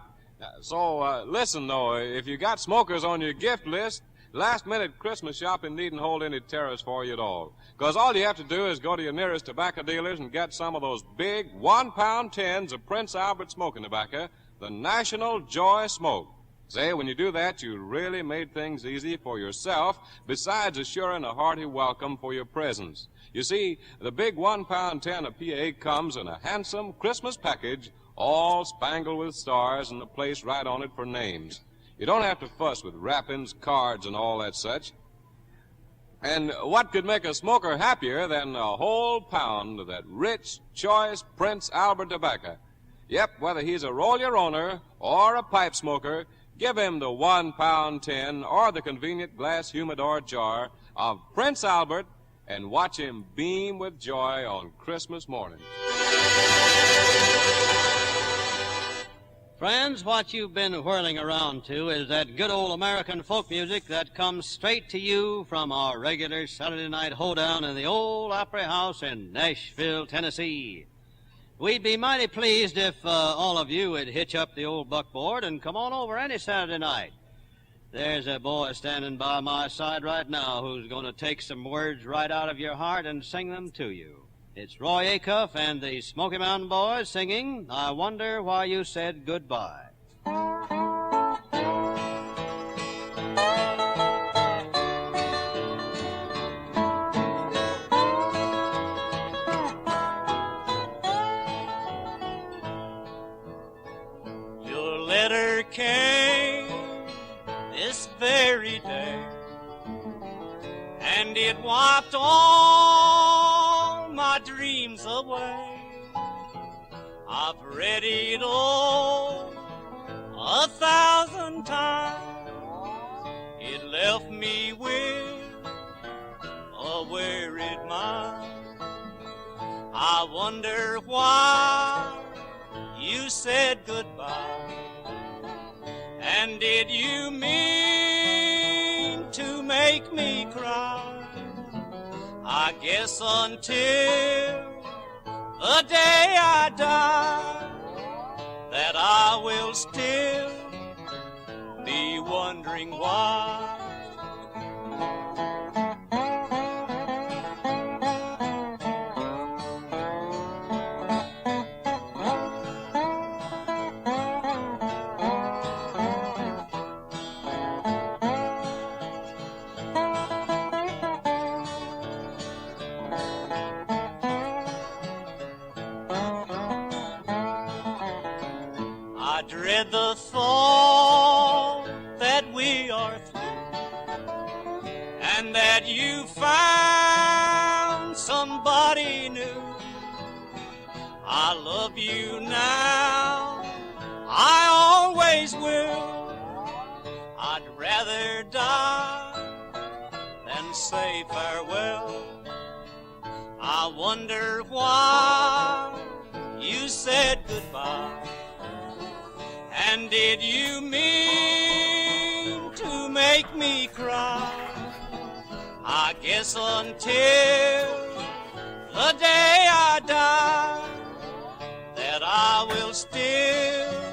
So, listen, though, if you got smokers on your gift list, last-minute Christmas shopping needn't hold any terrors for you at all. Because all you have to do is go to your nearest tobacco dealers and get some of those big 1-pound tins of Prince Albert smoking tobacco, the National Joy Smoke. Say, when you do that, you really made things easy for yourself, besides assuring a hearty welcome for your presents. You see, the big 1-pound tin of PA comes in a handsome Christmas package, all spangled with stars and a place right on it for names. You don't have to fuss with wrappings, cards, and all that such. And what could make a smoker happier than a whole pound of that rich, choice Prince Albert tobacco? Yep, whether he's a roll-your-owner or a pipe smoker, give him the 1 pound tin or the convenient glass humidor jar of Prince Albert and watch him beam with joy on Christmas morning. Friends, what you've been whirling around to is that good old American folk music that comes straight to you from our regular Saturday night hoedown in the old Opry House in Nashville, Tennessee. We'd be mighty pleased if all of you would hitch up the old buckboard and come on over any Saturday night. There's a boy standing by my side right now who's going to take some words right out of your heart and sing them to you. It's Roy Acuff and the Smoky Mountain Boys singing, I Wonder Why You Said Goodbye. Your letter came this very day, and it wiped all my dreams away. I've read it all 1,000 times. It left me with a wearied mind. I wonder why you said goodbye, and did you mean to make me cry? I guess until the day I die, that I will still be wondering why. I dread the thought that we are through, and that you found somebody new. I love you now, I always will. I'd rather die than say farewell. I wonder why you said goodbye, and did you mean to make me cry? I guess until the day I die, that I will still